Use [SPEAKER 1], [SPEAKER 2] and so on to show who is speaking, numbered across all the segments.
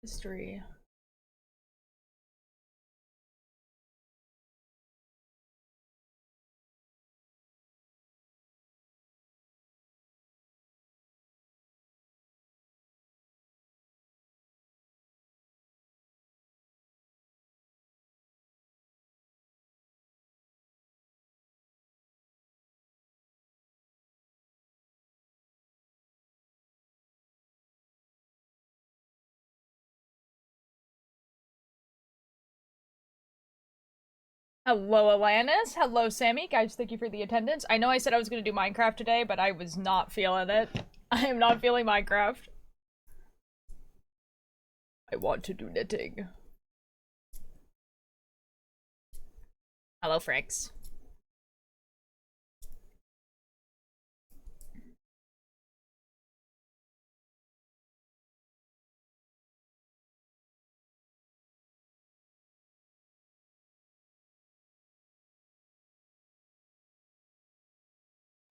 [SPEAKER 1] History. Hello, Alanis. Hello, Sammy. Guys, thank you for the attendance. I know I said I was going to do Minecraft today, but I was not feeling it. I am not feeling Minecraft. I want to do knitting. Hello, Fricks.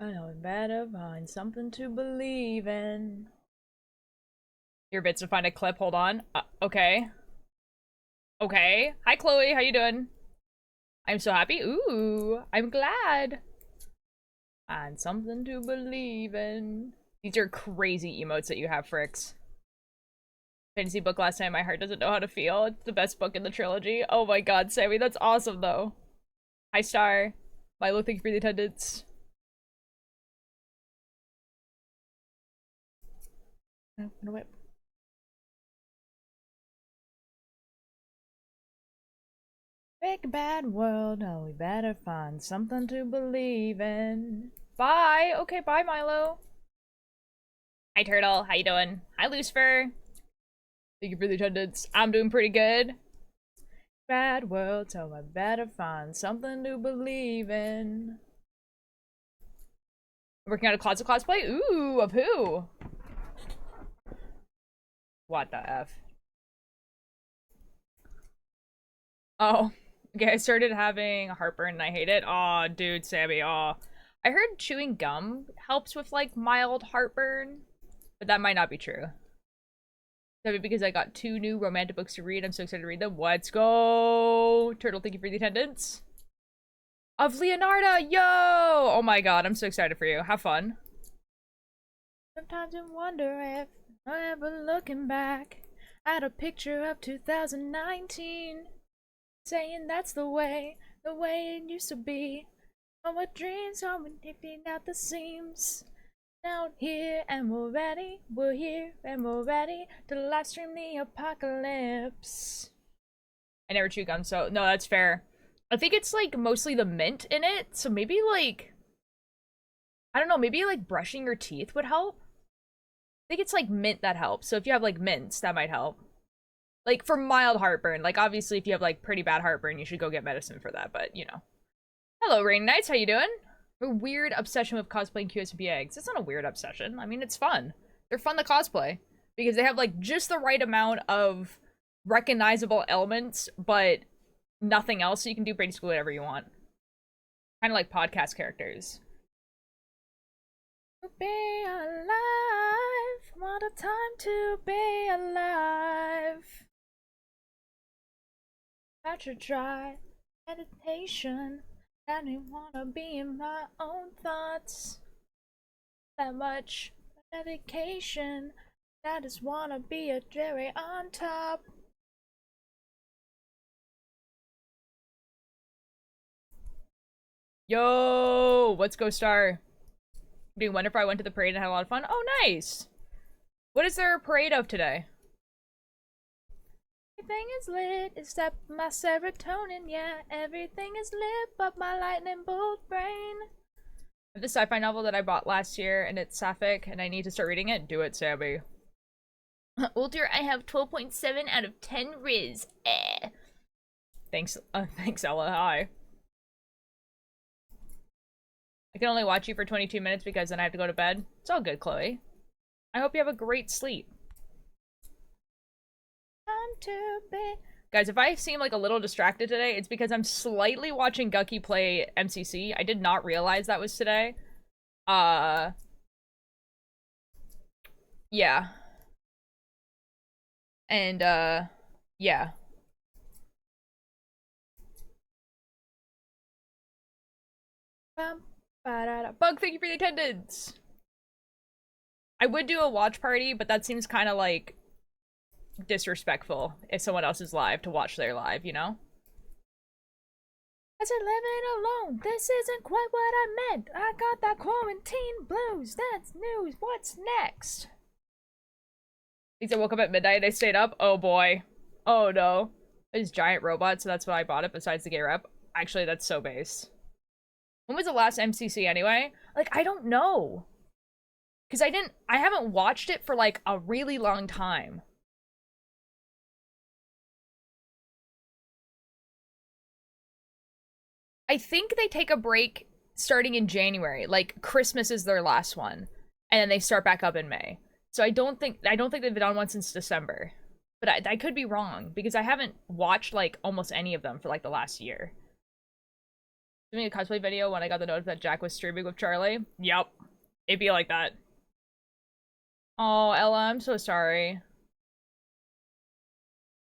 [SPEAKER 1] I know it's better find something to believe in. Your bits to find a clip. Hold on. Okay. Okay. Hi, Chloe. How you doing? I'm so happy. Ooh, I'm glad. Find something to believe in. These are crazy emotes that you have, Fricks. Fantasy book last night. My heart doesn't know how to feel. It's the best book in the trilogy. Oh my god, Sammy, that's awesome though. Hi, Star. Milo, thank you for the attendance. Whip. Big bad world, oh, we better find something to believe in. Bye. Okay, bye, Milo. Hi, Turtle. How you doing? Hi, Lucifer. Thank you for the attendance. I'm doing pretty good. Bad world, so I better find something to believe in. Working on a closet cosplay? Ooh, of who? What the F? Oh, okay, I started having heartburn and I hate it. Aw, dude, Sammy, aw. I heard chewing gum helps with, like, mild heartburn, but that might not be true. Maybe because I got 2 new romantic books to read. I'm so excited to read them. Let's go! Turtle, thank you for the attendance. Of Leonarda! Yo! Oh my god, I'm so excited for you. Have fun. Sometimes I wonder if I'm ever looking back at a picture of 2019. Saying that's the way it used to be. Oh, what dreams are we nipping at the seams? Now here and we're here and we're ready to live stream the apocalypse. I never chew gum, so no, that's fair. I think it's like mostly the mint in it, so maybe like, I don't know, maybe like brushing your teeth would help. I think it's like mint that helps, so if you have like mints, that might help. Like for mild heartburn, like obviously if you have like pretty bad heartburn, you should go get medicine for that, but you know. Hello, Rain Knights, how you doing? A weird obsession with cosplaying QSP eggs. It's not a weird obsession. I mean, it's fun. They're fun to cosplay because they have like just the right amount of recognizable elements, but nothing else. So you can do basically whatever you want. Kind of like podcast characters. To be alive, what a time to be alive. I should try meditation. I don't wanna be in my own thoughts that much. Medication. I just wanna be a cherry on top. Yo, let's go star. Do you wonder if I went to the parade and had a lot of fun? Oh, nice. What is there a parade of today? Everything is lit except my serotonin, yeah. Everything is lit but my lightning bolt brain. I have this sci-fi novel that I bought last year and it's sapphic and I need to start reading it. Do it, Sammy. Ulter, I have 12.7 out of 10 Riz. Eh. Thanks, Ella. Hi. I can only watch you for 22 minutes because then I have to go to bed. It's all good, Chloe. I hope you have a great sleep. I'm too big. Guys, if I seem like a little distracted today, it's because I'm slightly watching Gucky play MCC. I did not realize that was today. Uh... Yeah. And yeah. Bug, thank you for the attendance. I would do a watch party, but that seems kind of like disrespectful if someone else is live to watch their live, you know? I said living alone. This isn't quite what I meant. I got that quarantine blues. That's news. What's next? Because I woke up at midnight and I stayed up. Oh boy. Oh no. It's giant robot, so that's why I bought it besides the gay rep. Actually, that's so base. When was the last MCC anyway? Like, I don't know. Because I haven't watched it for like a really long time. I think they take a break starting in January. Like Christmas is their last one, and then they start back up in May. So I don't think they've been on one since December. But I could be wrong because I haven't watched like almost any of them for like the last year. Doing a cosplay video when I got the note that Jack was streaming with Charlie. Yep, it'd be like that. Oh, Ella, I'm so sorry.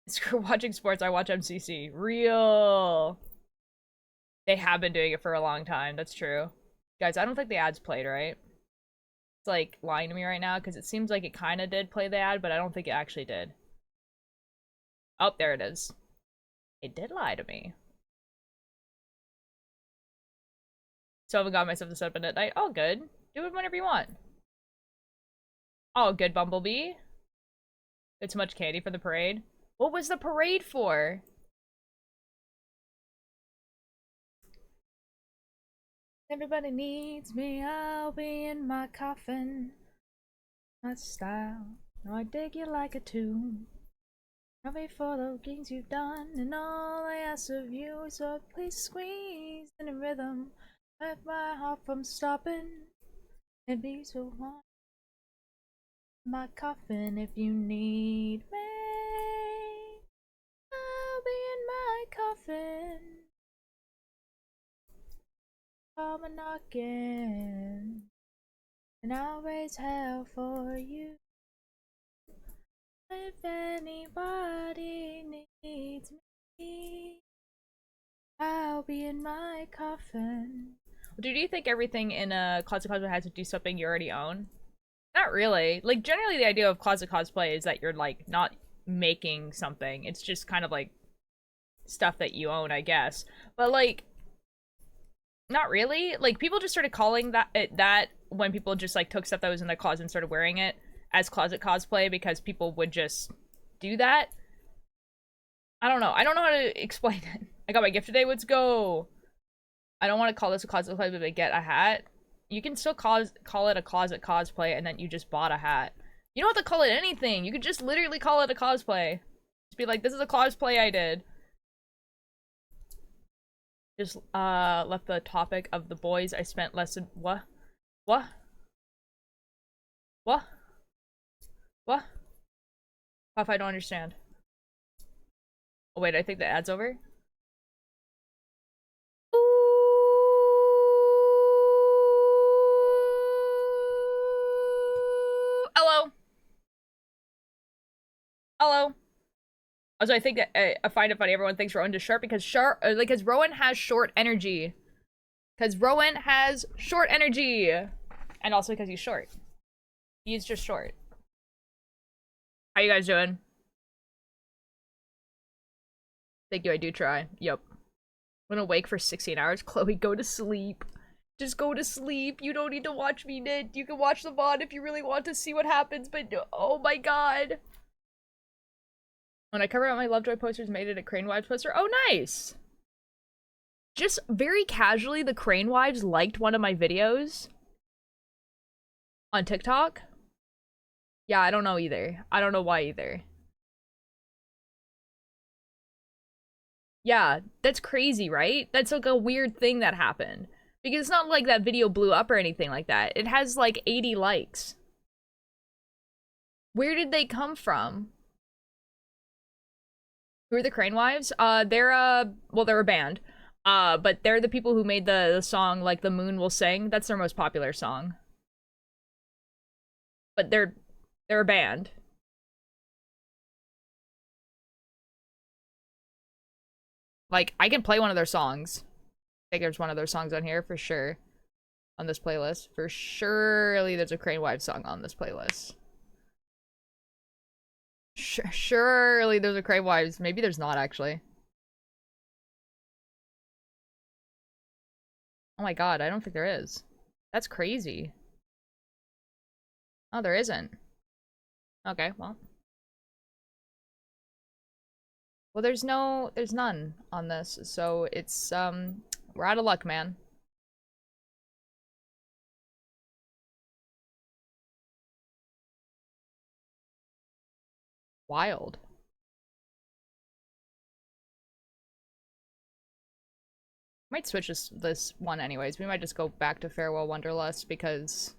[SPEAKER 1] Screw watching sports. I watch MCC. Real. They have been doing it for a long time. That's true. Guys, I don't think the ad's played, right? It's like lying to me right now because it seems like it kind of did play the ad, but I don't think it actually did. Oh, there it is. It did lie to me. So I haven't got myself to set up at night. Oh, good. Do it whenever you want. Oh, good, Bumblebee. It's much candy for the parade. What was the parade for? Everybody needs me, I'll be in my coffin. My style, no, I dig you like a tomb. I'll wait for the things you've done, and all I ask of you is so please squeeze in a rhythm. With my heart from stopping, it beats so hard. My coffin if you need me. I'll be in my coffin. Come a knocking, and I'll raise hell for you. If anybody needs me, I'll be in my coffin. Do you think everything in a Closet Cosplay has to do something you already own? Not really. Like, generally the idea of Closet Cosplay is that you're, like, not making something. It's just kind of, like, stuff that you own, I guess. But, like, not really. Like, people just started calling that when people just, like, took stuff that was in their closet and started wearing it as Closet Cosplay because people would just do that. I don't know. I don't know how to explain it. I got my gift today. Let's go. I don't want to call this a closet cosplay, but I get a hat. You can still call it a closet cosplay, and then you just bought a hat. You don't have to call it anything. You could just literally call it a cosplay. Just be like, this is a cosplay I did. Just left the topic of the boys I spent less than what? What? What? What? Puff, I don't understand. Oh wait, I think the ad's over. Hello. Hello. Also, I think that I find it funny everyone thinks Rowan is short because because Rowan has short energy. Because Rowan has short energy. And also because he's short. He's just short. How you guys doing? Thank you, I do try. Yep. I'm gonna wake for 16 hours. Chloe, go to sleep. Just go to sleep. You don't need to watch me knit. You can watch the VOD if you really want to see what happens, but oh my god. When I cover out my Lovejoy posters, made it a Crane Wives poster. Oh, nice! Just very casually, the Crane Wives liked one of my videos on TikTok. Yeah, I don't know either. I don't know why either. Yeah, that's crazy, right? That's like a weird thing that happened. Because it's not like that video blew up or anything like that. It has like 80 likes. Where did they come from? Who are the Crane Wives? They're well, they're a band. But they're the people who made the song like The Moon Will Sing. That's their most popular song. But they're a band. Like, I can play one of their songs. I think there's one of their songs on here for sure. On this playlist. For surely there's a Crane Wives song on this playlist. Surely there's a Crane Wives. Maybe there's not, actually. Oh my god, I don't think there is. That's crazy. Oh, there isn't. Okay, well. Well, there's none on this, so it's, we're out of luck, man. Wild. Might switch this one anyways. We might just go back to Farewell Wonderlust because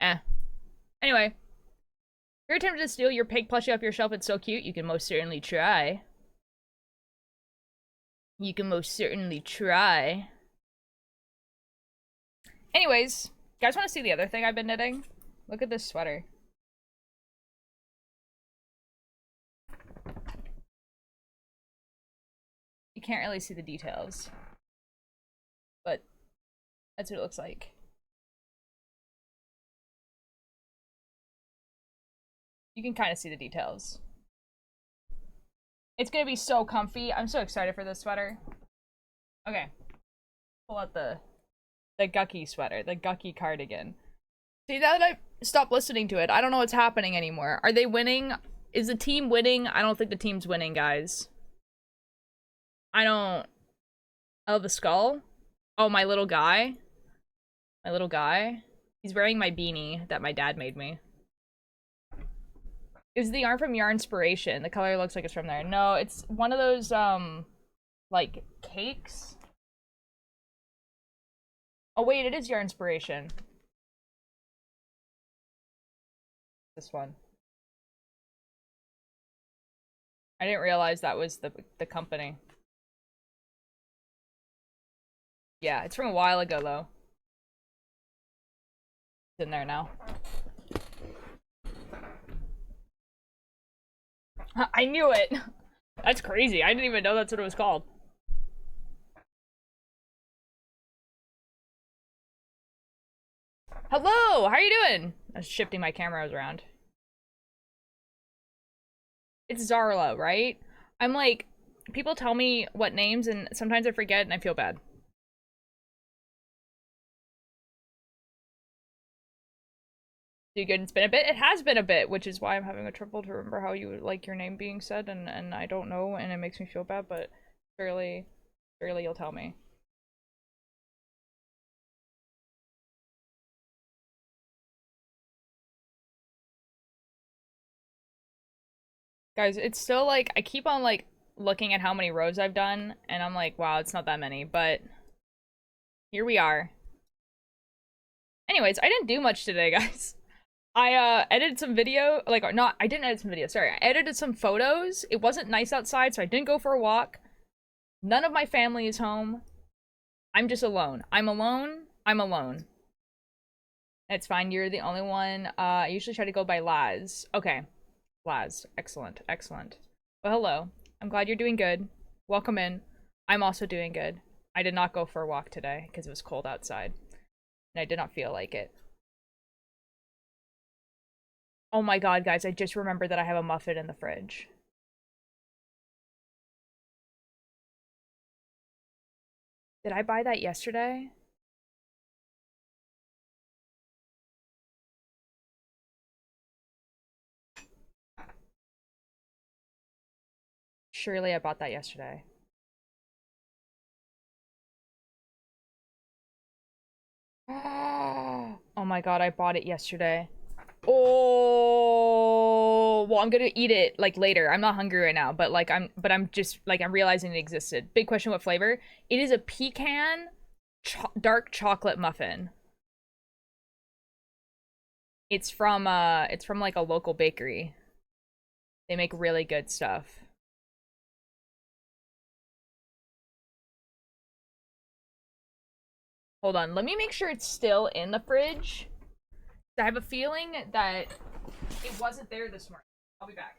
[SPEAKER 1] Eh. Anyway, you're attempting to steal your pig plushie off your shelf. It's so cute. You can most certainly try. You can most certainly try. Anyways, you guys want to see the other thing I've been knitting? Look at this sweater. You can't really see the details, but that's what it looks like. You can kind of see the details. It's gonna be so comfy. I'm so excited for this sweater. Okay. Pull out the Gucky sweater, the Gucky cardigan. See, now that I've stopped listening to it, I don't know what's happening anymore. Are they winning? Is the team winning? I don't think the team's winning, guys. I don't... Oh, the skull? Oh, my little guy? My little guy? He's wearing my beanie that my dad made me. Is the yarn from Yarnspiration? The color looks like it's from there. No, it's one of those, like, cakes. Oh, wait, it is Yarnspiration. This one. I didn't realize that was the company. Yeah, it's from a while ago, though. It's in there now. I knew it! That's crazy. I didn't even know that's what it was called. Hello! How are you doing? I was shifting my cameras around. It's Zarla, right? I'm like, people tell me what names and sometimes I forget and I feel bad. You good? It's been a bit? It has been a bit, which is why I'm having a trouble to remember how you like your name being said, and I don't know, and it makes me feel bad, but surely you'll tell me. Guys, it's still like, I keep on like looking at how many rows I've done, and I'm like, wow, it's not that many, but here we are. Anyways, I didn't do much today, guys. I edited some video, like, not, I didn't edit some video, sorry. I edited some photos. It wasn't nice outside, so I didn't go for a walk. None of my family is home. I'm just alone. I'm alone. I'm alone. It's fine. You're the only one. I usually try to go by Laz. Okay. Laz. Excellent. Excellent. Well, hello. I'm glad you're doing good. Welcome in. I'm also doing good. I did not go for a walk today because it was cold outside. And I did not feel like it. Oh my god, guys, I just remembered that I have a muffin in the fridge. Did I buy that yesterday? Surely I bought that yesterday. Oh my god, I bought it yesterday. Oh, well, I'm gonna eat it like later. I'm not hungry right now, but like I'm just like I'm realizing it existed. Big question, what flavor? It is a pecan dark chocolate muffin. It's from like a local bakery. They make really good stuff. Hold on, let me make sure it's still in the fridge. I have a feeling that it wasn't there this morning. I'll be back.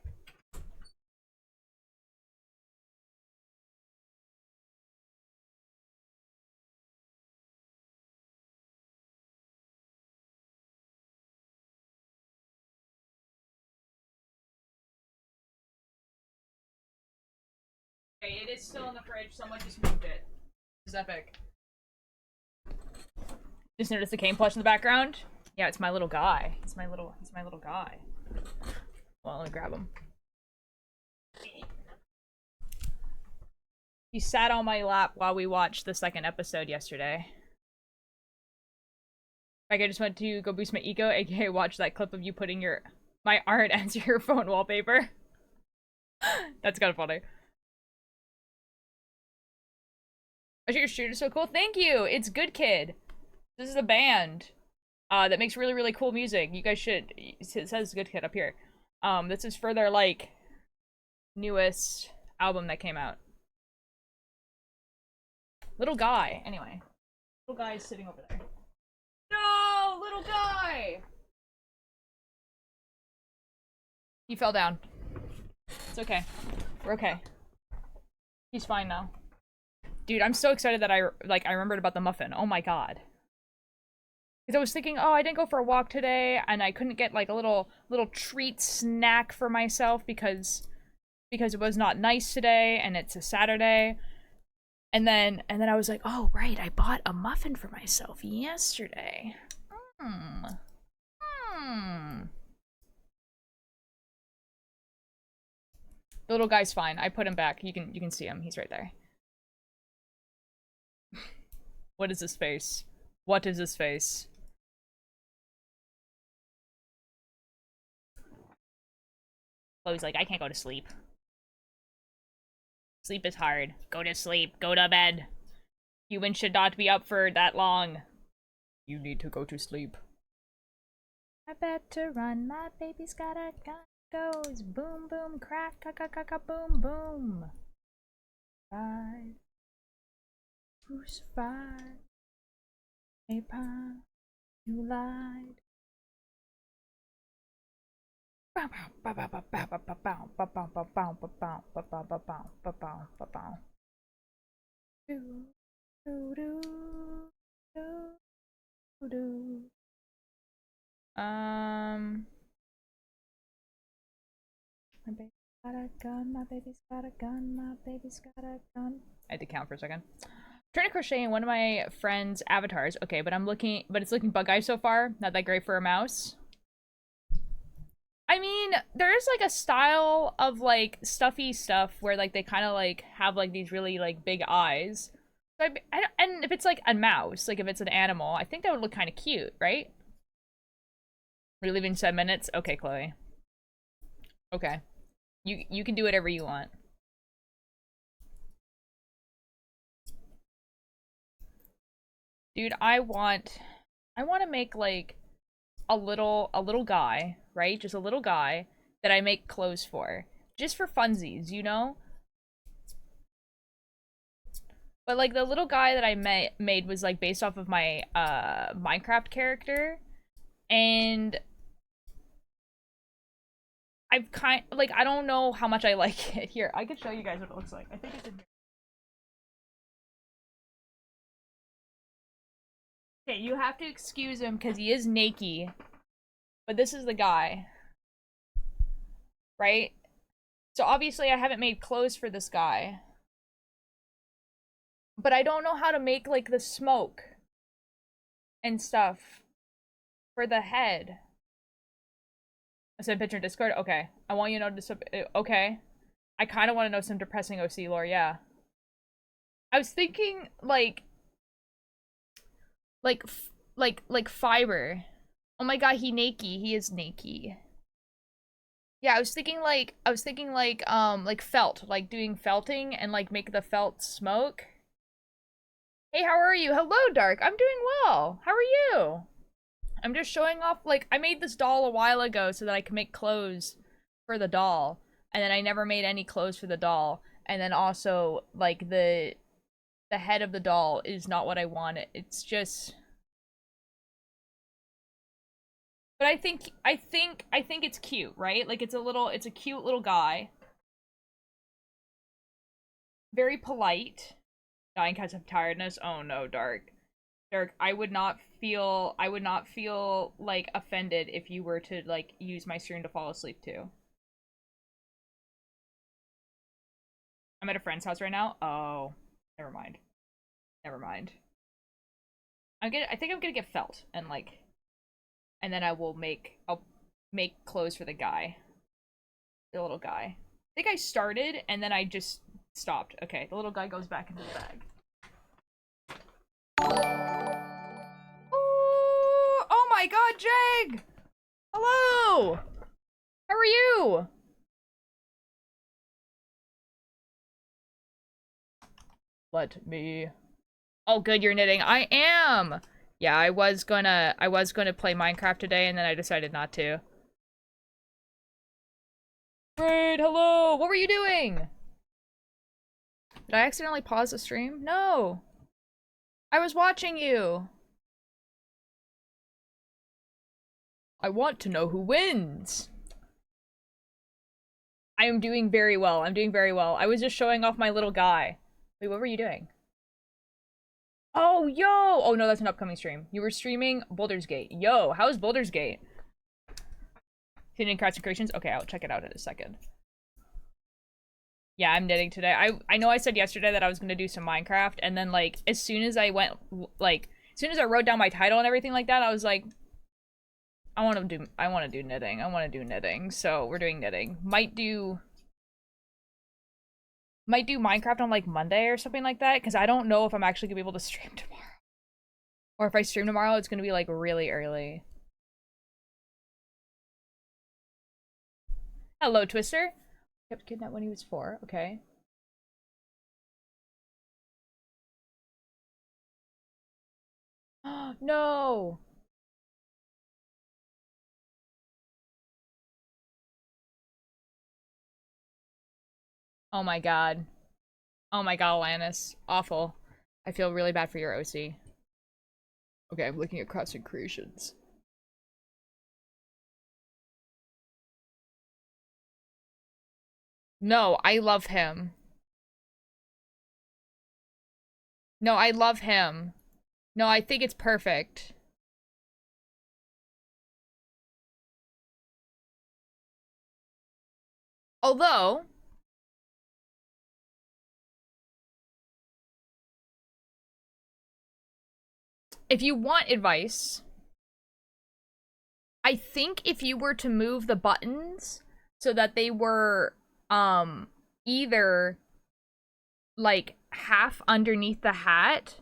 [SPEAKER 1] Okay, it is still in the fridge. Someone just moved it. This is epic. Just noticed the cane plush in the background. Yeah, it's my little guy. He's my little guy. Well, let me grab him. He sat on my lap while we watched the second episode yesterday. Like, I just went to go boost my ego, aka watch that clip of you putting my art as your phone wallpaper. That's kind of funny. I think your shooter's so cool. Thank you. It's Good Kid. This is a band that makes really, really cool music. You guys should. It says Good Kid up here. This is for their like newest album that came out. Little guy. Anyway, little guy is sitting over there. No, little guy. He fell down. It's okay. We're okay. He's fine now. Dude, I'm so excited that I remembered about the muffin. Oh my god. Because I was thinking, oh, I didn't go for a walk today, and I couldn't get like a little treat snack for myself because it was not nice today, and it's a Saturday. And then I was like, oh right, I bought a muffin for myself yesterday. The little guy's fine. I put him back. You can see him. He's right there. What is his face? What is his face? Chloe's like, I can't go to sleep. Sleep is hard. Go to sleep. Go to bed. Humans should not be up for that long. You need to go to sleep. I better run. My baby's got a gun. Goes boom boom crack boom boom. Crucified. Crucified. Hey pa, you lied. My baby's got a gun, my baby's got a gun, my baby's got a gun. I had to count for a second. I'm trying to crochet in one of my friend's avatars. Okay, but it's looking bug eye so far. Not that great for a mouse. I mean, there is like a style of like stuffy stuff where like they kind of like have like these really like big eyes. So and if it's like a mouse, like if it's an animal, I think that would look kind of cute, right? We're leaving 7 minutes. Okay, Chloe. Okay, you can do whatever you want. Dude, I want to make like a little guy, right? Just a little guy that I make clothes for. Just for funsies, you know? But like the little guy that I made was like based off of my Minecraft character. And I've I don't know how much I like it. Here, I could show you guys what it looks like. I think it's in here. Okay, you have to excuse him because he is naked. But this is the guy. Right? So obviously I haven't made clothes for this guy. But I don't know how to make like the smoke and stuff for the head. I sent a picture in Discord? Okay. I want you to know okay. I kind of want to know some depressing OC lore, yeah. I was thinking like fiber. Oh my god, he is naked. Yeah, I was thinking like felt, like doing felting and like make the felt smoke. Hey, how are you? Hello, Dark. I'm doing well. How are you? I'm just showing off, like, I made this doll a while ago so that I could make clothes for the doll. And then I never made any clothes for the doll. And then also, like, the head of the doll is not what I want. It's just... But I think it's cute, right? Like, it's a cute little guy. Very polite. Dying because of tiredness. Oh no, Dark. Dark, I would not feel like offended if you were to like use my stream to fall asleep too. I'm at a friend's house right now. Oh, never mind. Never mind. I think I'm gonna get felt and like, and then I'll make clothes for the guy, the little guy. I think I started and then I just stopped. Okay, the little guy goes back into the bag. Ooh, oh my god, Jag! Hello! How are you? Let me... Oh, good, you're knitting. I am! Yeah, I was gonna play Minecraft today, and then I decided not to. Great, hello! What were you doing? Did I accidentally pause the stream? No! I was watching you! I want to know who wins! I am doing very well. I'm doing very well. I was just showing off my little guy. Wait, what were you doing? Oh, yo! Oh, no, that's an upcoming stream. You were streaming Baldur's Gate. Yo, how's Baldur's Gate? Knitting Crafts and Creations? Okay, I'll check it out in a second. Yeah, I'm knitting today. I know I said yesterday that I was gonna do some Minecraft, and then, like, as soon as I wrote down my title and everything like that, I was like, I wanna do knitting. So, we're doing knitting. Might do Minecraft on, like, Monday or something like that, because I don't know if I'm actually gonna be able to stream tomorrow. Or if I stream tomorrow, it's gonna be, like, really early. Hello, Twister. Kept kidnapped when he was 4. Okay. No! Oh my god. Oh my god, Alanis. Awful. I feel really bad for your OC. Okay, I'm looking at Crafts and Creations. No, I love him. No, I love him. No, I think it's perfect. Although... if you want advice... I think if you were to move the buttons so that they were, either, like, half underneath the hat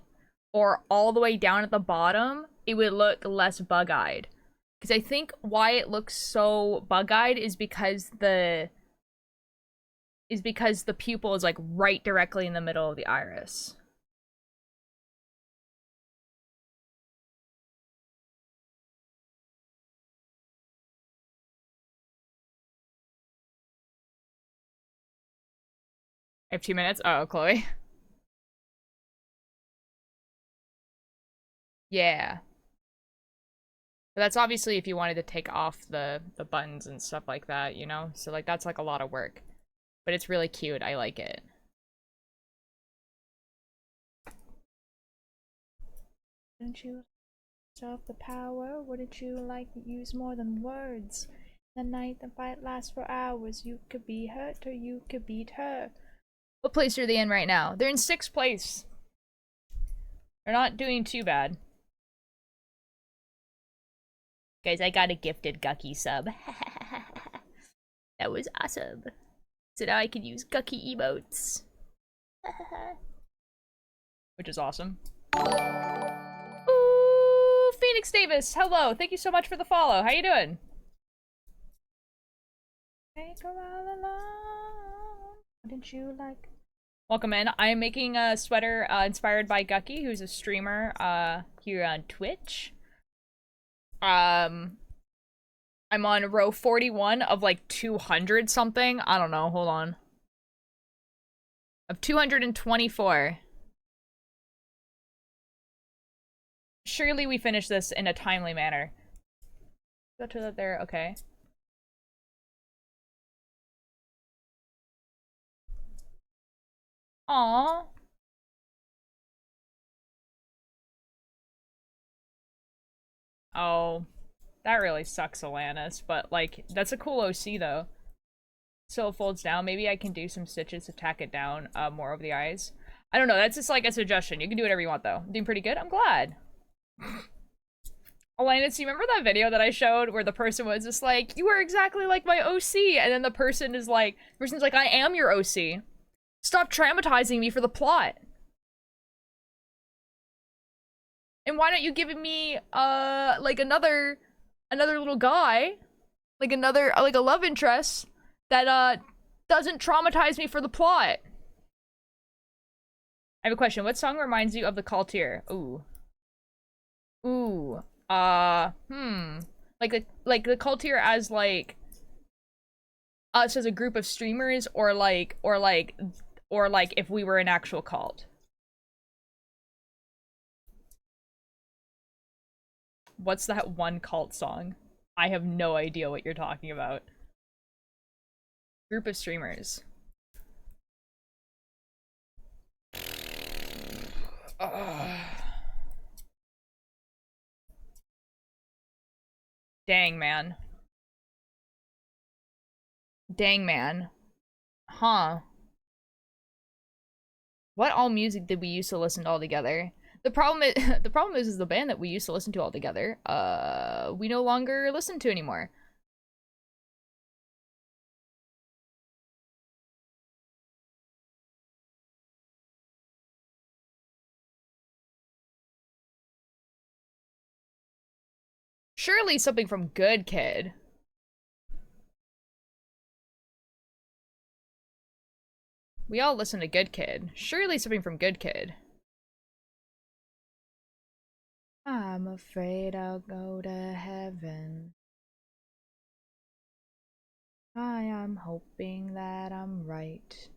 [SPEAKER 1] or all the way down at the bottom, it would look less bug-eyed. Because I think why it looks so bug-eyed is because the pupil is, like, right directly in the middle of the iris. I have 2 minutes? Oh, Chloe. Yeah. But that's obviously if you wanted to take off the buttons and stuff like that, you know? So, like, that's, like, a lot of work. But it's really cute. I like it. Wouldn't you have the power? Wouldn't you like to use more than words? The night the fight lasts for hours. You could be hurt or you could beat her. What place are they in right now? They're in 6th place. They're not doing too bad. Guys, I got a gifted Gucky sub. That was awesome. So now I can use Gucky emotes. Which is awesome. Ooh, Phoenix Davis, hello. Thank you so much for the follow. How you doing? Take her all along. Wouldn't you like... Welcome in. I am making a sweater inspired by Gucky, who's a streamer here on Twitch. I'm on row 41 of like 200 something. I don't know. Hold on. Of 224. surely we finish this in a timely manner. Go to that there, okay. Aww. Oh, that really sucks, Alanis, but like, that's a cool OC though. So it folds down. Maybe I can do some stitches to tack it down more over the eyes. I don't know, that's just like a suggestion. You can do whatever you want though. Doing pretty good? I'm glad. Alanis, you remember that video that I showed where the person was just like, you are exactly like my OC, and then the person's like, I am your OC. Stop traumatizing me for the plot. And why don't you give me, like another little guy, like like a love interest that, doesn't traumatize me for the plot? I have a question. What song reminds you of the Cultier? Ooh. Ooh. Like the Cultier as like us as a group of streamers, or like if we were an actual cult. What's that one cult song? I have no idea what you're talking about. Group of streamers. Dang, man. Dang, man. Huh. What all music did we used to listen to all together? The problem is is the band that we used to listen to all together, we no longer listen to anymore. Surely something from Good Kid. We all listen to Good Kid. Surely something from Good Kid. I'm afraid I'll go to heaven. I am hoping that I'm right.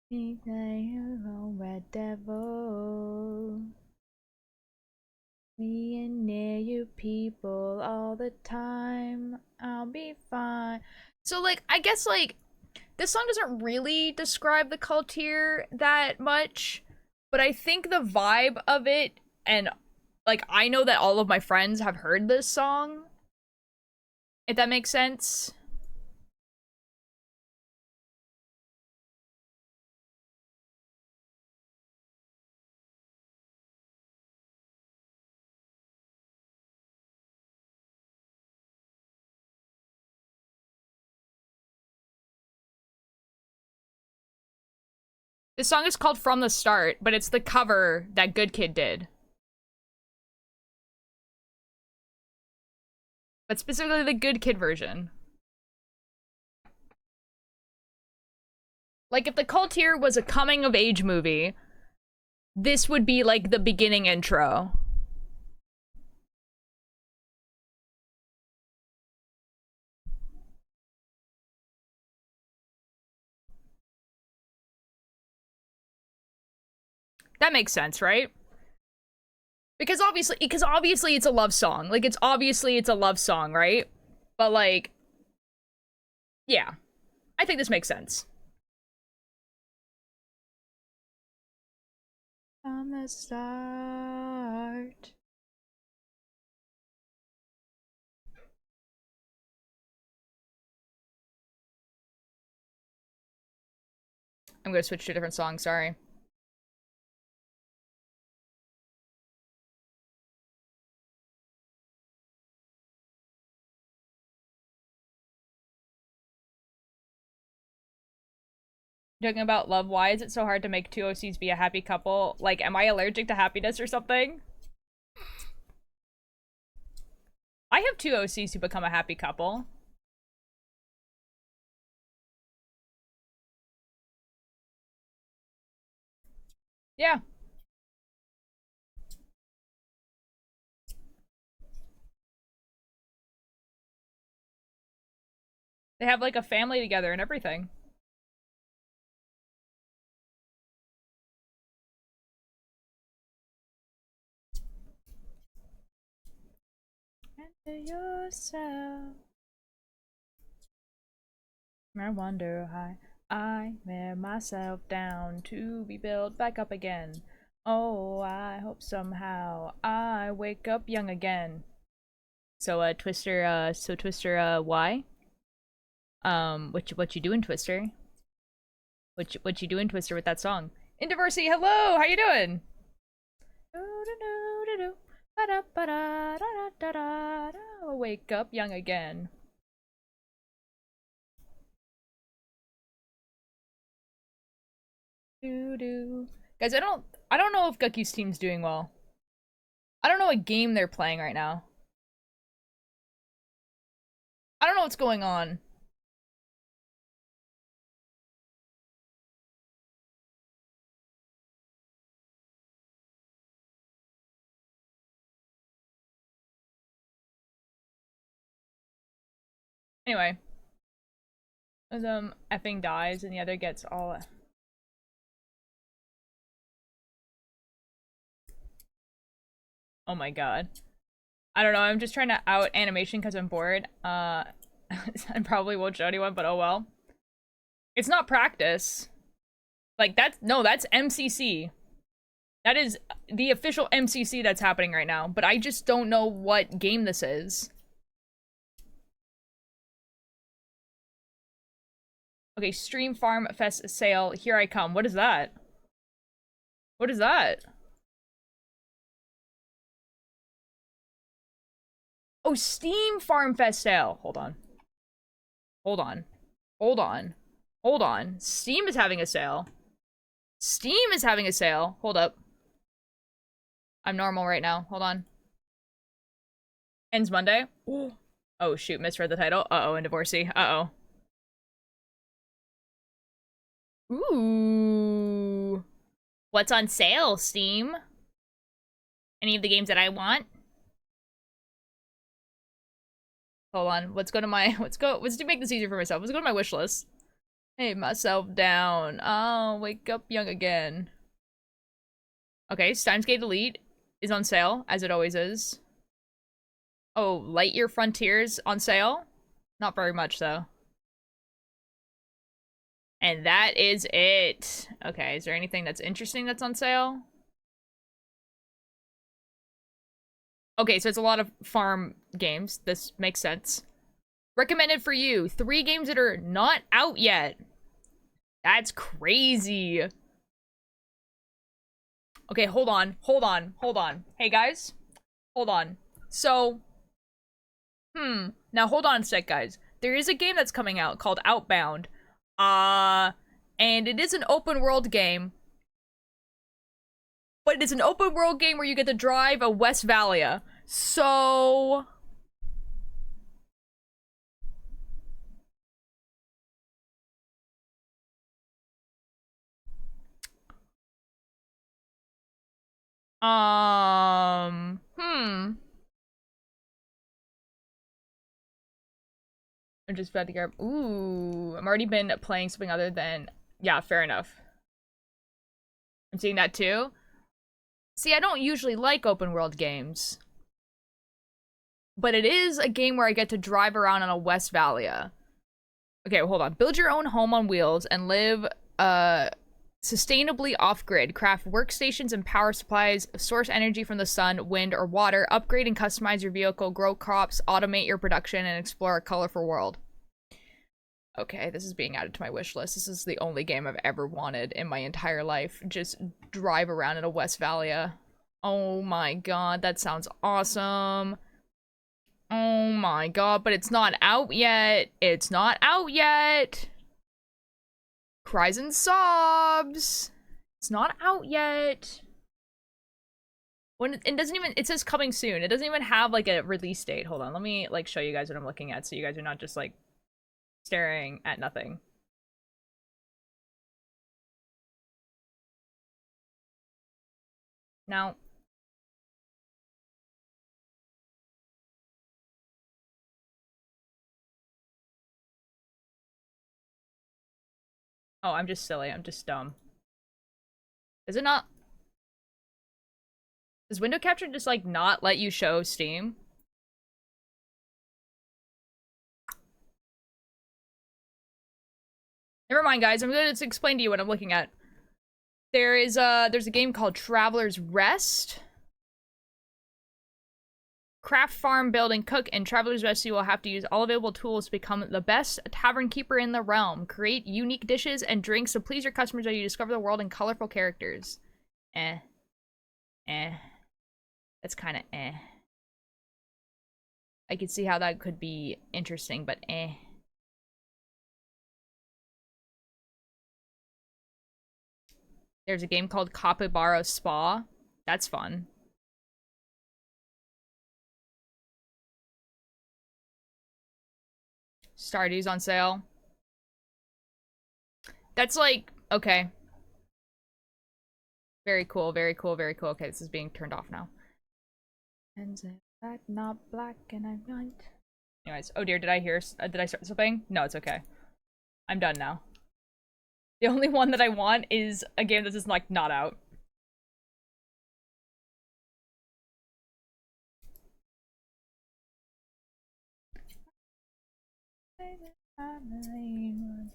[SPEAKER 1] Me alone, red devil. Me and near you people all the time. I'll be fine. So like, I guess like, this song doesn't really describe the Cultier that much, but I think the vibe of it, and like, I know that all of my friends have heard this song, if that makes sense. This song is called From the Start, but it's the cover that Good Kid did. But specifically the Good Kid version. Like, if the Cultier was a coming-of-age movie, this would be, like, the beginning intro. That makes sense, right? Because obviously it's a love song. Like, it's a love song, right? But, like, yeah. I think this makes sense. From the start. I'm gonna switch to a different song, sorry. Talking about love, why is it so hard to make two OCs be a happy couple? Like, am I allergic to happiness or something? I have two OCs who become a happy couple. Yeah. They have, like, a family together and everything. yourself. I wonder how I wear myself down to be built back up again. Oh, I hope somehow I wake up young again. So, Twister, why? What you doing, Twister? What you doing, Twister, with that song? Indiversity, hello, how you doing? Wake up young again. Guys, I don't know if Gucky's team's doing well. I don't know what game they're playing right now. I don't know what's going on. Anyway, as effing dies and the other gets all. Oh my god. I don't know. I'm just trying to out animation because I'm bored. I probably won't show anyone, but oh well. It's not practice. Like that's MCC. That is the official MCC that's happening right now. But I just don't know what game this is. Okay, Stream Farm Fest sale. Here I come. What is that? What is that? Oh, Steam Farm Fest sale. Hold on. Hold on. Hold on. Hold on. Steam is having a sale. Steam is having a sale. Hold up. I'm normal right now. Hold on. Ends Monday. Ooh. Oh, shoot. Misread the title. Uh-oh, and divorcee. Uh-oh. Ooh. What's on sale, Steam? Any of the games that I want? Hold on. Let's go to my... Let's do make this easier for myself. Let's go to my wish list. Hey, myself down. Oh, wake up young again. Okay, Steins Gate Elite is on sale, as it always is. Oh, Lightyear Frontiers on sale? Not very much, though. And that is it. Okay, is there anything that's interesting that's on sale? Okay, so it's a lot of farm games. This makes sense. Recommended for you. 3 games that are not out yet. That's crazy. Okay, hold on. Hey, guys. Hold on. So, now hold on a sec, guys. There is a game that's coming out called Outbound. And it is an open world game. But it is an open world game where you get to drive a Westphalia. So... I'm just about to grab. Ooh, I'm already been playing something other than. Yeah, fair enough. I'm seeing that too. See, I don't usually like open world games. But it is a game where I get to drive around on a Westphalia. Okay, hold on. Build your own home on wheels and live sustainably off-grid. Craft workstations and power supplies. Source energy from the sun, wind, or water. Upgrade and customize your vehicle. Grow crops. Automate your production and explore a colorful world. Okay, this is being added to my wish list. This is the only game I've ever wanted in my entire life. Just drive around in a Westphalia. Oh my god, that sounds awesome. Oh my god, but it's not out yet. It's not out yet. Cries and sobs. It's not out yet. When it doesn't even, it says coming soon. It doesn't even have like a release date. Hold on, let me like show you guys what I'm looking at so you guys are not just like staring at nothing. Now, oh, I'm just silly. I'm just dumb. Is it not? Does window capture just like not let you show Steam? Never mind, guys. I'm gonna explain to you what I'm looking at. There's a game called Traveler's Rest. Craft, farm, build, and cook. In Traveler's Rest, you will have to use all available tools to become the best tavern keeper in the realm. Create unique dishes and drinks to please your customers as you discover the world and colorful characters. Eh. That's kind of eh. I could see how that could be interesting, but eh. There's a game called Capybara Spa. That's fun. Stardew's on sale. That's like, okay. Very cool, very cool, very cool. Okay, this is being turned off now. And that not black and I'm white. Anyways, oh dear, did I start something? No, it's okay. I'm done now. The only one that I want is a game that is like not out.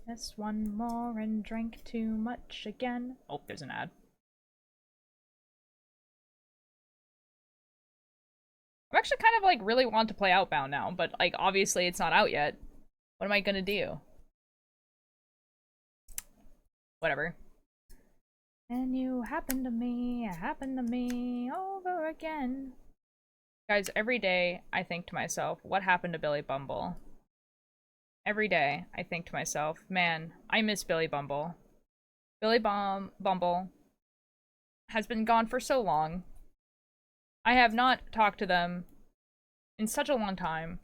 [SPEAKER 1] Just one more and drank too much again. Oh, there's an ad. I'm actually kind of like really want to play Outbound now, but like obviously it's not out yet. What am I gonna do? Whatever. And you happened to me over again. Guys, every day I think to myself, what happened to Billy Bumble? Every day I think to myself, man, I miss Billy Bumble. Bumble has been gone for so long. I have not talked to them in such a long time.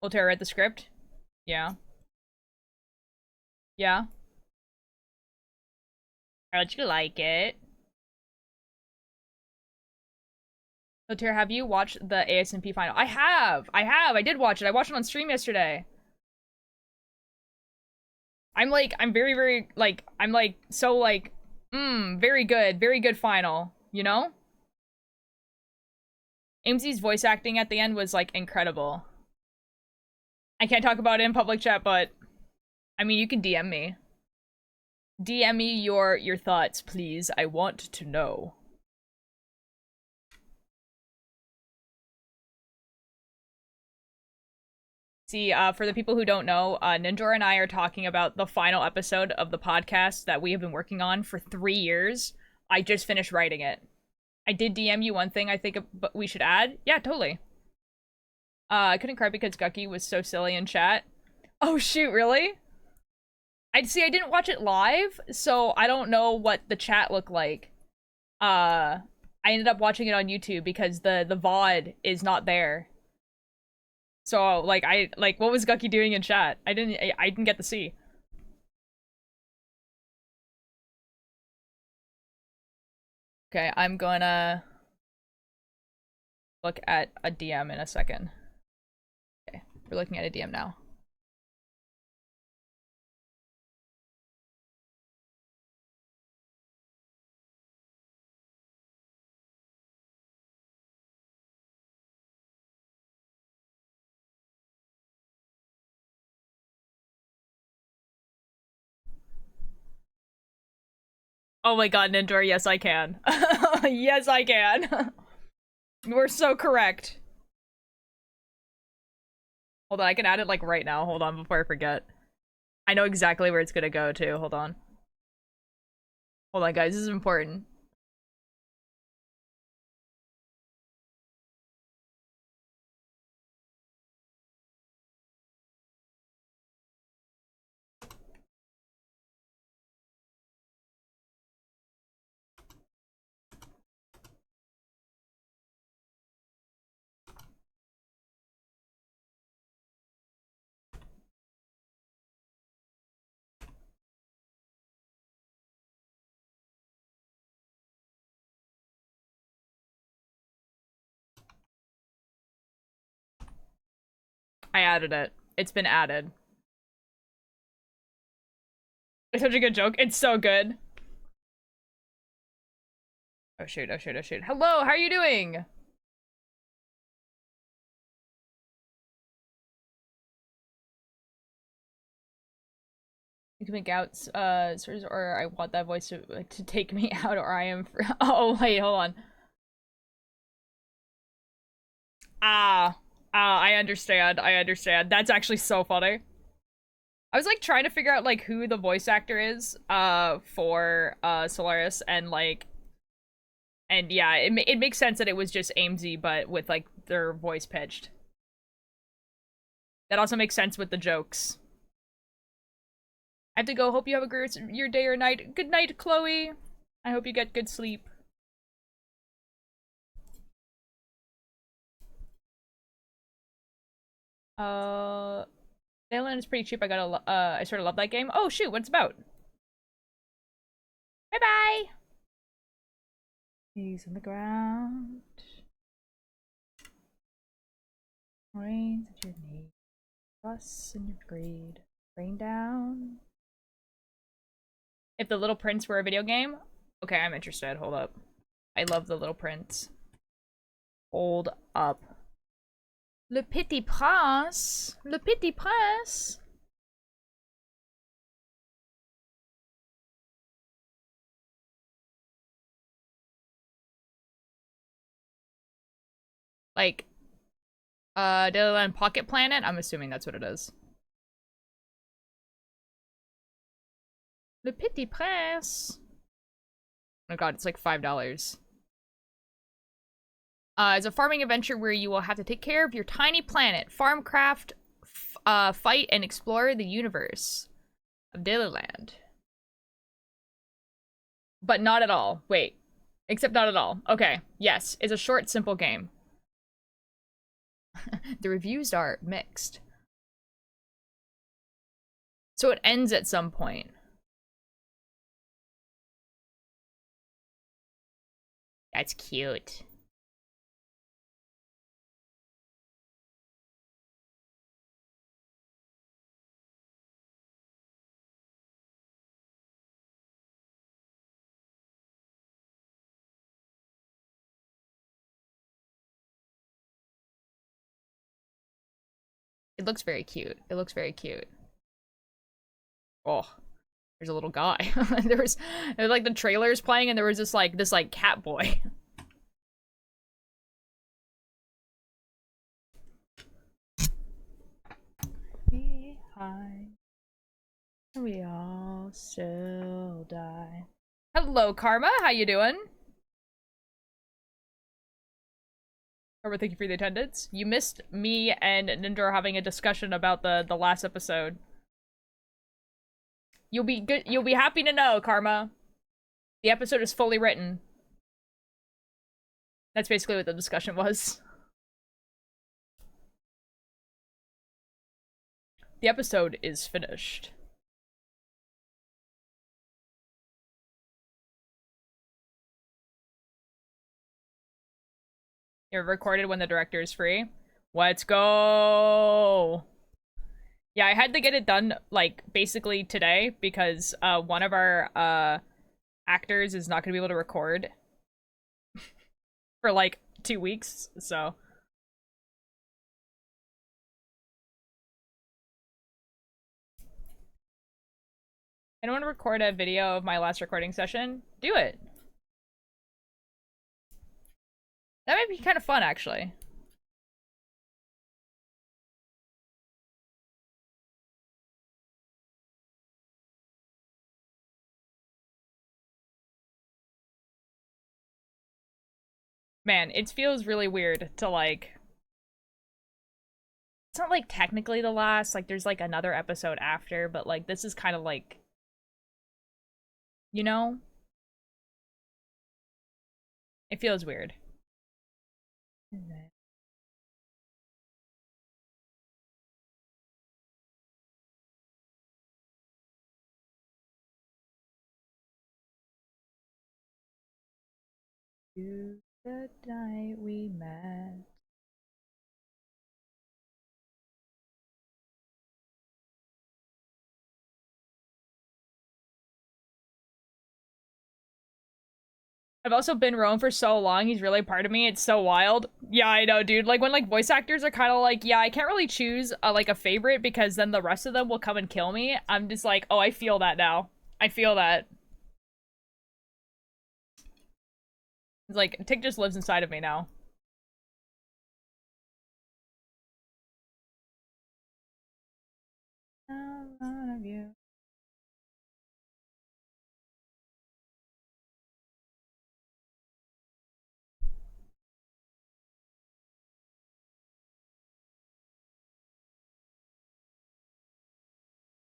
[SPEAKER 1] Voltaire read the script? Yeah. Yeah. How'd you like it? Voltaire, have you watched the ASMP final? I have! I did watch it. I watched it on stream yesterday. I'm very, very, like, I'm like, so like, very good final, you know? AMZ's voice acting at the end was, like, incredible. I can't talk about it in public chat, but, I mean, you can DM me. DM me your thoughts, please. I want to know. See, for the people who don't know, Ninjor and I are talking about the final episode of the podcast that we have been working on for 3 years. I just finished writing it. I did DM you one thing I think we should add. Yeah, totally. I couldn't cry because Gucky was so silly in chat. Oh shoot, really? I didn't watch it live, so I don't know what the chat looked like. I ended up watching it on YouTube because the VOD is not there. So like what was Gucky doing in chat? I didn't get to see. Okay, I'm gonna look at a DM in a second. Okay, we're looking at a DM now. Oh my god, Nindor, yes I can. Yes I can. We're so correct. Hold on, I can add it like right now. Hold on before I forget. I know exactly where it's gonna go too. Hold on. Hold on, guys. This is important. I added it. It's been added. It's such a good joke. It's so good. Oh shoot, oh shoot, oh shoot. Hello, how are you doing? You can make out, or I want that voice to take me out, or I am. Oh wait, hold on. Ah, I understand. I understand. That's actually so funny. I was like trying to figure out like who the voice actor is, for Solaris, and like, and yeah, it makes sense that it was just Amesy, but with like their voice pitched. That also makes sense with the jokes. I have to go. Hope you have a great your day or night. Good night, Chloe. I hope you get good sleep. Dayland is pretty cheap. I sort of love that game. Oh shoot, what's about? Bye bye. He's on the ground. Rains at your knee. Bus in your greed. Rain down. If the Little Prince were a video game, okay, I'm interested. Hold up. I love the Little Prince. Hold up. Le Petit Prince. Le Petit Prince. Like, Dailyland Pocket Planet? I'm assuming that's what it is. Le Petit Prince. Oh my god, it's like $5. It's a farming adventure where you will have to take care of your tiny planet, farmcraft, fight, and explore the universe of Dailyland. But not at all. Wait. Except not at all. Okay. Yes. It's a short, simple game. The reviews are mixed. So it ends at some point. That's cute. It looks very cute. It looks very cute. Oh, there's a little guy. there was like the trailers playing, and there was this cat boy. Behind, we all still die. Hello, Karma. How you doing? Karma, thank you for the attendance. You missed me and Nindor having a discussion about the last episode. You'll be good. You'll be happy to know, Karma. The episode is fully written. That's basically what the discussion was. The episode is finished. You're recorded when the director is free. Let's go! Yeah, I had to get it done, like, basically today, because, one of our, actors is not gonna be able to record for, like, 2 weeks, so. I don't want to record a video of my last recording session. Do it. That might be kind of fun, actually. Man, it feels really weird to, like... It's not, like, technically the last, like, there's, like, another episode after, but, like, this is kind of, like... You know? It feels weird. You, the night we met. I've also been Rowan for so long, he's really part of me. It's so wild. Yeah, I know, dude. Like, when, like, voice actors are kind of like, yeah, I can't really choose, like, a favorite because then the rest of them will come and kill me. I'm just like, oh, I feel that now. I feel that. It's like, Tick just lives inside of me now. One of you.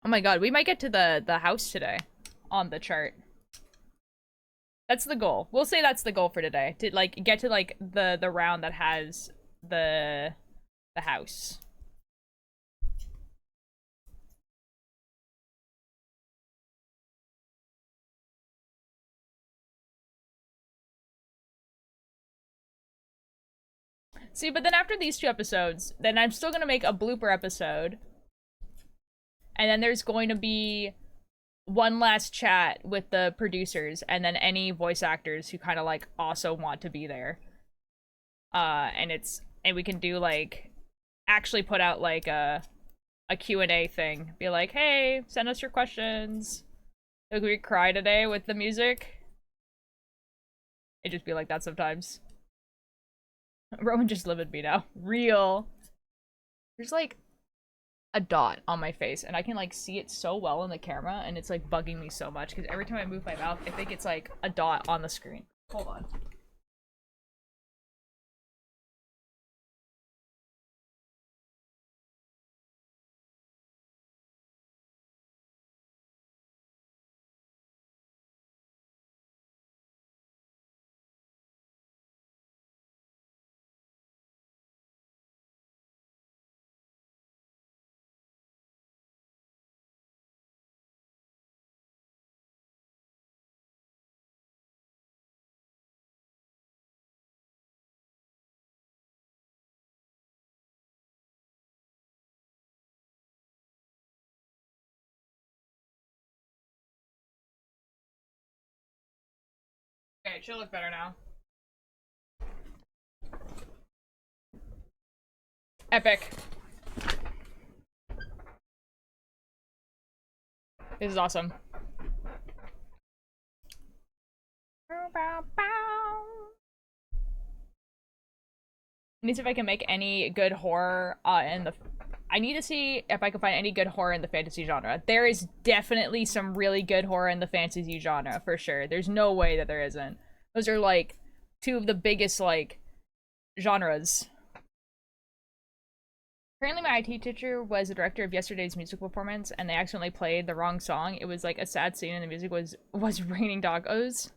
[SPEAKER 1] Oh my god, we might get to the house today on the chart. That's the goal. We'll say that's the goal for today. To like get to like the round that has the house. See, but then after these two episodes, then I'm still gonna make a blooper episode. And then there's going to be one last chat with the producers and then any voice actors who kind of like also want to be there. And we can do like actually put out like a Q&A thing. Be like, "Hey, send us your questions." Like, we cry today with the music. It just be like that sometimes. Rowan just live with me now. Real. There's like a dot on my face and I can like see it so well in the camera and it's like bugging me so much because every time I move my mouth I think it's like a dot on the screen. Hold on. Okay, it should look better now. Epic. This is awesome. I need to see if I can make any good horror in the... I need to see if I can find any good horror in the fantasy genre. There is definitely some really good horror in the fantasy genre, for sure. There's no way that there isn't. Those are, like, two of the biggest, like, genres. Apparently my IT teacher was the director of yesterday's music performance, and they accidentally played the wrong song. It was, like, a sad scene, and the music was Raining Doggos.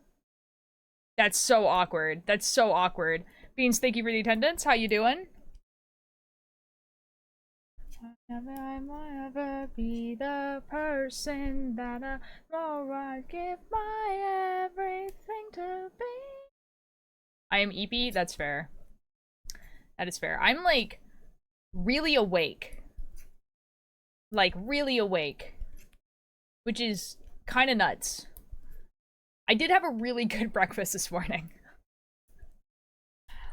[SPEAKER 1] That's so awkward. That's so awkward. Beans, thank you for the attendance. How you doing? I'll ever be the person that I'd give my everything to be. I am Eepy? That's fair. That is fair. I'm, like, really awake. Like, really awake. Which is kind of nuts. I did have a really good breakfast this morning.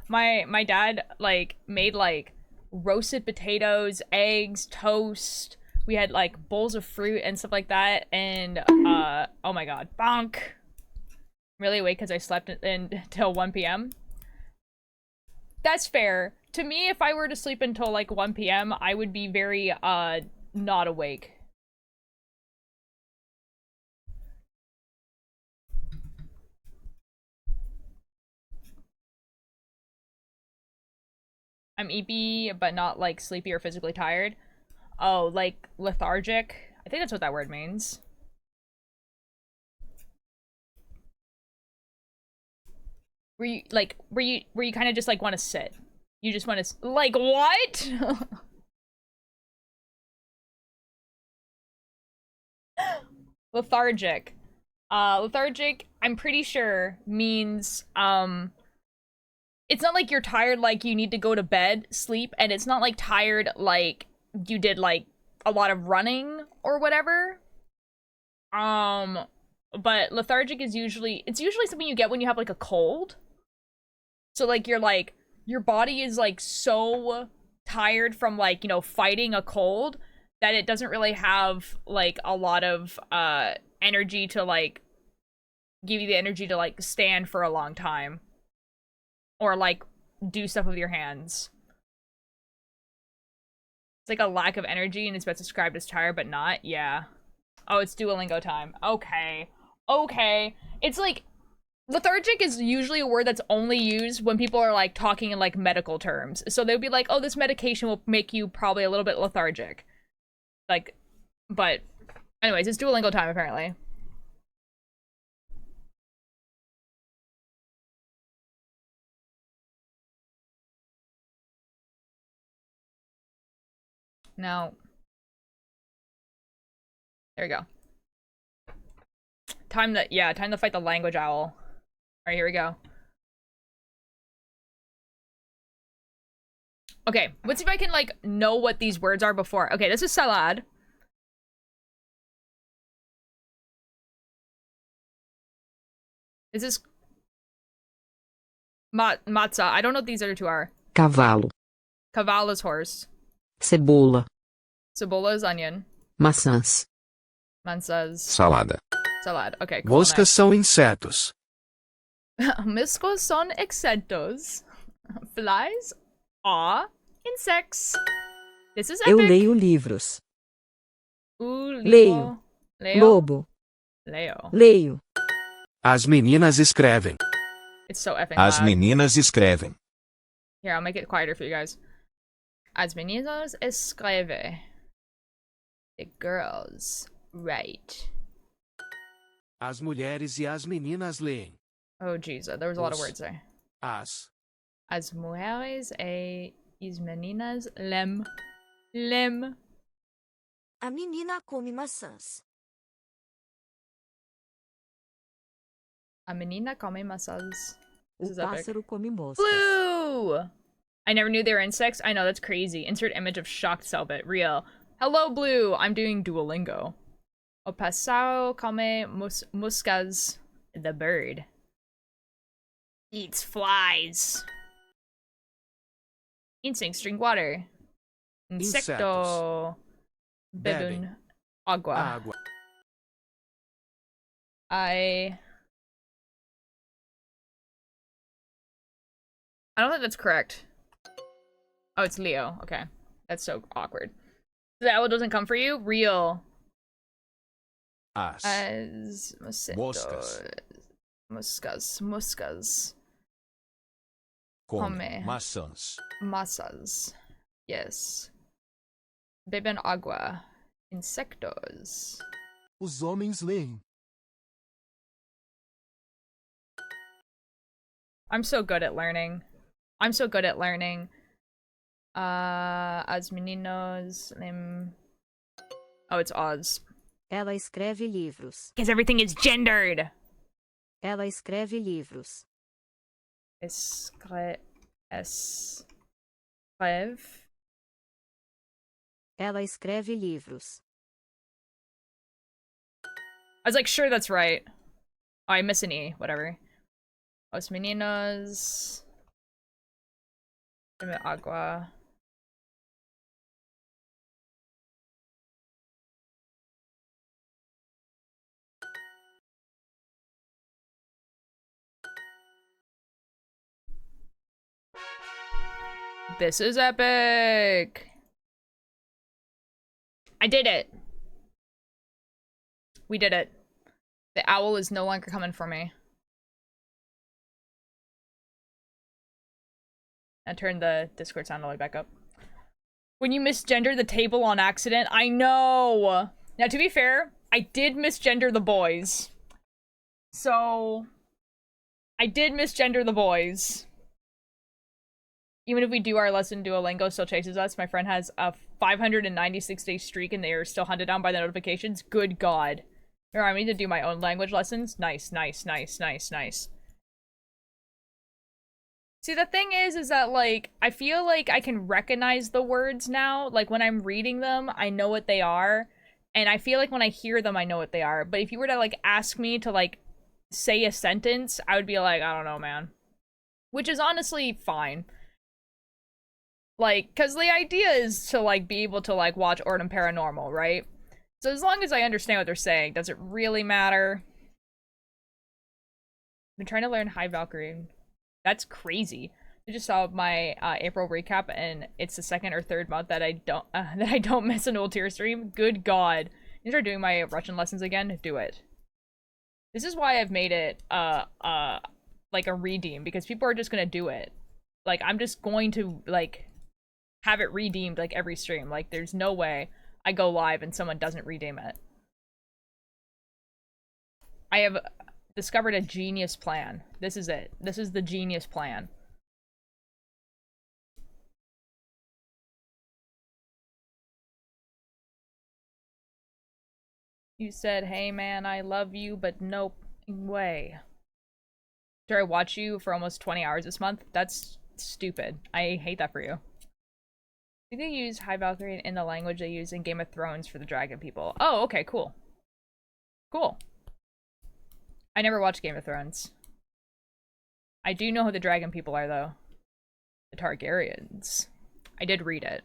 [SPEAKER 1] My dad, like, made, like, roasted potatoes, eggs, toast. We had, like, bowls of fruit and stuff like that. And, oh my god. Bonk. I'm really awake because I slept until 1 p.m. That's fair. To me, if I were to sleep until, like, 1 p.m., I would be very, not awake. I'm EP, but not, like, sleepy or physically tired. Oh, like, lethargic? I think that's what that word means. Where you kind of just, like, want to sit? You just want to, like, what? Lethargic. Lethargic, I'm pretty sure, means, it's not like you're tired like you need to go to bed, sleep, and it's not like tired like you did like a lot of running or whatever. Um but lethargic is usually something you get when you have like a cold. So like your body is like so tired from like, you know, fighting a cold that it doesn't really have like a lot of energy to like give you the energy to like stand for a long time or like do stuff with your hands. It's like a lack of energy and it's best described as tired but not. Yeah. Oh, it's Duolingo time. Okay. Okay. It's like lethargic is usually a word that's only used when people are like talking in like medical terms. So they'll be like, "Oh, this medication will make you probably a little bit lethargic." Like, but anyways, it's Duolingo time apparently. Now, there we go. Time to fight the language owl. All right, here we go. Okay, let's see if I can like know what these words are before. Okay, this is salad. This is matza. I don't know what these other two are.
[SPEAKER 2] Cavalo.
[SPEAKER 1] Cavalo is horse.
[SPEAKER 2] Cebola.
[SPEAKER 1] Cebola is onion.
[SPEAKER 2] Maçãs.
[SPEAKER 1] Mansas.
[SPEAKER 3] Salada.
[SPEAKER 1] Salad. Okay, cool.
[SPEAKER 4] Moscas
[SPEAKER 1] Nice.
[SPEAKER 4] são insetos.
[SPEAKER 1] Moscos son exentos. Flies are insects. This is epic.
[SPEAKER 2] Eu leio livros.
[SPEAKER 1] Leio. Leo.
[SPEAKER 2] Lobo.
[SPEAKER 1] Leo.
[SPEAKER 2] Leio.
[SPEAKER 4] As meninas escrevem.
[SPEAKER 1] It's so effing
[SPEAKER 3] As
[SPEAKER 1] loud.
[SPEAKER 3] meninas escrevem.
[SPEAKER 1] Here, I'll make it quieter for you guys. As meninas escreve. The girls write.
[SPEAKER 4] As mulheres e as meninas leem.
[SPEAKER 1] Oh, jeez, there was a lot of
[SPEAKER 4] Os.
[SPEAKER 1] words there.
[SPEAKER 4] As.
[SPEAKER 1] As mujeres e as meninas lem. Lem.
[SPEAKER 5] A menina come maçãs.
[SPEAKER 1] A menina come maçãs. This
[SPEAKER 2] O
[SPEAKER 1] is epic.
[SPEAKER 2] pássaro come moscas.
[SPEAKER 1] Blue! I never knew they were insects. I know, that's crazy. Insert image of shocked Selbit. Real. Hello, Blue! I'm doing Duolingo. O pássaro come moscas. The bird eats flies. Insects drink water. Insecto. Bebem agua.
[SPEAKER 4] Água.
[SPEAKER 1] I don't think that's correct. Oh, it's Leo. Okay. That's so awkward. The owl doesn't come for you? Real.
[SPEAKER 4] As.
[SPEAKER 1] As
[SPEAKER 4] Moscas.
[SPEAKER 1] Moscas.
[SPEAKER 3] Come
[SPEAKER 1] Come.
[SPEAKER 3] maçãs.
[SPEAKER 1] Massas. Yes. Beben agua. Insectos.
[SPEAKER 4] Os homens leem.
[SPEAKER 1] I'm so good at learning. As meninos. Oh, it's Oz.
[SPEAKER 2] Ela escreve livros.
[SPEAKER 1] Because everything is gendered.
[SPEAKER 2] Ela escreve livros.
[SPEAKER 1] Escreve.
[SPEAKER 2] Ela escreve livros.
[SPEAKER 1] I was like, sure, that's right. Oh, I miss an E. Whatever. Os meninos. Beben agua. This is epic. I did it. We did it. The owl is no longer coming for me. I turned the Discord sound all the way back up. When you misgender the table on accident, I know. Now, to be fair, I did misgender the boys. So, I did misgender the boys. Even if we do our lesson, Duolingo still chases us. My friend has a 596-day streak and they are still hunted down by the notifications. Good God. Here, I need to do my own language lessons. Nice. See, the thing is that, like, I feel like I can recognize the words now. Like, when I'm reading them, I know what they are. And I feel like when I hear them, I know what they are. But if you were to, like, ask me to, like, say a sentence, I would be like, I don't know, man. Which is honestly fine. Like, because the idea is to, like, be able to, like, watch Ordnum Paranormal, right? So as long as I understand what they're saying, does it really matter? I've been trying to learn High Valkyrie. That's crazy. I just saw my April recap, and it's the second or third month that I don't miss an Ultir stream. Good God! You start doing my Russian lessons again. Do it. This is why I've made it like a redeem, because people are just gonna do it. Like, I'm just going to like have it redeemed like every stream. Like, there's no way I go live and someone doesn't redeem it. I have discovered a genius plan. This is it. This is the genius plan. You said, hey man, I love you, but nope way. Did I watch you for almost 20 hours this month? That's stupid. I hate that for you. I think they use High Valkyrie in the language they use in Game of Thrones for the dragon people. Oh, okay, cool. Cool. I never watched Game of Thrones. I do know who the dragon people are, though. The Targaryens. I did read it.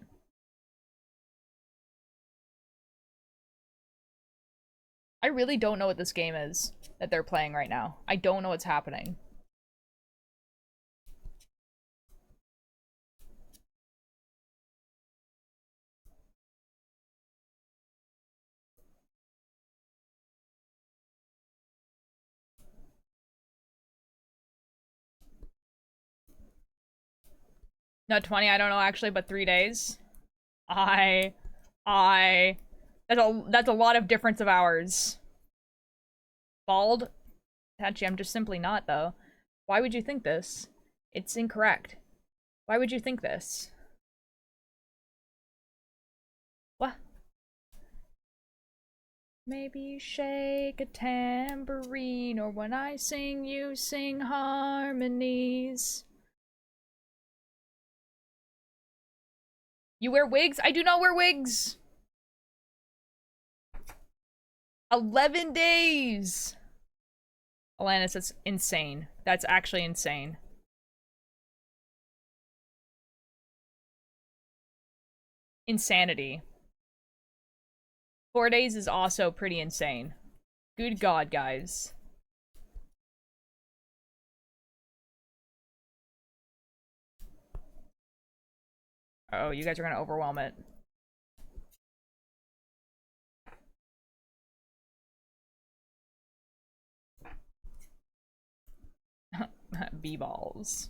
[SPEAKER 1] I really don't know what this game is that they're playing right now. I don't know what's happening. No, 20, I don't know actually, but 3 days. That's a lot of difference of hours. Bald? Tachi, I'm just simply not, though. Why would you think this? It's incorrect. Why would you think this? What? Maybe you shake a tambourine, or when I sing, you sing harmonies. You wear wigs? I do not wear wigs! 11 days! Alanis, that's insane. That's actually insane. Insanity. 4 days is also pretty insane. Good God, guys. Oh, you guys are gonna overwhelm it. B-balls.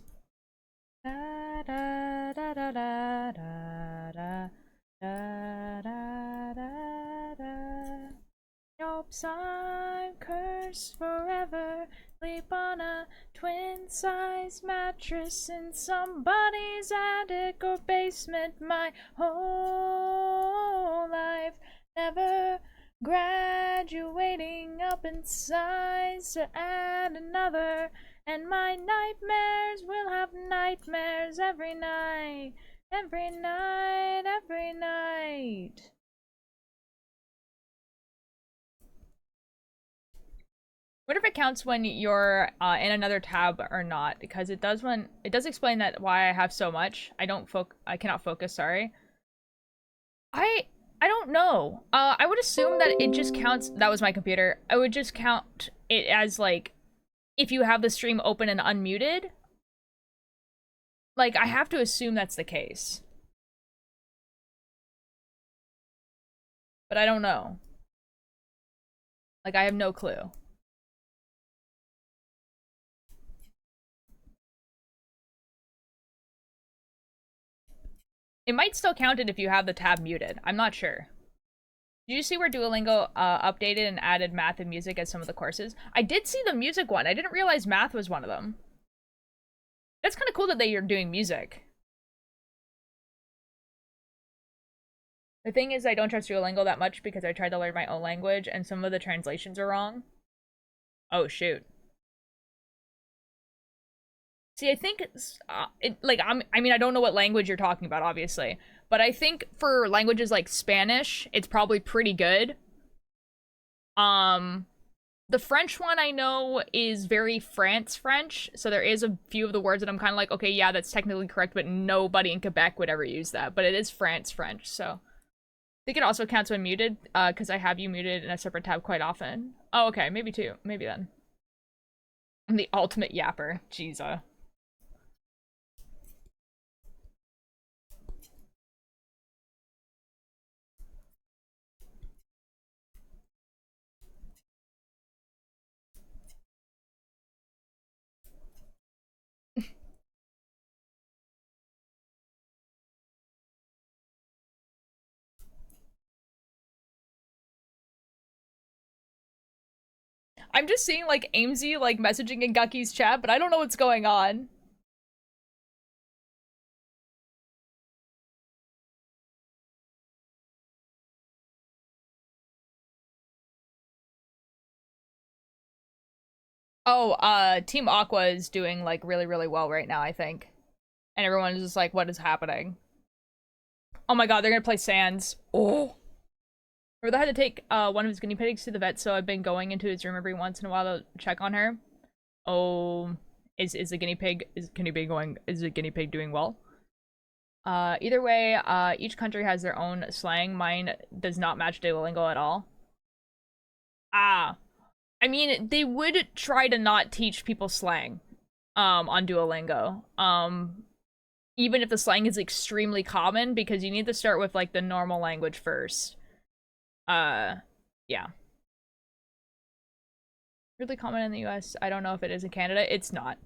[SPEAKER 1] Da da da da da da da da da da da. Yopes, I'm cursed forever. Sleep on a twin-size mattress in somebody's attic or basement my whole life. Never graduating up in size to add another. And my nightmares will have nightmares every night. Every night, every night. I wonder if it counts when you're in another tab or not, because it does explain that why I have so much. I cannot focus, sorry. I don't know. I would assume that it just counts. That was my computer. I would just count it as like if you have the stream open and unmuted. Like, I have to assume that's the case. But I don't know. Like, I have no clue. It might still count it if you have the tab muted. I'm not sure. Did you see where Duolingo updated and added math and music as some of the courses? I did see the music one. I didn't realize math was one of them. That's kind of cool that they are doing music. The thing is, I don't trust Duolingo that much because I tried to learn my own language and some of the translations are wrong. Oh, shoot. See, I think it's, I mean, I don't know what language you're talking about, obviously. But I think for languages like Spanish, it's probably pretty good. The French one I know is very France French, so there is a few of the words that I'm kind of like, okay, yeah, that's technically correct, but nobody in Quebec would ever use that. But it is France French, so I think it also counts when muted, because I have you muted in a separate tab quite often. Oh, okay, maybe two, maybe then. I'm the ultimate yapper, Jesus. I'm just seeing like Amesy like messaging in Gucky's chat, but I don't know what's going on. Oh, Team Aqua is doing like really, really well right now, I think. And everyone's just like, what is happening? Oh my god, they're gonna play Sans. Oh. Or they had to take one of his guinea pigs to the vet, so I've been going into his room every once in a while to check on her. Oh, is the guinea pig doing well? Either way, each country has their own slang. Mine does not match Duolingo at all. Ah, I mean, they would try to not teach people slang, on Duolingo. Even if the slang is extremely common, because you need to start with like the normal language first. Yeah. Really common in the US. I don't know if it is in Canada. It's not.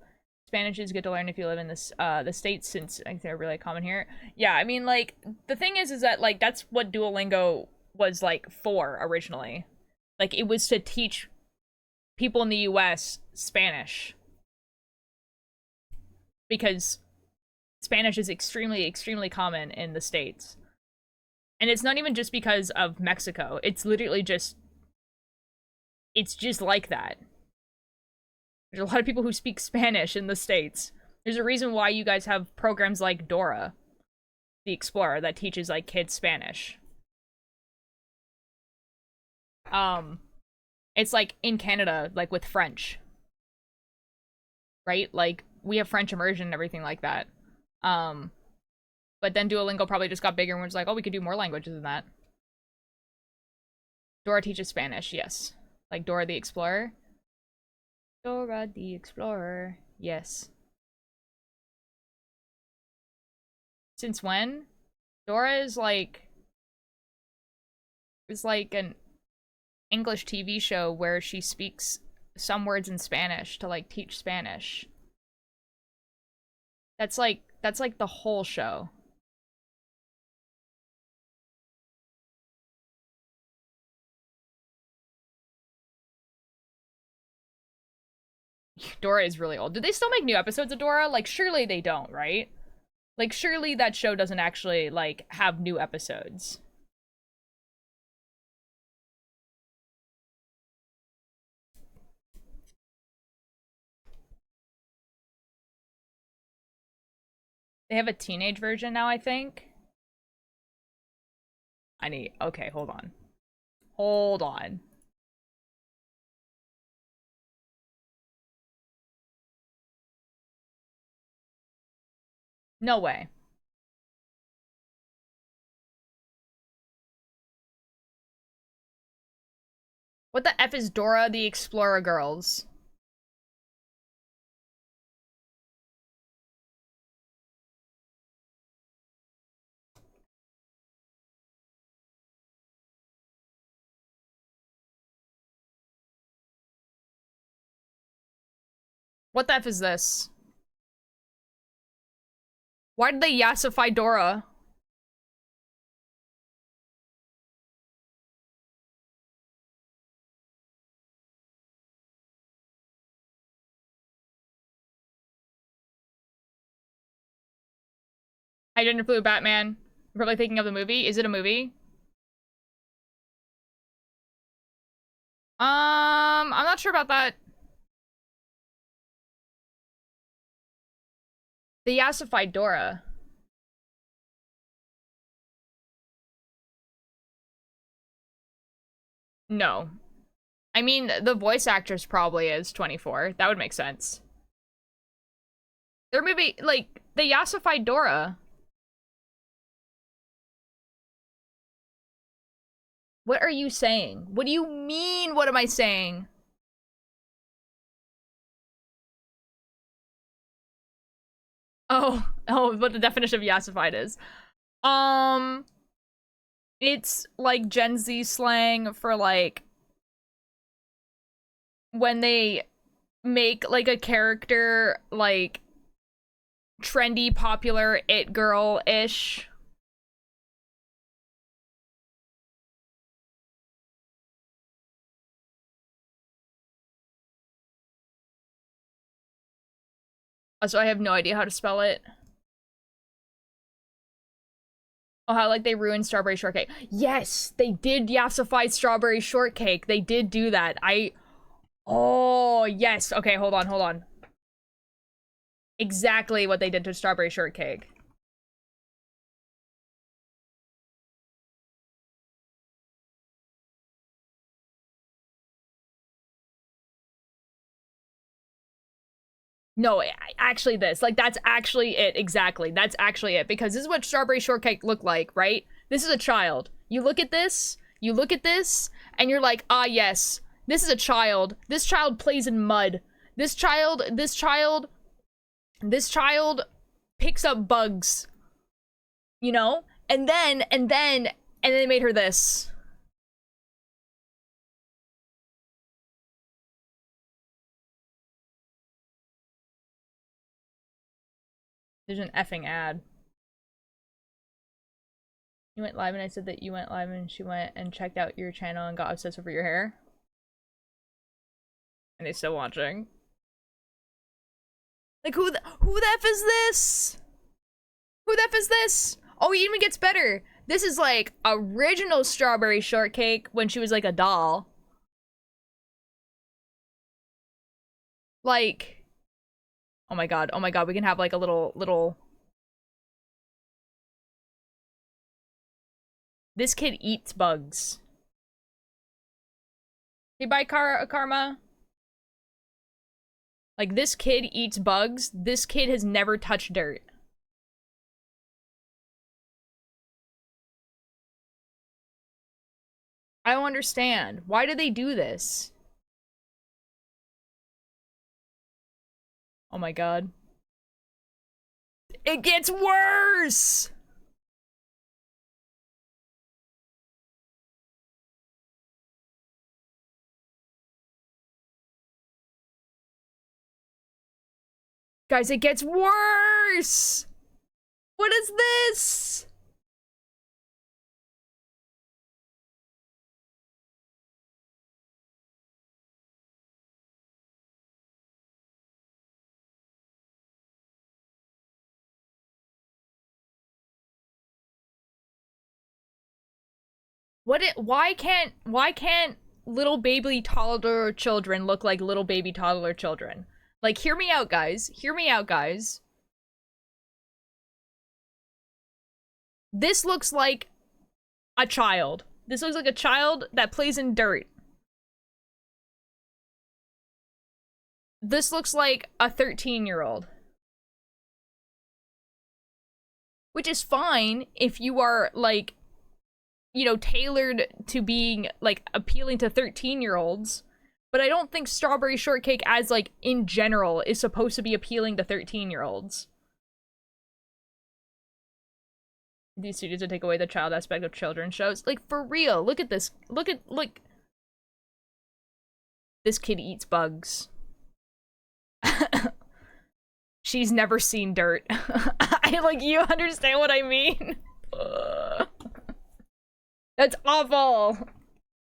[SPEAKER 1] Spanish is good to learn if you live in this the States, since I think they're really common here. Yeah, I mean, like, the thing is that like that's what Duolingo was like for originally. Like, it was to teach people in the US Spanish. Because Spanish is extremely, extremely common in the States. And it's not even just because of Mexico. It's literally just... It's just like that. There's a lot of people who speak Spanish in the States. There's a reason why you guys have programs like Dora the Explorer that teaches, like, kids Spanish. It's like in Canada, like with French. Right? Like, we have French immersion and everything like that. But then Duolingo probably just got bigger and was like, oh, we could do more languages than that. Dora teaches Spanish, yes. Like Dora the Explorer. Dora the Explorer, yes. Since when? Dora is like an English TV show where she speaks some words in Spanish to like teach Spanish. That's like the whole show. Dora is really old. Do they still make new episodes of Dora? Like, surely they don't, right? Like, surely that show doesn't actually, like, have new episodes. They have a teenage version now, I think. Okay, hold on. Hold on. No way. What the F is Dora the Explorer Girls? What the F is this? Why did they yassify Dora? Hi, Gender Flu Batman. You're probably thinking of the movie. Is it a movie? I'm not sure about that. They yassified Dora. No. I mean, the voice actress probably is 24. That would make sense. There may be, like, they yassified Dora. What are you saying? What do you mean, what am I saying? Oh, what the definition of yassified is. It's like Gen Z slang for like when they make like a character like trendy, popular, it girl-ish. Also, I have no idea how to spell it. Oh, how like they ruined strawberry shortcake. Yes, they did yassify strawberry shortcake. They did do that. Oh, yes. Okay, hold on. Exactly what they did to strawberry shortcake. No, actually this. Like, that's actually it. Exactly. That's actually it. Because this is what strawberry shortcake looked like, right? This is a child. You look at this, and you're like, ah, yes. This is a child. This child plays in mud. This child picks up bugs. You know? And then they made her this. There's an effing ad. You went live and I said that you went live and she went and checked out your channel and got obsessed over your hair. And they're still watching. Like, who the F is this? Who the F is this? Oh, it even gets better. This is like original strawberry shortcake when she was like a doll. Like, oh my god, we can have like a little... This kid eats bugs. Hey, bye, Karma. Like, this kid eats bugs. This kid has never touched dirt. I don't understand. Why do they do this? Oh my god. It gets worse! Guys, it gets worse! What is this? Why can't little baby toddler children look like little baby toddler children? Like, hear me out, guys. Hear me out, guys. This looks like a child. This looks like a child that plays in dirt. This looks like a 13-year-old. Which is fine if you are, like, you know, tailored to being, like, appealing to 13-year-olds. But I don't think strawberry shortcake as, like, in general is supposed to be appealing to 13-year-olds. These studios would take away the child aspect of children's shows. Like, for real, look at this. Look. This kid eats bugs. She's never seen dirt. You understand what I mean? That's awful.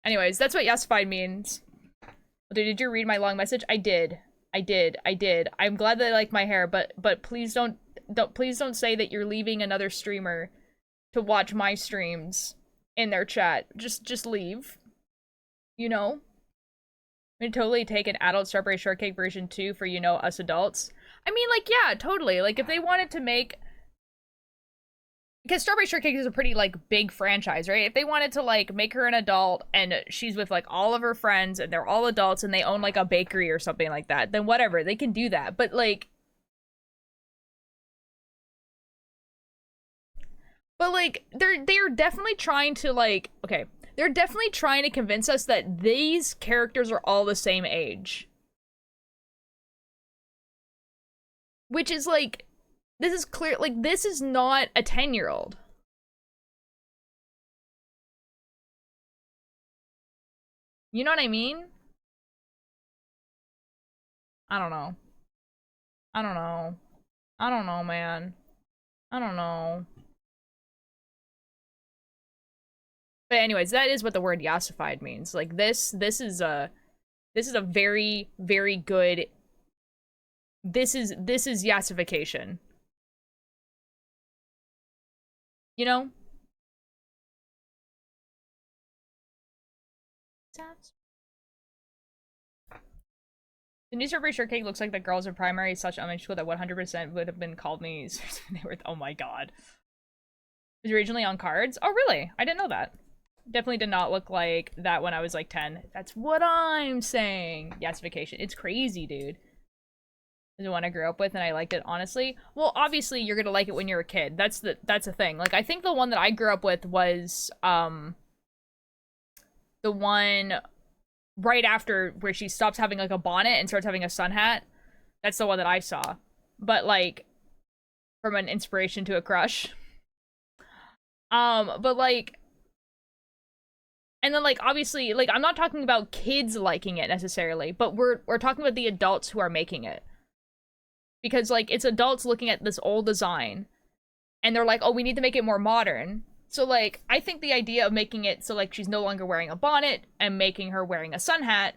[SPEAKER 1] Anyways, that's what yassified means. Did you read my long message? I did. I'm glad they like my hair, but please don't say that you're leaving another streamer to watch my streams in their chat. Just leave. You know? I'm gonna totally take an adult strawberry shortcake version too for, you know, us adults. I mean, like, yeah, totally. Like, if they wanted to make because Strawberry Shortcake is a pretty like big franchise, right? If they wanted to like make her an adult and she's with like all of her friends and they're all adults and they own like a bakery or something like that, then whatever, they can do that. But like they're definitely trying to like, okay, they're definitely trying to convince us that these characters are all the same age. Which is like, this is clear, like this is not a 10-year-old. You know what I mean? I don't know. I don't know. I don't know, man. I don't know. But anyways, that is what the word yassified means. Like this is a very, very good, this is yassification. You know? The new Strawberry Shortcake looks like the girls in primary such elementary school that 100% would have been called me. They were, oh my god. It was originally on cards? Oh really? I didn't know that. Definitely did not look like that when I was like 10. That's what I'm saying. Yassification. It's crazy, dude. The one I grew up with and I liked it, honestly. Well, obviously you're gonna like it when you're a kid. That's the thing. Like, I think the one that I grew up with was the one right after where she stops having like a bonnet and starts having a sun hat. That's the one that I saw. But like, from an inspiration to a crush. But like, and then like obviously, like, I'm not talking about kids liking it necessarily, but we're talking about the adults who are making it. Because like, it's adults looking at this old design and they're like, oh, we need to make it more modern. So like, I think the idea of making it so like she's no longer wearing a bonnet and making her wearing a sun hat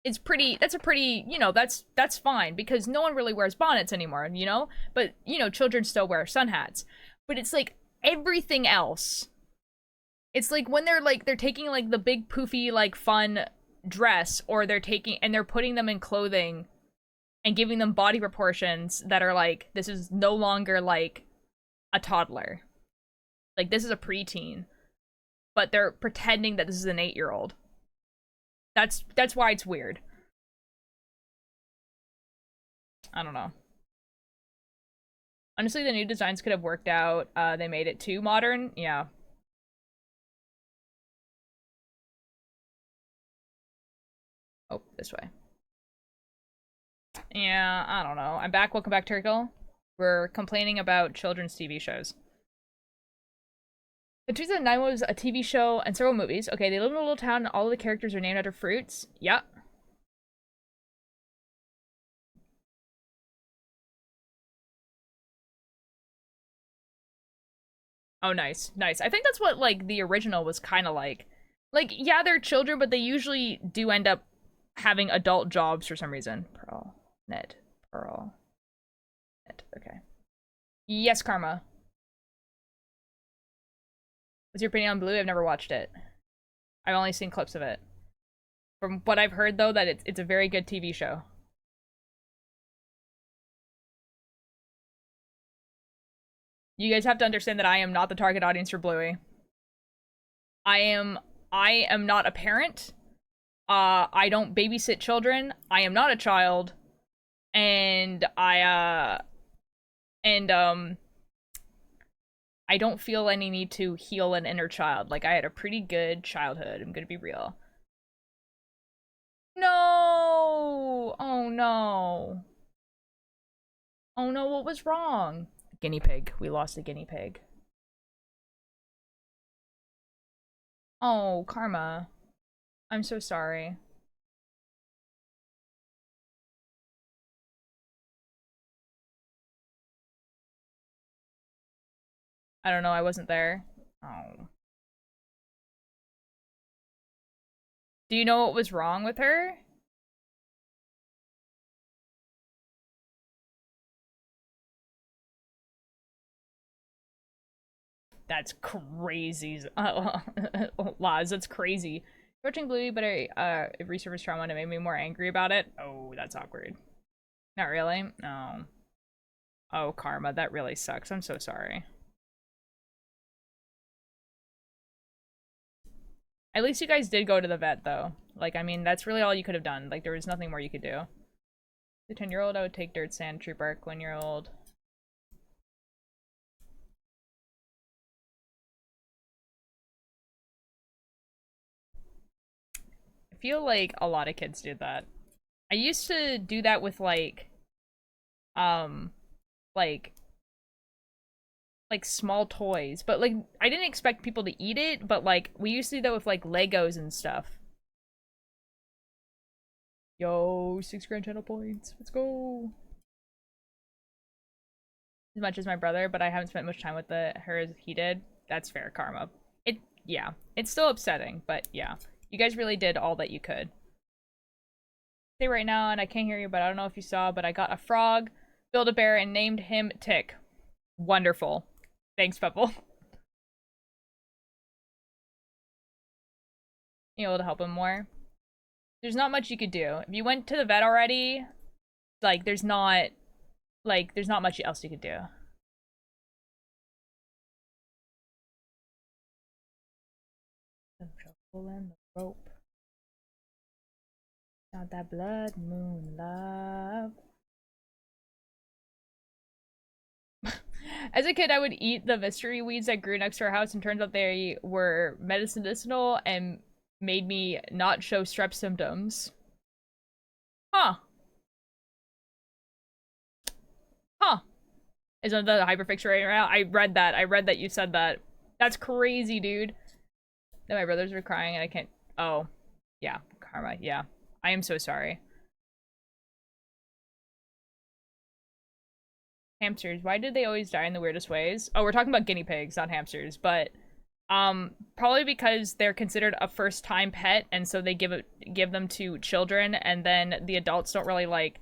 [SPEAKER 1] is pretty, that's a pretty, you know, that's fine because no one really wears bonnets anymore, you know? But, you know, children still wear sun hats. But it's like everything else. It's like when they're taking like the big poofy like fun dress, or they're taking and they're putting them in clothing and giving them body proportions that are like, this is no longer like a toddler. Like, this is a preteen. But they're pretending that this is an 8-year-old. That's why it's weird. I don't know. Honestly, the new designs could have worked out. They made it too modern. Yeah. Oh, this way. Yeah, I don't know. I'm back. Welcome back, Turkle. We're complaining about children's TV shows. The 2009 was a TV show and several movies. Okay, they live in a little town and all of the characters are named after fruits. Yep. Oh, nice. Nice. I think that's what, like, the original was kind of like. Like, yeah, they're children, but they usually do end up having adult jobs for some reason. Pearl. Ned. Pearl. Ned. Okay. Yes, Karma. What's your opinion on Blue? I've never watched it. I've only seen clips of it. From what I've heard, though, that it's a very good TV show. You guys have to understand that I am not the target audience for Bluey. I am not a parent. I don't babysit children. I am not a child. And I don't feel any need to heal an inner child. Like, I had a pretty good childhood. I'm gonna be real. No! Oh no. Oh no, what was wrong? Guinea pig. We lost a guinea pig. Oh, Karma. I'm so sorry. I don't know, I wasn't there. Oh. Do you know what was wrong with her? That's crazy. Laz, that's crazy. Watching Bluey, but I resurfaced trauma and it made me more angry about it. Oh, that's awkward. Not really? No. Oh, Karma, that really sucks. I'm so sorry. At least you guys did go to the vet, though. Like, I mean, that's really all you could have done. Like, there was nothing more you could do. The 10-year-old, I would take dirt, sand, tree bark. 1-year-old. I feel like a lot of kids do that. I used to do that with, um, like, small toys. But, like, I didn't expect people to eat it, but, like, we used to do that with, like, Legos and stuff. Yo, 6 grand channel points. Let's go. As much as my brother, but I haven't spent much time with her as he did. That's fair, Karma. Yeah. It's still upsetting, but yeah. You guys really did all that you could. Say right now, and I can't hear you, but I don't know if you saw, but I got a frog, Build-A-Bear, and named him Tick. Wonderful. Thanks, Pepple. You able to help him more? There's not much you could do. If you went to the vet already, like, there's not much else you could do. Pulling the rope. Not that blood moon love. As a kid, I would eat the mystery weeds that grew next to our house, and turns out they were medicinal and made me not show strep symptoms. Huh. Huh. Isn't the hyperfixator right now? I read that you said that. That's crazy, dude. Then my brothers were crying and I can't. Oh. Yeah. Karma. Yeah. I am so sorry. Hamsters. Why did they always die in the weirdest ways? Oh, we're talking about guinea pigs, not hamsters, but probably because they're considered a first-time pet, and so they give them to children, and then the adults don't really, like,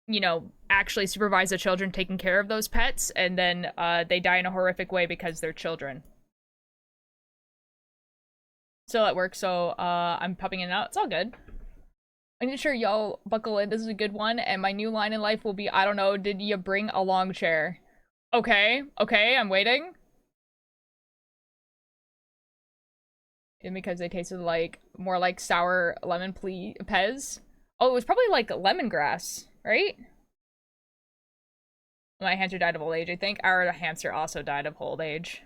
[SPEAKER 1] you know, actually supervise the children taking care of those pets, and then they die in a horrific way because they're children. Still at work, so I'm popping in and out. It's all good. I'm sure y'all buckle in. This is a good one, and my new line in life will be, I don't know, did you bring a long chair? Okay, I'm waiting. And because they tasted like more like sour lemon pez. Oh, it was probably like lemongrass, right? My hamster died of old age, I think. Our hamster also died of old age.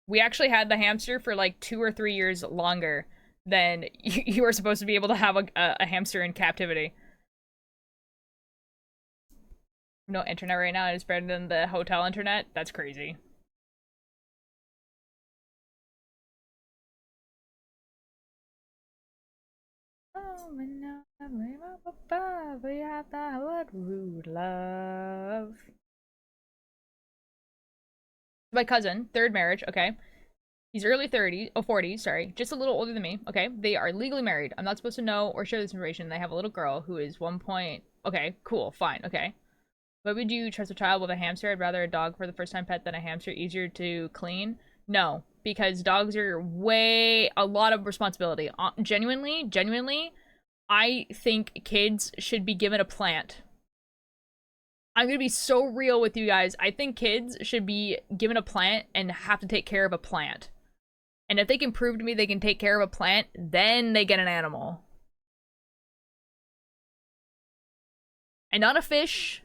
[SPEAKER 1] We actually had the hamster for like 2 or 3 years longer than you were supposed to be able to have a hamster in captivity. No internet right now. It's better than the hotel internet. That's crazy. Rude love. My cousin, third marriage, okay. He's early 30s, 40s, sorry, just a little older than me, okay. They are legally married. I'm not supposed to know or share this information. They have a little girl who is 1 point. Okay, cool, fine, okay. Why would you trust a child with a hamster? I'd rather a dog for the first time pet than a hamster. Easier to clean? No, because dogs are a lot of responsibility. Genuinely, I think kids should be given a plant. I'm gonna be so real with you guys. I think kids should be given a plant and have to take care of a plant. And if they can prove to me they can take care of a plant, then they get an animal. And not a fish.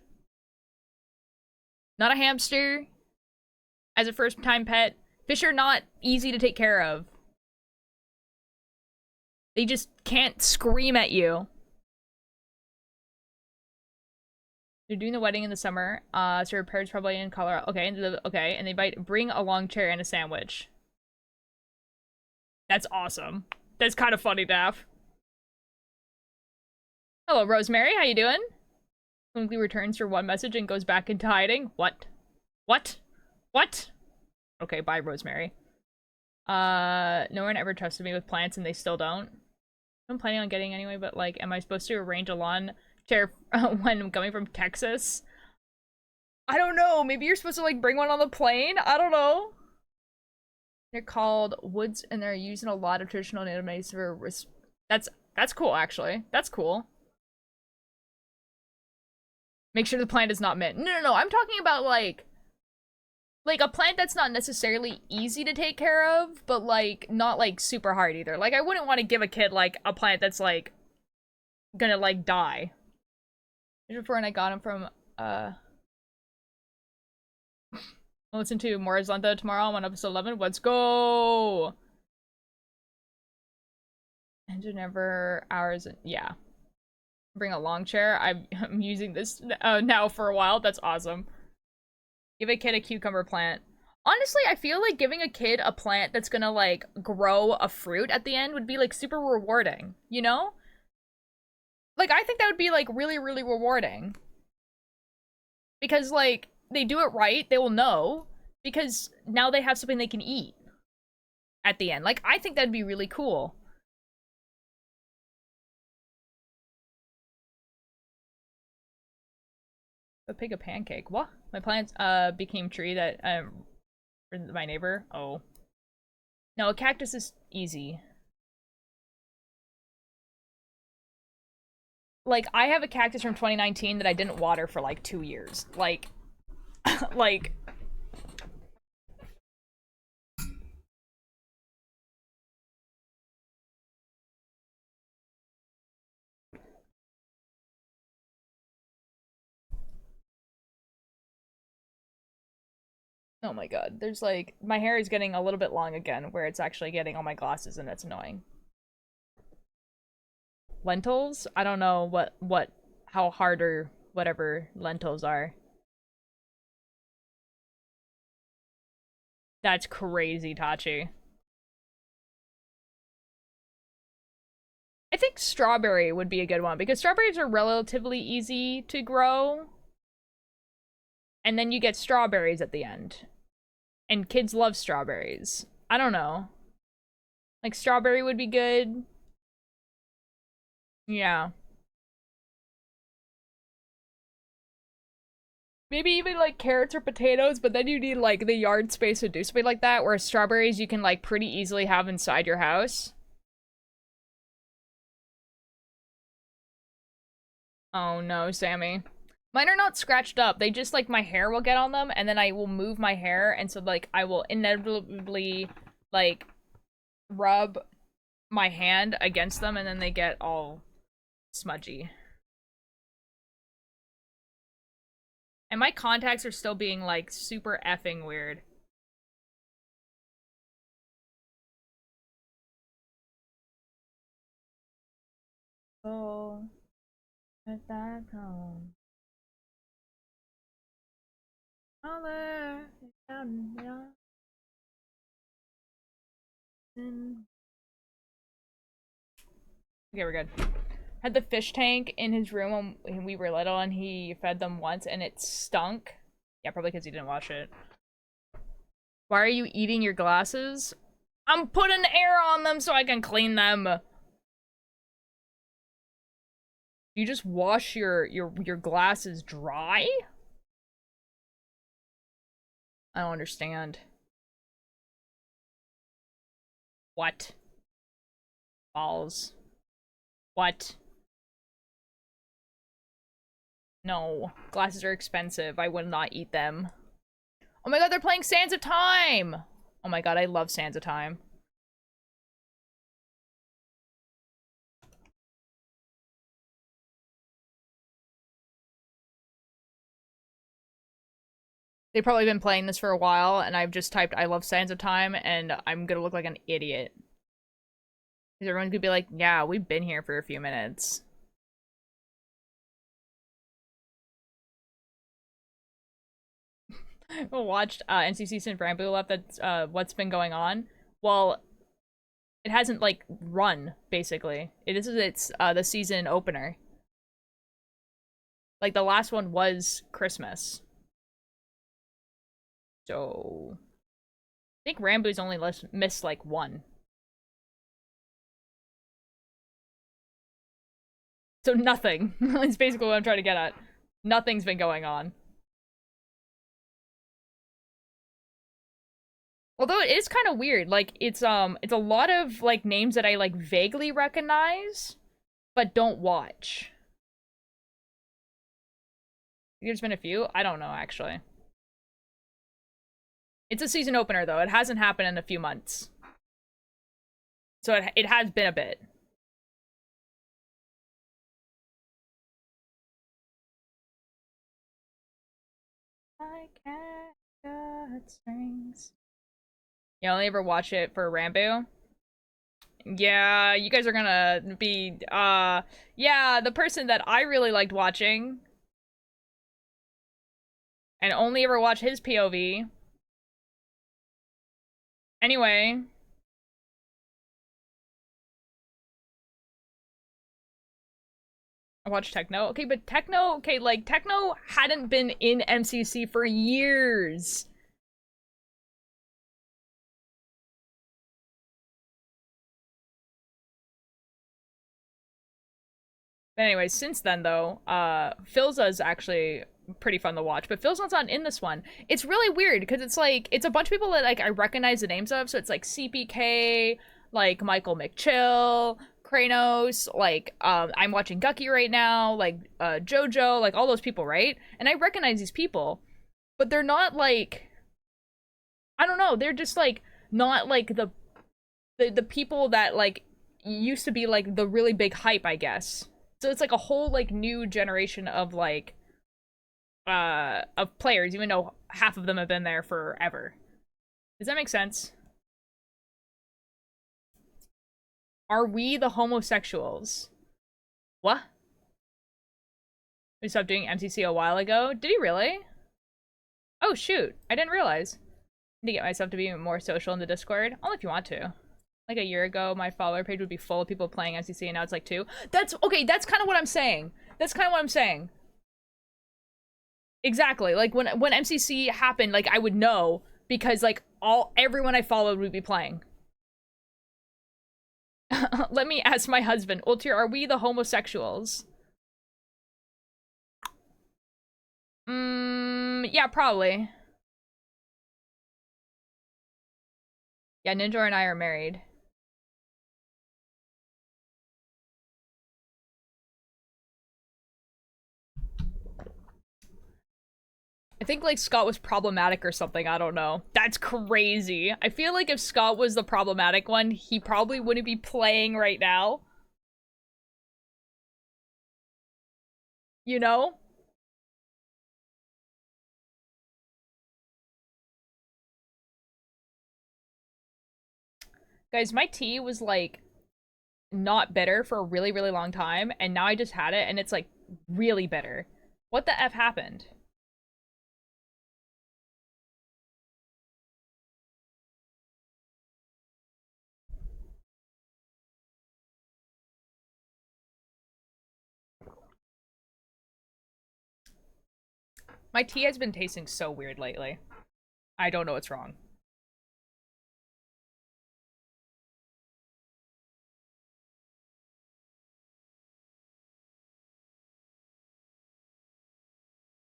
[SPEAKER 1] Not a hamster. As a first-time pet. Fish are not easy to take care of. They just can't scream at you. They're doing the wedding in the summer. So her parents probably in Colorado. Okay, and they bring a long chair and a sandwich. That's awesome. That's kind of funny, Daff. Hello, Rosemary. How you doing? Quickly returns for one message and goes back into hiding. What? Okay, bye, Rosemary. No one ever trusted me with plants, and they still don't. I'm planning on getting anyway, but like, am I supposed to arrange a lawn chair when I'm coming from Texas? I don't know. Maybe you're supposed to like bring one on the plane. I don't know. They're called woods, and they're using a lot of traditional native medicine for that's cool, actually. That's cool. Make sure the plant is not mint. No. I'm talking about like like a plant that's not necessarily easy to take care of, but like not like super hard either. Like I wouldn't want to give a kid like a plant that's like gonna like die. Before and I got him from I'll listen to more Islanda tomorrow on episode 11. Let's go! Engine never hours. Yeah. Bring a long chair. I'm using this now for a while. That's awesome. Give a kid a cucumber plant. Honestly, I feel like giving a kid a plant that's gonna like grow a fruit at the end would be like super rewarding, you know? Like I think that would be like really, really rewarding. Because like they do it right, they will know. Because now they have something they can eat at the end. Like I think that'd be really cool. A pig a pancake. What? My plants became tree that for my neighbor. Oh. No, a cactus is easy. Like I have a cactus from 2019 that I didn't water for like 2 years. Like like oh my god, there's like, my hair is getting a little bit long again, where it's actually getting on my glasses, and that's annoying. Lentils? I don't know how hard or whatever lentils are. That's crazy, Tachi. I think strawberry would be a good one, because strawberries are relatively easy to grow. And then you get strawberries at the end. And kids love strawberries. I don't know. Like, strawberry would be good. Yeah. Maybe even, like, carrots or potatoes, but then you need, like, the yard space to do something like that, whereas strawberries you can, like, pretty easily have inside your house. Oh no, Sammy. Mine are not scratched up. They just, like, my hair will get on them, and then I will move my hair, and so, like, I will inevitably, like, rub my hand against them, and then they get all smudgy. And my contacts are still being, like, super effing weird. Oh, at that home. Mother, down in okay, we're good. Had the fish tank in his room when we were little, and he fed them once, and it stunk. Yeah, probably because he didn't wash it. Why are you eating your glasses? I'm putting air on them so I can clean them. You just wash your glasses dry? I don't understand. What? Balls. What? No. Glasses are expensive. I would not eat them. Oh my god, they're playing Sands of Time! Oh my god, I love Sands of Time. They've probably been playing this for a while, and I've just typed I love Sands of Time, and I'm gonna look like an idiot. Because everyone's gonna be like, yeah, we've been here for a few minutes. Watched NCC since Rambo left. That's what's been going on. Well, it hasn't like run basically. It's the season opener. Like the last one was Christmas. So I think Rambo's only missed like one. So nothing. That's basically what I'm trying to get at. Nothing's been going on. Although it is kind of weird, like it's a lot of like names that I like vaguely recognize, but don't watch. There's been a few. I don't know actually. It's a season opener though. It hasn't happened in a few months. So it has been a bit. I can't cut strings. You only ever watch it for Rambo? Yeah, you guys are gonna be, yeah, the person that I really liked watching and only ever watch his POV. Anyway. I watched Techno. Okay, but Techno, okay, like, Techno hadn't been in MCC for years. But anyway, since then though, Philza's actually pretty fun to watch, but Philza's not in this one. It's really weird because it's like it's a bunch of people that like I recognize the names of, so it's like CPK, like Michael McChill, Kranos, like I'm watching Gucky right now, like Jojo, like all those people, right? And I recognize these people, but they're not like, I don't know, they're just like not like the people that like used to be like the really big hype, I guess. So it's like a whole like new generation of like of players, even though half of them have been there forever. Does that make sense? Are we the homosexuals? What? We stopped doing MCC a while ago? Did he really? Oh shoot, I didn't realize. I need to get myself to be more social in the Discord. Only if you want to. Like a year ago, my follower page would be full of people playing MCC, and now it's like 2. That's okay. That's kind of what I'm saying. That's kind of what I'm saying. Exactly. Like when MCC happened, like I would know because like everyone I followed would be playing. Let me ask my husband, Ultir, are we the homosexuals? Yeah, probably. Yeah, Ninja and I are married. I think like Scott was problematic or something, I don't know. That's crazy. I feel like if Scott was the problematic one, he probably wouldn't be playing right now. You know? Guys, my tea was like not bitter for a really, really long time, and now I just had it and it's like really bitter. What the F happened? My tea has been tasting so weird lately. I don't know what's wrong.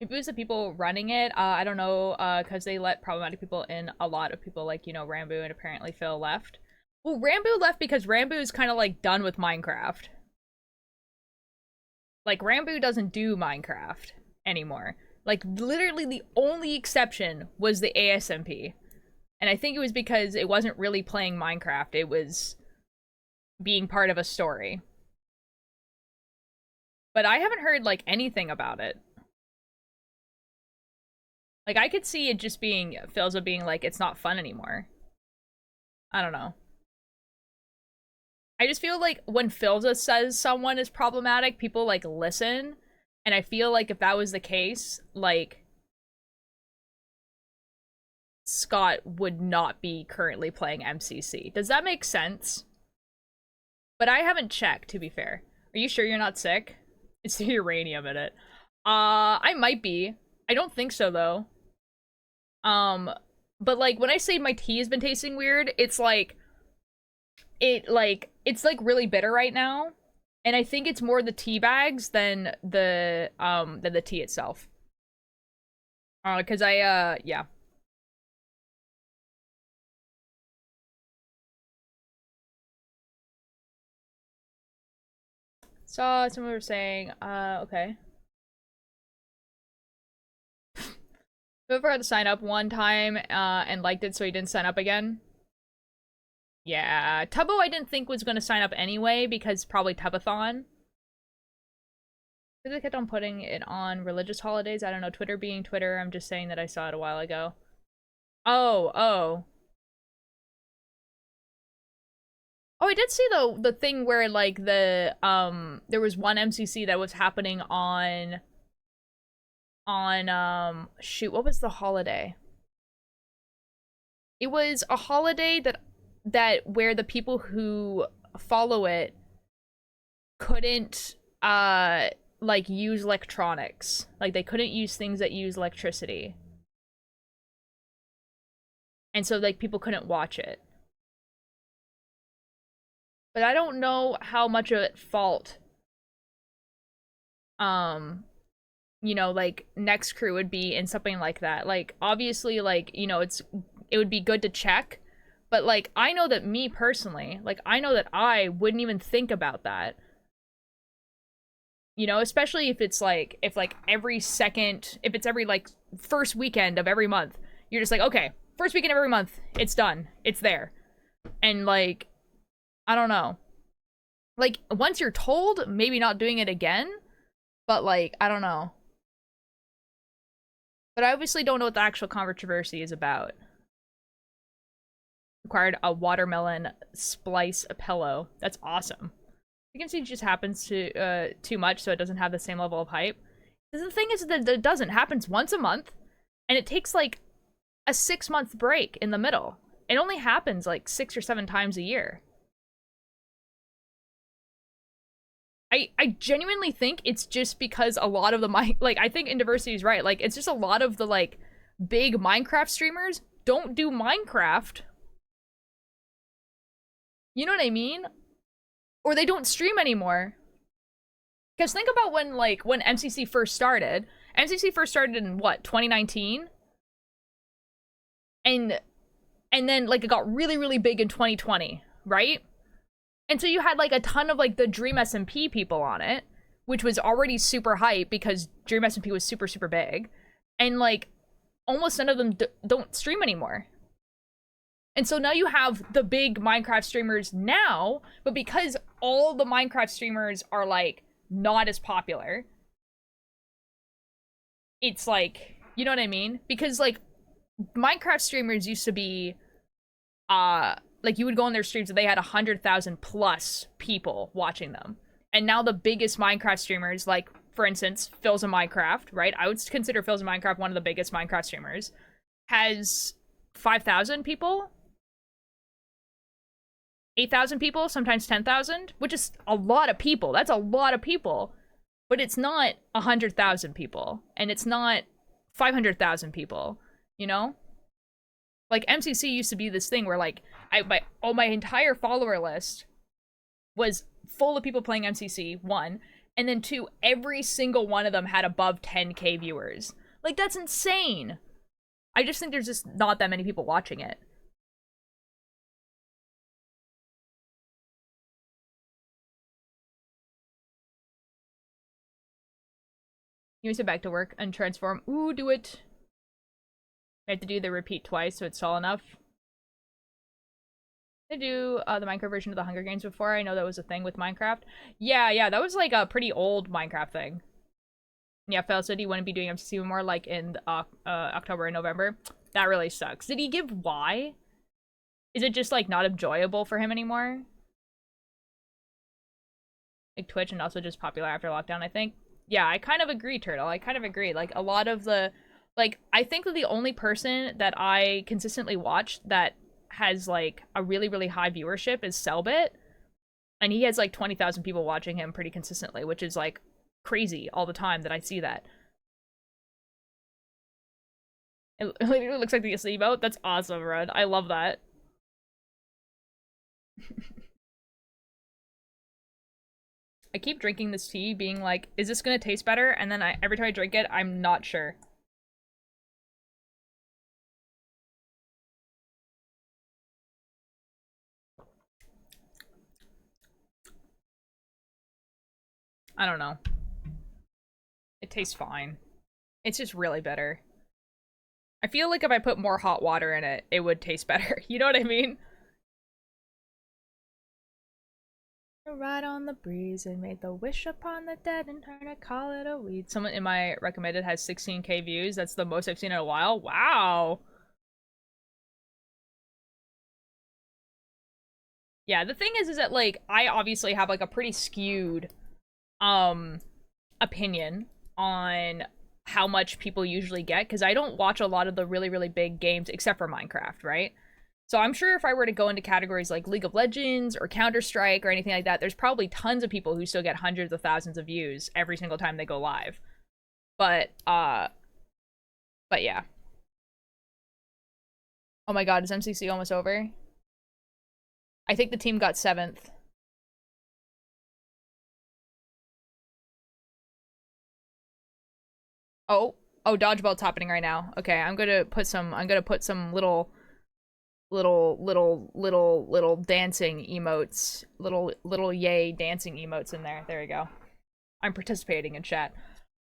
[SPEAKER 1] Maybe it was the people running it. I don't know, because they let problematic people in. A lot of people, like, you know, Rambo and apparently Phil left. Well, Rambo left because Rambo is kind of, like, done with Minecraft. Like, Rambo doesn't do Minecraft anymore. Like, literally the only exception was the ASMP. And I think it was because it wasn't really playing Minecraft. It was being part of a story. But I haven't heard, like, anything about it. Like, I could see it just being, Philza being like, it's not fun anymore. I don't know. I just feel like when Philza says someone is problematic, people, like, listen. And I feel like if that was the case, like, Scott would not be currently playing MCC. Does that make sense? But I haven't checked, to be fair. Are you sure you're not sick? It's the uranium in it. I might be. I don't think so, though. But, like, when I say my tea has been tasting weird, it's like... it's, like, really bitter right now. And I think it's more the tea bags than the tea itself. Cause yeah. Saw someone were saying, okay. Whoever had to sign up one time and liked it so he didn't sign up again. Yeah, Tubbo I didn't think was going to sign up anyway because probably Tubathon. They kept on putting it on religious holidays. I don't know, Twitter being Twitter. I'm just saying that I saw it a while ago. Oh. Oh, I did see the thing where like there was one MCC that was happening on shoot, what was the holiday? It was a holiday that where the people who follow it couldn't like use electronics. Like they couldn't use things that use electricity. And so like people couldn't watch it. But I don't know how much of it fault you know, like Next Crew would be in something like that. Like obviously like, you know, it would be good to check, but like I know that me personally, like I know that I wouldn't even think about that. You know, especially if it's like if it's every like first weekend of every month. You're just like, okay, first weekend of every month, it's done. It's there. And like I don't know. Like once you're told, maybe not doing it again, but like I don't know. But I obviously don't know what the actual controversy is about. Required a watermelon splice pillow. That's awesome. You can see it just happens to too much, so it doesn't have the same level of hype. The thing is that it doesn't. It happens once a month, and it takes like a 6-month break in the middle. It only happens like 6 or 7 times a year. I genuinely think it's just because a lot of the like I think Indiversity is right. Like it's just a lot of the like big Minecraft streamers don't do Minecraft. You know what I mean? Or they don't stream anymore. Because think about when MCC first started. MCC first started in what, 2019? And then like it got really, really big in 2020, right? And so you had like a ton of like the Dream SMP people on it, which was already super hype because Dream SMP was super, super big. And like almost none of them don't stream anymore. And so now you have the big Minecraft streamers now, but because all the Minecraft streamers are like not as popular, it's like, you know what I mean? Because like Minecraft streamers used to be like you would go on their streams and they had 100,000 plus people watching them. And now the biggest Minecraft streamers, like for instance, Phil's in Minecraft, right? I would consider Phil's in Minecraft one of the biggest Minecraft streamers, has 5,000 people, 8,000 people, sometimes 10,000, which is a lot of people. That's a lot of people. But it's not 100,000 people, and it's not 500,000 people, you know? Like MCC used to be this thing where like my entire follower list was full of people playing MCC, 1, and then 2, every single one of them had above 10k viewers. Like that's insane. I just think there's just not that many people watching it. You sit back to work and transform. Ooh, do it. I have to do the repeat twice, so it's tall enough. I do the Minecraft version of the Hunger Games before. I know that was a thing with Minecraft. Yeah, that was like a pretty old Minecraft thing. Yeah, Phil said he wouldn't be doing MCC anymore, like in October and November. That really sucks. Did he give why? Is it just like not enjoyable for him anymore? Like Twitch and also just popular after lockdown, I think. Yeah, I kind of agree, Turtle. I kind of agree. Like a lot of the like I think that the only person that I consistently watch that has like a really, really high viewership is Selbit. And he has like 20,000 people watching him pretty consistently, which is like crazy all the time that I see that. It literally looks like the sleep out. That's awesome, Red. I love that. I keep drinking this tea being like, is this gonna taste better? And then every time I drink it, I'm not sure. I don't know. It tastes fine. It's just really bitter. I feel like if I put more hot water in it, it would taste better. You know what I mean? Ride on the breeze and made the wish upon the dead and turn to call it a weed. Someone in my recommended has 16K views. That's the most I've seen in a while. Wow. Yeah, the thing is that, like, I obviously have, like, a pretty skewed, opinion on how much people usually get, because I don't watch a lot of the really, really big games, except for Minecraft, right? So I'm sure if I were to go into categories like League of Legends or Counter-Strike or anything like that, there's probably tons of people who still get hundreds of thousands of views every single time they go live. But yeah. Oh my god, is MCC almost over? I think the team got 7th. Oh, dodgeball's happening right now. Okay, I'm gonna put some little dancing emotes, little yay dancing emotes in there. There we go. I'm participating in chat.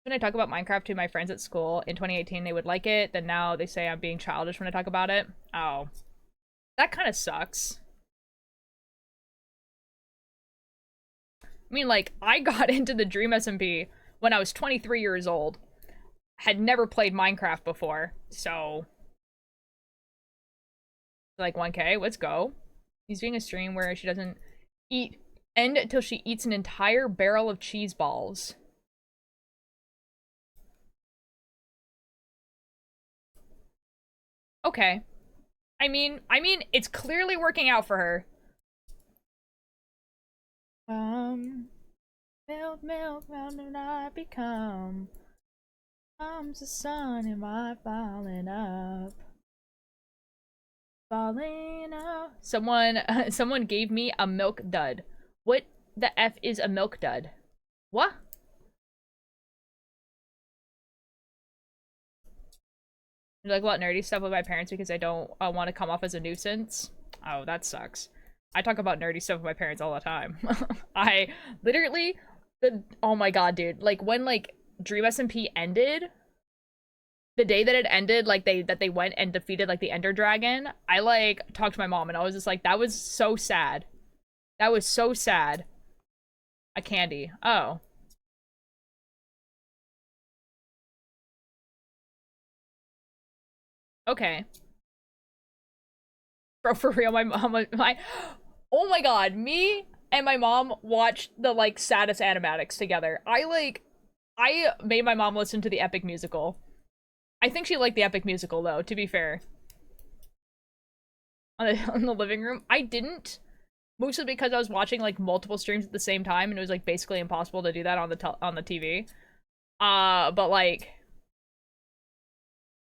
[SPEAKER 1] When I talk about Minecraft to my friends at school in 2018, they would like it. Then now they say I'm being childish when I talk about it. Oh, that kind of sucks. I mean, like, I got into the Dream SMP when I was 23 years old. Had never played Minecraft before, so like 1K, let's go. He's doing a stream where she doesn't end until she eats an entire barrel of cheese balls. Okay. I mean, it's clearly working out for her. Milk, round and I become. Comes the sun, am I falling up? Falling up. Someone gave me a milk dud. What the F is a milk dud? What? I like a lot nerdy stuff with my parents because I don't want to come off as a nuisance. Oh, that sucks. I talk about nerdy stuff with my parents all the time. I literally, oh my god, dude. Like, when, like, Dream SMP ended, the day that it ended, like, they went and defeated, like, the Ender Dragon, I, like, talked to my mom and I was just like, that was so sad. That was so sad. A candy. Oh. Okay. Bro, for real, my mom, oh my god, me and my mom watched the, like, saddest animatics together. I made my mom listen to the Epic Musical. I think she liked the Epic Musical, though, to be fair. On the living room. I didn't. Mostly because I was watching, like, multiple streams at the same time, and it was, like, basically impossible to do that on the TV. But, like,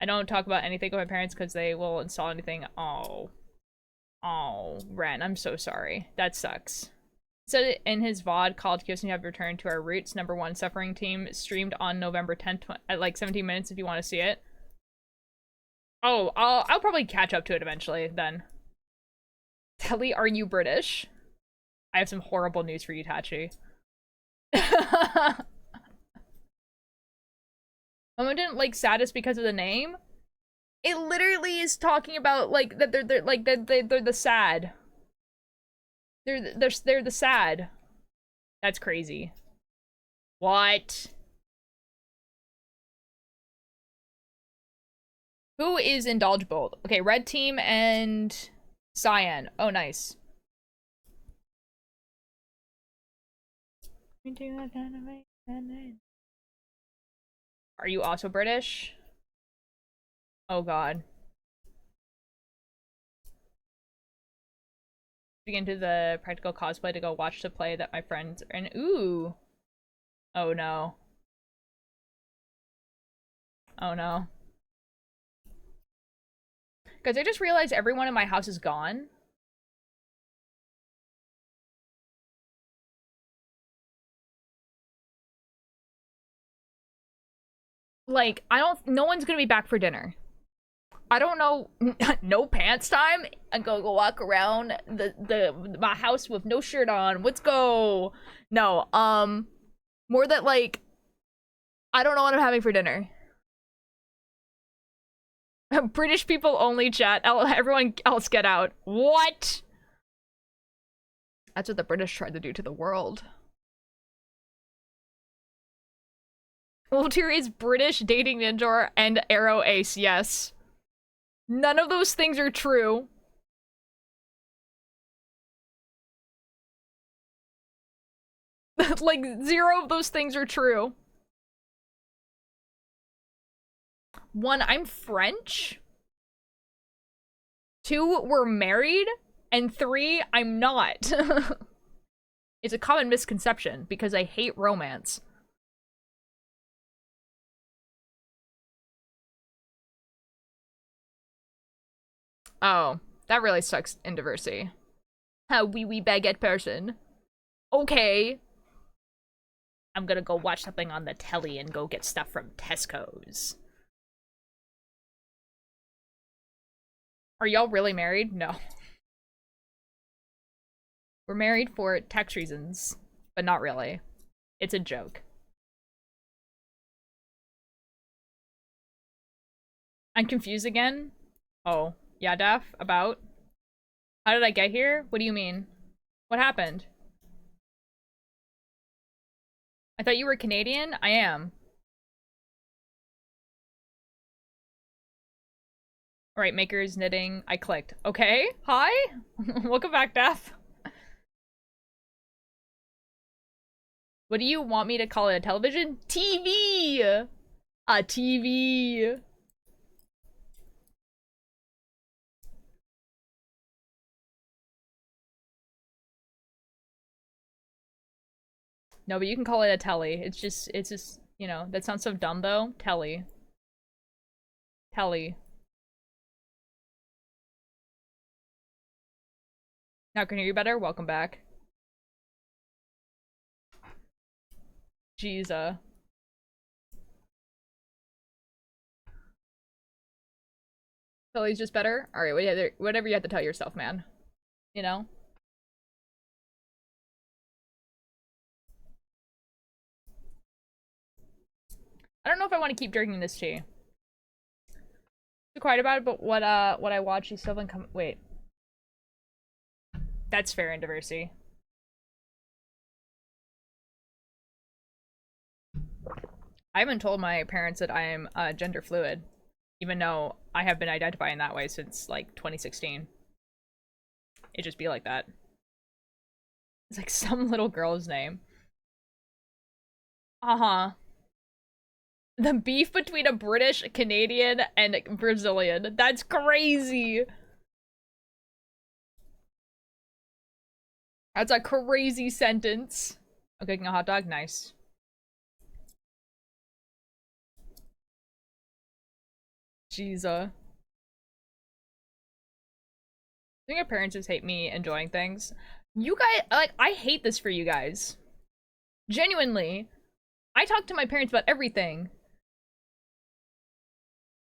[SPEAKER 1] I don't talk about anything with my parents because they will install anything. Oh. Oh, Ren, I'm so sorry. That sucks. Said it in his VOD called Kyosen Have Returned to Our Roots, #1 Suffering Team, streamed on November 10th at like 17 minutes if you want to see it. Oh, I'll probably catch up to it eventually then. Telly, are you British? I have some horrible news for you, Tachi. Mama didn't like Saddest because of the name? It literally is talking about, like, that they're the sad. They're the sad. That's crazy. What? Who is in Dodge Bolt? Okay, Red Team and Cyan. Oh, nice. Are you also British? Oh god. Begin to the practical cosplay to go watch the play that my friends are in. Ooh. Oh no. Oh no. Guys, I just realized everyone in my house is gone. Like, no one's gonna be back for dinner. I don't know, no pants time? And go walk around my house with no shirt on. Let's go. No, more that, like, I don't know what I'm having for dinner. British people only chat. Everyone else get out. What? That's what the British tried to do to the world. Ultir is British, dating Ninja, and Arrow Ace, yes. None of those things are true. Like, 0 of those things are true. 1, I'm French. 2, we're married. And 3, I'm not. It's a common misconception because I hate romance. Oh, that really sucks in diversity. A wee baguette person. Okay. I'm gonna go watch something on the telly and go get stuff from Tesco's. Are y'all really married? No. We're married for tax reasons, but not really. It's a joke. I'm confused again. Oh, yeah, Daph, about? How did I get here? What do you mean? What happened? I thought you were Canadian? I am. Alright, makers, knitting. I clicked. Okay, hi? Welcome back, Daph. What do you want me to call it? A television? TV! A TV! No, but you can call it a telly. It's just, you know, that sounds so dumb though. Telly. Telly. Now can I hear you better? Welcome back. Jeez, Telly's just better? Alright, whatever you have to tell yourself, man. You know? I don't know if I want to keep drinking this tea. Too quiet about it, but what I watch, you still haven't come. Wait. That's fair in diversity. I haven't told my parents that I am gender fluid, even though I have been identifying that way since like 2016. It just be like that. It's like some little girl's name. Uh-huh. The beef between a British, Canadian, and Brazilian. That's crazy. That's a crazy sentence. I'm cooking a hot dog? Nice. Jeez, I think my parents just hate me enjoying things. You guys, like, I hate this for you guys. Genuinely. I talk to my parents about everything.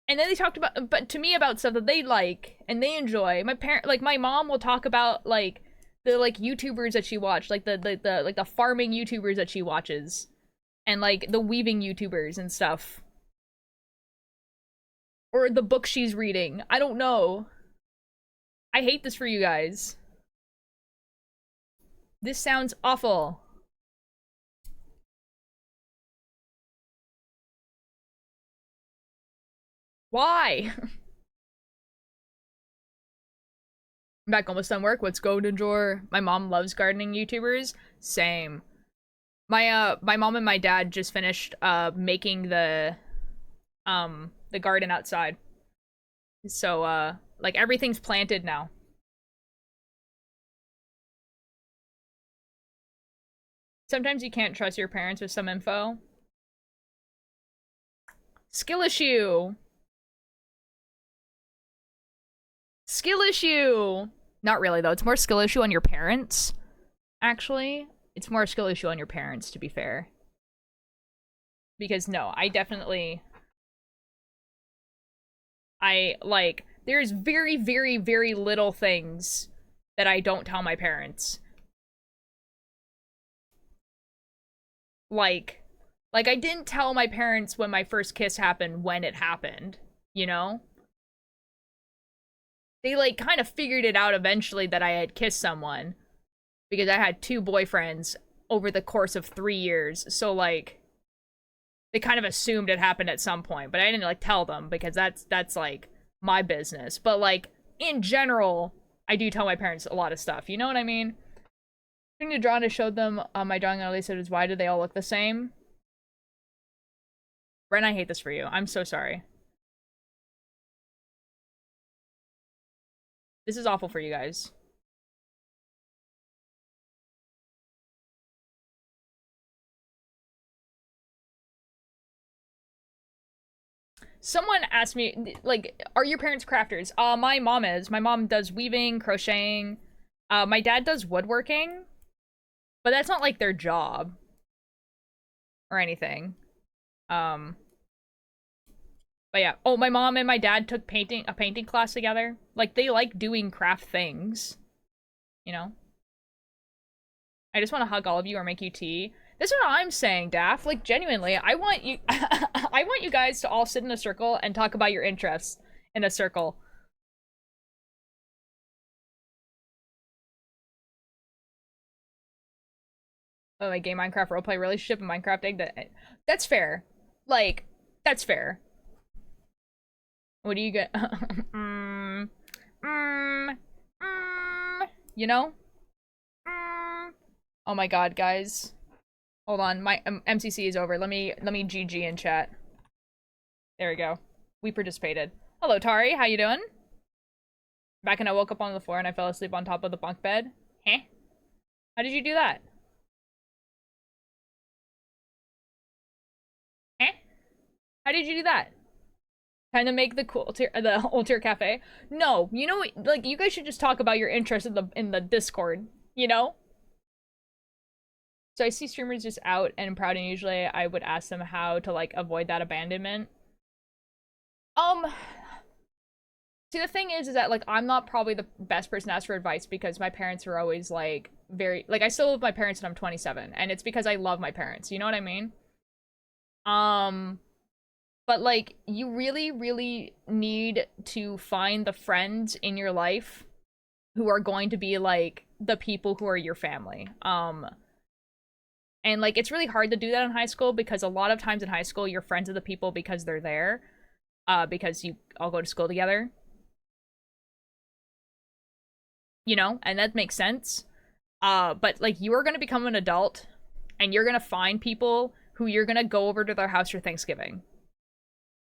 [SPEAKER 1] And then they talked about, but to me about stuff that they like and they enjoy. My mom will talk about like the like YouTubers that she watched, like the farming YouTubers that she watches, and like the weaving YouTubers and stuff, or the book she's reading. I don't know. I hate this for you guys. This sounds awful. Why? I'm back almost done work. Let's go, Ninjor. My mom loves gardening YouTubers. Same. My mom and my dad just finished making the garden outside. So like everything's planted now. Sometimes you can't trust your parents with some info. Skill issue. Skill issue! Not really, though. It's more skill issue on your parents, actually. It's more a skill issue on your parents, to be fair. Because, no, there's very, very, very little things that I don't tell my parents. Like, I didn't tell my parents when my first kiss happened when it happened, you know? they like kind of figured it out eventually that I had kissed someone because I had 2 boyfriends over the course of 3 years. So like they kind of assumed it happened at some point, but I didn't like tell them because that's like my business. But like in general, I do tell my parents a lot of stuff. You know what I mean? I'm going to draw and I showed them my drawing and they said, why do they all look the same? Ren, I hate this for you. I'm so sorry. This is awful for you guys. Someone asked me, like, are your parents crafters? My mom is. My mom does weaving, crocheting. My dad does woodworking. But that's not, like, their job. Or anything. But yeah. Oh, my mom and my dad took a painting class together. Like, they like doing craft things. You know? I just want to hug all of you or make you tea. This is what I'm saying, Daff. Like, genuinely, I want you I want you guys to all sit in a circle and talk about your interests in a circle. Oh, like gay Minecraft roleplay relationship and Minecraft egg. That's fair. Like, that's fair. What do you get? You know? Oh my god, guys. Hold on, my MCC is over. Let me GG in chat. There we go. We participated. Hello, Tari. How you doing? Back and I woke up on the floor and I fell asleep on top of the bunk bed. Huh? How did you do that? Huh? How did you do that? Trying to make the the old tier cafe? No, you know, like you guys should just talk about your interest in the Discord. You know? So I see streamers just out and proud, and usually I would ask them how to like avoid that abandonment. See, the thing is that like I'm not probably the best person to ask for advice because my parents are always like very like I still live with my parents and I'm 27, and it's because I love my parents. You know what I mean? But like you really, really need to find the friends in your life who are going to be like the people who are your family. And like it's really hard to do that in high school because a lot of times in high school you're friends with the people because they're there, because you all go to school together. You know, and that makes sense. But like you are gonna become an adult and you're gonna find people who you're gonna go over to their house for Thanksgiving.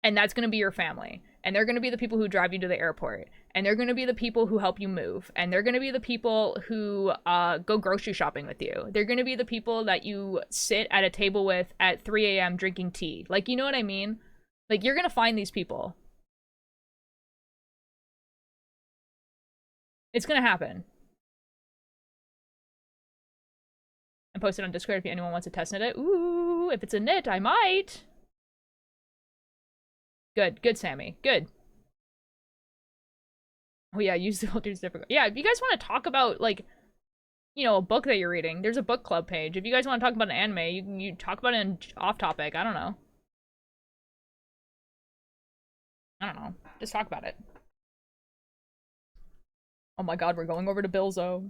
[SPEAKER 1] And that's gonna be your family. And they're gonna be the people who drive you to the airport. And they're gonna be the people who help you move. And they're gonna be the people who go grocery shopping with you. They're gonna be the people that you sit at a table with at 3 a.m. drinking tea. Like, you know what I mean? Like, you're gonna find these people. It's gonna happen. And post it on Discord if anyone wants to test it. Ooh, if it's a knit, I might. Good, good, Sammy. Good. Oh yeah, use the filters difficult. Yeah, if you guys want to talk about like, you know, a book that you're reading, there's a book club page. If you guys want to talk about an anime, you talk about it in off topic. I don't know. I don't know. Just talk about it. Oh my god, we're going over to Bilzo.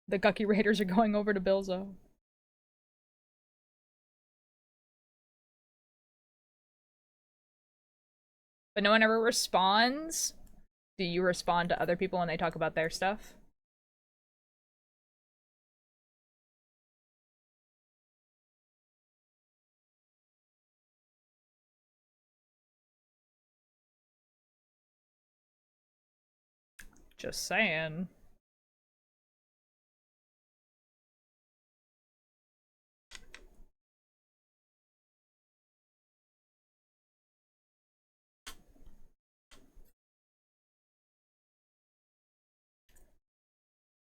[SPEAKER 1] The Gucky Raiders are going over to Bilzo. But no one ever responds? Do you respond to other people when they talk about their stuff? Just saying.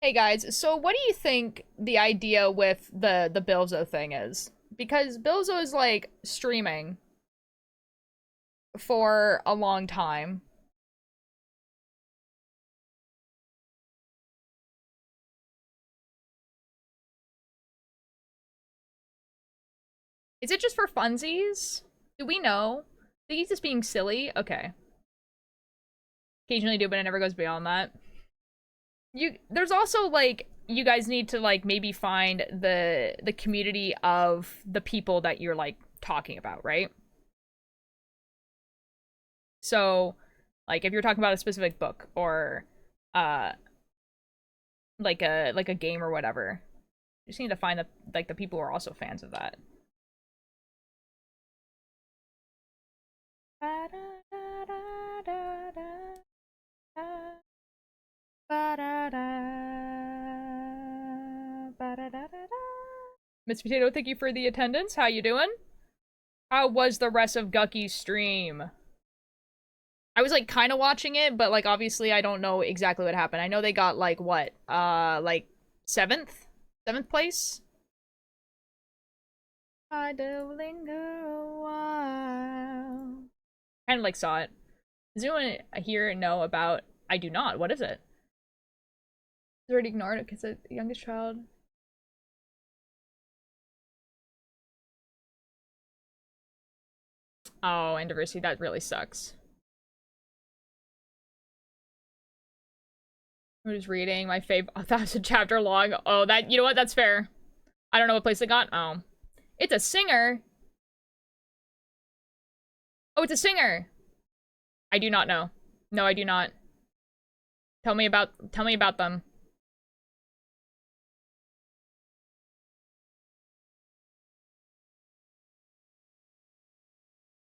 [SPEAKER 1] Hey guys, so what do you think the idea with the Bilzo thing is? Because Bilzo is like streaming for a long time. Is it just for funsies? Do we know? I think he's just being silly? Okay. occasionally do, but it never goes beyond that. There's also like you guys need to like maybe find the community of the people that you're like talking about, right? So like if you're talking about a specific book or like a game or whatever, you just need to find the people who are also fans of that. Miss Potato, thank you for the attendance. How you doing? How was the rest of Gucky's stream? I was like kind of watching it, but like obviously I don't know exactly what happened. I know they got like what? Like 7th? 7th place? I do linger a while. Kind of like saw it. Does anyone here know about? I do not. What is it? It's already ignored it because it's the youngest child. Oh, and diversity. That really sucks. I'm just reading my fave 1,000 chapter long. Oh, that, you know what? That's fair. I don't know what place they got. Oh. It's a singer. Oh, it's a singer. I do not know. No, I do not. Tell me about them.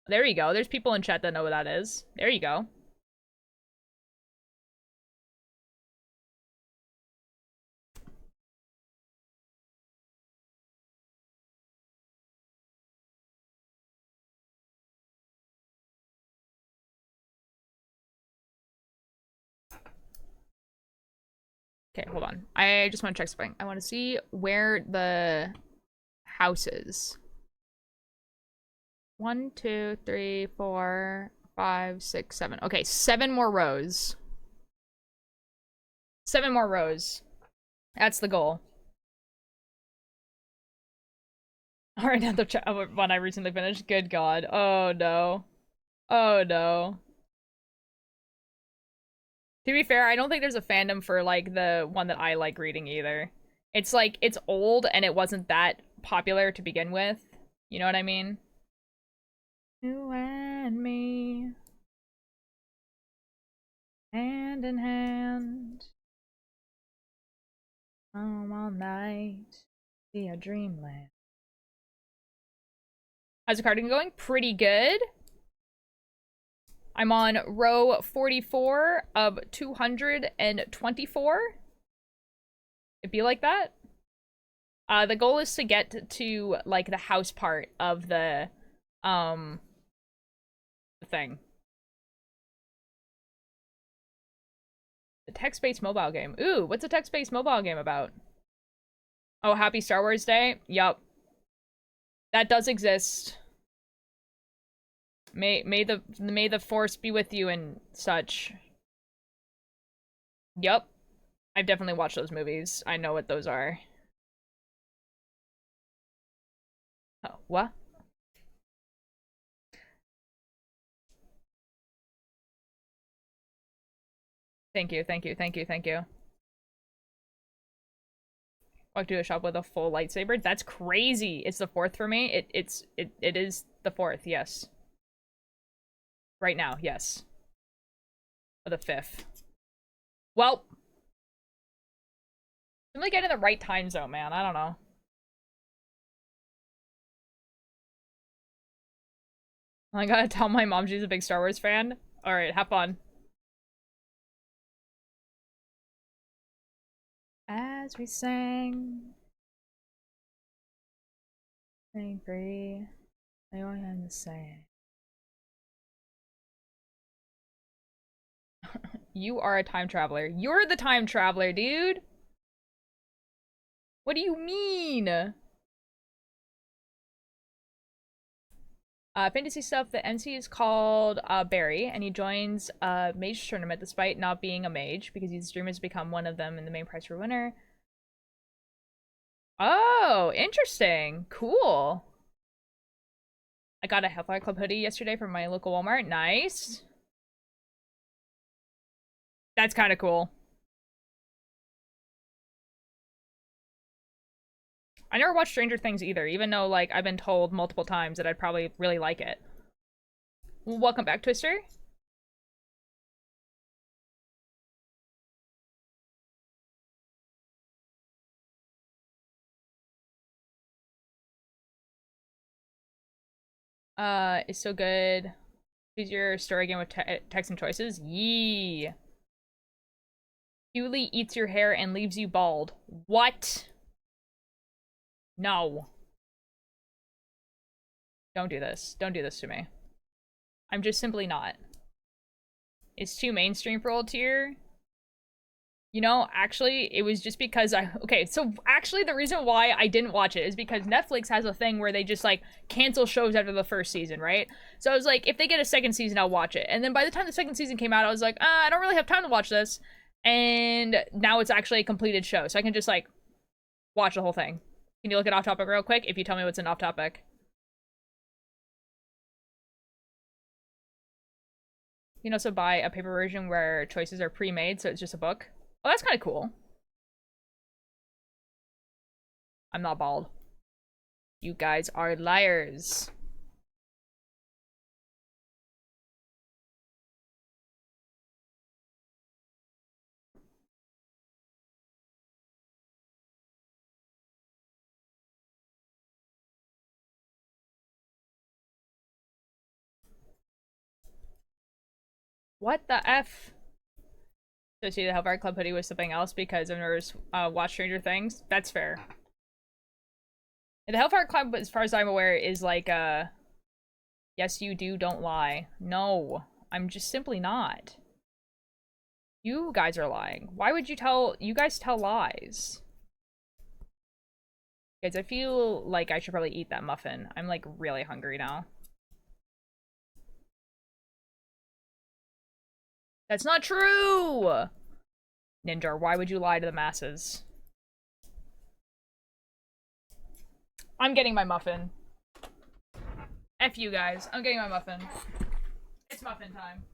[SPEAKER 1] There you go. There's people in chat that know what that is. There you go. Okay, hold on. I just want to check something. I want to see where the house is. 1, 2, 3, 4, 5, 6, 7. Okay, 7 more rows. 7 more rows. That's the goal. Alright, another one I recently finished. Good God. Oh no. Oh no. To be fair, I don't think there's a fandom for like the one that I like reading either. It's like, it's old and it wasn't that popular to begin with. You know what I mean? You and me, hand in hand, home all night, be a dreamland. How's the cardigan going? Pretty good. I'm on row 44 of 224. It'd be like that. The goal is to get to like the house part of the thing. The text-based mobile game. Ooh, what's a text-based mobile game about? Oh, happy Star Wars Day? Yup. That does exist. May the force be with you and such. Yup. I've definitely watched those movies. I know what those are. Oh, what? Thank you, thank you, thank you, thank you. Walk to a shop with a full lightsaber? That's crazy. It's the 4th for me. It is the 4th, yes. Right now, yes. Or the 5th. Well, I'm like getting the right time zone, man. I don't know. I gotta tell my mom she's a big Star Wars fan. Alright, have fun. As we sang free, I only had to say. You are a time traveler. You're the time traveler, dude! What do you mean? Fantasy stuff, the MC is called Barry, and he joins a mage tournament despite not being a mage, because his dream has become one of them in the main prize for winner. Oh, interesting. Cool. I got a Hellfire Club hoodie yesterday from my local Walmart. Nice. That's kind of cool. I never watched Stranger Things either, even though, like, I've been told multiple times that I'd probably really like it. Welcome back, Twister. It's so good. Choose your story again with text and choices. Yee. Julie eats your hair and leaves you bald. What? No. Don't do this. Don't do this to me. I'm just simply not. It's too mainstream for old tier. You know, actually, it was just because okay, so actually the reason why I didn't watch it is because Netflix has a thing where they just, like, cancel shows after the first season, right? So I was like, if they get a second season, I'll watch it. And then by the time the second season came out, I was like, I don't really have time to watch this. And now it's actually a completed show, so I can just, like, watch the whole thing. Can you look at Off Topic real quick if you tell me what's in Off Topic? You can also buy a paper version where choices are pre-made, so it's just a book. Oh, that's kind of cool. I'm not bald. You guys are liars. What the F? So see the Hellfire Club hoodie was something else because I've never watched Stranger Things. That's fair. And the Hellfire Club, as far as I'm aware, is like yes you do, don't lie. No, I'm just simply not. You guys are lying. Why would you guys tell lies? Guys, I feel like I should probably eat that muffin. I'm, like, really hungry now. That's not true! Ninja, why would you lie to the masses? I'm getting my muffin. F you guys. I'm getting my muffin. It's muffin time.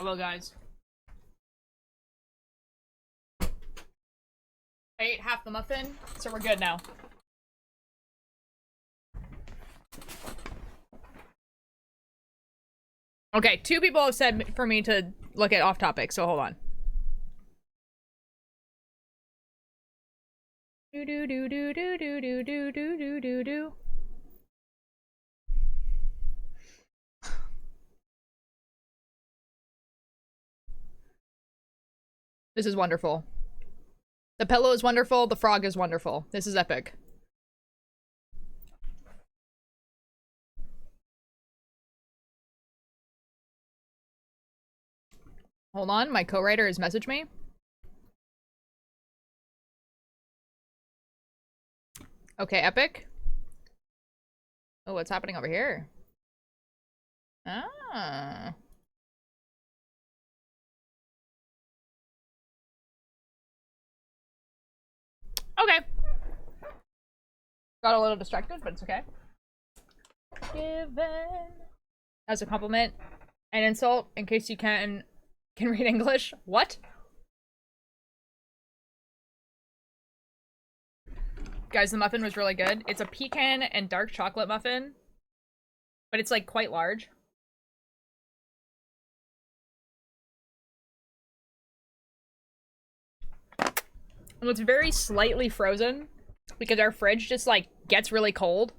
[SPEAKER 1] Hello, guys. I ate half the muffin, so we're good now. Okay, 2 people have said for me to look at off topic, so hold on. Do do do do do do do do do do do do. This is wonderful. The pillow is wonderful. The frog is wonderful. This is epic. Hold on, my co-writer has messaged me. Okay, epic. Oh, what's happening over here? Ah. Okay. Got a little distracted, but it's okay. Given as a compliment, an insult, in case you can read English. What? Guys, the muffin was really good. It's a pecan and dark chocolate muffin, but it's like quite large. And it's very slightly frozen because our fridge just like gets really cold.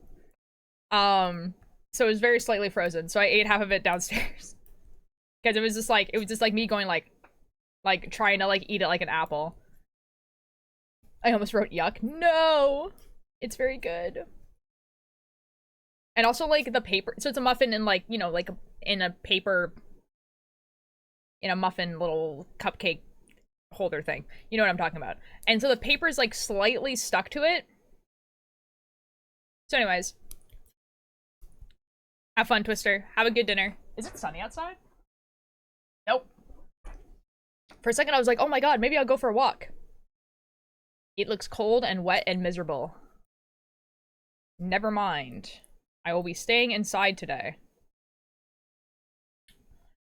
[SPEAKER 1] So it was very slightly frozen. So I ate half of it downstairs. Because it was just like me going like trying to like eat it like an apple. I almost wrote yuck. No! It's very good. And also like the paper, so it's a muffin in like, you know, like in a paper, in a muffin little cupcake holder thing. You know what I'm talking about. And so the paper is like slightly stuck to it. So anyways. Have fun, Twister. Have a good dinner. Is it sunny outside? Nope. For a second I was like, oh my god, maybe I'll go for a walk. It looks cold and wet and miserable. Never mind. I will be staying inside today.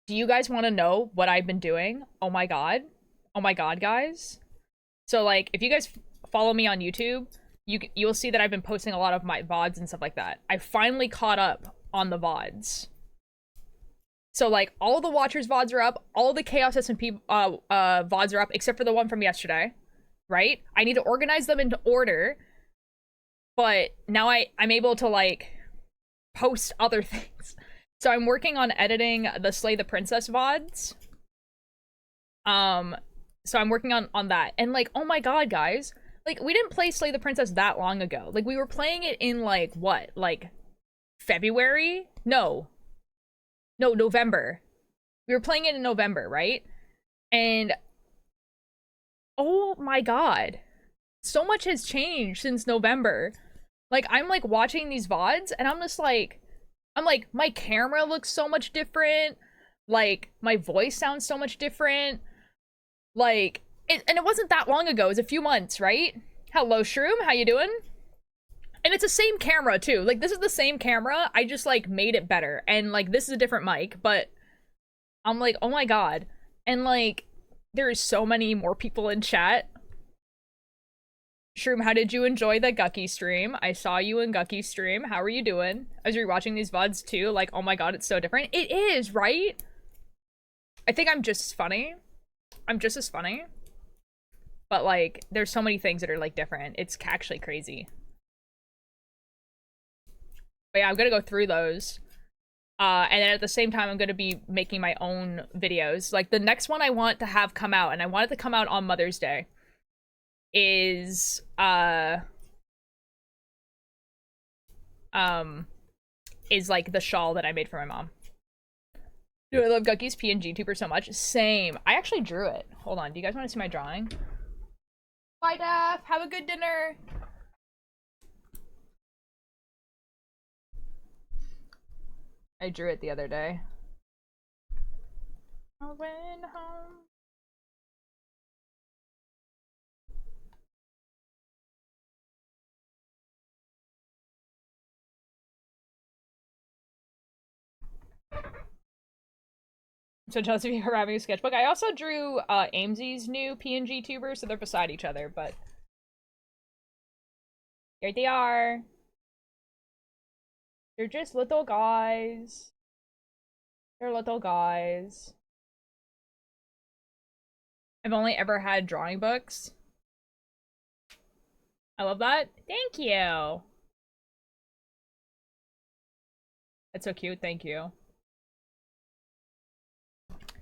[SPEAKER 1] Do you guys want to know what I've been doing? Oh my god. Oh my god, guys. So like, if you guys follow me on YouTube, you'll see that I've been posting a lot of my VODs and stuff like that. I finally caught up on the VODs. So like, all the Watchers VODs are up, all the Chaos SMP VODs are up, except for the one from yesterday. Right? I need to organize them into order, but now I'm able to like post other things. So I'm working on editing the Slay the Princess VODs. So I'm working on that. And like, oh my god, guys. Like, we didn't play Slay the Princess that long ago. Like, we were playing it in like, what? Like, February? No, November. We were playing it in November, right? And oh my god. So much has changed since November. Like, I'm like watching these VODs and I'm just like, my camera looks so much different. Like, my voice sounds so much different. Like, and it wasn't that long ago. It was a few months, right? Hello, Shroom. How you doing? And it's the same camera, too. Like, this is the same camera. I just, like, made it better. And, like, this is a different mic, but I'm like, oh my god. And, like, there's so many more people in chat. Shroom, how did you enjoy the Gucky stream? I saw you in Gucky stream. How are you doing? As you're watching these VODs, too, like, oh my god, it's so different. It is, right? I think I'm just as funny. I'm just as funny. But, like, there's so many things that are, like, different. It's actually crazy. But yeah, I'm gonna go through those. And then at the same time, I'm gonna be making my own videos. Like, the next one I want to have come out, and I want it to come out on Mother's Day, is, like, the shawl that I made for my mom. Do I love Gucky's PNG tuber so much? Same. I actually drew it. Hold on, do you guys want to see my drawing? Bye, Daph! Have a good dinner! I drew it the other day. I went home. So jealous of you for having a sketchbook. I also drew Aimsy's new PNG tuber, so they're beside each other, but here they are. They're just little guys. They're little guys. I've only ever had drawing books. I love that. Thank you. That's so cute. Thank you.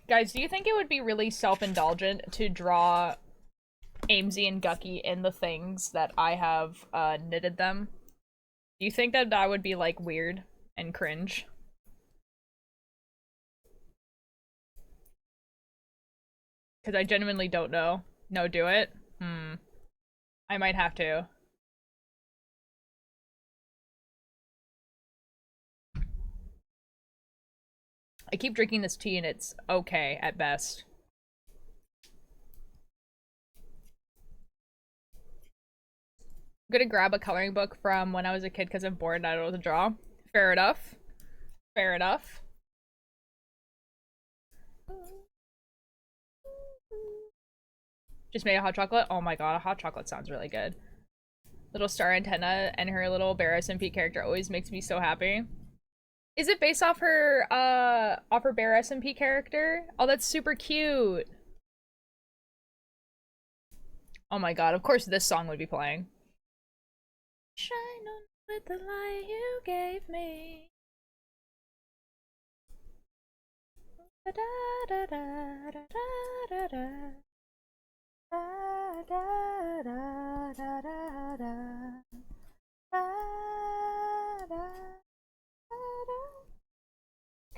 [SPEAKER 1] Guys, do you think it would be really self-indulgent to draw Aimsy and Gucky in the things that I have knitted them? Do you think that that would be, like, weird and cringe? Because I genuinely don't know. No, do it? I might have to. I keep drinking this tea and it's okay at best. I'm gonna grab a coloring book from when I was a kid because I'm bored and I don't know what to draw. Fair enough. Fair enough. Just made a hot chocolate? Oh my god, a hot chocolate sounds really good. Little star antenna and her little Bear SMP character always makes me so happy. Is it based off her Bear SMP character? Oh, that's super cute. Oh my god, of course this song would be playing. Shine on with the light you gave me. Da da da da da da da. Da da da da da da. Da da.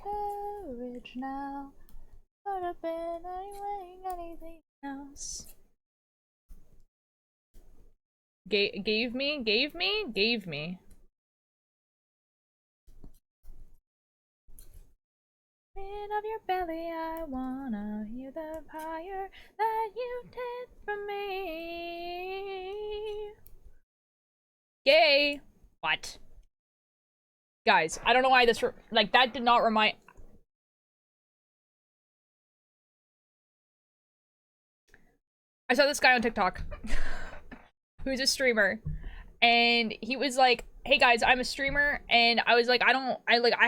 [SPEAKER 1] Courage now. Could have been anything else. Gave me. In of your belly, I wanna hear the fire that you did for me. Gay. What? Guys, I don't know why this, like, that did not remind- I saw this guy on TikTok who's a streamer, and he was like, hey guys, I'm a streamer, and I was like, I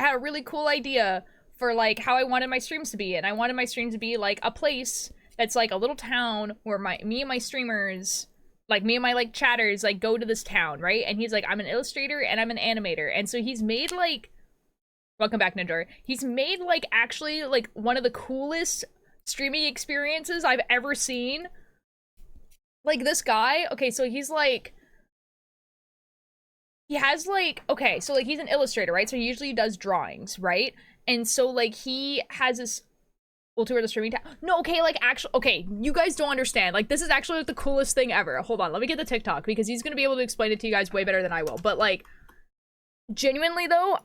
[SPEAKER 1] had a really cool idea for, like, how I wanted my streams to be, and I wanted my streams to be, like, a place that's, like, a little town where me and my streamers, like, me and my, like, chatters, like, go to this town, right? And he's like, I'm an illustrator and I'm an animator. And so he's made, like, welcome back, Ninjor. He's made, like, actually, like, one of the coolest streaming experiences I've ever seen. Like, this guy, okay, so he's, like, he has, like, okay, so, like, he's an illustrator, right? So he usually does drawings, right? And so, like, he has this, we'll tour the streaming town. No, okay, like, actually, okay, you guys don't understand. Like, this is actually, like, the coolest thing ever. Hold on, let me get the TikTok, because he's gonna be able to explain it to you guys way better than I will. But, like, genuinely, though,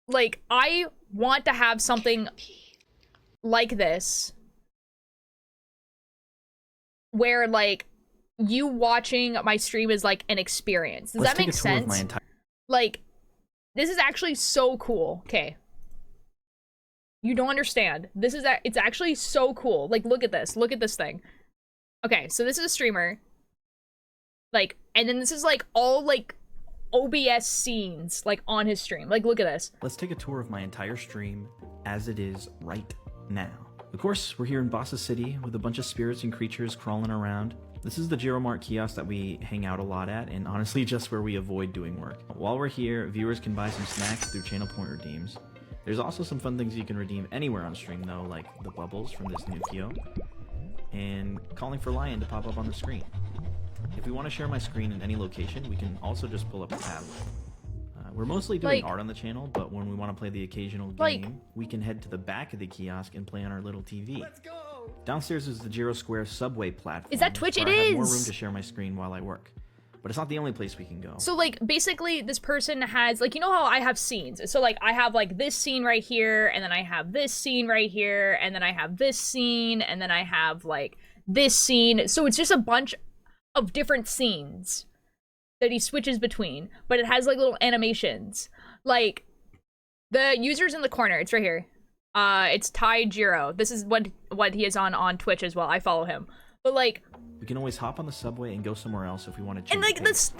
[SPEAKER 1] like, I want to have something like this, where, like, you watching my stream is, like, an experience. Does that make sense? Like, this is actually so cool. Okay. You don't understand. This is, it's actually so cool. Like, look at this. Look at this thing. Okay, so this is a streamer. Like, and then this is, like, all, like, OBS scenes, like, on his stream. Like, look at this.
[SPEAKER 6] Let's take a tour of my entire stream as it is right now. Of course, we're here in Bossa City with a bunch of spirits and creatures crawling around. This is the Giromart kiosk that we hang out a lot at, and honestly just where we avoid doing work. While we're here, viewers can buy some snacks through channel point redeems. There's also some fun things you can redeem anywhere on stream though, like the bubbles from this new Kyo, and calling for Lion to pop up on the screen. If we want to share my screen in any location, we can also just pull up a tablet. We're mostly doing art on the channel, but when we want to play the occasional game, we can head to the back of the kiosk and play on our little TV. Let's go! Downstairs is the Giro Square subway platform.
[SPEAKER 1] Is that Twitch? It
[SPEAKER 6] I
[SPEAKER 1] is!
[SPEAKER 6] have more room to share my screen while I work. But it's not the only place we can go.
[SPEAKER 1] So, like, basically, this person has, like, you know how I have scenes? So, like, I have, like, this scene right here, and then I have this scene right here, and then I have this scene, and then I have, like, this scene. So it's just a bunch of different scenes that he switches between, but it has, like, little animations. Like, the user's in the corner. It's right here. It's Ty Jiro. This is what he is on Twitch as well. I follow him. But like,
[SPEAKER 6] We can always hop on the subway and go somewhere else if we want to change
[SPEAKER 1] and like
[SPEAKER 6] pace.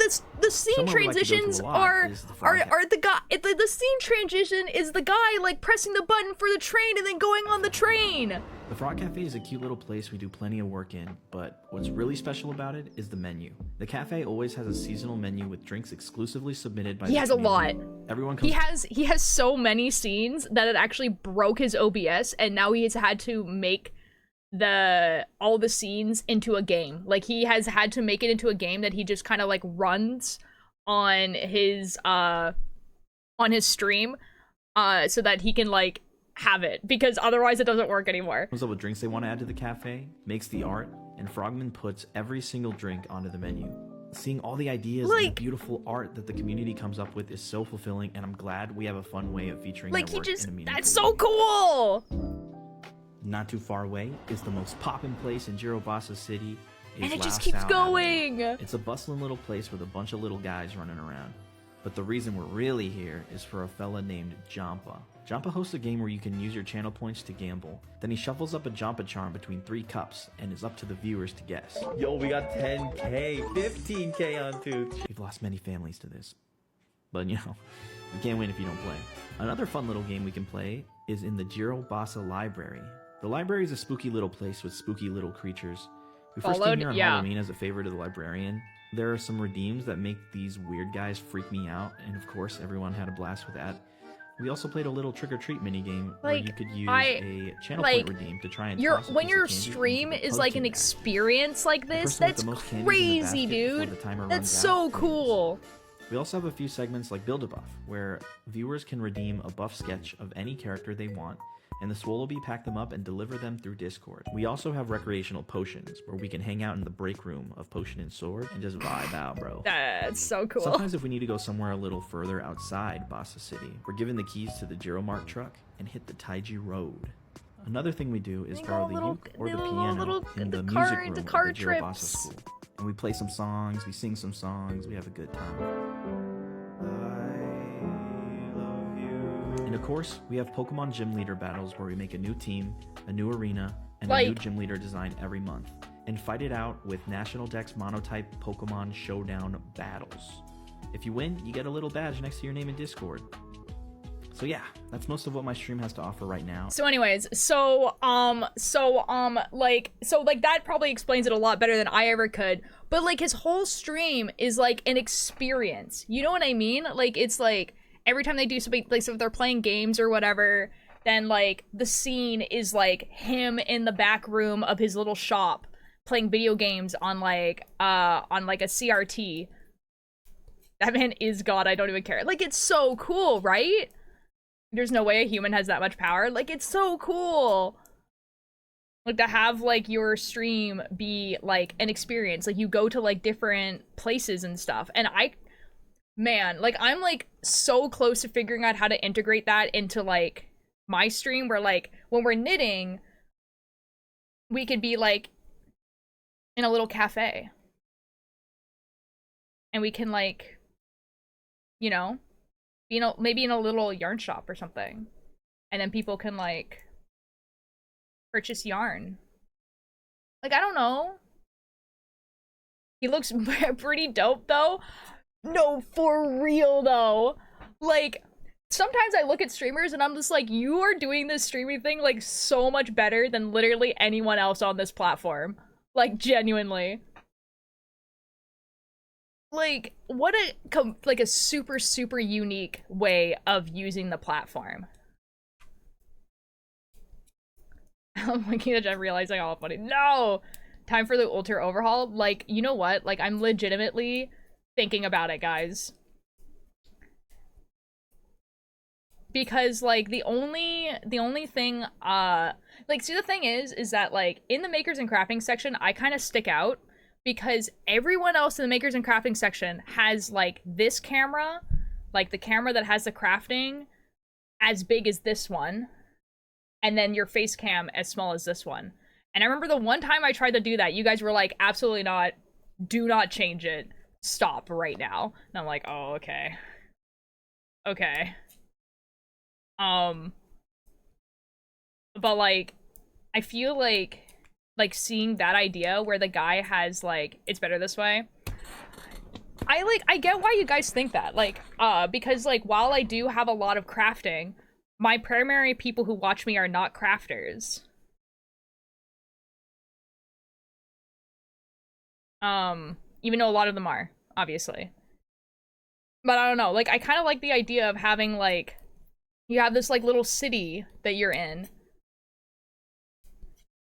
[SPEAKER 1] the scene
[SPEAKER 6] Somewhere we like to go to a
[SPEAKER 1] transitions
[SPEAKER 6] lot
[SPEAKER 1] are
[SPEAKER 6] is the Frog Cafe.
[SPEAKER 1] are the guy. The scene transition is the guy like pressing the button for the train and then going on the train.
[SPEAKER 6] The Frog Cafe is a cute little place we do plenty of work in, but what's really special about it is the menu. The cafe always has a seasonal menu with drinks exclusively submitted by
[SPEAKER 1] He
[SPEAKER 6] the
[SPEAKER 1] has a lot.
[SPEAKER 6] community. Everyone comes
[SPEAKER 1] He has so many scenes that it actually broke his OBS, and now he has had to make all the scenes into a game. Like he has had to make it into a game that he just kind of like runs on his stream, so that he can like have it, because otherwise it doesn't work anymore.
[SPEAKER 6] comes up with drinks they want to add to the cafe, makes the art, and Frogman puts every single drink onto the menu. Seeing all the ideas and the
[SPEAKER 1] Like-
[SPEAKER 6] beautiful art that the community comes up with is so fulfilling, and I'm glad we have a fun way of featuring
[SPEAKER 1] Like
[SPEAKER 6] their
[SPEAKER 1] he
[SPEAKER 6] work
[SPEAKER 1] just
[SPEAKER 6] in a meaningful
[SPEAKER 1] that's so
[SPEAKER 6] way.
[SPEAKER 1] cool.
[SPEAKER 6] Not too far away is the most poppin' place in Jirobasa City.
[SPEAKER 1] And it just
[SPEAKER 6] La
[SPEAKER 1] keeps
[SPEAKER 6] Sal
[SPEAKER 1] going.
[SPEAKER 6] Avenue. It's a bustling little place with a bunch of little guys running around. But the reason we're really here is for a fella named Jampa. Jampa hosts a game where you can use your channel points to gamble. Then he shuffles up a Jampa charm between 3 cups and is up to the viewers to guess. Yo, we got 10k, 15k on Twitch. We've lost many families to this. But you know, you can't win if you don't play. Another fun little game we can play is in the Jirobasa Library. The library is a spooky little place with spooky little creatures. We first
[SPEAKER 1] Followed?
[SPEAKER 6] came here on
[SPEAKER 1] Yeah.
[SPEAKER 6] Halloween as a favor to the librarian. There are some redeems that make these weird guys freak me out, and of course everyone had a blast with that. We also played a little trick-or-treat minigame where
[SPEAKER 1] Like,
[SPEAKER 6] you could use
[SPEAKER 1] I-
[SPEAKER 6] a channel
[SPEAKER 1] like,
[SPEAKER 6] point redeem to try and
[SPEAKER 1] Your
[SPEAKER 6] toss a
[SPEAKER 1] when
[SPEAKER 6] piece
[SPEAKER 1] your
[SPEAKER 6] of candy
[SPEAKER 1] stream
[SPEAKER 6] into the
[SPEAKER 1] is like an
[SPEAKER 6] potion bag.
[SPEAKER 1] experience like
[SPEAKER 6] The
[SPEAKER 1] this,
[SPEAKER 6] person with
[SPEAKER 1] that's
[SPEAKER 6] the most candies in the
[SPEAKER 1] crazy,
[SPEAKER 6] basket before
[SPEAKER 1] dude.
[SPEAKER 6] the timer
[SPEAKER 1] That's
[SPEAKER 6] runs
[SPEAKER 1] so
[SPEAKER 6] out wins.
[SPEAKER 1] cool.
[SPEAKER 6] We also have a few segments like Build a Buff, where viewers can redeem a buff sketch of any character they want, and the Swole will be pack them up and deliver them through Discord. We also have recreational potions, where we can hang out in the break room of Potion and Sword and just vibe out, bro.
[SPEAKER 1] That's so cool.
[SPEAKER 6] Sometimes if we need to go somewhere a little further outside Basa City, we're given the keys to the Giromart truck and hit the Taiji Road. Another thing we do is
[SPEAKER 1] They
[SPEAKER 6] borrow
[SPEAKER 1] go
[SPEAKER 6] the
[SPEAKER 1] little-
[SPEAKER 6] uke or the
[SPEAKER 1] little-
[SPEAKER 6] piano
[SPEAKER 1] little-
[SPEAKER 6] in
[SPEAKER 1] the
[SPEAKER 6] the
[SPEAKER 1] car-
[SPEAKER 6] music room
[SPEAKER 1] the
[SPEAKER 6] of
[SPEAKER 1] car
[SPEAKER 6] the Jirobasa
[SPEAKER 1] trips.
[SPEAKER 6] school. And we play some songs, we sing some songs, we have a good time. And of course, we have Pokemon Gym Leader battles where we make a new team, a new arena, and a new
[SPEAKER 1] Like-
[SPEAKER 6] gym leader design every month, and fight it out with National Dex Monotype Pokemon Showdown battles. If you win, you get a little badge next to your name in Discord. So yeah, that's most of what my stream has to offer right now.
[SPEAKER 1] So anyways, like that probably explains it a lot better than I ever could. But like his whole stream is like an experience. You know what I mean? Like it's like every time they do something, like so if they're playing games or whatever, then like the scene is like him in the back room of his little shop playing video games on like a CRT. That man is God, I don't even care. Like it's so cool, right? There's no way a human has that much power. Like, it's so cool. Like, to have, like, your stream be, like, an experience. Like, you go to, like, different places and stuff. And man, like, I'm, like, so close to figuring out how to integrate that into, like, my stream. Where, like, when we're knitting, we could be, like, in a little cafe. And we can, like, you know, maybe in a little yarn shop or something, and then people can like purchase yarn. Like I don't know. He looks pretty dope though. No, for real though. Like sometimes I look at streamers and I'm just like, you are doing this streaming thing like so much better than literally anyone else on this platform. Like genuinely. Like what a super unique way of using the platform. I'm looking at Jeff realizing all funny. No! Time for the Ultra overhaul. Like, you know what? Like I'm legitimately thinking about it, guys. Because like the only thing like see the thing is that like in the makers and crafting section I kind of stick out because everyone else in the makers and crafting section has like this camera, like the camera that has the crafting as big as this one, and then your face cam as small as this one. And I remember the one time I tried to do that, you guys were like, absolutely not, do not change it, stop right now. And I'm like, oh, okay. Okay. But like, I feel like seeing that idea where the guy has like it's better this way. I get why you guys think that. Like, because like while I do have a lot of crafting, my primary people who watch me are not crafters. Even though a lot of them are, obviously. But I don't know, like I kind of like the idea of having like you have this like little city that you're in. To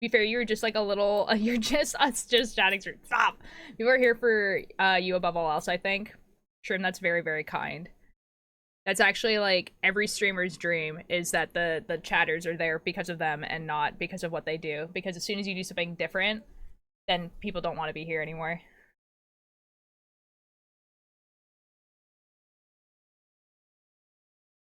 [SPEAKER 1] be fair, you're just like a little you're just us just chatting through. Stop. We were here for you above all else, I think. Sure, and that's very, very kind. That's actually like every streamer's dream is that the chatters are there because of them and not because of what they do. Because as soon as you do something different, then people don't want to be here anymore.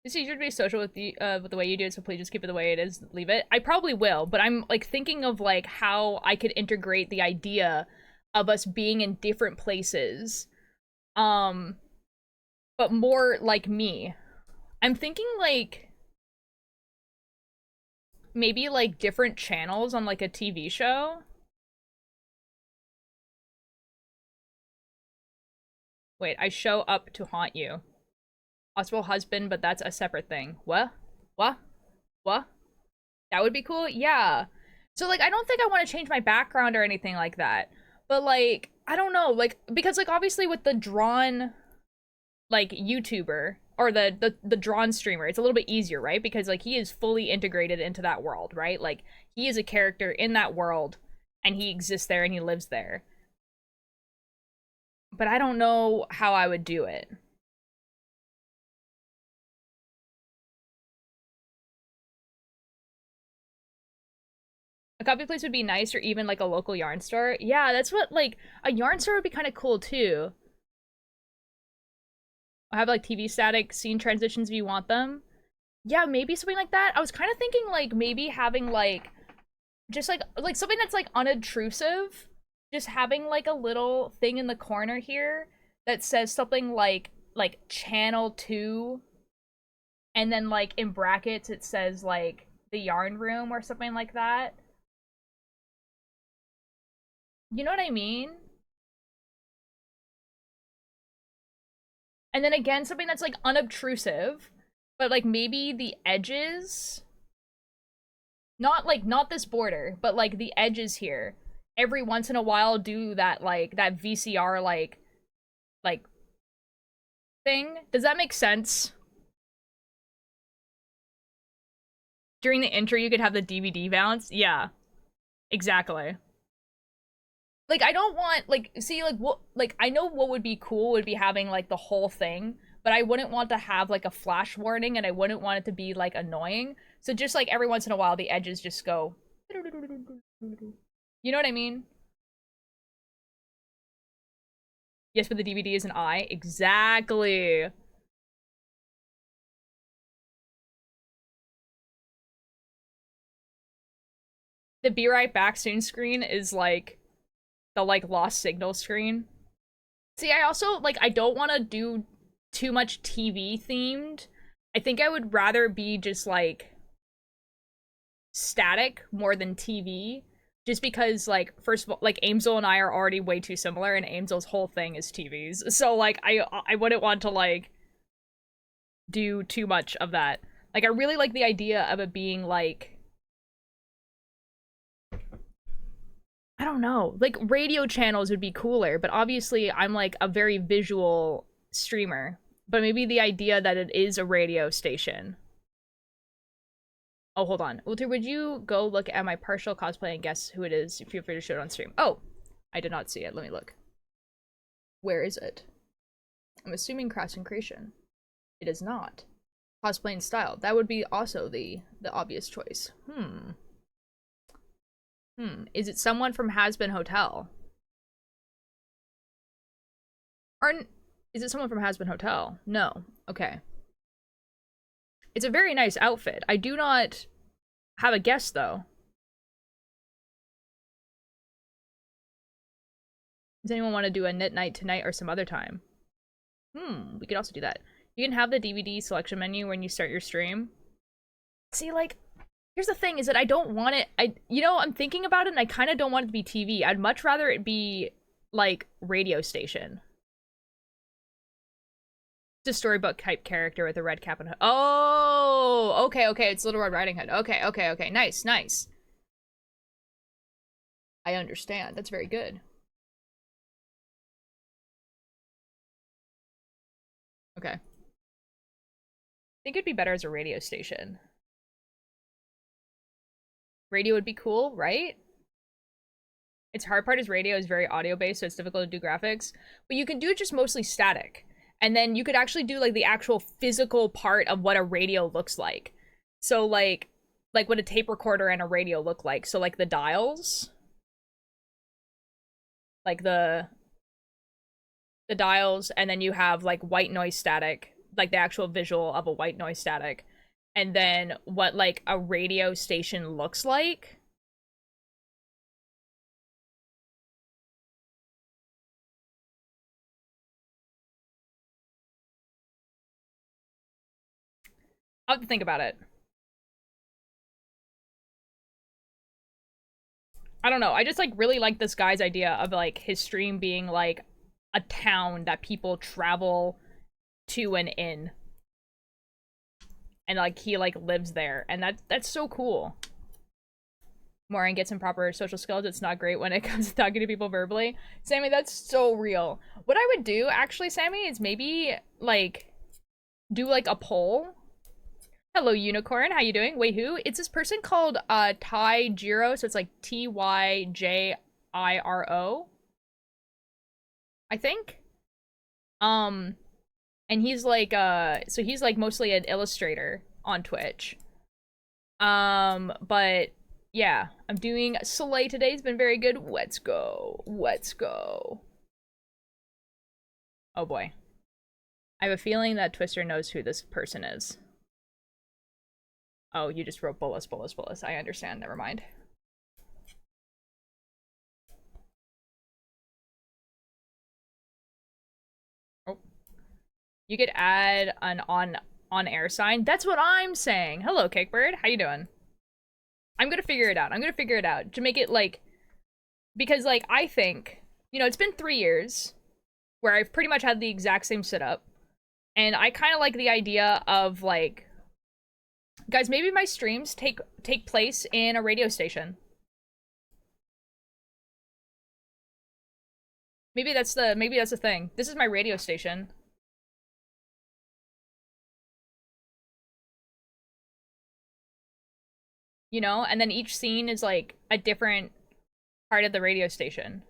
[SPEAKER 1] It's easier to be social with the way you do it, so please just keep it the way it is. Leave it. I probably will, but I'm like thinking of like how I could integrate the idea of us being in different places, but more like me. I'm thinking like maybe like different channels on like a TV show. Wait, I show up to haunt you. Possible husband, but that's a separate thing. What? What? What? That would be cool? Yeah. So, like, I don't think I want to change my background or anything like that. But, like, I don't know. Like, because, like, obviously with the drawn, like, YouTuber, or the drawn streamer, it's a little bit easier, right? Because, like, he is fully integrated into that world, right? Like, he is a character in that world, and he exists there, and he lives there. But I don't know how I would do it. A coffee place would be nice, or even like a local yarn store. Yeah, that's what, like, a yarn store would be kind of cool too. I have like TV static scene transitions if you want them. Yeah, maybe something like that. I was kind of thinking like maybe having like just like something that's like unobtrusive. Just having like a little thing in the corner here that says something like channel 2, and then like in brackets it says like the yarn room or something like that. You know what I mean? And then again, something that's like unobtrusive, but like maybe the edges, not this border, but like the edges here. Every once in a while do that like that VCR like thing. Does that make sense? During the intro you could have the DVD bounce. Yeah. Exactly. Like, I don't want, like, see, like, what, like, I know what would be cool would be having, like, the whole thing, but I wouldn't want to have, like, a flash warning, and I wouldn't want it to be, like, annoying. So just, like, every once in a while, the edges just go... You know what I mean? Yes, but the DVD is an eye. Exactly. The be right back soon screen is, like... the like lost signal screen. See, I also like I don't want to do too much TV themed. I think I would rather be just like static more than TV, just because like first of all, like Aimzel and I are already way too similar, and Aimzel's whole thing is TVs. So like I wouldn't want to like do too much of that. Like I really like the idea of it being like, I don't know, like radio channels would be cooler, but obviously I'm like a very visual streamer. But maybe the idea that it is a radio station. Oh, hold on. Ulter, would you go look at my partial cosplay and guess who it is? Feel free to show it on stream. Oh, I did not see it. Let me look. Where is it? I'm assuming Crafts and Creation. It is not. Cosplay and style. That would be also the obvious choice. Is it someone from Hazbin Hotel? Or is it someone from Hazbin Hotel? No. Okay. It's a very nice outfit. I do not have a guess, though. Does anyone want to do a knit night tonight or some other time? We could also do that. You can have the DVD selection menu when you start your stream. See, like, Here's the thing is that I don't want it, I'm thinking about it and I kind of don't want it to be TV. I'd much rather it be, like, radio station. It's a storybook type character with a red cap and hood. Oh, okay, it's Little Red Riding Hood. Okay. Nice. I understand. That's very good. Okay. I think it'd be better as a radio station. Radio would be cool, right? Its hard part is radio is very audio based, so it's difficult to do graphics. But you can do it just mostly static. And then you could actually do like the actual physical part of what a radio looks like. So like what a tape recorder and a radio look like. So like the dials. Like the dials, and then you have like white noise static, like the actual visual of a white noise static. And then what like a radio station looks like. I'll have to think about it. I don't know. I just like really like this guy's idea of like his stream being like a town that people travel to and in. And like he like lives there, and that's so cool. Moran gets some proper social skills. It's not great when it comes to talking to people verbally. Sammy, that's so real. What I would do actually, Sammy, is maybe like do like a poll. Hello, Unicorn. How you doing? Wait, who? It's this person called Tyjiro, so it's like Tyjiro, I think. And he's like so he's like mostly an illustrator on Twitch. But yeah, I'm doing Slay today. It's been very good. Let's go. Oh boy. I have a feeling that Twister knows who this person is. Oh, you just wrote Bullis. I understand. Never mind. Oh. You could add an on-air sign. That's what I'm saying. Hello, Cakebird. How you doing? I'm gonna figure it out. To make it, like... Because, like, I think... it's been 3 years where I've pretty much had the exact same setup. And I kind of like the idea of, like... Guys, maybe my streams take place in a radio station. Maybe that's the thing. This is my radio station. And then each scene is like a different part of the radio station.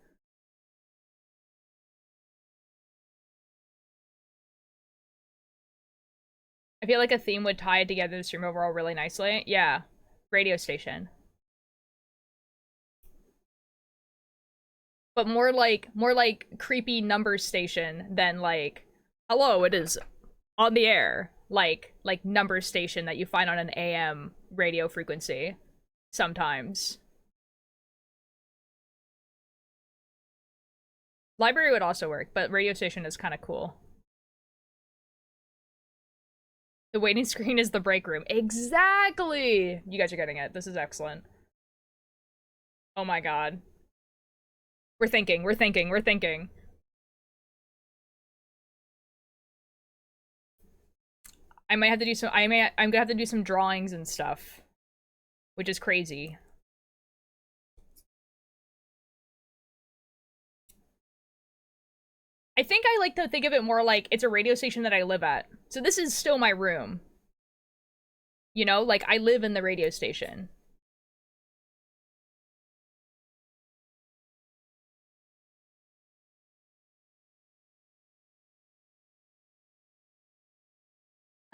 [SPEAKER 1] I feel like a theme would tie together the stream overall really nicely. Yeah, radio station. But more like creepy number station than like, hello, it is on the air. Like number station that you find on an AM radio frequency sometimes. Library would also work, but radio station is kind of cool. The waiting screen is the break room. Exactly! You guys are getting it. This is excellent. Oh my god. We're thinking. I might have to do some, I'm gonna have to do some drawings and stuff. Which is crazy. I think I like to think of it more like it's a radio station that I live at. So this is still my room. Like I live in the radio station.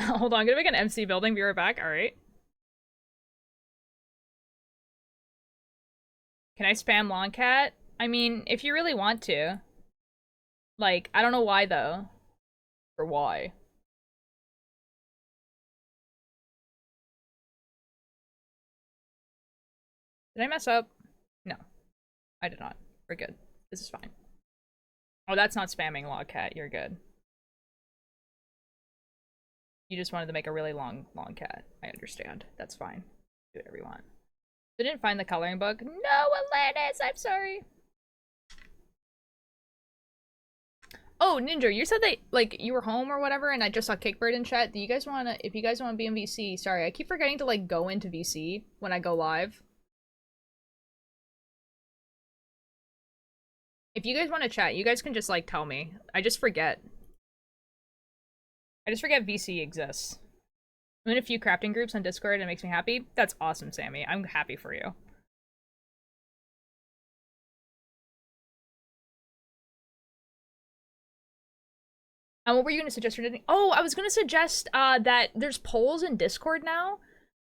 [SPEAKER 1] Hold on, I'm gonna make an MC building, be right back. Alright. Can I spam Longcat? I mean, if you really want to. Like, I don't know why though. Or why. Did I mess up? No. I did not. We're good. This is fine. Oh, that's not spamming Longcat. You're good. You just wanted to make a really long cat. I understand. That's fine. Do whatever you want. I didn't find the coloring book. No, Alanis, I'm sorry. Oh, Ninja, you said that like you were home or whatever, and I just saw Kickbird in chat. Do you guys wanna? If you guys want to be in VC, sorry, I keep forgetting to like go into VC when I go live. If you guys want to chat, you guys can just like tell me. I just forget. I just forget VC exists. I'm in a few crafting groups on Discord and it makes me happy. That's awesome, Sammy. I'm happy for you. And what were you going to suggest for knitting? Oh, I was going to suggest that there's polls in Discord now.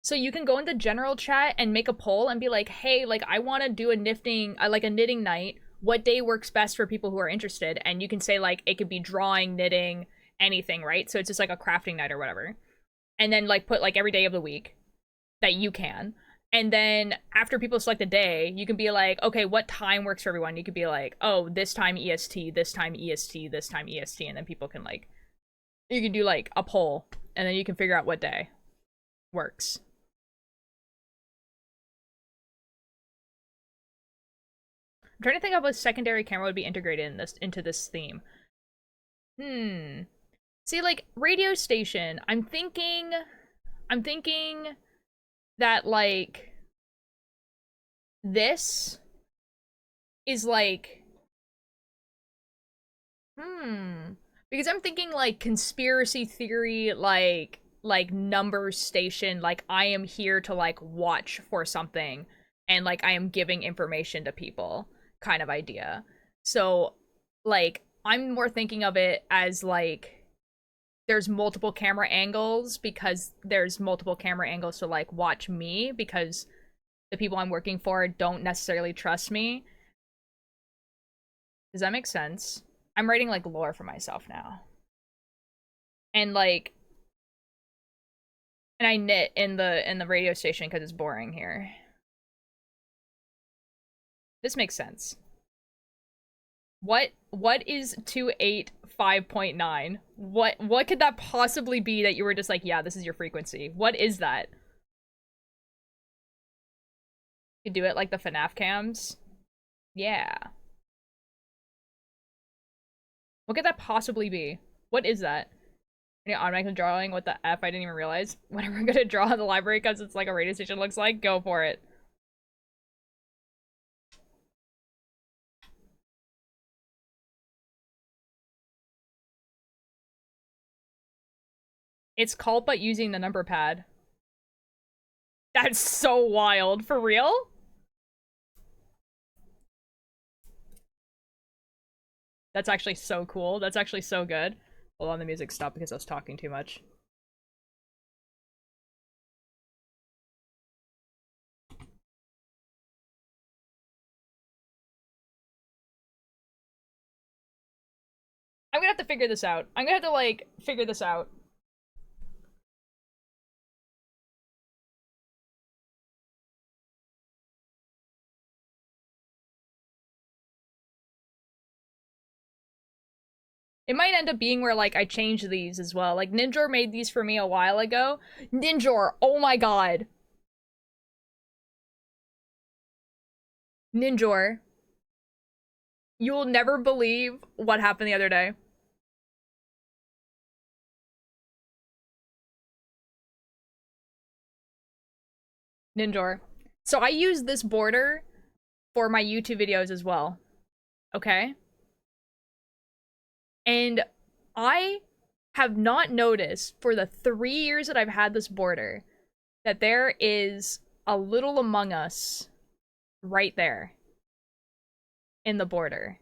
[SPEAKER 1] So you can go into general chat and make a poll and be like, hey, like I want to do a knitting, like a knitting night. What day works best for people who are interested? And you can say like, it could be drawing, knitting, anything, right? So it's just like a crafting night or whatever. And then like put like every day of the week that you can. And then after people select a day, you can be like, okay, what time works for everyone? You could be like, oh, this time EST, this time EST, this time EST. And then people can like, you can do like a poll and then you can figure out what day works. I'm trying to think of a secondary camera would be integrated in this into this theme. See, like radio station, I'm thinking that like this is like because I'm thinking like conspiracy theory, like numbers station, like I am here to like watch for something and like I am giving information to people kind of idea. So like I'm more thinking of it as like there's multiple camera angles because there's multiple camera angles to like watch me because the people I'm working for don't necessarily trust me. Does that make sense? I'm writing like lore for myself now. And like and I knit in the radio station because it's boring here. This makes sense. What is 285.9? What could that possibly be that you were just like, yeah, this is your frequency? What is that? You do it like the FNAF cams? Yeah. What could that possibly be? What is that? Automatic drawing, what the F? I didn't even realize. Whenever I'm gonna draw in the library because it's like a radio station looks like, go for it. It's called but using the number pad. That's so wild. For real? That's actually so cool. That's actually so good. Hold on, the music stopped because I was talking too much. I'm gonna have to figure this out. I'm gonna have to, like, figure this out. It might end up being where, like, I change these as well. Like, Ninjor made these for me a while ago. Ninjor, oh my god. Ninjor. You will never believe what happened the other day. Ninjor. So I use this border for my YouTube videos as well. Okay? And I have not noticed for the 3 years that I've had this border that there is a little Among Us right there in the border.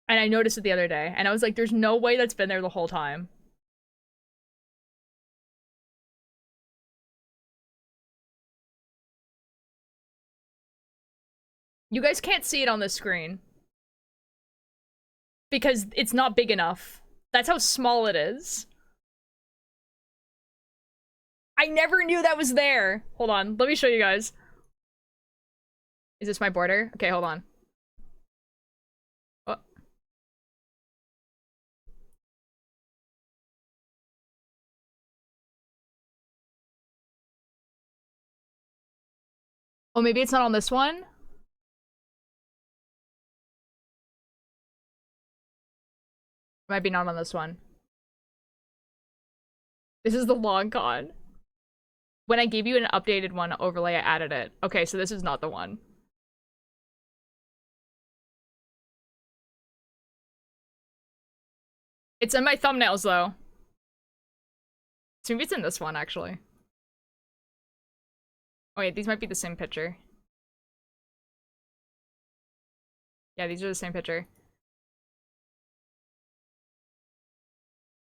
[SPEAKER 1] And I noticed it the other day, and I was like, there's no way that's been there the whole time. You guys can't see it on the screen. Because it's not big enough. That's how small it is. I never knew that was there. Hold on, let me show you guys. Is this my border? Okay, hold on. Oh. Oh, maybe it's not on this one? Might be not on this one. This is the long con. When I gave you an updated one overlay, I added it. Okay, so this is not the one. It's in my thumbnails, though. So maybe it's in this one, actually. Oh, wait, these might be the same picture. Yeah, these are the same picture.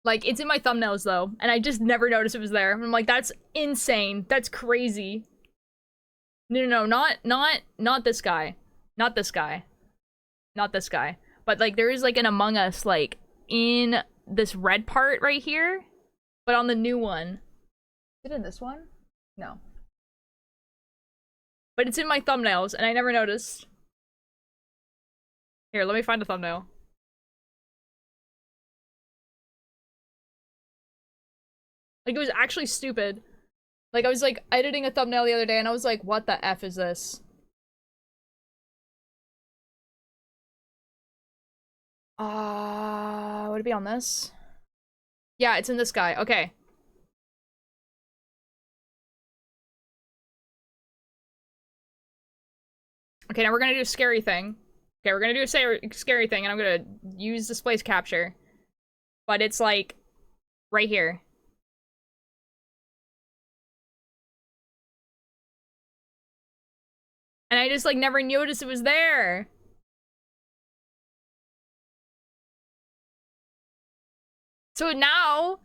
[SPEAKER 1] Like, it's in my thumbnails, though, and I just never noticed it was there. I'm like, that's insane. That's crazy. No, not this guy. Not this guy. Not this guy. But, like, there is, like, an Among Us, like, in this red part right here, but on the new one. Is it in this one? No. But it's in my thumbnails, and I never noticed. Here, let me find a thumbnail. Like, it was actually stupid. Like, I was, like, editing a thumbnail the other day, and I was like, what the F is this? Would it be on this? Yeah, it's in this guy. Okay. Okay, now we're gonna do a scary thing. Okay, we're gonna do a scary thing, and I'm gonna use displace capture. But it's, like, right here. And I just, like, never noticed it was there. So now,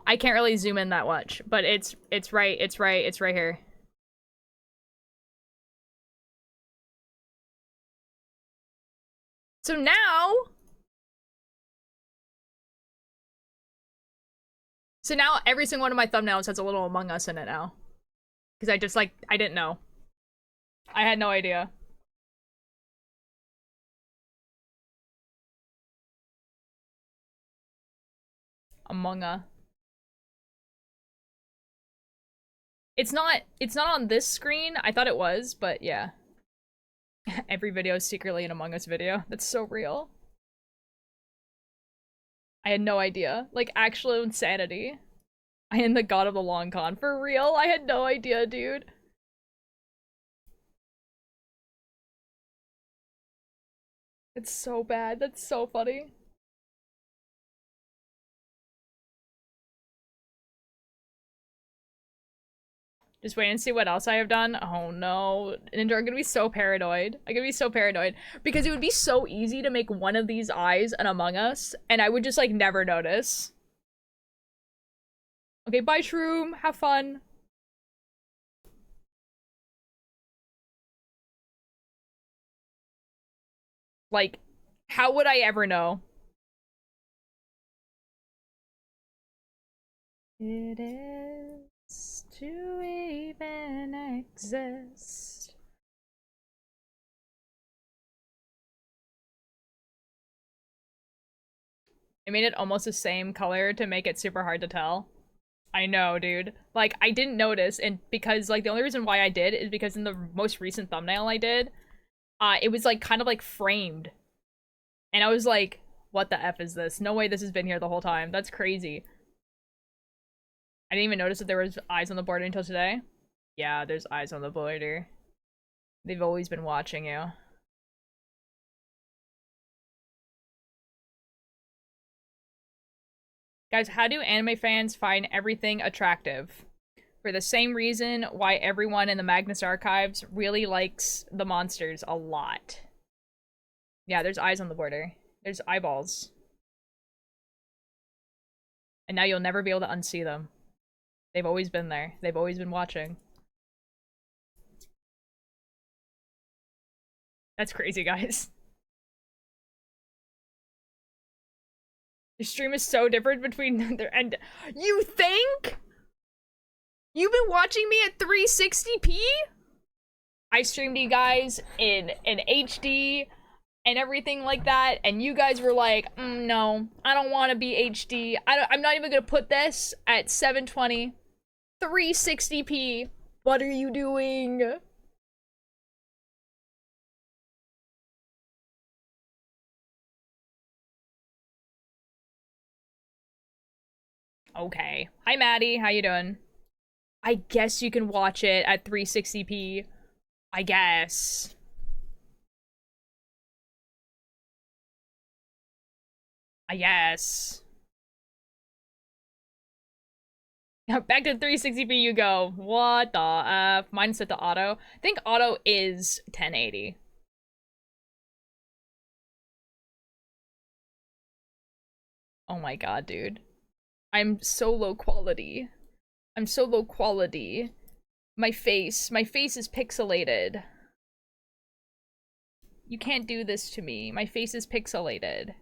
[SPEAKER 1] I can't really zoom in that much, but it's right here. So now every single one of my thumbnails has a little Among Us in it now. Because I just, like, I didn't know. I had no idea. Among Us. It's not on this screen. I thought it was, but yeah. Every video is secretly an Among Us video. That's so real. I had no idea. Like, actual insanity. I am the god of the long con. For real? I had no idea, dude. It's so bad. That's so funny. Just wait and see what else I have done. Oh no. Ninja, I'm gonna be so paranoid. I'm gonna be so paranoid. Because it would be so easy to make one of these eyes an Among Us, and I would just, like, never notice. Okay, bye, Shroom. Have fun. Like, how would I ever know? It is to even exist. I made it almost the same color to make it super hard to tell. I know, dude. Like, I didn't notice, and because, like, the only reason why I did is because in the most recent thumbnail I did, it was, like, kind of, like, framed. And I was like, what the F is this? No way this has been here the whole time. That's crazy. I didn't even notice that there was eyes on the border until today. Yeah, there's eyes on the border. They've always been watching you. Guys, how do anime fans find everything attractive? For the same reason why everyone in the Magnus Archives really likes the monsters a lot. Yeah, there's eyes on the border. There's eyeballs. And now you'll never be able to unsee them. They've always been there. They've always been watching. That's crazy, guys. The stream is so different between their and you think? You've been watching me at 360p? I streamed you guys in HD and everything like that, and you guys were like, no, I don't want to be HD. I'm not even gonna put this at 720, 360p What are you doing? Okay. Hi, Maddie. How you doing? I guess you can watch it at 360p. I guess. I guess. Back to 360p you go. What the F? Mine set to auto. I think auto is 1080. Oh my god, dude. I'm so low quality. I'm so low quality. My face is pixelated. You can't do this to me. My face is pixelated.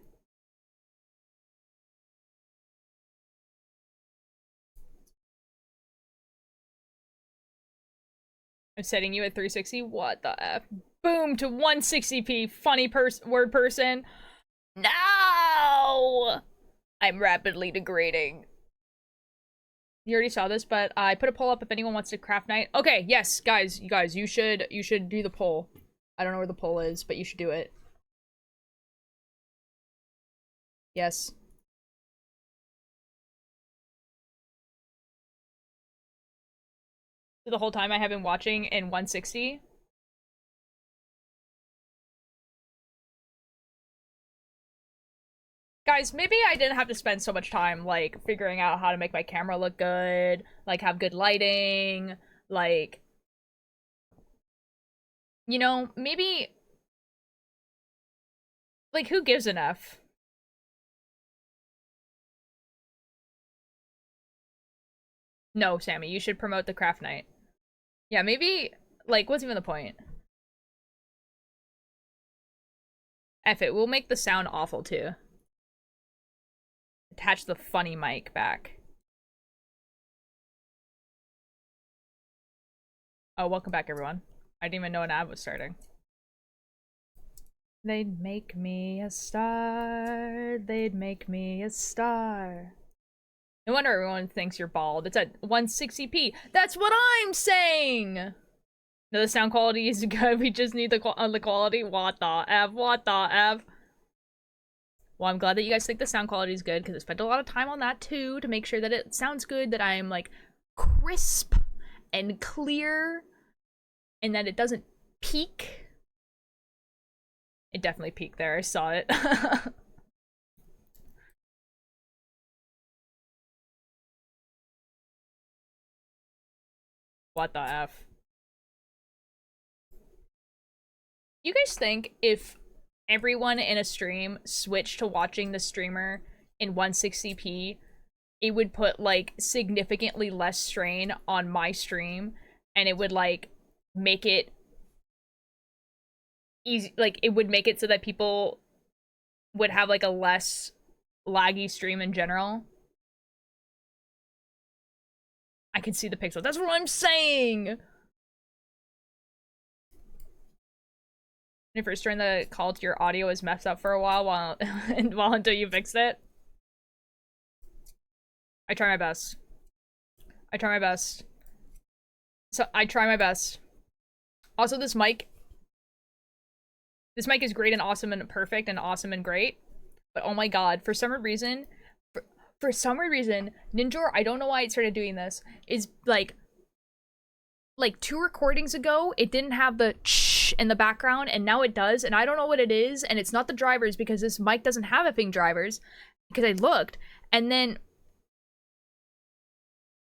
[SPEAKER 1] I'm setting you at 360. What the F? Boom to 160p. Funny word person. No! I'm rapidly degrading. You already saw this, but I put a poll up if anyone wants to craft night. Okay, yes, guys, you should do the poll. I don't know where the poll is, but you should do it. Yes. So the whole time I have been watching in 160. Guys, maybe I didn't have to spend so much time, like, figuring out how to make my camera look good, like, have good lighting, like... You know, maybe... Like, who gives an F? No, Sammy, you should promote the craft night. Yeah, maybe, like, what's even the point? F it, we'll make the sound awful, too. Attach the funny mic back. Oh, welcome back, everyone. I didn't even know an ad was starting. They'd make me a star. They'd make me a star. No wonder everyone thinks you're bald. It's at 160p. That's what I'm saying! No, the sound quality is good. We just need the quality. What the F? What the F? Well, I'm glad that you guys think the sound quality is good, because I spent a lot of time on that too, to make sure that it sounds good, that I'm, like, crisp and clear, and that it doesn't peak. It definitely peaked there, I saw it. What the F? You guys think if everyone in a stream switched to watching the streamer in 160p, it would put, like, significantly less strain on my stream, and it would, like, make it easy, like, it would make it so that people would have, like, a less laggy stream in general? I can see the pixel. That's what I'm saying! When you first joined the cult, your audio was messed up for a while until you fixed it. I try my best. I try my best. So I try my best. Also, this mic is great and awesome and perfect and awesome and great. But oh my god, for some reason, Ninjor, I don't know why it started doing this, is like 2 recordings ago, it didn't have the ch in the background, and now it does, and I don't know what it is, and it's not the drivers, because this mic doesn't have effing drivers, because I looked, and I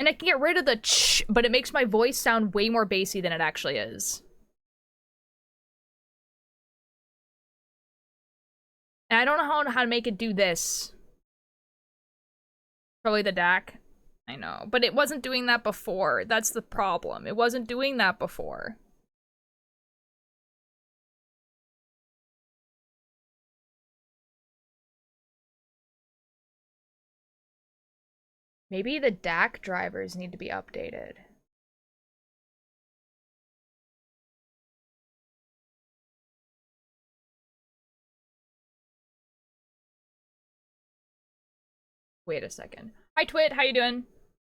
[SPEAKER 1] can get rid of the ch, but it makes my voice sound way more bassy than it actually is. And I don't know how to make it do this. Probably the DAC. I know, but it wasn't doing that before. That's the problem. It wasn't doing that before. Maybe the DAC drivers need to be updated. Wait a second. Hi, Twit. How you doing?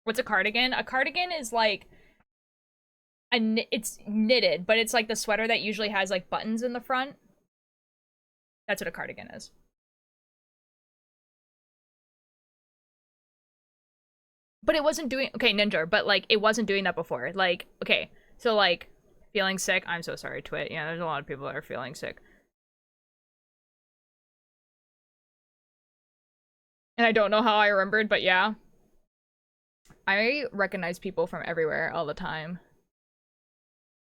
[SPEAKER 1] What's a cardigan? A cardigan is like... it's knitted, but it's like the sweater that usually has like buttons in the front. That's what a cardigan is. But it wasn't doing, okay, Ninja, but like it wasn't doing that before. Like, okay, so like feeling sick. I'm so sorry, Twit. Yeah, there's a lot of people that are feeling sick. And I don't know how I remembered, but yeah. I recognize people from everywhere all the time.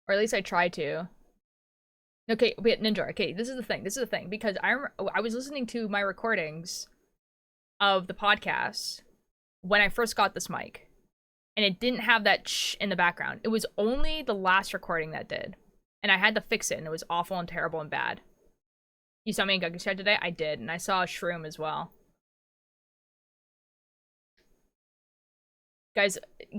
[SPEAKER 1] Or at least I try to. Okay, wait, Ninja, okay, this is the thing, because I was listening to my recordings of the podcast when I first got this mic, and it didn't have that shh in the background. It was only the last recording that did, and I had to fix it, and it was awful and terrible and bad. You saw me in Gucky Shed today? I did, and I saw a shroom as well. Guys,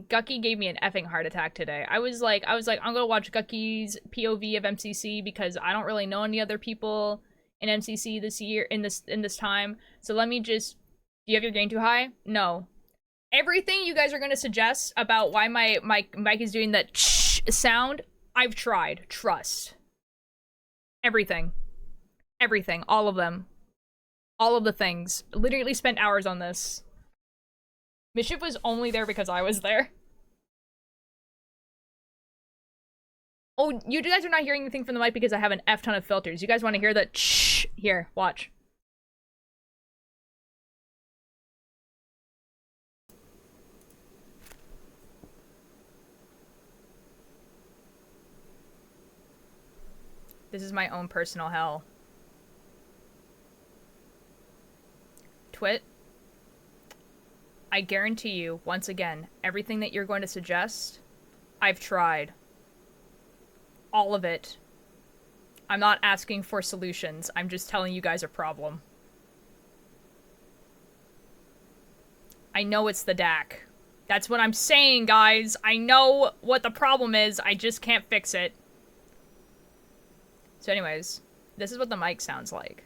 [SPEAKER 1] Gucky gave me an effing heart attack today. I was like, I'm gonna watch Gucky's POV of MCC because I don't really know any other people in MCC this year, in this time. So let me just, do you have your gain too high? No. Everything you guys are gonna suggest about why my mic is doing that shh sound, I've tried. Trust. Everything. Everything. All of them. All of the things. Literally spent hours on this. Mischief was only there because I was there. Oh, you guys are not hearing anything from the mic because I have an F ton of filters. You guys want to hear that? Shh. Here, watch. This is my own personal hell. Twit. I guarantee you, once again, everything that you're going to suggest, I've tried. All of it. I'm not asking for solutions. I'm just telling you guys a problem. I know it's the DAC. That's what I'm saying, guys. I know what the problem is. I just can't fix it. So anyways, this is what the mic sounds like.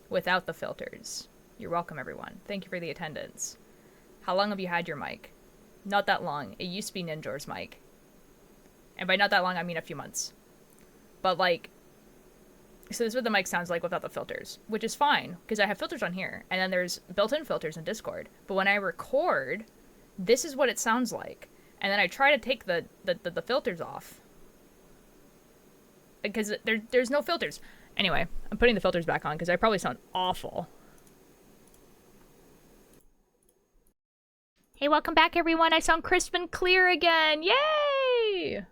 [SPEAKER 1] Without the filters. You're welcome, everyone. Thank you for the attendance. How long have you had your mic? Not that long. It used to be Ninja's mic. And by not that long, I mean a few months. But like, so this is what the mic sounds like without the filters, which is fine, because I have filters on here, and then there's built-in filters in Discord. But when I record, this is what it sounds like. And then I try to take the filters off. Because there's no filters. Anyway, I'm putting the filters back on, because I probably sound awful. Hey, welcome back, everyone. I sound crisp and clear again. Yay!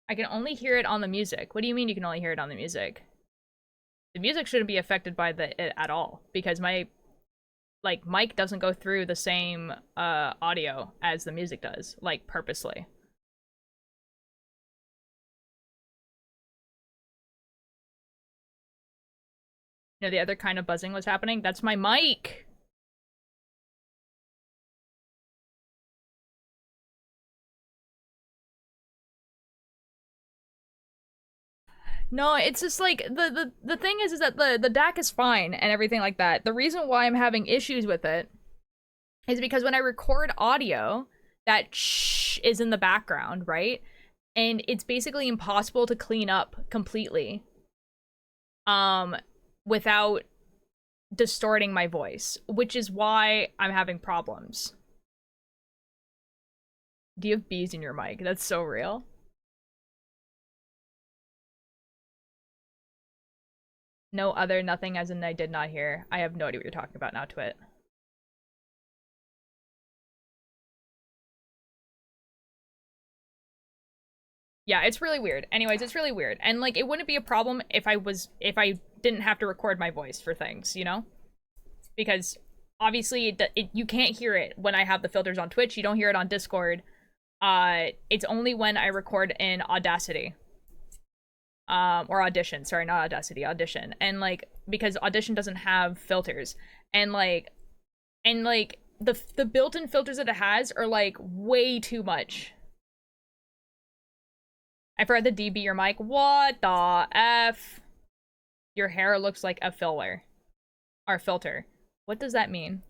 [SPEAKER 1] I can only hear it on the music. What do you mean you can only hear it on the music? The music shouldn't be affected by it at all, because my like mic doesn't go through the same audio as the music does, like purposely. You know, the other kind of buzzing was happening. That's my mic. No, it's just like the thing is that the DAC is fine and everything like that. The reason why I'm having issues with it is because when I record audio, that shh is in the background, right? And it's basically impossible to clean up completely without distorting my voice, which is why I'm having problems. Do you have bees in your mic? That's so real. No other, nothing as in I did not hear. I have no idea what you're talking about now, Twit. Yeah, it's really weird. Anyways, it's really weird. And like, it wouldn't be a problem if I didn't have to record my voice for things, you know? Because obviously you can't hear it when I have the filters on Twitch. You don't hear it on Discord. It's only when I record in Audacity. Or Audition, sorry, not Audacity, Audition. And like, because Audition doesn't have filters. And like, the built-in filters that it has are like way too much. I forgot the DB your mic. What the F? Your hair looks like a filler. Or filter. What does that mean?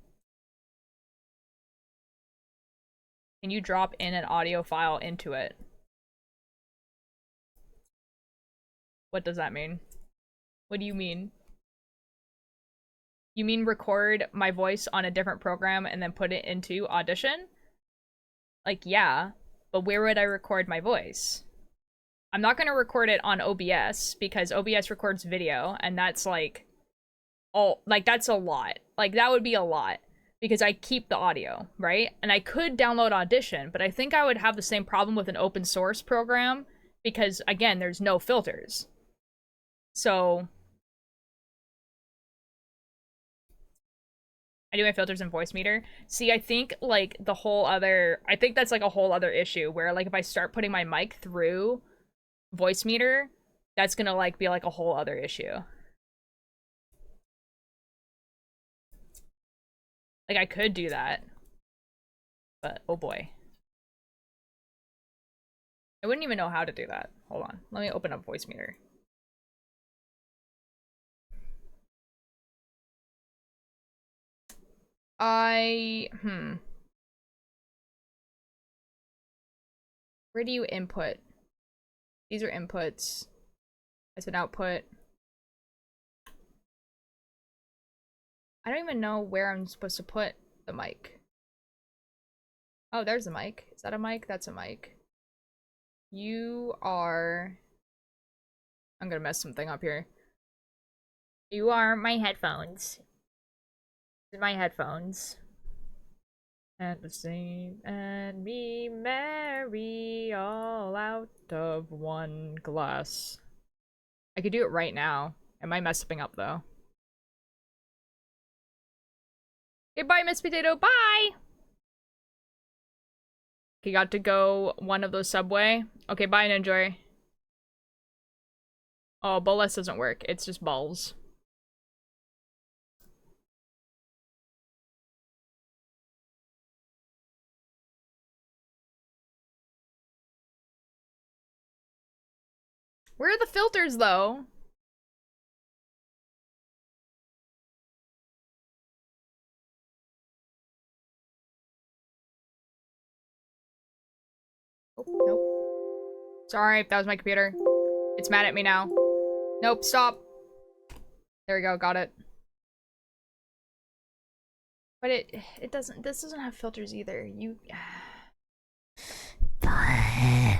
[SPEAKER 1] Can you drop in an audio file into it? What does that mean? What do you mean? You mean record my voice on a different program and then put it into Audition? Like, yeah, but where would I record my voice? I'm not gonna record it on OBS because OBS records video, and that's like, that's a lot. Like, that would be a lot because I keep the audio, right? And I could download Audition, but I think I would have the same problem with an open source program because, again, there's no filters. So I do my filters in Voicemeeter. See, I think like I think that's like a whole other issue where like if I start putting my mic through Voicemeeter, that's gonna like be like a whole other issue. Like I could do that, but oh boy. I wouldn't even know how to do that. Hold on, let me open up Voicemeeter. Where do you input? These are inputs. That's an output. I don't even know where I'm supposed to put the mic. Oh, there's a mic. Is that a mic? That's a mic. You are... I'm gonna mess something up here. You are my headphones. My headphones. And the same and me merry all out of one glass. I could do it right now. It might mess something up though. Okay, bye, Miss Potato. Bye! Okay, got to go one of those Subway. Okay, bye, Ninjoy. Oh, Bolas doesn't work. It's just balls. Where are the filters, though? Oh, nope. Sorry, that was my computer. It's mad at me now. Nope, stop. There we go, got it. But it doesn't, this doesn't have filters either. You... It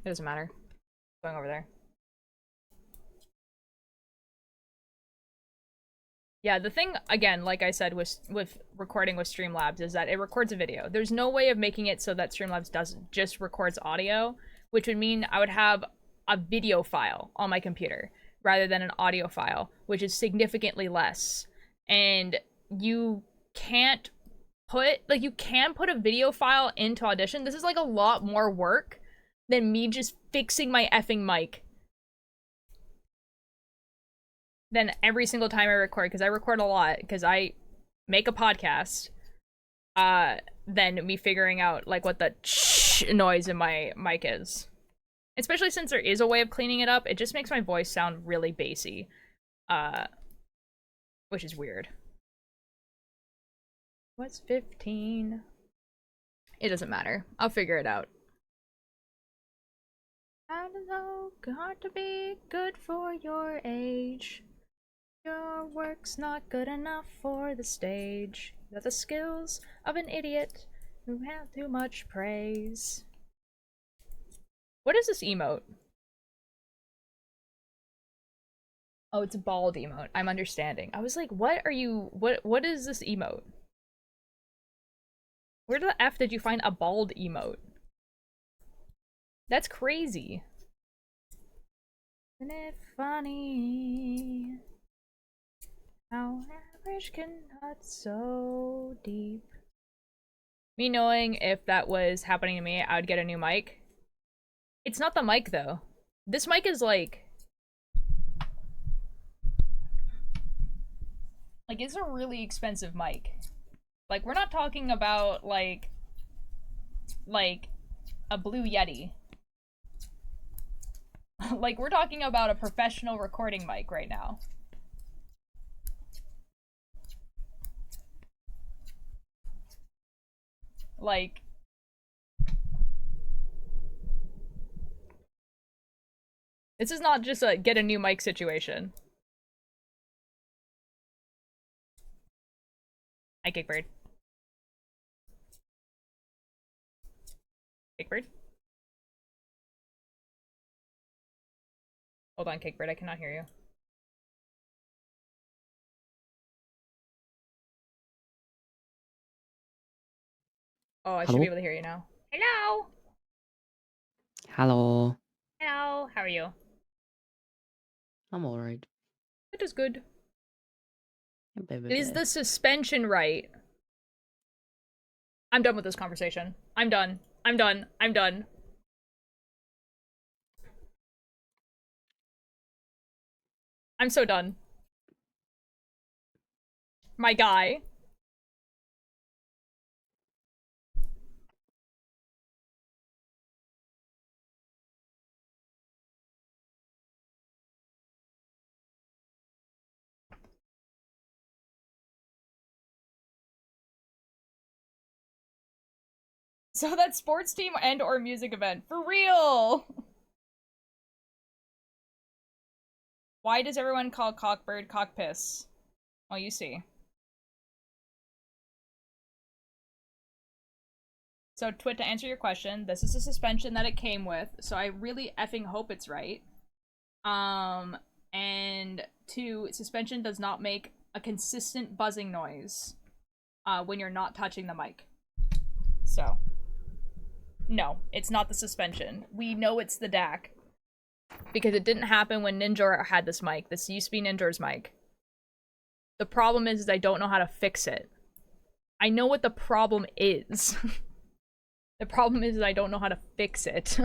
[SPEAKER 1] doesn't matter. Going over there. Yeah, the thing, again, like I said, with recording with Streamlabs is that it records a video. There's no way of making it so that Streamlabs doesn't just records audio, which would mean I would have a video file on my computer rather than an audio file, which is significantly less. And you can't put, like, you can put a video file into Audition. This is like a lot more work than me just fixing my effing mic. Then every single time I record, because I record a lot, because I make a podcast, then me figuring out, like, what the noise in my mic is. Especially since there is a way of cleaning it up, it just makes my voice sound really bassy. Which is weird. What's 15? It doesn't matter. I'll figure it out. I don't know, hard to be good for your age. Your work's not good enough for the stage. You got the skills of an idiot who had too much praise. What is this emote? Oh, it's a bald emote. I'm understanding. I was like, what are you, what is this emote? Where the F did you find a bald emote? That's crazy. Isn't it funny how average can cut so deep? Me knowing if that was happening to me, I would get a new mic. It's not the mic though. This mic is like it's a really expensive mic. Like, we're not talking about, like a Blue Yeti. Like, we're talking about a professional recording mic right now. Like, this is not just a get a new mic situation. Hi, Kickbird. Kickbird? Hold on, Kickbird, I cannot hear you. Oh, I should
[SPEAKER 7] Hello?
[SPEAKER 1] be able to hear you now. Hello!
[SPEAKER 7] Hello.
[SPEAKER 1] Hello, how are you?
[SPEAKER 7] I'm alright.
[SPEAKER 1] It is good.
[SPEAKER 7] Baby.
[SPEAKER 1] Is the suspension right? I'm done with this conversation. I'm done. I'm done. I'm done. I'm so done. My guy. So that sports team and or music event. For real! Why does everyone call Cockbird Cockpiss? Well, you see. So, Twit, to answer your question, this is a suspension that it came with, so I really effing hope it's right. And 2, suspension does not make a consistent buzzing noise when you're not touching the mic. So, no, it's not the suspension. We know it's the DAC. Because it didn't happen when Ninjor had this mic. This used to be Ninjor's mic. The problem is I don't know how to fix it. I know what the problem is. The problem is I don't know how to fix it.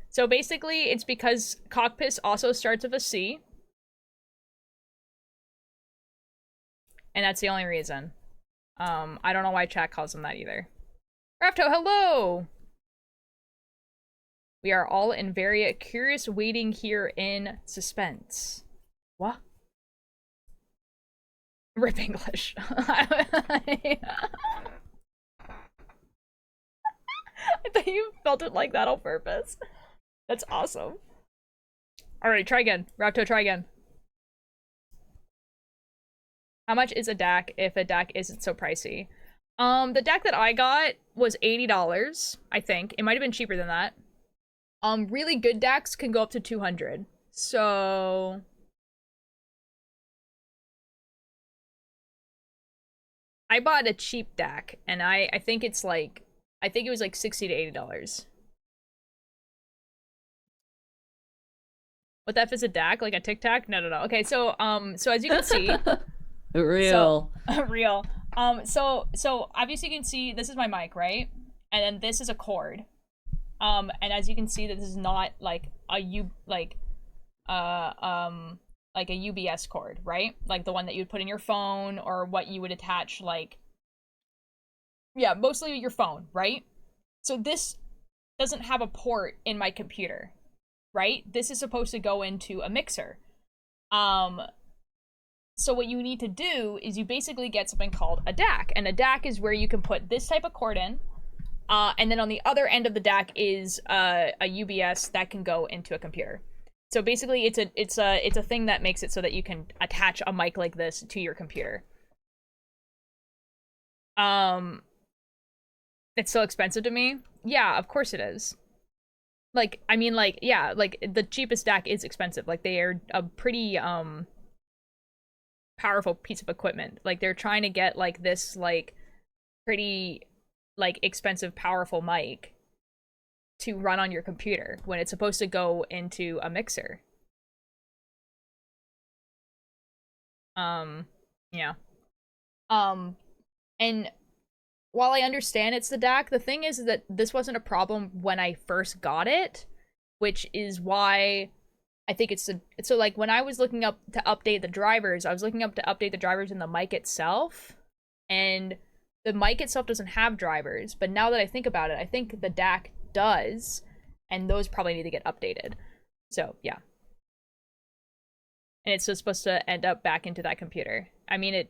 [SPEAKER 1] So basically, it's because Cockpiss also starts with a C. And that's the only reason. I don't know why chat calls him that either. Rapto, hello! We are all in very curious waiting here in suspense. What? Rip English. I thought you felt it like that on purpose. That's awesome. Alright, try again. Rapto, try again. How much is a DAC if a DAC isn't so pricey? The DAC that I got was $80, I think. It might have been cheaper than that. Really good DACs can go up to $200. So... I bought a cheap DAC, and I think it's like... I think it was like $60 to $80. What the F is a DAC? Like a Tic Tac? No. Okay, so as you can see...
[SPEAKER 7] Real.
[SPEAKER 1] So, real. So obviously you can see this is my mic, right? And then this is a cord. And as you can see, that this is not like a UBS cord, right? Like the one that you'd put in your phone or what you would attach, like, yeah, mostly your phone, right? So this doesn't have a port in my computer, right? This is supposed to go into a mixer. So what you need to do is you basically get something called a DAC, and a DAC is where you can put this type of cord in, and then on the other end of the DAC is a UBS that can go into a computer. So basically, it's a thing that makes it so that you can attach a mic like this to your computer. It's so expensive to me. Yeah, of course it is. Like, I mean, like, yeah, like the cheapest DAC is expensive. Like they are a pretty powerful piece of equipment. Like they're trying to get like this like pretty like expensive powerful mic to run on your computer when it's supposed to go into a mixer. Yeah. And while I understand it's the DAC, the thing is that this wasn't a problem when I first got it, which is why I think it's so like when I was looking up to update the drivers, I was looking up to update the drivers in the mic itself, and the mic itself doesn't have drivers. But now that I think about it, I think the DAC does, and those probably need to get updated. So yeah, and it's just supposed to end up back into that computer. I mean it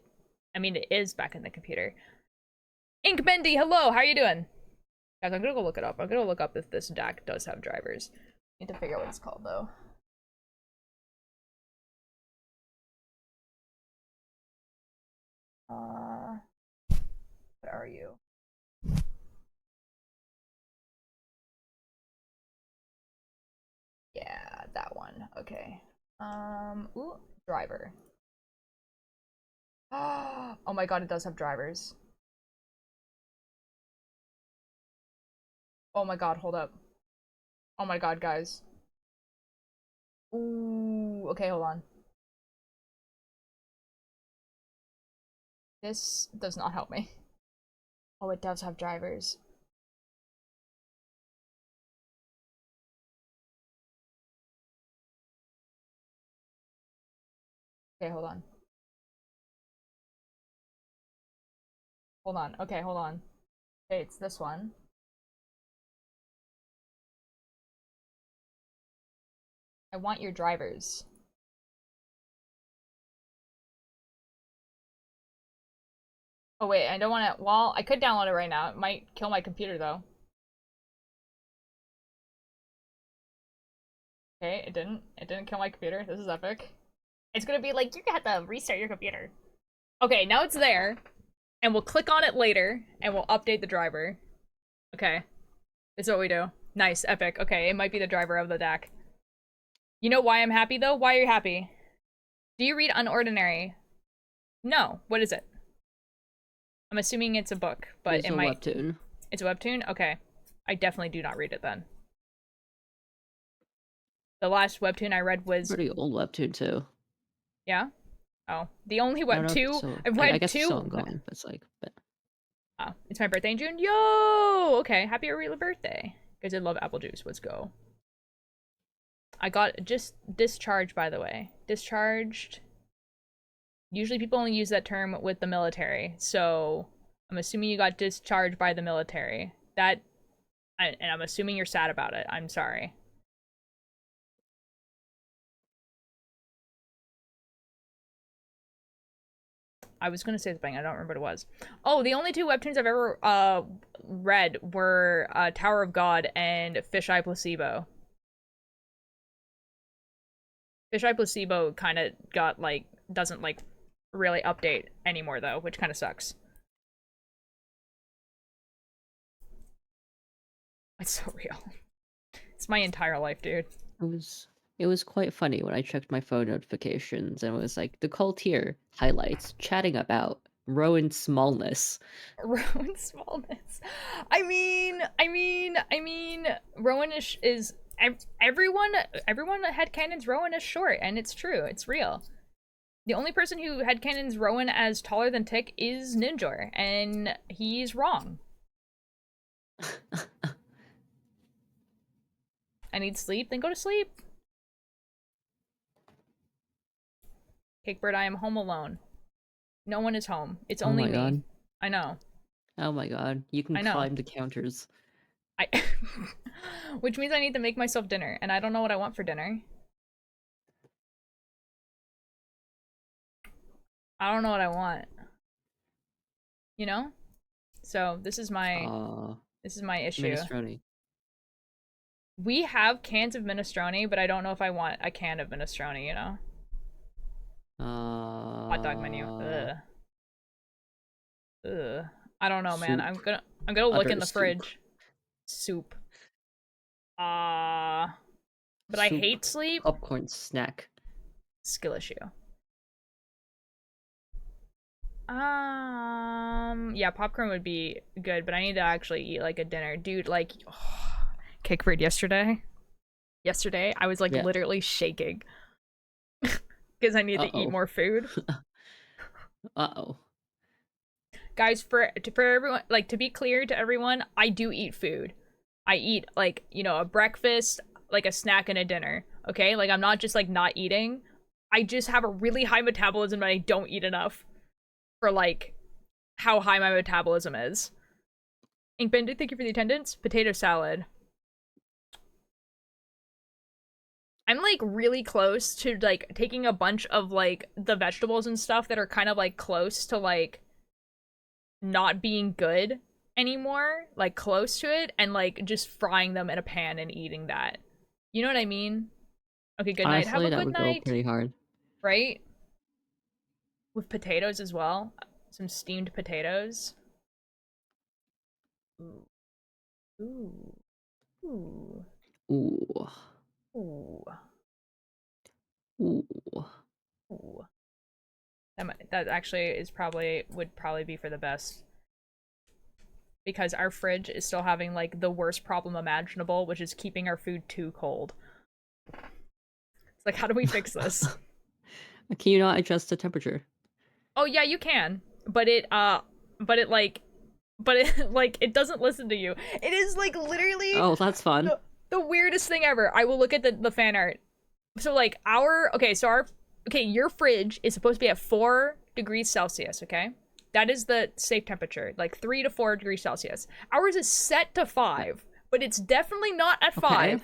[SPEAKER 1] is back in the computer. Ink Bendy, hello, how are you doing? Guys, I'm gonna go look it up. I'm gonna look up if this DAC does have drivers. Need to figure out what it's called though. What are you? Yeah, that one. Okay. Ooh, driver. Oh my god, it does have drivers. Oh my god, hold up. Oh my god, guys. Ooh, okay, hold on. This does not help me. Oh, it does have drivers. Okay, hold on. Hold on. Okay, hold on. Okay, it's this one. I want your drivers. Oh wait, I don't want to. Well, I could download it right now. It might kill my computer though. Okay, it didn't. It didn't kill my computer. This is epic. It's gonna be like, you're gonna have to restart your computer. Okay, now it's there. And we'll click on it later, and we'll update the driver. Okay. This is what we do. Nice, epic. Okay, it might be the driver of the DAC. You know why I'm happy, though? Why are you happy? Do you read Unordinary? No. What is it? I'm assuming it's a book, but
[SPEAKER 7] It's
[SPEAKER 1] it
[SPEAKER 7] a
[SPEAKER 1] might...
[SPEAKER 7] webtoon.
[SPEAKER 1] It's a webtoon? Okay. I definitely do not read it, then. The last webtoon I read was...
[SPEAKER 7] Pretty old webtoon, too.
[SPEAKER 1] Yeah? Oh. The only
[SPEAKER 7] I don't know if
[SPEAKER 1] web
[SPEAKER 7] it's
[SPEAKER 1] two...
[SPEAKER 7] so-
[SPEAKER 1] I've
[SPEAKER 7] I
[SPEAKER 1] read
[SPEAKER 7] guess
[SPEAKER 1] two...
[SPEAKER 7] it's still ongoing, but it's like... But...
[SPEAKER 1] Oh, it's my birthday in June. Yo! Okay, happy early birthday. Because I love apple juice. Let's go. I got just discharged, by the way. Discharged. Usually people only use that term with the military. So I'm assuming you got discharged by the military. And I'm assuming you're sad about it. I'm sorry. I was gonna say something, I don't remember what it was. Oh, the only two webtoons I've ever read were Tower of God and Fisheye Placebo. Fisheye Placebo kind of got like doesn't like really update anymore though, which kind of sucks. It's so real. It's my entire life, dude.
[SPEAKER 7] It was quite funny when I checked my phone notifications and it was like the cult here highlights chatting about Rowan smallness.
[SPEAKER 1] Rowan smallness. I mean, Rowan is everyone headcanons Rowan as short, and it's true. It's real. The only person who headcanons Rowan as taller than Tick is Ninjor, and he's wrong. I need sleep, then go to sleep. Cakebird, I am home alone. No one is home. It's only me.
[SPEAKER 7] God.
[SPEAKER 1] I know.
[SPEAKER 7] Oh my god, you can
[SPEAKER 1] I know.
[SPEAKER 7] climb the counters.
[SPEAKER 1] Which means I need to make myself dinner, and I don't know what I want for dinner. I don't know what I want. You know? So this is my issue.
[SPEAKER 7] Minestrone.
[SPEAKER 1] We have cans of minestrone, but I don't know if I want a can of minestrone, you know? Hot dog menu. Ugh. Ugh. I don't know, man. I'm gonna look in the fridge. Soup. But I
[SPEAKER 7] Soup.
[SPEAKER 1] hate sleep.
[SPEAKER 7] Popcorn snack.
[SPEAKER 1] Skill issue. Yeah, popcorn would be good, but I need to actually eat like a dinner. Dude, like Cakebird yesterday I was like literally shaking because I need to eat more food.
[SPEAKER 7] Uh-oh.
[SPEAKER 1] Guys, for everyone, like, to be clear to everyone, I do eat food. I eat, like, you know, a breakfast, like a snack and a dinner. okay? Like, I'm not just, like, not eating. I just have a really high metabolism and I don't eat enough for, like, how high my metabolism is. Inkbender, thank you for the attendance. Potato salad. I'm, like, really close to, like, taking a bunch of, like, the vegetables and stuff that are kind of, like, close to, like, not being good anymore. Like, close to it. And, like, just frying them in a pan and eating that. You know what I mean? Okay, good night. Have
[SPEAKER 7] Honestly,
[SPEAKER 1] a
[SPEAKER 7] that
[SPEAKER 1] good
[SPEAKER 7] would
[SPEAKER 1] night.
[SPEAKER 7] go pretty hard.
[SPEAKER 1] Right? With potatoes as well. Some steamed potatoes. Ooh. Ooh. Ooh.
[SPEAKER 7] Ooh.
[SPEAKER 1] Ooh.
[SPEAKER 7] Ooh.
[SPEAKER 1] Ooh. That actually would probably be for the best. Because our fridge is still having, like, the worst problem imaginable, which is keeping our food too cold. It's like, how do we fix this?
[SPEAKER 7] Can you not adjust the temperature?
[SPEAKER 1] Oh yeah, you can. But it like it doesn't listen to you. It is, like, literally
[SPEAKER 7] Oh, that's fun.
[SPEAKER 1] the weirdest thing ever. I will look at the fan art. So, like, your fridge is supposed to be at 4 degrees Celsius, okay? That is the safe temperature, like 3 to 4 degrees Celsius. Ours is set to 5, but it's definitely not at 5.
[SPEAKER 7] Okay.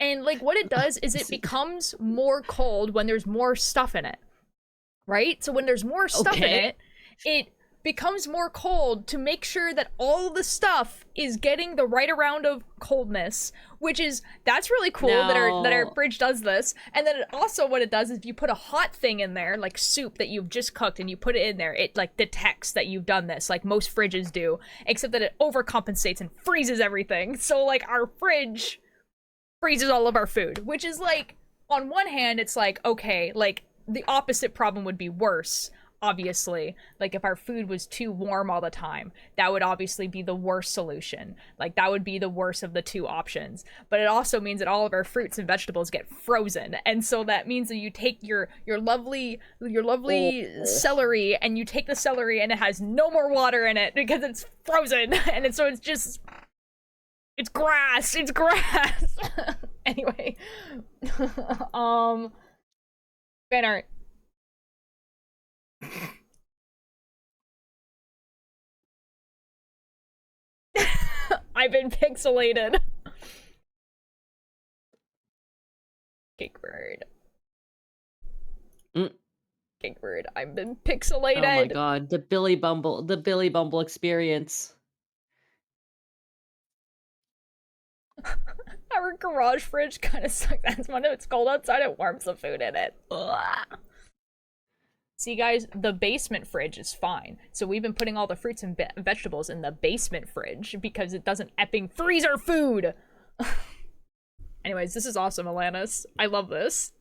[SPEAKER 1] And, like, what it does is it becomes more cold when there's more stuff in it. Right? So when there's more stuff in
[SPEAKER 7] Okay.
[SPEAKER 1] it, it becomes more cold to make sure that all the stuff is getting the right amount of coldness, that's really cool that our
[SPEAKER 7] No.
[SPEAKER 1] fridge does this. And then what it does is if you put a hot thing in there, like soup that you've just cooked and you put it in there, it, like, detects that you've done this, like most fridges do, except that it overcompensates and freezes everything. So, like, our fridge freezes all of our food, which is, like, on one hand, it's like, okay, like, the opposite problem would be worse, obviously. Like, if our food was too warm all the time, that would obviously be the worst solution. Like, that would be the worst of the two options. But it also means that all of our fruits and vegetables get frozen. And so that means that you take your lovely celery, and you take the celery and it has no more water in it because it's frozen. And it's just it's grass. It's grass. Anyway. Fan art. I've been pixelated. Cakebird. Cakebird, I've been pixelated.
[SPEAKER 7] Oh my god, the Billy Bumble experience.
[SPEAKER 1] Our garage fridge kind of sucks. That's when it's cold outside, it warms the food in it. Ugh. See, guys, the basement fridge is fine. So we've been putting all the fruits and vegetables in the basement fridge because it doesn't epping freeze our food. Anyways, this is awesome, Alanis. I love this.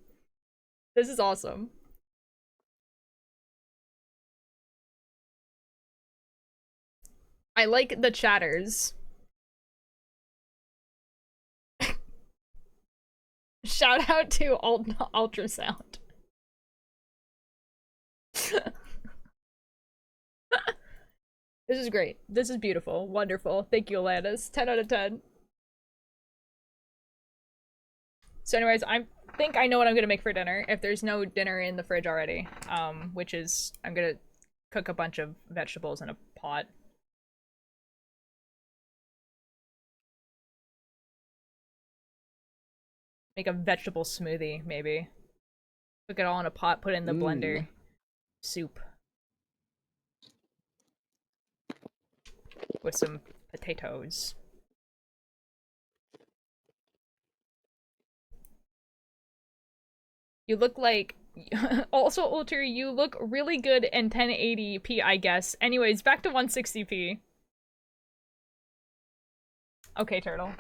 [SPEAKER 1] This is awesome. I like the chatters. Shout out to ultrasound. This is great. This is beautiful. Wonderful. Thank you, Alanis. 10 out of 10. So anyways, I think I know what I'm gonna make for dinner. If there's no dinner in the fridge already. Which is, I'm gonna cook a bunch of vegetables in a pot. Make a vegetable smoothie, maybe. Cook it all in a pot, put it in the blender. Soup. With some potatoes. You look like... Also, Ulter, you look really good in 1080p, I guess. Anyways, back to 160p. Okay, Turtle.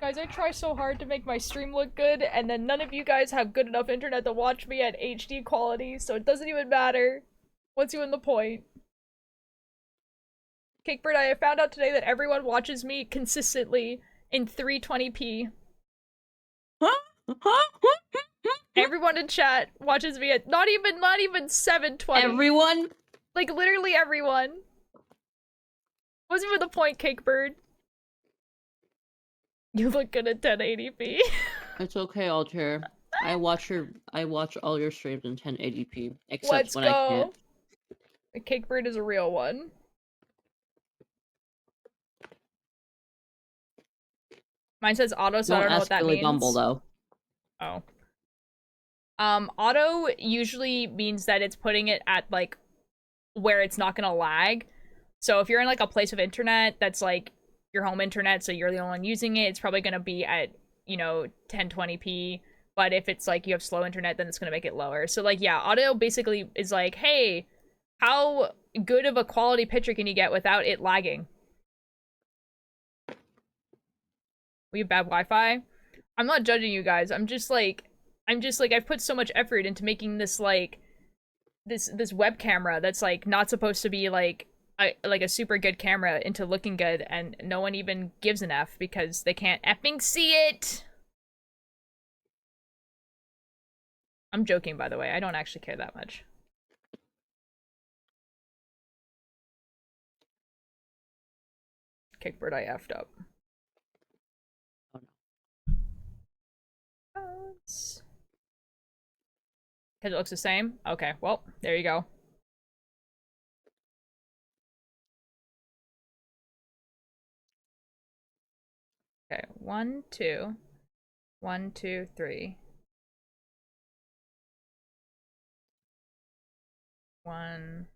[SPEAKER 1] Guys, I try so hard to make my stream look good, and then none of you guys have good enough internet to watch me at HD quality, so it doesn't even matter. What's even the point? Cakebird, I have found out today that everyone watches me consistently in 320p. Everyone in chat watches me at not even 720.
[SPEAKER 7] Everyone?
[SPEAKER 1] Like, literally everyone. What's even the point, Cakebird? You look good at 1080p.
[SPEAKER 7] It's okay, Altair. I watch all your streams in 1080p, except
[SPEAKER 1] Let's
[SPEAKER 7] when I can't.
[SPEAKER 1] go. The Cakebird is a real one. Mine says auto, so I
[SPEAKER 7] Don't
[SPEAKER 1] don't know what
[SPEAKER 7] ask
[SPEAKER 1] that
[SPEAKER 7] Billy
[SPEAKER 1] means.
[SPEAKER 7] Bumble though.
[SPEAKER 1] Oh. Auto usually means that it's putting it at like where it's not gonna lag. So if you're in like a place of internet that's like your home internet, so you're the only one using it, it's probably gonna be at, 1020p. But if it's like you have slow internet, then it's gonna make it lower. So like, yeah, auto basically is like, hey, how good of a quality picture can you get without it lagging? We have bad Wi-Fi. I'm not judging you guys. I'm just like I've put so much effort into making this like this web camera that's like not supposed to be like a super good camera into looking good, and no one even gives an F because they can't effing see it. I'm joking, by the way. I don't actually care that much. Kickbird, I effed up. Because it looks the same? Okay, well, there you go. Okay, 1, 2. 1, 2, 3. 1,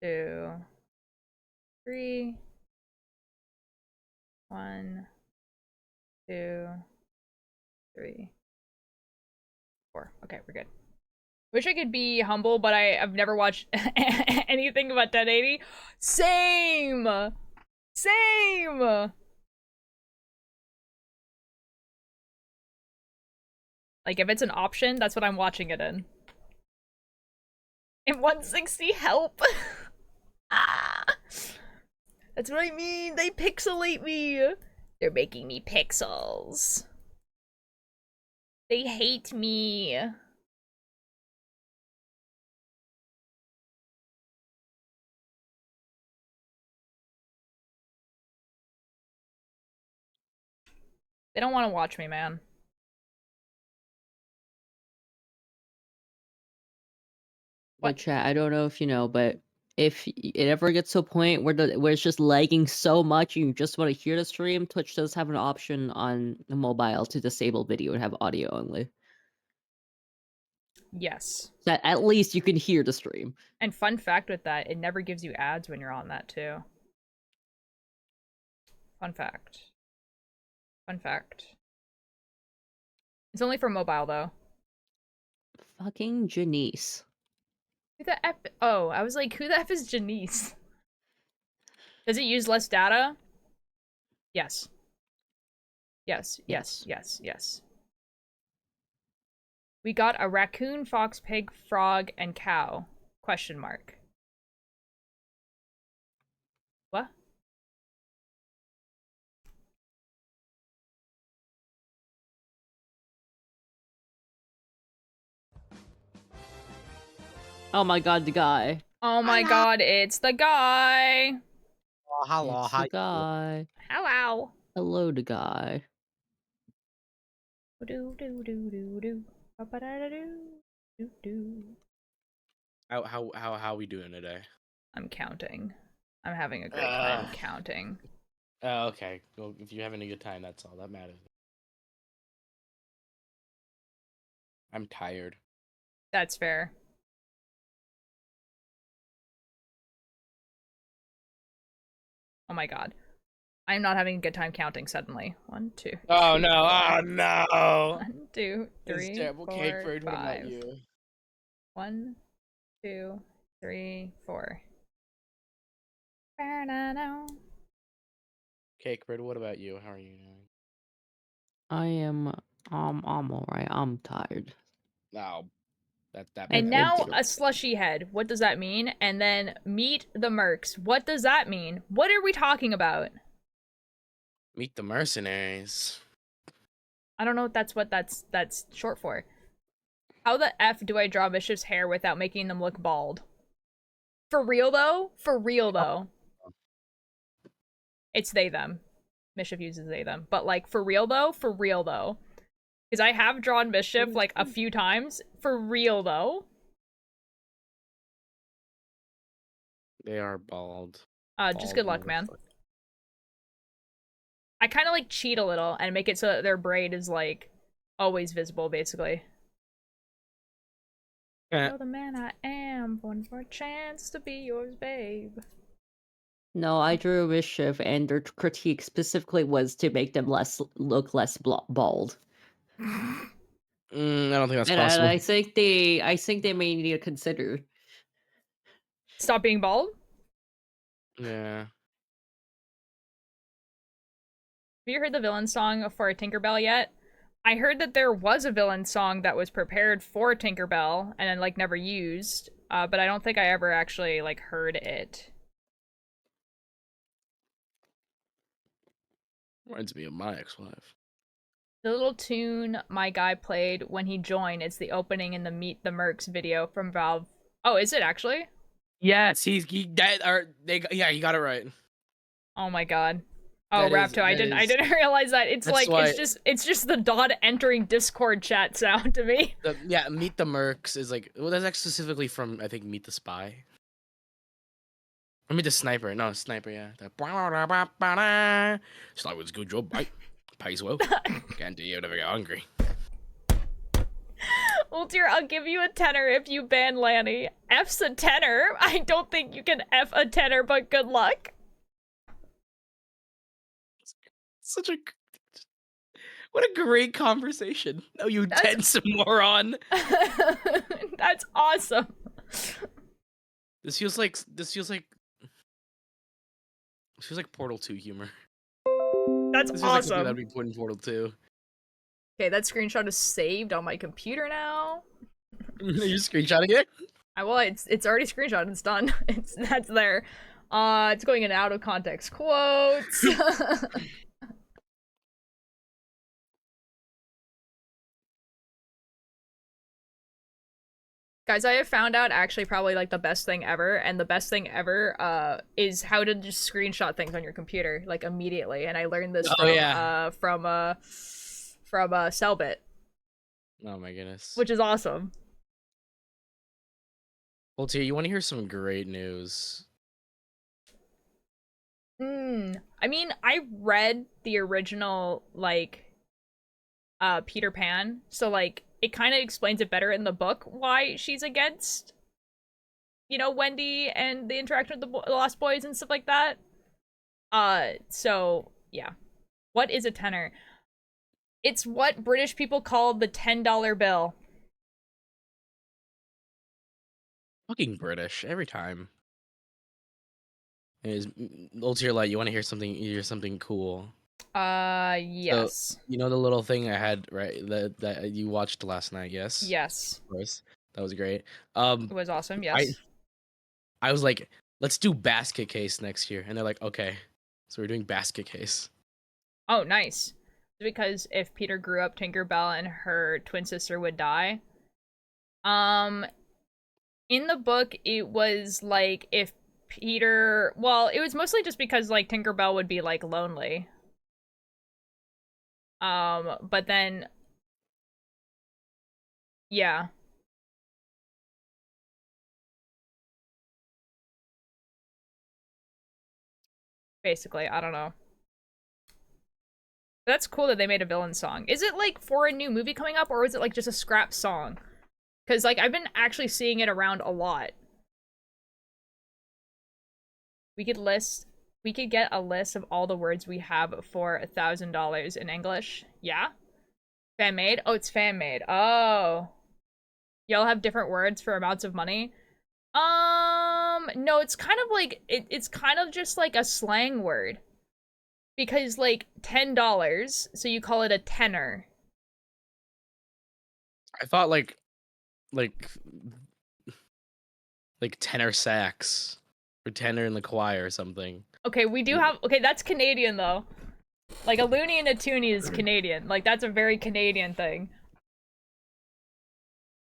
[SPEAKER 1] 2, 3. 1, 2, 3, 4. Okay, we're good. Wish I could be humble, but I've never watched anything about 1080. Same! Same! Like, if it's an option, that's what I'm watching it in. In 160, help! Ah! That's what I mean! They pixelate me! They're making me pixels. They hate me. They don't want to watch me, man.
[SPEAKER 7] But chat, I don't know if you know, but if it ever gets to a point where it's just lagging so much and you just want to hear the stream, Twitch does have an option on the mobile to disable video and have audio only.
[SPEAKER 1] Yes.
[SPEAKER 7] That at least you can hear the stream.
[SPEAKER 1] And fun fact with that, it never gives you ads when you're on that too. Fun fact. Fun fact. It's only for mobile though.
[SPEAKER 7] Fucking Janice.
[SPEAKER 1] Who the F? Oh, I was like, who the F is Janice? Does it use less data? Yes. Yes, yes, yes, yes. We got a raccoon, fox, pig, frog, and cow. Question mark. What?
[SPEAKER 7] Oh my god, the guy.
[SPEAKER 1] Oh my god, it's the guy!
[SPEAKER 8] Oh, hello,
[SPEAKER 7] It's
[SPEAKER 8] how
[SPEAKER 7] the
[SPEAKER 8] you doing?
[SPEAKER 7] guy.
[SPEAKER 1] Hello!
[SPEAKER 7] Hello, the guy.
[SPEAKER 1] Do do do do do. Ba-ba-da-da-do. Do do.
[SPEAKER 8] How we doing today?
[SPEAKER 1] I'm counting. I'm having a great time counting.
[SPEAKER 8] Oh, okay. Well, if you're having a good time, that's all that matters. I'm tired.
[SPEAKER 1] That's fair. Oh my god. I'm not having a good time counting suddenly. 1, 2.
[SPEAKER 8] Oh
[SPEAKER 1] 3,
[SPEAKER 8] no!
[SPEAKER 1] 4.
[SPEAKER 8] Oh no!
[SPEAKER 1] 1, 2,
[SPEAKER 8] This
[SPEAKER 1] 3,
[SPEAKER 8] is terrible.
[SPEAKER 1] 4,
[SPEAKER 8] Cakebird, what
[SPEAKER 1] 5.
[SPEAKER 8] about you?
[SPEAKER 1] 1, 2, 3, 4. Ba-da-da.
[SPEAKER 8] Cakebird, what about you? How are you doing?
[SPEAKER 7] I am I'm alright. I'm tired.
[SPEAKER 8] Oh, that
[SPEAKER 1] And
[SPEAKER 8] makes
[SPEAKER 1] now
[SPEAKER 8] sense.
[SPEAKER 1] a slushy head. What does that mean? And then meet the mercs. What does that mean? What are we talking about?
[SPEAKER 8] Meet the mercenaries.
[SPEAKER 1] I don't know what that's short for. How the F do I draw Bishop's hair without making them look bald? For real though? For real though. It's they them. Mischief uses they them. But like for real though, because I have drawn Mischief like a few times. For real though.
[SPEAKER 8] They are bald.
[SPEAKER 1] Just
[SPEAKER 8] Bald
[SPEAKER 1] good luck, man. I kind of like cheat a little and make it so that their braid is like always visible, basically.
[SPEAKER 8] Yeah.
[SPEAKER 1] Oh, the man I am, one for a chance to be yours, babe.
[SPEAKER 7] No, I drew Mischief, and their critique specifically was to make them look less bald.
[SPEAKER 8] I don't think that's
[SPEAKER 7] And
[SPEAKER 8] possible.
[SPEAKER 7] I think they may need to consider.
[SPEAKER 1] Stop being bald?
[SPEAKER 8] Yeah.
[SPEAKER 1] Have you heard the villain song for Tinkerbell yet? I heard that there was a villain song that was prepared for Tinkerbell and then like never used, but I don't think I ever actually like heard it.
[SPEAKER 8] Reminds me of my ex-wife.
[SPEAKER 1] The little tune my guy played when he joined is the opening in the Meet the Mercs video from Valve. Oh, is it actually?
[SPEAKER 8] Yes, he got it right.
[SPEAKER 1] Oh my god. Oh,
[SPEAKER 8] That is-
[SPEAKER 1] Rapto, I
[SPEAKER 8] that
[SPEAKER 1] didn't realize that. It's
[SPEAKER 8] That's
[SPEAKER 1] like
[SPEAKER 8] why-
[SPEAKER 1] it's just the Dodd entering Discord chat sound to me.
[SPEAKER 8] Meet the Mercs is like, well, that's actually specifically from, I think, Meet the Spy. Or Meet the Sniper. No, Sniper, yeah. Sniper's good job, mate. Pays well. Can't do you never get hungry.
[SPEAKER 1] Ultir, I'll give you a tenner if you ban Lanny. F's a tenner. I don't think you can F a tenner, but good luck.
[SPEAKER 8] Such a... What a great conversation. Oh, you tense moron.
[SPEAKER 1] That's awesome.
[SPEAKER 8] This feels like Portal 2 humor.
[SPEAKER 1] That's
[SPEAKER 8] This feels like something
[SPEAKER 1] awesome.
[SPEAKER 8] that'd be put in Portal 2.
[SPEAKER 1] Okay, that screenshot is saved on my computer now.
[SPEAKER 8] You're screenshotting it?
[SPEAKER 1] Well, it's already screenshot. It's done. That's there. It's going in out of context quotes. Guys, I have found out actually probably like the best thing ever, and the best thing ever is how to just screenshot things on your computer like immediately. And I learned this from Cellbit,
[SPEAKER 8] Oh my goodness.
[SPEAKER 1] which is awesome.
[SPEAKER 8] Well, Tia, you want to hear some great news?
[SPEAKER 1] I mean, I read the original like Peter Pan, so like it kind of explains it better in the book why she's against, you know, Wendy and the interaction with the Lost Boys and stuff like that. So yeah. What is a tenner? It's what British people call the $10 bill.
[SPEAKER 8] Fucking British every time. Is Ultier Light? You want to hear something? Hear something cool?
[SPEAKER 1] Yes.
[SPEAKER 8] You know the little thing I had, right? That you watched last night, yes?
[SPEAKER 1] Yes.
[SPEAKER 8] Of course. That was great.
[SPEAKER 1] It was awesome, yes.
[SPEAKER 8] I was like, let's do basket case next year. And they're like, okay. So we're doing basket case.
[SPEAKER 1] Oh, nice. Because if Peter grew up Tinkerbell and her twin sister would die. In the book, it was like if Peter... Well, it was mostly just because, like, Tinkerbell would be, like, lonely. But then... Yeah. Basically, I don't know. That's cool that they made a villain song. Is it, like, for a new movie coming up, or is it, like, just a scrap song? Because, like, I've been actually seeing it around a lot. We could get a list of all the words we have for $1,000 in English. Yeah? Fan made? Oh, it's fan made. Oh. Y'all have different words for amounts of money? No, it's kind of like, it's kind of just like a slang word. Because, like, $10, so you call it a tenner.
[SPEAKER 8] I thought like tenor sax or tenor in the choir or something.
[SPEAKER 1] Okay, we do have... Okay, that's Canadian, though. Like, a loony and a toonie is Canadian. Like, that's a very Canadian thing.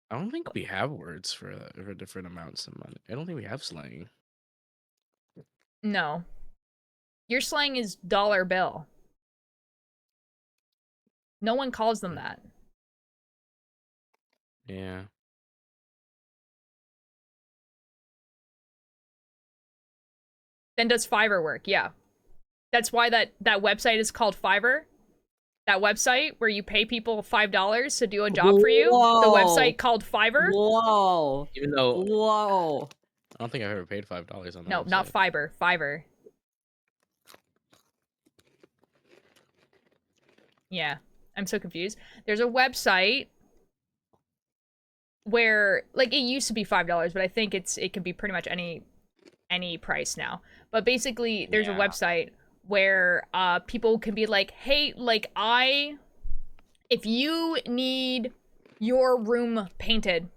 [SPEAKER 8] I don't think we have words for different amounts of money. I don't think we have slang.
[SPEAKER 1] No. Your slang is dollar bill. No one calls them that.
[SPEAKER 8] Yeah.
[SPEAKER 1] Then does Fiverr work? Yeah. That's why that website is called Fiverr. That website where you pay people $5 to do a job for you. The
[SPEAKER 7] Whoa.
[SPEAKER 1] website called Fiverr.
[SPEAKER 7] Whoa.
[SPEAKER 8] Even though
[SPEAKER 7] Whoa.
[SPEAKER 8] I don't think I've ever paid $5 on that.
[SPEAKER 1] No, not
[SPEAKER 8] website.
[SPEAKER 1] Fiverr. Fiverr. Yeah, I'm so confused. There's a website where, like, it used to be $5, but I think it can be pretty much any price now. But basically, there's a
[SPEAKER 8] Yeah.
[SPEAKER 1] website where people can be like, hey, like, if you need your room painted,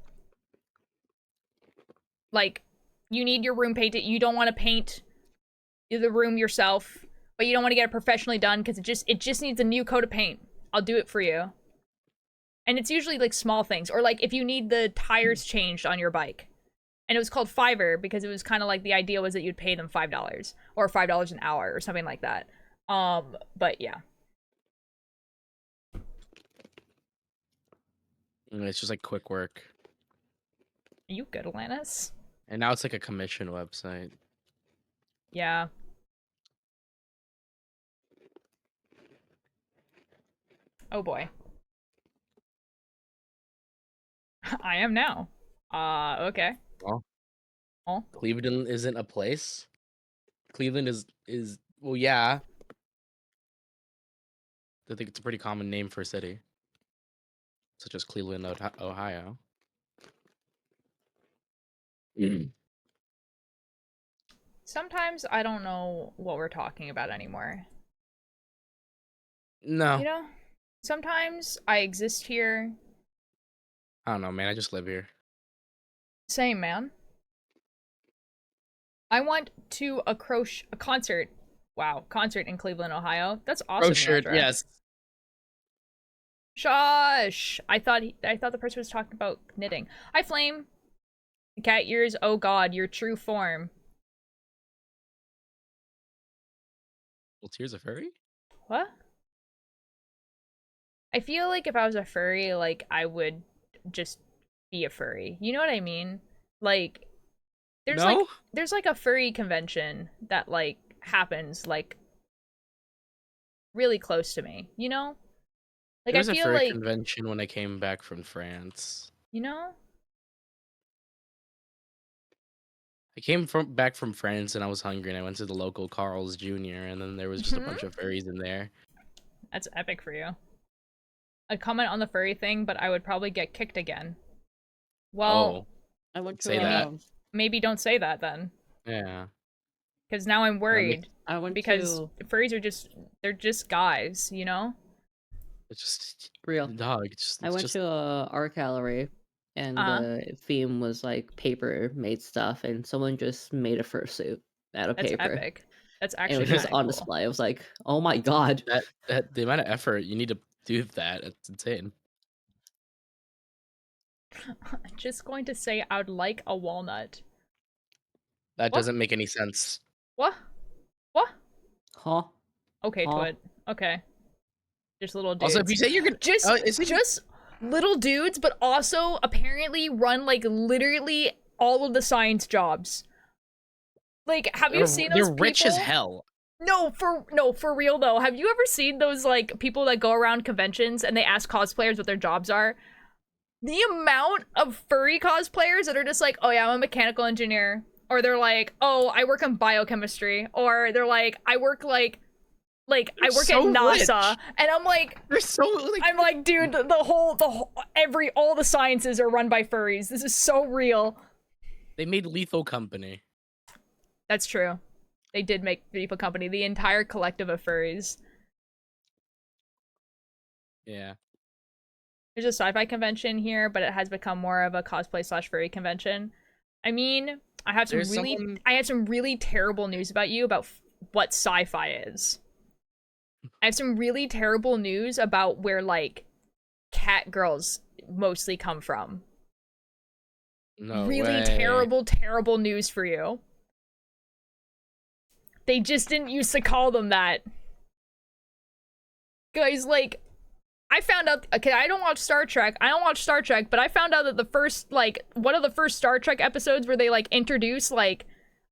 [SPEAKER 1] like, you need your room painted, you don't want to paint the room yourself, but you don't want to get it professionally done because it just needs a new coat of paint. I'll do it for you. And it's usually like small things, or like if you need the tires changed on your bike. And it was called Fiverr because it was kind of like the idea was that you'd pay them $5 or $5 an hour or something like that. But yeah.
[SPEAKER 8] It's just like quick work.
[SPEAKER 1] Are you good, Alanis?
[SPEAKER 8] And now it's like a commission website.
[SPEAKER 1] Yeah. Oh boy. I am now. Okay.
[SPEAKER 8] Cleveland isn't a place. Cleveland is well, yeah. I think it's a pretty common name for a city, such as Cleveland, Ohio.
[SPEAKER 1] Sometimes I don't know what we're talking about anymore.
[SPEAKER 8] No,
[SPEAKER 1] You know? Sometimes I exist here.
[SPEAKER 8] I don't know, man. I just live here.
[SPEAKER 1] Same, man. I went to a concert. Wow, concert in Cleveland, Ohio. That's awesome.
[SPEAKER 8] Oh, sure.
[SPEAKER 1] Yandra.
[SPEAKER 8] Yes.
[SPEAKER 1] Shush! I thought the person was talking about knitting. Hi, Flame. Cat ears. Oh God, your true form.
[SPEAKER 8] Well, Tears of Furry.
[SPEAKER 1] What? I feel like if I was a furry, like I would just be a furry. You know what I mean? Like, there's like a furry convention that like happens like really close to me. You know? Like,
[SPEAKER 8] There was
[SPEAKER 1] I
[SPEAKER 8] a
[SPEAKER 1] feel
[SPEAKER 8] furry
[SPEAKER 1] like,
[SPEAKER 8] convention when I came back from France.
[SPEAKER 1] you know?
[SPEAKER 8] I came back from France and I was hungry and I went to the local Carl's Jr. and then there was just a bunch of furries in there.
[SPEAKER 1] That's epic for you. I'd comment on the furry thing, but I would probably get kicked again. Well,
[SPEAKER 7] I went to
[SPEAKER 8] Say that.
[SPEAKER 1] maybe don't say that then.
[SPEAKER 8] Yeah.
[SPEAKER 1] Because now I'm worried.
[SPEAKER 7] I went
[SPEAKER 1] Because
[SPEAKER 7] to
[SPEAKER 1] furries they're just guys, you know?
[SPEAKER 8] It's just
[SPEAKER 7] real.
[SPEAKER 8] dog. It's
[SPEAKER 7] I went
[SPEAKER 8] just,
[SPEAKER 7] to a art gallery, and the theme was like paper made stuff, and someone just made a fursuit out of
[SPEAKER 1] That's
[SPEAKER 7] paper.
[SPEAKER 1] epic. That's
[SPEAKER 7] And it
[SPEAKER 1] actually
[SPEAKER 7] was just
[SPEAKER 1] kinda
[SPEAKER 7] on
[SPEAKER 1] cool.
[SPEAKER 7] display. I was like, oh my god.
[SPEAKER 8] that the amount of effort you need to do that. It's insane.
[SPEAKER 1] Just going to say I would like a walnut.
[SPEAKER 8] That
[SPEAKER 1] What?
[SPEAKER 8] doesn't make any sense.
[SPEAKER 1] What? What?
[SPEAKER 7] Huh?
[SPEAKER 1] Okay,
[SPEAKER 7] Huh?
[SPEAKER 1] Twit. Okay. Just little dudes.
[SPEAKER 8] Also, if you say you're gonna
[SPEAKER 1] just
[SPEAKER 8] is it-
[SPEAKER 1] just little dudes, but also apparently run like literally all of the science jobs. Like, have you seen those
[SPEAKER 8] They're rich as
[SPEAKER 1] people?
[SPEAKER 8] hell.
[SPEAKER 1] No, for real though. Have you ever seen those like people that go around conventions and they ask cosplayers what their jobs are? The amount of furry cosplayers that are just like, "Oh yeah, I'm a mechanical engineer," or they're like, "Oh, I work in biochemistry," or they're like, "I work like I
[SPEAKER 8] They're
[SPEAKER 1] work
[SPEAKER 8] so
[SPEAKER 1] at NASA,"
[SPEAKER 8] rich.
[SPEAKER 1] and I'm like,
[SPEAKER 8] They're so like
[SPEAKER 1] I'm like, dude, all the sciences are run by furries. This is so real.
[SPEAKER 8] they made Lethal Company.
[SPEAKER 1] That's true. They did make Reaper Company, the entire collective of furries.
[SPEAKER 8] Yeah.
[SPEAKER 1] There's a sci-fi convention here, but it has become more of a cosplay / furry convention. I mean, I have some really terrible news about you about what sci-fi is. I have some really terrible news about where like cat girls mostly come from.
[SPEAKER 8] No
[SPEAKER 1] Really
[SPEAKER 8] way.
[SPEAKER 1] terrible news for you. They just didn't used to call them that. Guys, like, I found out, okay, I don't watch Star Trek, but I found out that the first, like, one of the first Star Trek episodes where they, like, introduce, like,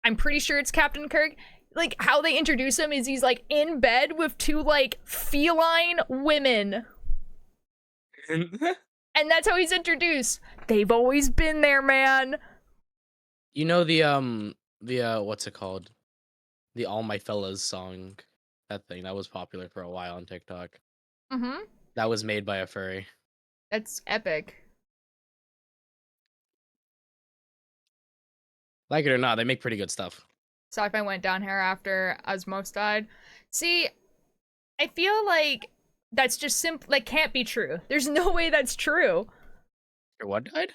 [SPEAKER 1] I'm pretty sure it's Captain Kirk, like, how they introduce him is he's, like, in bed with two, like, feline women. And that's how he's introduced. They've always been there, man.
[SPEAKER 8] You know the what's it called? The All My Fellas song. That thing that was popular for a while on TikTok.
[SPEAKER 1] Mm-hmm.
[SPEAKER 8] That was made by a furry.
[SPEAKER 1] That's epic.
[SPEAKER 8] Like it or not, they make pretty good stuff.
[SPEAKER 1] Sci-fi went down here after Asmos died. See, I feel like that's just like, can't be true. There's no way that's true.
[SPEAKER 8] Or what died?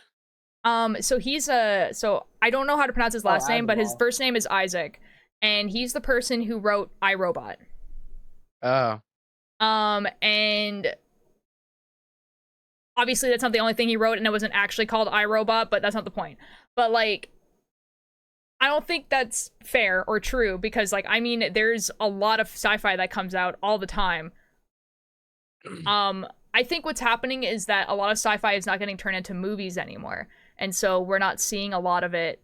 [SPEAKER 1] So he's so I don't know how to pronounce his last name, but his first name is Isaac, and he's the person who wrote iRobot.
[SPEAKER 8] Oh.
[SPEAKER 1] And obviously that's not the only thing he wrote, and it wasn't actually called iRobot, but that's not the point. But, like, I don't think that's fair or true, because, like, I mean, there's a lot of sci-fi that comes out all the time. I think what's happening is that a lot of sci-fi is not getting turned into movies anymore, and so we're not seeing a lot of it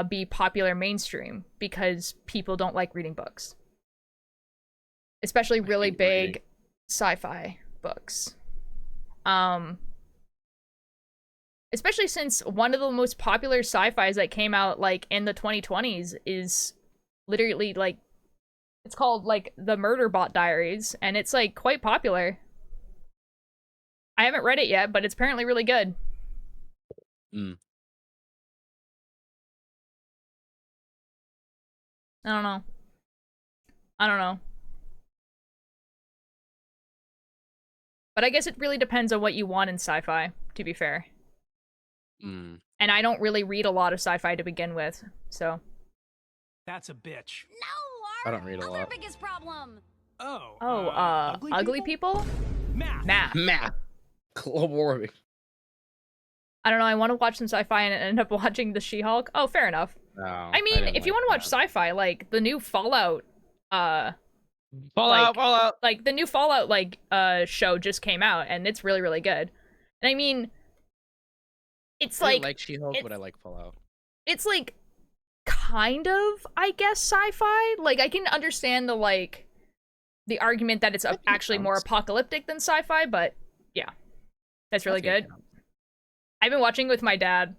[SPEAKER 1] be popular mainstream, because people don't like reading books. Especially really big sci-fi books. Especially since one of the most popular sci-fis that came out, like, in the 2020s is literally, like, it's called, like, The Murderbot Diaries, and it's, like, quite popular. I haven't read it yet, but it's apparently really good.
[SPEAKER 8] Mm.
[SPEAKER 1] I don't know. But I guess it really depends on what you want in sci-fi, to be fair.
[SPEAKER 8] Mm.
[SPEAKER 1] And I don't really read a lot of sci-fi to begin with, so.
[SPEAKER 4] That's a bitch.
[SPEAKER 9] No,
[SPEAKER 8] I don't read a lot.
[SPEAKER 9] biggest problem.
[SPEAKER 4] Oh.
[SPEAKER 1] Ugly people?
[SPEAKER 4] Math.
[SPEAKER 8] Math. Global warming.
[SPEAKER 1] I don't know, I want to watch some sci-fi and end up watching the She-Hulk. Oh, fair enough.
[SPEAKER 8] No,
[SPEAKER 1] I mean, if you want to watch sci-fi, like, the new Fallout,
[SPEAKER 8] Fallout.
[SPEAKER 1] like, the new Fallout, like, show just came out, and it's really, really good. And I mean, it's
[SPEAKER 8] I
[SPEAKER 1] like...
[SPEAKER 8] like She-Hulk, but I like Fallout.
[SPEAKER 1] It's, like, kind of, I guess, sci-fi. Like, I can understand the, like, the argument that it's actually more apocalyptic than sci-fi, but, yeah. That's really good. I've been watching with my dad.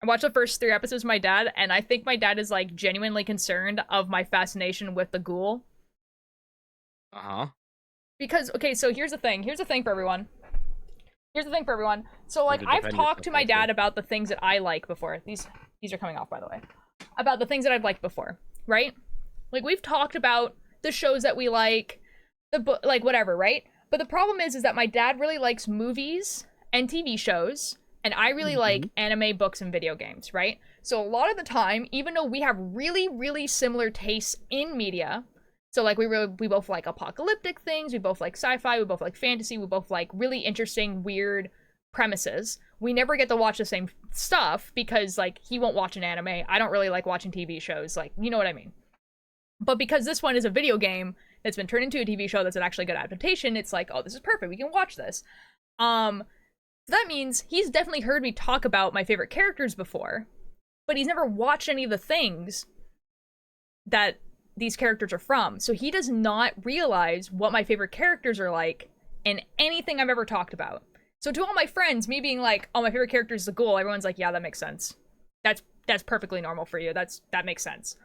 [SPEAKER 1] I watched the first 3 episodes with my dad, and I think my dad is, like, genuinely concerned of my fascination with the ghoul.
[SPEAKER 8] Uh-huh.
[SPEAKER 1] Because, okay, so here's the thing. Here's the thing for everyone. So, like, I've talked to my dad about the things that I like before. These are coming off, by the way. About the things that I've liked before, right? Like, we've talked about the shows that we like, like, whatever, right? But the problem is that my dad really likes movies and TV shows, and I really like anime, books, and video games, right? So a lot of the time, even though we have really, really similar tastes in media, so, like, we both like apocalyptic things, we both like sci-fi, we both like fantasy, we both like really interesting, weird premises, we never get to watch the same stuff, because, like, he won't watch an anime, I don't really like watching TV shows, like, you know what I mean? But because this one is a video game that's been turned into a TV show that's an actually good adaptation, it's like, oh, this is perfect, we can watch this. That means he's definitely heard me talk about my favorite characters before, but he's never watched any of the things that these characters are from, so he does not realize what my favorite characters are like in anything I've ever talked about. So to all my friends, me being like, oh, my favorite character is the ghoul, everyone's like, yeah, that makes sense. That's perfectly normal for you, that makes sense.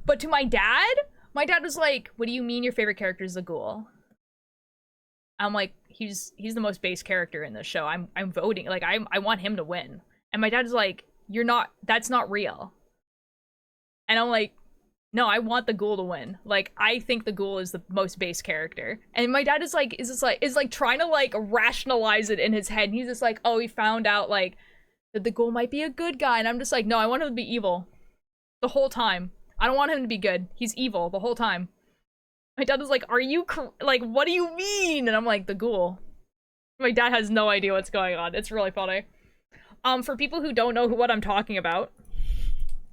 [SPEAKER 1] But to my dad was like, what do you mean your favorite character is the ghoul? I'm like, he's the most base character in this show. I'm voting, like, I want him to win. And my dad's like, that's not real. And I'm like, no, I want the ghoul to win. Like, I think the ghoul is the most base character. And my dad is like trying to, like, rationalize it in his head. And he's just like, oh, he found out, like, that the ghoul might be a good guy. And I'm just like, no, I want him to be evil the whole time. I don't want him to be good. He's evil the whole time. My dad was like, are you, like, what do you mean? And I'm like, the ghoul. My dad has no idea what's going on. It's really funny. For people who don't know what I'm talking about,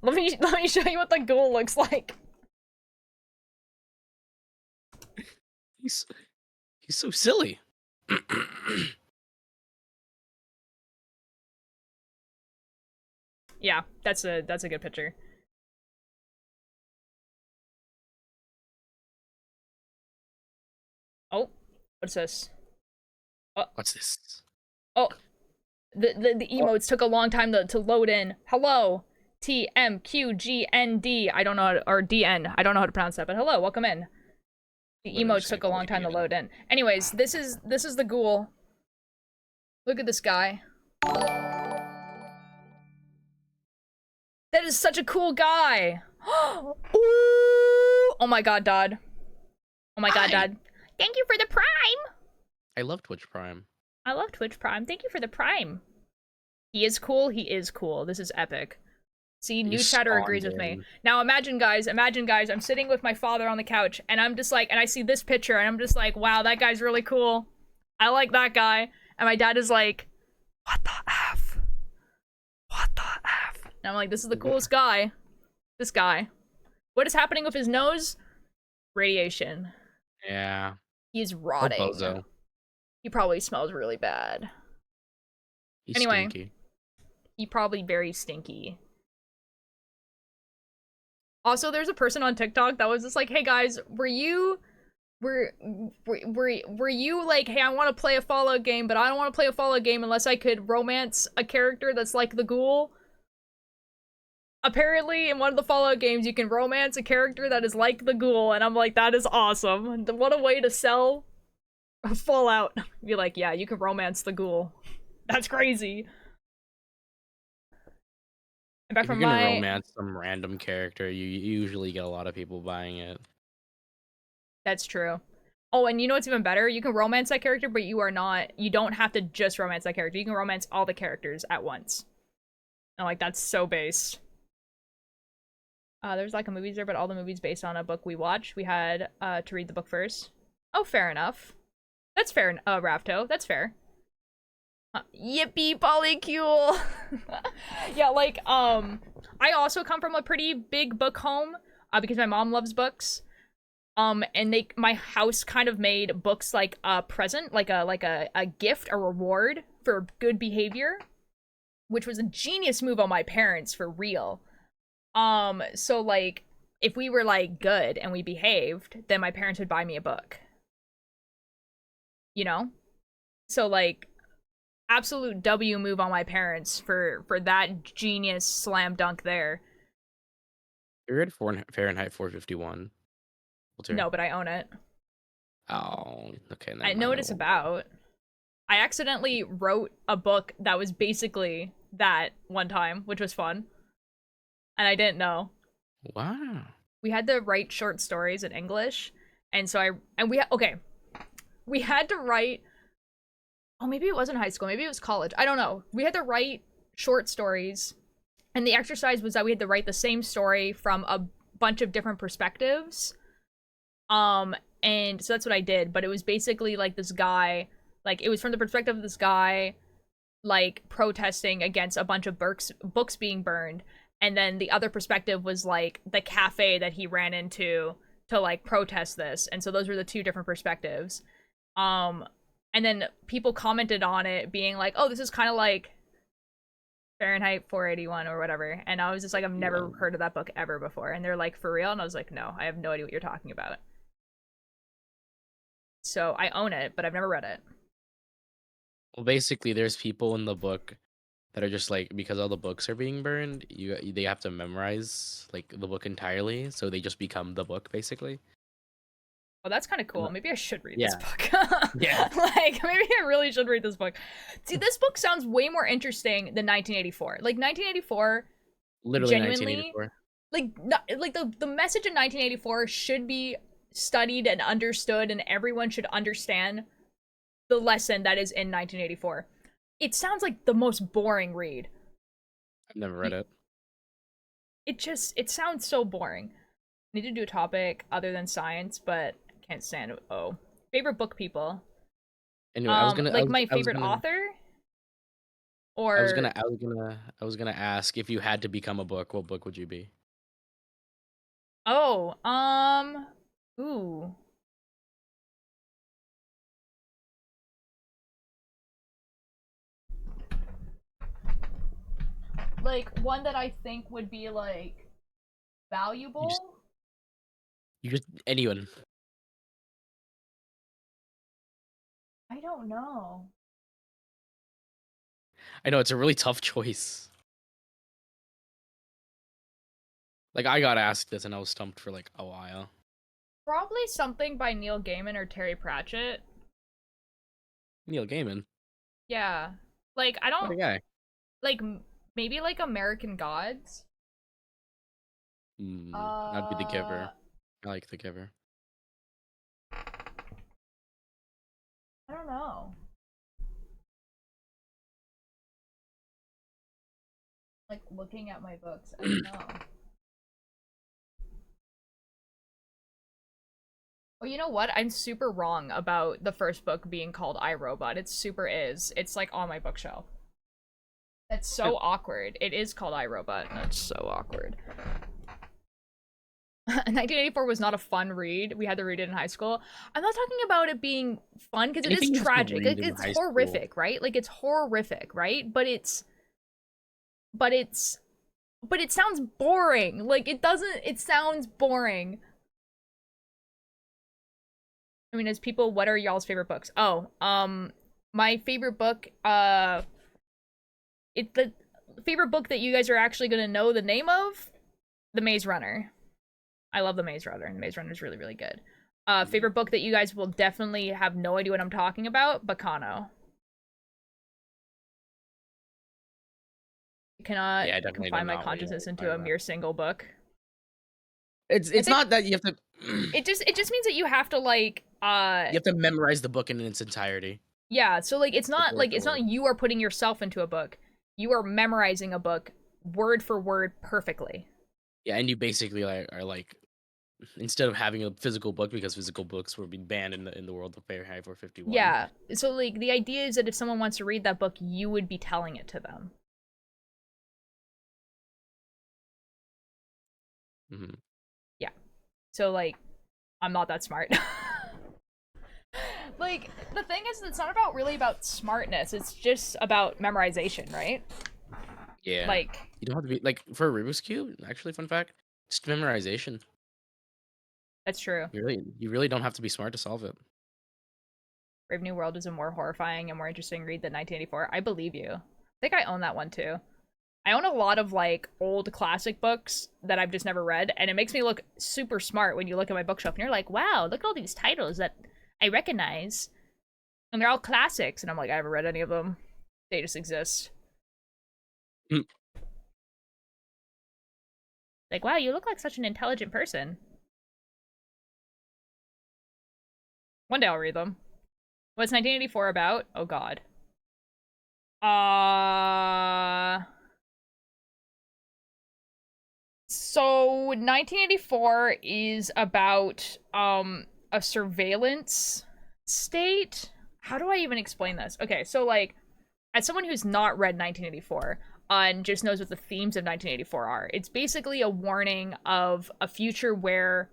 [SPEAKER 1] let me show you what the ghoul looks like.
[SPEAKER 8] He's so silly.
[SPEAKER 1] Yeah, that's a good picture. Oh, what's this?
[SPEAKER 8] What's this?
[SPEAKER 1] Oh, the
[SPEAKER 8] Oh,
[SPEAKER 1] emotes took a long time to load in. Hello, TMQGND. I don't know, or DN. I don't know how to pronounce that, but hello, welcome in. The
[SPEAKER 8] literally
[SPEAKER 1] emotes
[SPEAKER 8] just
[SPEAKER 1] took
[SPEAKER 8] gonna
[SPEAKER 1] a
[SPEAKER 8] call
[SPEAKER 1] long
[SPEAKER 8] you
[SPEAKER 1] time to
[SPEAKER 8] DN.
[SPEAKER 1] load in. Anyways, this is the ghoul. Look at this guy. That is such a cool guy. Ooh! Oh my god, Dad. Oh my god,
[SPEAKER 8] Hi.
[SPEAKER 1] Dad. Thank you for the Prime.
[SPEAKER 8] I love Twitch Prime.
[SPEAKER 1] I love Twitch Prime. Thank you for the Prime. He is cool. He is cool. This is epic. See, new
[SPEAKER 8] You
[SPEAKER 1] chatter
[SPEAKER 8] spawned
[SPEAKER 1] agrees with me.
[SPEAKER 8] in.
[SPEAKER 1] Now imagine guys, I'm sitting with my father on the couch and I'm just like, and I see this picture and I'm just like, wow, that guy's really cool. I like that guy. And my dad is like, what the F? What the F? And I'm like, this is the coolest guy. This guy. What is happening with his nose? Radiation.
[SPEAKER 8] Yeah.
[SPEAKER 1] He's
[SPEAKER 8] Oh,
[SPEAKER 1] rotting.
[SPEAKER 8] bozo.
[SPEAKER 1] He probably smells really bad.
[SPEAKER 8] He's
[SPEAKER 1] Anyway.
[SPEAKER 8] stinky.
[SPEAKER 1] He probably very stinky. Also, there's a person on TikTok that was just like, "Hey guys, were you like, hey, I want to play a Fallout game, but I don't want to play a Fallout game unless I could romance a character that's like the ghoul?" Apparently, in one of the Fallout games, you can romance a character that is like the ghoul, and I'm like, that is awesome. What a way to sell Fallout. Be like, yeah, you can romance the ghoul. That's crazy. And back
[SPEAKER 8] If you're
[SPEAKER 1] from
[SPEAKER 8] gonna
[SPEAKER 1] my
[SPEAKER 8] romance some random character, you usually get a lot of people buying it.
[SPEAKER 1] That's true. Oh, and you know what's even better? You can romance that character, but you don't have to just romance that character. You can romance all the characters at once. And like, that's so based. There's like a movies there, but all the movies based on a book we watched. We had to read the book first. Oh, fair enough. That's fair, Ravto. That's fair. Yippee, polycule! Yeah, like, I also come from a pretty big book home, because my mom loves books. And my house kind of made books like a present, like a gift, a reward for good behavior, which was a genius move on my parents for real. So like, if we were like good and we behaved, then my parents would buy me a book. You know? So like, absolute W move on my parents for that genius slam dunk there.
[SPEAKER 8] You read Fahrenheit 451.
[SPEAKER 1] No, but I own it.
[SPEAKER 8] Oh, okay.
[SPEAKER 1] I know what it's about. I accidentally wrote a book that was basically that one time, which was fun. And I didn't know.
[SPEAKER 8] Wow.
[SPEAKER 1] We had to write short stories in English. And so we had to write, oh, maybe it wasn't high school, maybe it was college. I don't know. We had to write short stories. And the exercise was that we had to write the same story from a bunch of different perspectives. And so that's what I did, but it was basically like this guy, like it was from the perspective of this guy, like protesting against a bunch of books being burned, and then the other perspective was like the cafe that he ran into to like protest this, and so those were the two different perspectives. And then people commented on it being like, oh, this is kind of like Fahrenheit 481 or whatever, and I was just like, I've never heard of that book ever before, and they're like, for real? And I was like, no, I have no idea what you're talking about. So I own it, but I've never read it.
[SPEAKER 8] Well, basically, there's people in the book that are just like, because all the books are being burned, they have to memorize like the book entirely, so they just become the book basically.
[SPEAKER 1] Well, that's kind of cool. Maybe I should read this
[SPEAKER 8] Yeah.
[SPEAKER 1] book.
[SPEAKER 8] Yeah.
[SPEAKER 1] Like, maybe I really should read this book. See, this book sounds way more interesting than 1984. Like, 1984,
[SPEAKER 8] Literally
[SPEAKER 1] genuinely,
[SPEAKER 8] 1984.
[SPEAKER 1] like the message in 1984 should be studied and understood, and everyone should understand the lesson that is in 1984. It sounds like the most boring read.
[SPEAKER 8] I've never read it.
[SPEAKER 1] It sounds so boring. I need to do a topic other than science, but I can't stand it. Oh, favorite book people.
[SPEAKER 8] Anyway, I was gonna
[SPEAKER 1] like
[SPEAKER 8] I was,
[SPEAKER 1] my
[SPEAKER 8] I was
[SPEAKER 1] favorite
[SPEAKER 8] gonna,
[SPEAKER 1] author. Or
[SPEAKER 8] I was gonna ask, if you had to become a book, what book would you be?
[SPEAKER 1] oh, ooh. like one that I think would be like valuable.
[SPEAKER 8] You just anyone.
[SPEAKER 1] I don't know.
[SPEAKER 8] I know it's a really tough choice. Like I got asked this and I was stumped for like a while.
[SPEAKER 1] Probably something by Neil Gaiman or Terry Pratchett.
[SPEAKER 8] Neil Gaiman.
[SPEAKER 1] Yeah. Like I
[SPEAKER 8] What a
[SPEAKER 1] don't
[SPEAKER 8] guy.
[SPEAKER 1] like maybe like American Gods.
[SPEAKER 8] That'd be The Giver. I like The Giver.
[SPEAKER 1] I don't know. Like looking at my books, I don't know. Oh, you know what? I'm super wrong about the first book being called iRobot. It super is. It's like on my bookshelf. That's so awkward. It is called iRobot. That's so awkward. 1984 was not a fun read. We had to read it in high school. I'm not talking about it being fun because it
[SPEAKER 8] Anything
[SPEAKER 1] is
[SPEAKER 8] you have to
[SPEAKER 1] tragic.
[SPEAKER 8] read
[SPEAKER 1] Like,
[SPEAKER 8] in
[SPEAKER 1] it's
[SPEAKER 8] high school.
[SPEAKER 1] horrific, right? Like it's horrific, right? But it sounds boring. Like it sounds boring. I mean, as people, what are y'all's favorite books? Oh, my favorite book, the favorite book that you guys are actually gonna know the name of, The Maze Runner. I love The Maze Runner, and The Maze Runner is really, really good. Favorite book that you guys will definitely have no idea what I'm talking about, Bacano. I cannot
[SPEAKER 8] Yeah, I definitely
[SPEAKER 1] confine
[SPEAKER 8] do
[SPEAKER 1] my
[SPEAKER 8] not what you're
[SPEAKER 1] consciousness into
[SPEAKER 8] talking
[SPEAKER 1] a
[SPEAKER 8] about.
[SPEAKER 1] mere single book.
[SPEAKER 8] It's
[SPEAKER 1] think-
[SPEAKER 8] not that you have to
[SPEAKER 1] It just means that you have to like
[SPEAKER 8] you have to memorize the book in its entirety.
[SPEAKER 1] yeah, so like it's not
[SPEAKER 8] word
[SPEAKER 1] like
[SPEAKER 8] for
[SPEAKER 1] it's not
[SPEAKER 8] word.
[SPEAKER 1] you are putting yourself into a book. You are memorizing a book word for word perfectly.
[SPEAKER 8] Yeah, and you basically are like instead of having a physical book because physical books were being banned in the world of Fahrenheit 451.
[SPEAKER 1] Yeah. So like the idea is that if someone wants to read that book, you would be telling it to them.
[SPEAKER 8] Mhm.
[SPEAKER 1] So like I'm not that smart. Like the thing is it's not really about smartness. It's just about memorization, right?
[SPEAKER 8] Yeah.
[SPEAKER 1] Like
[SPEAKER 8] you don't have to be like for a Rubik's Cube, actually fun fact, just memorization.
[SPEAKER 1] that's true.
[SPEAKER 8] You really don't have to be smart to solve it.
[SPEAKER 1] Brave New World is a more horrifying and more interesting read than 1984. I believe you. I think I own that one too. I own a lot of like old classic books that I've just never read, and it makes me look super smart when you look at my bookshelf and you're like, wow, look at all these titles that I recognize. And they're all classics, and I'm like, I haven't read any of them. They just exist.
[SPEAKER 8] Mm.
[SPEAKER 1] Like, wow, you look like such an intelligent person. One day I'll read them. What's 1984 about? Oh god. So 1984 is about a surveillance state. How do I even explain this? Okay, so like as someone who's not read 1984 and just knows what the themes of 1984 are, it's basically a warning of a future where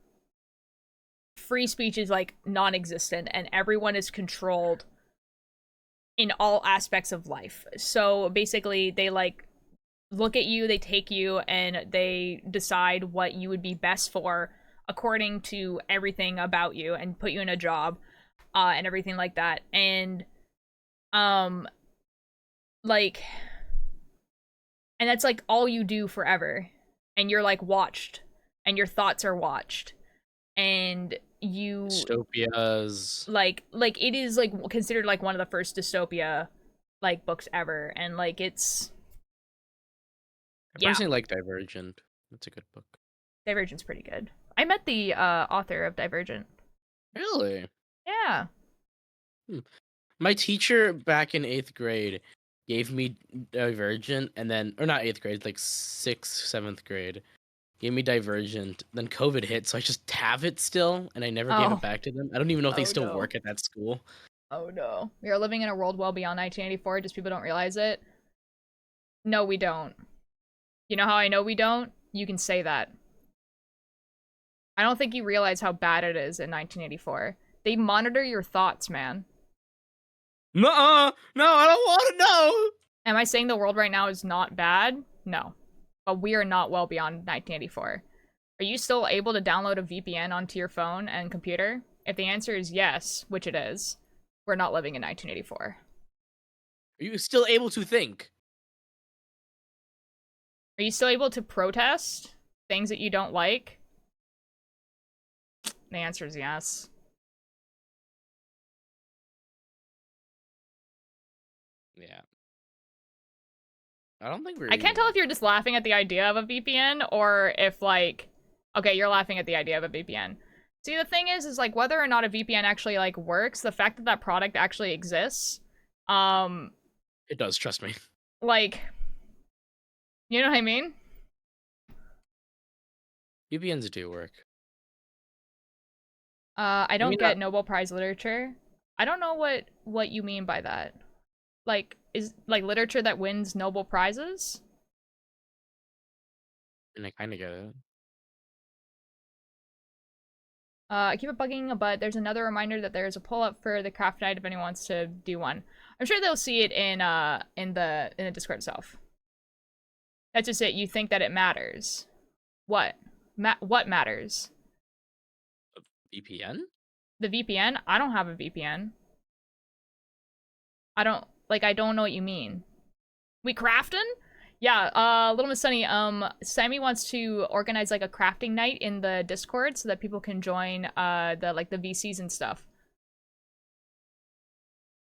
[SPEAKER 1] free speech is like non-existent and everyone is controlled in all aspects of life. So basically they like look at you, they take you, and they decide what you would be best for according to everything about you and put you in a job and everything like that. And like, and that's like all you do forever, and you're like watched, and your thoughts are watched, and you
[SPEAKER 8] Dystopias.
[SPEAKER 1] like it is like considered like one of the first dystopia like books ever, and like it's
[SPEAKER 8] I
[SPEAKER 1] yeah.
[SPEAKER 8] personally like Divergent. That's a good book.
[SPEAKER 1] Divergent's pretty good. I met the author of Divergent.
[SPEAKER 8] Really?
[SPEAKER 1] Yeah.
[SPEAKER 8] My teacher back in 8th grade gave me Divergent, and then, or not 8th grade, like 6th, 7th grade, gave me Divergent. Then COVID hit, so I just have it still, and I never gave
[SPEAKER 1] Oh.
[SPEAKER 8] it back to them. I don't even know if they
[SPEAKER 1] Oh,
[SPEAKER 8] still
[SPEAKER 1] no.
[SPEAKER 8] work at that school.
[SPEAKER 1] Oh no. We are living in a world well beyond 1984, just people don't realize it. No, we don't. You know how I know we don't? You can say that. I don't think you realize how bad it is in 1984. They monitor your thoughts, man.
[SPEAKER 8] Nuh-uh! No, I don't want to know!
[SPEAKER 1] Am I saying the world right now is not bad? No. But we are not well beyond 1984. Are you still able to download a VPN onto your phone and computer? If the answer is yes, which it is, we're not living in 1984.
[SPEAKER 8] Are you still able to think?
[SPEAKER 1] Are you still able to protest things that you don't like? The answer is yes.
[SPEAKER 8] Yeah. I don't think we're.
[SPEAKER 1] I can't tell if you're just laughing at the idea of a VPN or if, like, okay, you're laughing at the idea of a VPN. See, the thing is like, whether or not a VPN actually, like, works, the fact that that product actually exists,
[SPEAKER 8] It does, trust me.
[SPEAKER 1] like, you know what I mean?
[SPEAKER 8] VPNs do work.
[SPEAKER 1] I don't
[SPEAKER 8] mean,
[SPEAKER 1] get Nobel Prize literature. I don't know what you mean by that. Like, is, like, literature that wins Nobel Prizes?
[SPEAKER 8] And I kind of get it.
[SPEAKER 1] I keep it bugging, but there's another reminder that there's a pull-up for the craft night if anyone wants to do one. I'm sure they'll see it in the Discord itself. That's just it. You think that it matters. What? What matters?
[SPEAKER 8] VPN?
[SPEAKER 1] The VPN? I don't have a VPN. I don't know what you mean. We crafting? Yeah, Little Miss Sunny, Sammy wants to organize, like, a crafting night in the Discord so that people can join, the VCs and stuff.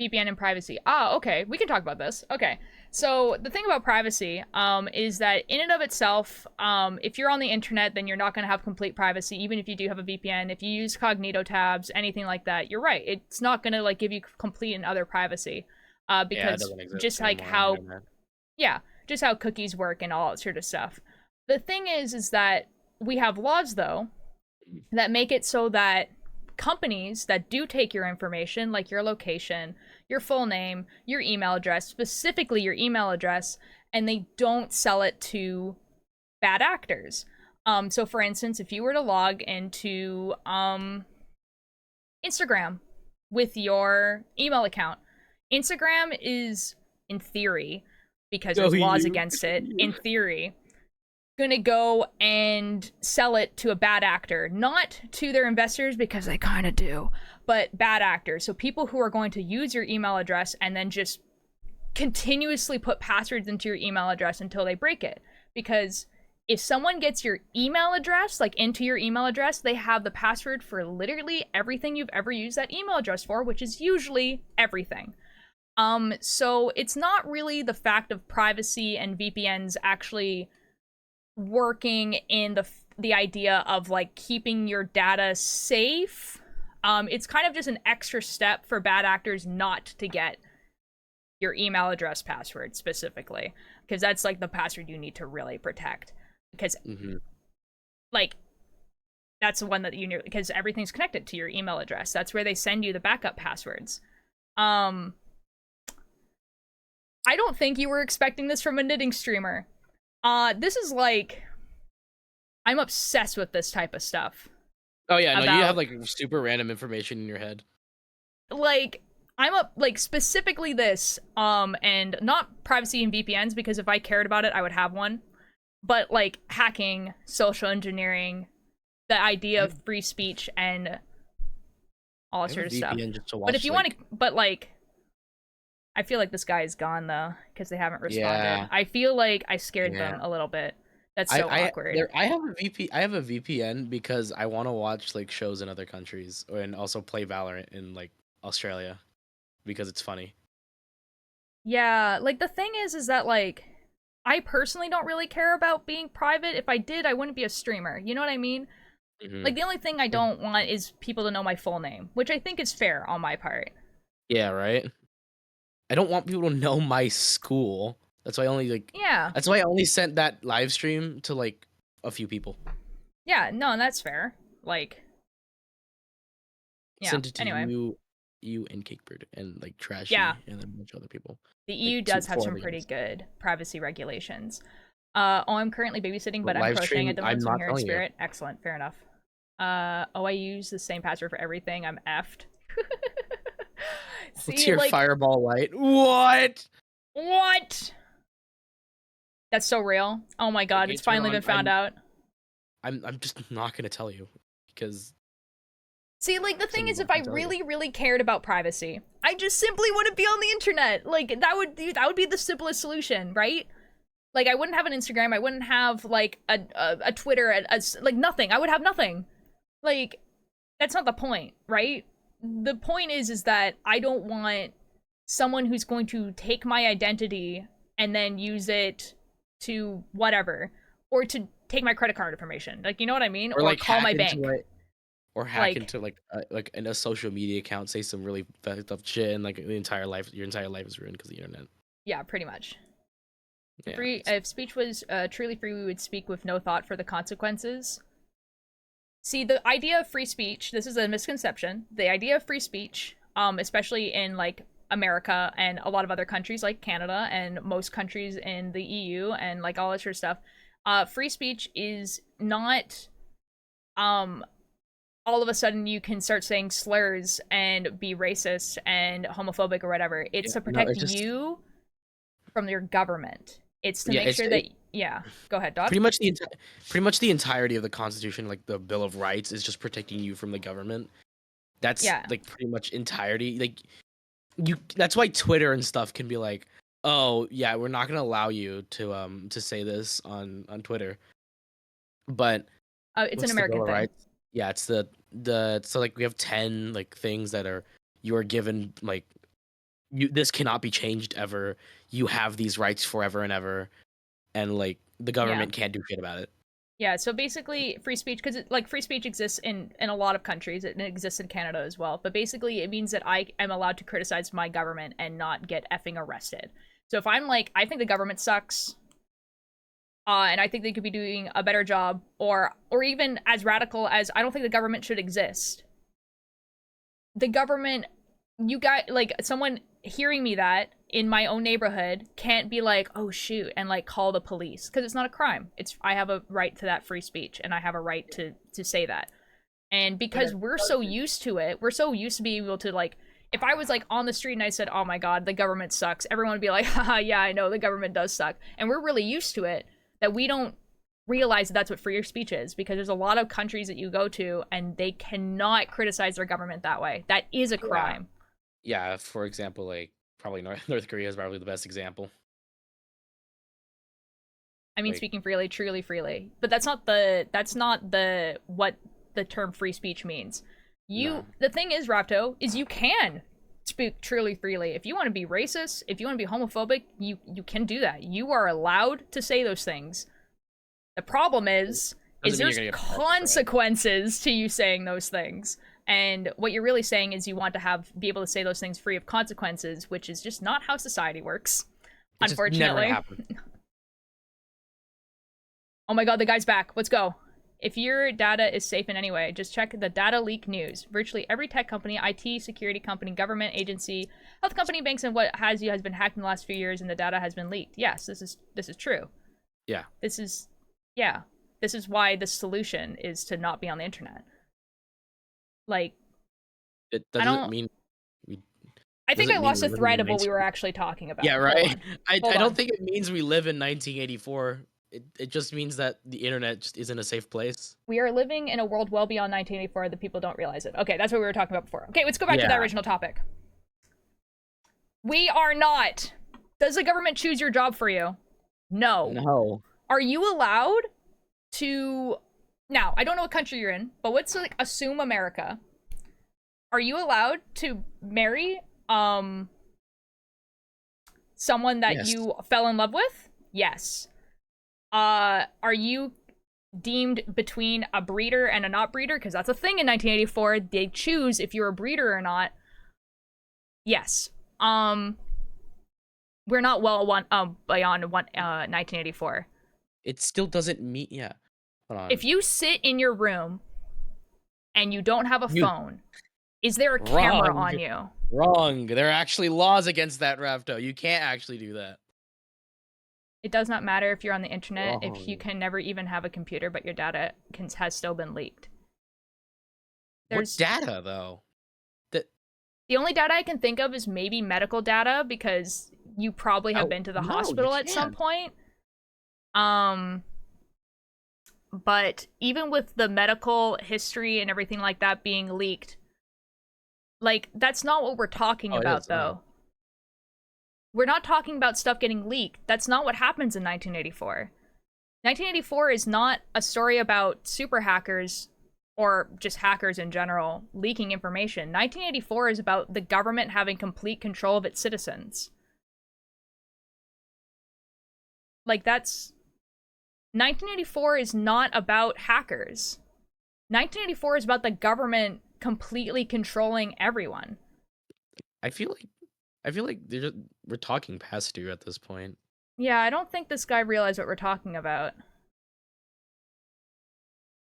[SPEAKER 1] VPN and privacy. Ah, okay, we can talk about this. Okay, so the thing about privacy, is that in and of itself, if you're on the internet, then you're not going to have complete privacy, even if you do have a VPN. If you use cognito tabs, anything like that, you're right. It's not going to, like, give you complete and utter privacy. Because just like how, yeah, just how cookies work and all that sort of stuff. The thing is that we have laws, though, that make it so that companies that do take your information, like your location, your full name, your email address, specifically your email address, and they don't sell it to bad actors. So for instance, if you were to log into Instagram with your email account, Instagram is, in theory, because there's laws against it, in theory, gonna go and sell it to a bad actor. Not to their investors, because they kind of do, but bad actors. So people who are going to use your email address and then just continuously put passwords into your email address until they break it. Because if someone gets your email address, like into your email address, they have the password for literally everything you've ever used that email address for, which is usually everything. So it's not really the fact of privacy and VPNs actually working in the idea of, like, keeping your data safe. It's kind of just an extra step for bad actors not to get your email address password specifically, because that's, like, the password you need to really protect, because like, that's the one that you know, because everything's connected to your email address. That's where they send you the backup passwords. I don't think you were expecting this from a knitting streamer. This is, like, I'm obsessed with this type of stuff.
[SPEAKER 8] Oh yeah, no, you have, like, super random information in your head.
[SPEAKER 1] Like, I'm like, specifically this, and not privacy and VPNs, because if I cared about it, I would have one. But, like, hacking, social engineering, the idea of free speech, and all that sort of stuff. But if you want to, but, like, I feel like this guy is gone, though, because they haven't responded.
[SPEAKER 8] Yeah.
[SPEAKER 1] I feel like I scared them a little bit. That's so awkward.
[SPEAKER 8] I have a VPN because I want to watch, like, shows in other countries and also play Valorant in, like, Australia because it's funny.
[SPEAKER 1] Yeah, like, the thing is that, like, I personally don't really care about being private. If I did, I wouldn't be a streamer. You know what I mean? Like, the only thing I don't want is people to know my full name, which I think is fair on my part.
[SPEAKER 8] Yeah, right? I don't want people to know my school. That's why I only, like...
[SPEAKER 1] Yeah.
[SPEAKER 8] That's why I only sent that live stream to, like, a few people.
[SPEAKER 1] Yeah, no, that's fair. Like... Yeah,
[SPEAKER 8] Sent it to
[SPEAKER 1] anyway.
[SPEAKER 8] you and Cakebird and, like, Trashy and then a bunch of other people.
[SPEAKER 1] The EU does have some pretty good privacy regulations. I'm currently babysitting, but I'm crocheting at the moment, so I'm here in spirit. Excellent, fair enough. I use the same password for everything. I'm effed.
[SPEAKER 8] What's your fireball light? What?
[SPEAKER 1] What? That's so real. Oh my god,
[SPEAKER 8] Like,
[SPEAKER 1] it's
[SPEAKER 8] you turn
[SPEAKER 1] finally
[SPEAKER 8] on-
[SPEAKER 1] been found out.
[SPEAKER 8] I'm just not gonna tell you because
[SPEAKER 1] See, like, the thing
[SPEAKER 8] Someone
[SPEAKER 1] is, if
[SPEAKER 8] can
[SPEAKER 1] I
[SPEAKER 8] tell you.
[SPEAKER 1] really, really cared about privacy, I just simply wouldn't be on the internet. Like, that would be the simplest solution, right? Like, I wouldn't have an Instagram, I wouldn't have, like, a Twitter, like, nothing. I would have nothing. Like, that's not the point, right? The point is that I don't want someone who's going to take my identity and then use it to whatever, or to take my credit card information. Like, you know what I mean? Or
[SPEAKER 8] like
[SPEAKER 1] call my
[SPEAKER 8] hack
[SPEAKER 1] bank.
[SPEAKER 8] into it, or hack
[SPEAKER 1] Like-
[SPEAKER 8] into like in a social media account, say some really fucked up shit, and like your entire life is ruined because of the internet.
[SPEAKER 1] Yeah, pretty much.
[SPEAKER 8] Yeah.
[SPEAKER 1] Free. If speech was truly free, we would speak with no thought for the consequences. See, the idea of free speech, this is a misconception. The idea of free speech, especially in like America and a lot of other countries like Canada and most countries in the EU and like all that sort of stuff, free speech is not all of a sudden you can start saying slurs and be racist and homophobic or whatever. It's to
[SPEAKER 8] Yeah, no,
[SPEAKER 1] protect
[SPEAKER 8] it's just-
[SPEAKER 1] you from your government. It's to
[SPEAKER 8] Yeah,
[SPEAKER 1] make
[SPEAKER 8] it's-
[SPEAKER 1] sure that yeah. Go ahead, Doc.
[SPEAKER 8] Pretty much the entirety of the Constitution, like the Bill of Rights, is just protecting you from the government. That's
[SPEAKER 1] Yeah.
[SPEAKER 8] like pretty much entirety. Like that's why Twitter and stuff can be like, oh yeah, we're not gonna allow you to say this on Twitter. But
[SPEAKER 1] It's
[SPEAKER 8] what's
[SPEAKER 1] an
[SPEAKER 8] the
[SPEAKER 1] American
[SPEAKER 8] Bill of
[SPEAKER 1] thing.
[SPEAKER 8] Rights? Yeah, it's the so like we have 10 like things that are you are given like this cannot be changed ever. You have these rights forever and ever, and like the government can't do shit about it.
[SPEAKER 1] Yeah, so basically free speech, because like free speech exists in a lot of countries. It exists in Canada as well. But basically it means that I am allowed to criticize my government and not get effing arrested. So if I'm like, I think the government sucks, and I think they could be doing a better job, or even as radical as I don't think the government should exist. The government, you got like someone hearing me that in my own neighborhood can't be like, oh shoot, and like call the police, because it's not a crime. I have a right to that free speech, and I have a right to say that. And because we're so used to it, we're so used to being able to like, if I was like on the street and I said, oh my god, the government sucks, everyone would be like, haha, yeah, I know the government does suck. And we're really used to it that we don't realize that that's what free speech is, because there's a lot of countries that you go to and they cannot criticize their government that way. That is a crime.
[SPEAKER 8] Yeah, for example, like probably North Korea is probably the best example.
[SPEAKER 1] I mean,
[SPEAKER 8] Like-
[SPEAKER 1] speaking freely, truly freely. But that's not what the term free speech means.
[SPEAKER 8] No.
[SPEAKER 1] The thing is, Rapto, is you can speak truly freely. If you want to be racist, if you want to be homophobic, you can do that. You are allowed to say those things. The problem is
[SPEAKER 8] Doesn't mean
[SPEAKER 1] there's
[SPEAKER 8] you're gonna get punished for it.
[SPEAKER 1] consequences to you saying those things. And what you're really saying is you want to be able to say those things free of consequences, which is just not how society works.
[SPEAKER 8] It just never
[SPEAKER 1] Unfortunately.
[SPEAKER 8] happened.
[SPEAKER 1] Oh my god, the guy's back. Let's go. If your data is safe in any way, just check the data leak news. Virtually every tech company, IT, security company, government agency, health company, banks, and what has you has been hacked in the last few years, and the data has been leaked. Yes, this is true.
[SPEAKER 8] Yeah.
[SPEAKER 1] This is why the solution is to not be on the internet. Like,
[SPEAKER 8] It
[SPEAKER 1] I
[SPEAKER 8] doesn't
[SPEAKER 1] don't-
[SPEAKER 8] mean
[SPEAKER 1] I think
[SPEAKER 8] Doesn't
[SPEAKER 1] I
[SPEAKER 8] mean
[SPEAKER 1] lost
[SPEAKER 8] we
[SPEAKER 1] the
[SPEAKER 8] live in
[SPEAKER 1] thread
[SPEAKER 8] the
[SPEAKER 1] of what we were
[SPEAKER 8] mainstream.
[SPEAKER 1] actually talking about.
[SPEAKER 8] yeah,
[SPEAKER 1] Hold
[SPEAKER 8] right.
[SPEAKER 1] on.
[SPEAKER 8] I
[SPEAKER 1] Hold
[SPEAKER 8] don't
[SPEAKER 1] on.
[SPEAKER 8] think it means we live in 1984. It just means that the internet just isn't a safe place.
[SPEAKER 1] We are living in a world well beyond 1984 that people don't realize it. Okay, that's what we were talking about before. Okay, let's go back to that
[SPEAKER 8] Yeah.
[SPEAKER 1] original topic. We are not. Does the government choose your job for you? No.
[SPEAKER 7] No.
[SPEAKER 1] Are you allowed to... Now, I don't know what country you're in, but let's like assume America. Are you allowed to marry someone that
[SPEAKER 8] Yes.
[SPEAKER 1] you fell in love with? Yes. Are you deemed between a breeder and a not breeder? Because that's a thing in 1984. They choose if you're a breeder or not. Yes. We're not beyond 1984.
[SPEAKER 8] It still doesn't mean yeah. Hold on.
[SPEAKER 1] If you sit in your room and you don't have a
[SPEAKER 8] You-
[SPEAKER 1] phone, is there a camera
[SPEAKER 8] Wrong.
[SPEAKER 1] on you?
[SPEAKER 8] Wrong. There are actually laws against that, Ravto. You can't actually do that.
[SPEAKER 1] It does not matter if you're on the internet, if you
[SPEAKER 8] Wrong.
[SPEAKER 1] can never even have a computer, but your data has still been leaked.
[SPEAKER 8] What
[SPEAKER 1] There's
[SPEAKER 8] data though?
[SPEAKER 1] the only data I can think of is maybe medical data, because you probably have
[SPEAKER 8] Oh,
[SPEAKER 1] been to the
[SPEAKER 8] no, you
[SPEAKER 1] hospital at some
[SPEAKER 8] can't.
[SPEAKER 1] point. But even with the medical history and everything like that being leaked, like, that's not what we're talking
[SPEAKER 8] Oh, it
[SPEAKER 1] about,
[SPEAKER 8] is,
[SPEAKER 1] though. We're not talking about stuff getting leaked. That's not what happens in 1984. 1984 is not a story about super hackers or just hackers in general leaking information. 1984 is about the government having complete control of its citizens. Like, that's... 1984 is not about hackers. 1984 is about the government completely controlling everyone.
[SPEAKER 8] I feel like we're talking past you at this point.
[SPEAKER 1] Yeah, I don't think this guy realized what we're talking about.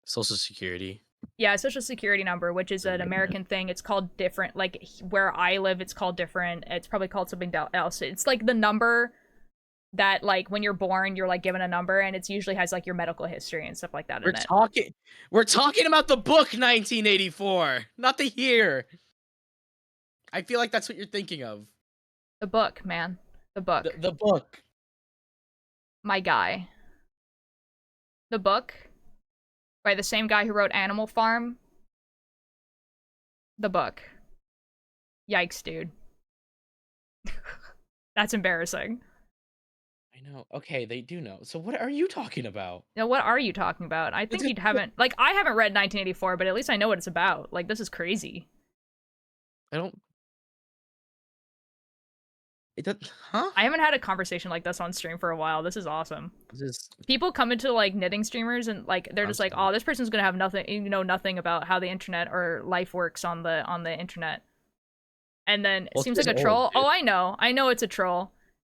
[SPEAKER 8] Social Security.
[SPEAKER 1] Yeah, social security number, which is an American thing. It's called different. Like, where I live, it's called different. It's probably called something else. It's like the number that, like, when you're born, you're, like, given a number, and it usually has, like, your medical history and stuff like that in it.
[SPEAKER 8] We're talking about the book 1984, not the year. I feel like that's what you're thinking of.
[SPEAKER 1] The book, man. The book.
[SPEAKER 8] The book.
[SPEAKER 1] My guy. The book by the same guy who wrote Animal Farm. The book. Yikes, dude. That's embarrassing.
[SPEAKER 8] I know. Okay, they do know. So what are you talking about?
[SPEAKER 1] Now, what are you talking about? I think you haven't... Like, I haven't read 1984, but at least I know what it's about. Like, this is crazy.
[SPEAKER 8] I don't... It does... Huh?
[SPEAKER 1] I haven't had a conversation like this on stream for a while. This is awesome.
[SPEAKER 8] This is...
[SPEAKER 1] People come into, like, knitting streamers and, like, they're just like, oh, this person's gonna have nothing, nothing about how the internet or life works on the internet. And then it seems like a troll. Oh, I know it's a troll.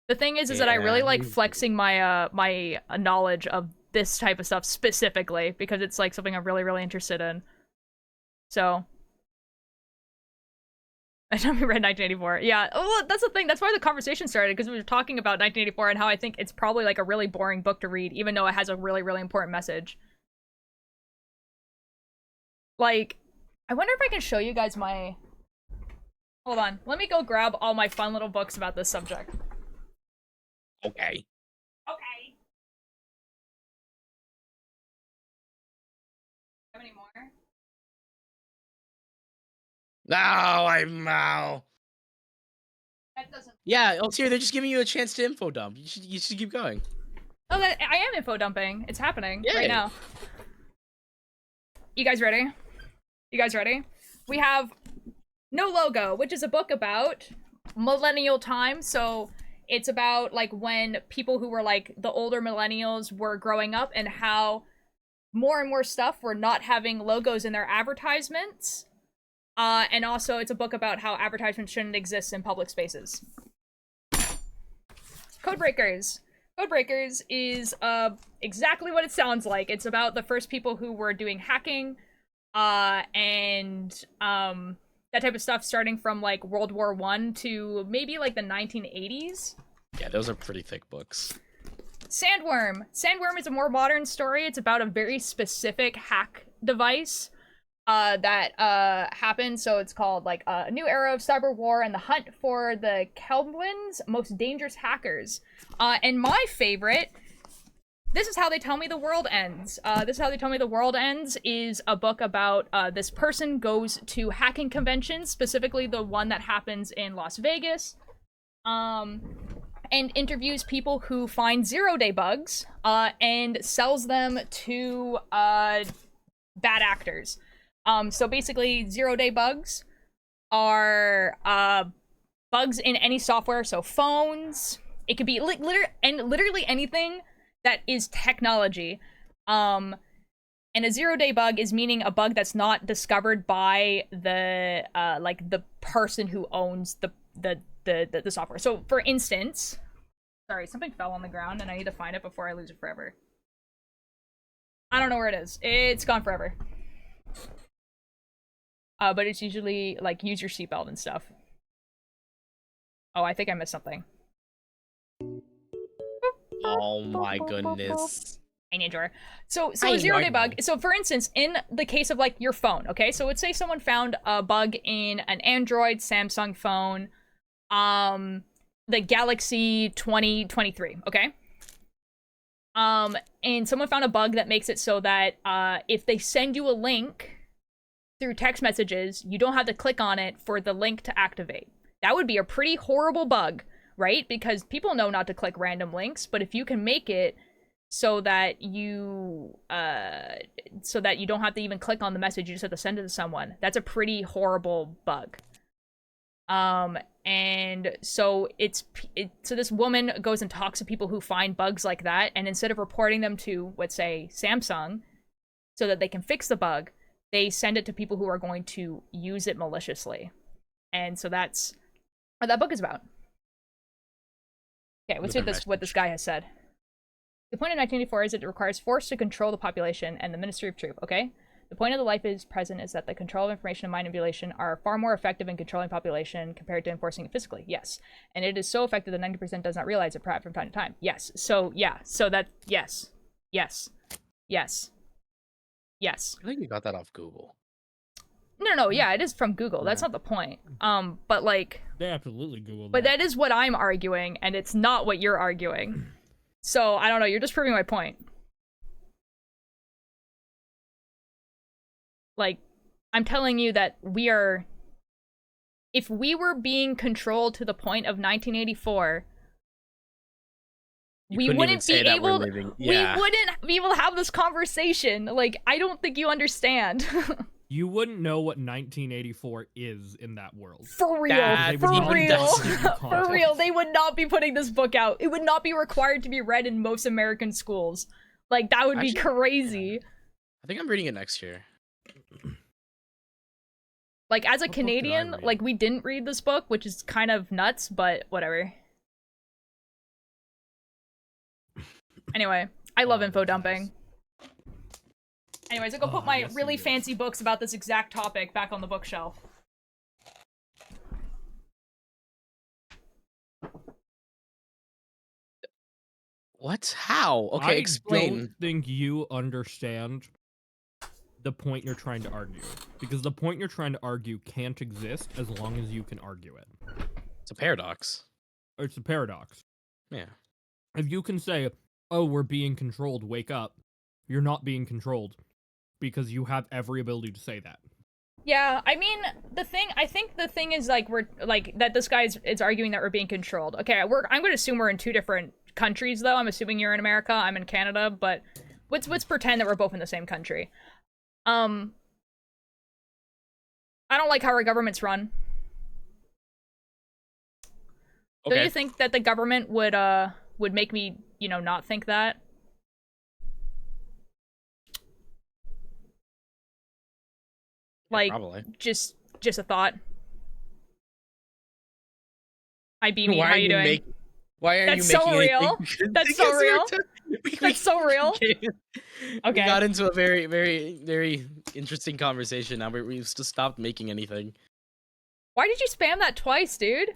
[SPEAKER 1] The thing is that I really like flexing my my knowledge of this type of stuff specifically because it's like something I'm really, really interested in. So I know we read 1984. Yeah, well, that's the thing. That's why the conversation started, because we were talking about 1984 and how I think it's probably like a really boring book to read, even though it has a really, really important message. Like, I wonder if I can show you guys my... Hold on. Let me go grab all my fun little books about this subject.
[SPEAKER 8] Okay.
[SPEAKER 1] Okay. Have any more?
[SPEAKER 8] No, That doesn't...
[SPEAKER 1] Yeah.
[SPEAKER 8] Oh, here, they're just giving you a chance to info dump. You should keep going.
[SPEAKER 1] Oh, I am info dumping. It's happening
[SPEAKER 8] Yay.
[SPEAKER 1] right now. You guys ready? We have No Logo, which is a book about millennial time. So it's about, like, when people who were, like, the older millennials were growing up and how more and more stuff were not having logos in their advertisements. And also it's a book about how advertisements shouldn't exist in public spaces. Codebreakers. Codebreakers is exactly what it sounds like. It's about the first people who were doing hacking and that type of stuff, starting from, like, World War I to maybe, like, the 1980s.
[SPEAKER 8] Yeah, those are pretty thick books.
[SPEAKER 1] Sandworm. Sandworm is a more modern story. It's about a very specific hack device that happened. So it's called, like, a new era of cyber war and the hunt for the Kelvin's most dangerous hackers. And my favorite... This is How They Tell Me the World Ends. This is How They Tell Me the World Ends is a book about this person goes to hacking conventions, specifically the one that happens in Las Vegas, and interviews people who find zero-day bugs and sells them to bad actors. So basically, zero-day bugs are bugs in any software, so phones. It could be literally anything that is technology. And a zero-day bug is meaning a bug that's not discovered by the like the person who owns the software. So for instance, sorry, something fell on the ground and I need to find it before I lose it forever. I don't know where it is. It's gone forever. But it's usually like use your seatbelt and stuff. Oh, I think I missed something.
[SPEAKER 8] Oh my goodness.
[SPEAKER 1] I need drawer. So a zero-day bug. So for instance, in the case of, like, your phone, okay? So let's say someone found a bug in an Android Samsung phone, the Galaxy 2023, okay? And someone found a bug that makes it so that if they send you a link through text messages, you don't have to click on it for the link to activate. That would be a pretty horrible bug, right? Because people know not to click random links, but if you can make it so that you don't have to even click on the message, you just have to send it to someone, that's a pretty horrible bug. And so so this woman goes and talks to people who find bugs like that, and instead of reporting them to, let's say, Samsung, so that they can fix the bug, they send it to people who are going to use it maliciously. And so that's what that book is about. Okay, let's see what this guy has said. The point of 1984 is that it requires force to control the population and the Ministry of Truth, okay? The point of the life is present is that the control of information and manipulation are far more effective in controlling population compared to enforcing it physically. Yes. And it is so effective that 90% does not realize it, perhaps from time to time. Yes. So, yeah. So that, yes. Yes. Yes. Yes.
[SPEAKER 8] I think you got that off Google.
[SPEAKER 1] No, yeah, it is from Google. That's not the point. But like...
[SPEAKER 9] They absolutely Googled
[SPEAKER 1] But that is what I'm arguing, and it's not what you're arguing. So, I don't know, you're just proving my point. Like, I'm telling you that we are... If we were being controlled to the point of 1984, we wouldn't be able... We wouldn't be able to have this conversation. Like, I don't think you understand.
[SPEAKER 9] You wouldn't know what 1984 is in that world.
[SPEAKER 1] For real. For real. For real. They would not be putting this book out. It would not be required to be read in most American schools. Like, that would be crazy.
[SPEAKER 8] I think I'm reading it next year.
[SPEAKER 1] Like, as a Canadian, like, we didn't read this book, which is kind of nuts, but whatever. Anyway, I love info dumping. Anyways, I'll go put my really fancy books about this exact topic back on the bookshelf.
[SPEAKER 8] What? How? Okay, explain.
[SPEAKER 9] I don't think you understand the point you're trying to argue. Because the point you're trying to argue can't exist as long as you can argue it.
[SPEAKER 8] It's a paradox.
[SPEAKER 9] It's a paradox.
[SPEAKER 8] Yeah.
[SPEAKER 9] If you can say, oh, we're being controlled, wake up, you're not being controlled. Because you have every ability to say that.
[SPEAKER 1] Yeah, I mean, I think the thing is, like, we're, like, that this guy is arguing that we're being controlled. Okay, I'm going to assume we're in two different countries, though. I'm assuming you're in America, I'm in Canada, but let's pretend that we're both in the same country. I don't like how our government's run.
[SPEAKER 8] Okay.
[SPEAKER 1] Do you think that the government would make me, you know, not think that? Like,
[SPEAKER 8] probably.
[SPEAKER 1] just a thought. Hi, Beanie, how you doing?
[SPEAKER 8] Why are you
[SPEAKER 1] That's
[SPEAKER 8] making
[SPEAKER 1] so real. That's so real. That's so real. Okay.
[SPEAKER 8] We got into a very, very, very interesting conversation. Now we've just stopped making anything.
[SPEAKER 1] Why did you spam that twice, dude?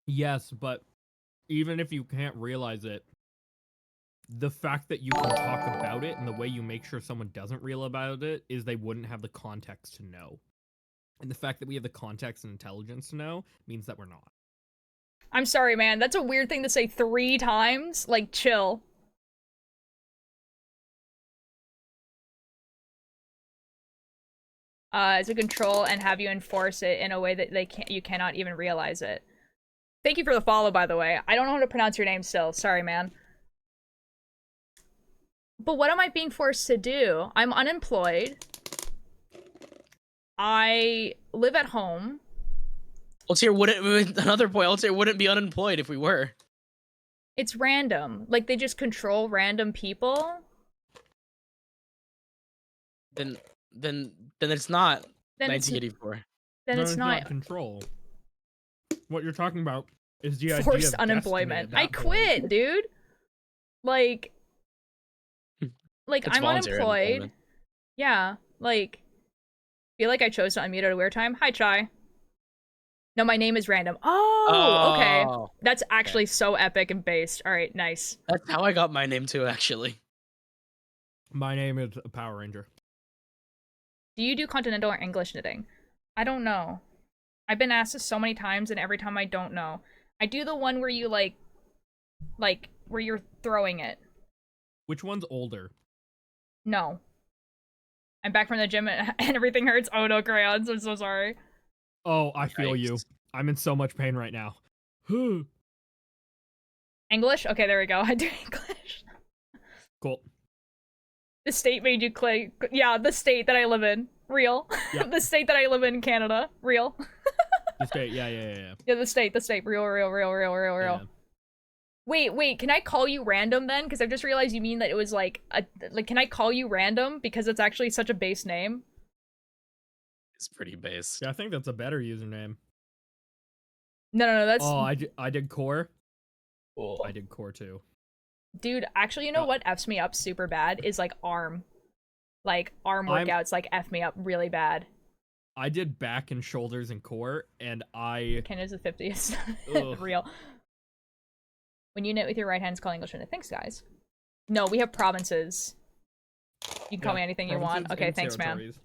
[SPEAKER 9] Yes, but even if you can't realize it, the fact that you can talk about it and the way you make sure someone doesn't realize about it is they wouldn't have the context to know. And the fact that we have the context and intelligence to know means that we're not.
[SPEAKER 1] I'm sorry, man. That's a weird thing to say 3 times. Like, chill. To control and have you enforce it in a way that you cannot even realize it. Thank you for the follow, by the way. I don't know how to pronounce your name still. Sorry, man. But what am I being forced to do? I'm unemployed. I live at home.
[SPEAKER 8] Altair wouldn't, another point, Altair wouldn't be unemployed if we were.
[SPEAKER 1] It's random. Like, they just control random people?
[SPEAKER 8] Then it's not 1984.
[SPEAKER 1] Then it's not
[SPEAKER 9] control. What you're talking about is the idea
[SPEAKER 1] forced
[SPEAKER 9] of
[SPEAKER 1] unemployment. I quit, dude. Like I'm unemployed. Yeah, like, feel like I chose to unmute at a weird time. Hi, Chai. No, my name is random. Oh, okay. That's actually so epic and based. All right, nice.
[SPEAKER 8] That's how I got my name too, actually.
[SPEAKER 9] My name is a Power Ranger.
[SPEAKER 1] Do you do continental or English knitting? I don't know. I've been asked this so many times, and every time I don't know. I do the one where you like where you're throwing it.
[SPEAKER 9] Which one's older?
[SPEAKER 1] No. I'm back from the gym and everything hurts. Oh no, crayons. I'm so sorry.
[SPEAKER 9] Oh, I feel you.
[SPEAKER 8] Yikes.
[SPEAKER 9] I'm in so much pain right now.
[SPEAKER 1] English? Okay, there we go. I do English.
[SPEAKER 9] Cool.
[SPEAKER 1] The state made you click. Yeah, the state that I live in. Real.
[SPEAKER 9] Yep.
[SPEAKER 1] The state that I live in, Canada. Real.
[SPEAKER 9] The state. Yeah.
[SPEAKER 1] Yeah, the state. Real.
[SPEAKER 9] Yeah.
[SPEAKER 1] Wait, can I call you random then? Because I've just realized you mean that it was like can I call you random because it's actually such a base name?
[SPEAKER 8] It's pretty base.
[SPEAKER 9] Yeah, I think that's a better username.
[SPEAKER 1] No, that's
[SPEAKER 9] Oh, I did core. I did core too.
[SPEAKER 1] dude, actually, you know what F's me up super bad is like arm. Like arm workouts like F me up really bad.
[SPEAKER 9] I did back and shoulders and core, and I
[SPEAKER 1] Ken is the 50th.
[SPEAKER 9] Ugh.
[SPEAKER 1] Real. When you knit with your right hand, it's called English. Thanks, guys. No, we have provinces. You can call me anything you want.
[SPEAKER 9] provinces
[SPEAKER 1] Okay,
[SPEAKER 9] and
[SPEAKER 1] thanks, man.
[SPEAKER 9] territories.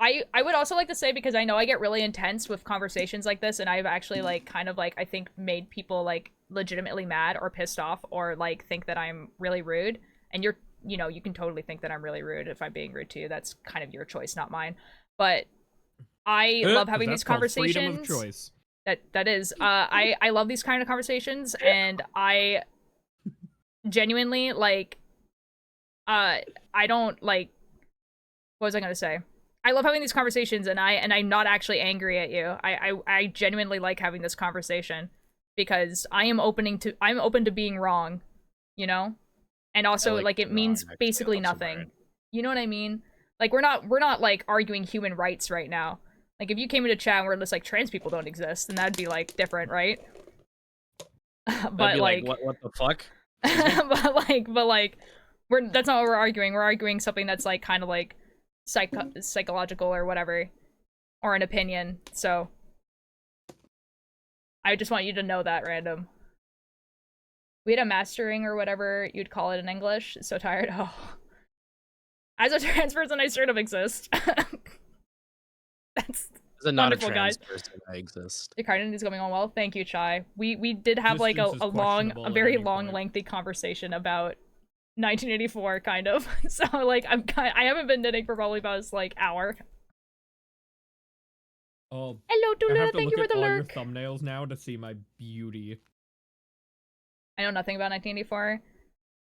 [SPEAKER 1] I would also like to say, because I know I get really intense with conversations like this, and I've actually like kind of like I think made people like legitimately mad or pissed off or like think that I'm really rude. And you can totally think that I'm really rude if I'm being rude to you. That's kind of your choice, not mine. But I love having
[SPEAKER 9] That's
[SPEAKER 1] these
[SPEAKER 9] called freedom of
[SPEAKER 1] conversations.
[SPEAKER 9] choice.
[SPEAKER 1] That is. I love these kind of conversations, and I genuinely like. I don't like. What was I gonna say? I love having these conversations, and I'm not actually angry at you. I genuinely like having this conversation because I'm open to being wrong, you know, and also like it means basically nothing. You know what I mean? Like we're not like arguing human rights right now. Like if you came into chat and we're just like trans people don't exist, then that'd be like different, right? But like
[SPEAKER 8] what the fuck?
[SPEAKER 1] but like that's not what we're arguing. We're arguing something that's like kind of like psychological or whatever, or an opinion. So I just want you to know that, random. We had a mastering or whatever you'd call it in English. So tired. Oh, as a trans person, I sort of exist. That's
[SPEAKER 8] As not a
[SPEAKER 1] wonderful,
[SPEAKER 8] trans
[SPEAKER 1] guys.
[SPEAKER 8] person, I exist.
[SPEAKER 1] Your cardinal is going on well. Thank you, Chai. We did have like
[SPEAKER 9] Distance is
[SPEAKER 1] a
[SPEAKER 9] questionable
[SPEAKER 1] very
[SPEAKER 9] at any
[SPEAKER 1] long,
[SPEAKER 9] point.
[SPEAKER 1] lengthy conversation about 1984, kind of. So like I haven't been knitting for probably about like hour.
[SPEAKER 9] Oh,
[SPEAKER 1] Hello,
[SPEAKER 9] I
[SPEAKER 1] Tula.
[SPEAKER 9] have to
[SPEAKER 1] Thank you
[SPEAKER 9] look
[SPEAKER 1] for
[SPEAKER 9] at
[SPEAKER 1] the
[SPEAKER 9] all your
[SPEAKER 1] lurk.
[SPEAKER 9] thumbnails now to see my beauty.
[SPEAKER 1] I know nothing about 1984.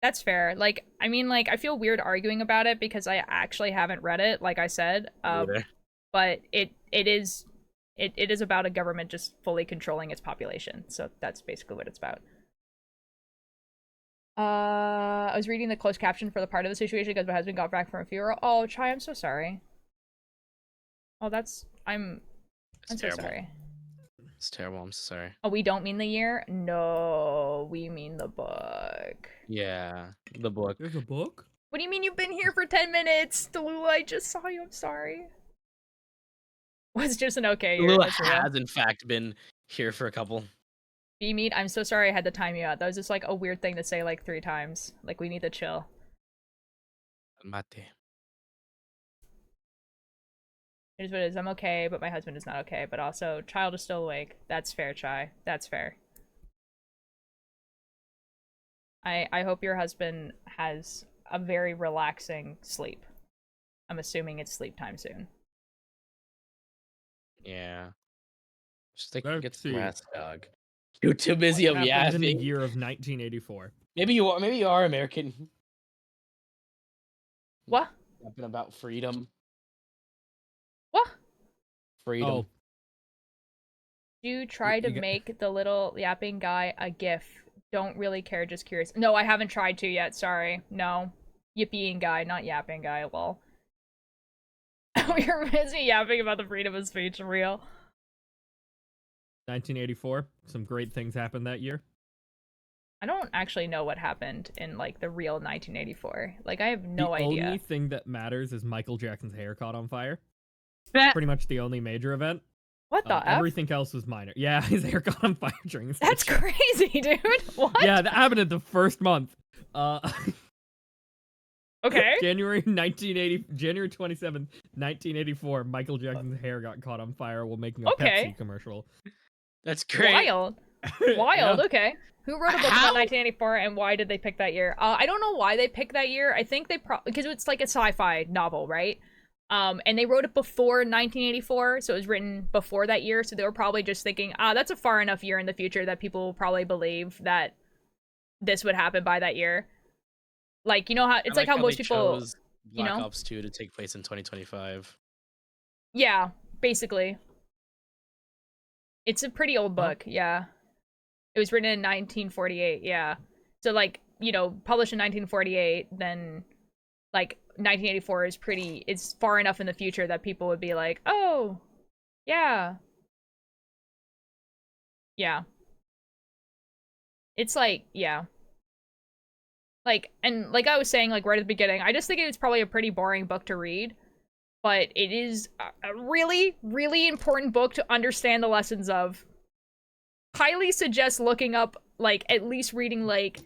[SPEAKER 1] That's fair. Like, I mean, like, I feel weird arguing about it because I actually haven't read it, like I said.
[SPEAKER 8] Neither.
[SPEAKER 1] But it is about a government just fully controlling its population. So that's basically what it's about. I was reading the closed caption for the part of the situation because my husband got back from a funeral. Oh, Chai, I'm so sorry. Oh, I'm so
[SPEAKER 8] terrible.
[SPEAKER 1] sorry.
[SPEAKER 8] It's terrible. I'm so sorry.
[SPEAKER 1] Oh, we don't mean the year? No, we mean the book.
[SPEAKER 8] Yeah, the book.
[SPEAKER 9] There's a book?
[SPEAKER 1] What do you mean you've been here for 10 minutes? Tallulah, I just saw you. I'm sorry. Was just an okay year.
[SPEAKER 8] Lula
[SPEAKER 1] That's real.
[SPEAKER 8] has, in fact, been here for a couple.
[SPEAKER 1] B-Meat, I'm so sorry I had to time you out. That was just like a weird thing to say like 3 times. Like, we need to chill.
[SPEAKER 8] Mate.
[SPEAKER 1] It is what it is. I'm okay, but my husband is not okay. But also, child is still awake. That's fair, Chai. That's fair. I hope your husband has a very relaxing sleep. I'm assuming it's sleep time soon.
[SPEAKER 8] Yeah. Just like
[SPEAKER 9] Let's
[SPEAKER 8] get
[SPEAKER 9] see.
[SPEAKER 8] some rest, dog. You're too busy of
[SPEAKER 9] What happened in the
[SPEAKER 8] yapping.
[SPEAKER 9] year of 1984?
[SPEAKER 8] Maybe you are American.
[SPEAKER 1] What?
[SPEAKER 8] Yapping about freedom.
[SPEAKER 1] What?
[SPEAKER 8] Freedom.
[SPEAKER 9] Oh,
[SPEAKER 1] You try to
[SPEAKER 9] you got-
[SPEAKER 1] make the little yapping guy a gif. Don't really care, just curious. No, I haven't tried to yet, sorry. No. Yipping guy, not yapping guy, lol. You're busy yapping about the freedom of speech, real.
[SPEAKER 9] 1984. Some great things happened that year.
[SPEAKER 1] I don't actually know what happened in, like, the real 1984. Like, I have no
[SPEAKER 9] the
[SPEAKER 1] idea.
[SPEAKER 9] only thing that matters is Michael Jackson's hair caught on fire.
[SPEAKER 1] That-
[SPEAKER 9] Pretty much the only major event.
[SPEAKER 1] What the F?
[SPEAKER 9] Everything else was minor. Yeah, his hair caught on fire during the
[SPEAKER 1] That's
[SPEAKER 9] show.
[SPEAKER 1] crazy, dude. What?
[SPEAKER 9] Yeah, that happened in the first month.
[SPEAKER 1] Okay.
[SPEAKER 9] January 27th, 1984, Michael Jackson's hair got caught on fire while making a
[SPEAKER 1] Okay.
[SPEAKER 9] Pepsi commercial.
[SPEAKER 8] That's great.
[SPEAKER 1] Wild. Wild,
[SPEAKER 9] Yeah.
[SPEAKER 1] okay. Who wrote a book
[SPEAKER 8] How?
[SPEAKER 1] about 1984 and why did they pick that year? I don't know why they picked that year. I think they because it's like a sci-fi novel, right? And they wrote it before 1984, so it was written before that year. So they were probably just thinking, that's a far enough year in the future that people will probably believe that this would happen by that year. Like, you know how it's
[SPEAKER 8] I
[SPEAKER 1] like how most
[SPEAKER 8] they
[SPEAKER 1] people,
[SPEAKER 8] chose
[SPEAKER 1] you
[SPEAKER 8] Black
[SPEAKER 1] know?
[SPEAKER 8] Ops 2 to take place in 2025.
[SPEAKER 1] Yeah, basically. It's a pretty old
[SPEAKER 9] Huh?
[SPEAKER 1] book, yeah. It was written in 1948, yeah. So, like, you know, published in 1948, then, like, 1984 is it's far enough in the future that people would be like, oh, yeah. Yeah. It's like, yeah. Like, and like I was saying, like, right at the beginning, I just think it's probably a pretty boring book to read. But it is a really, really important book to understand the lessons of. Highly suggest looking up, like, at least reading, like,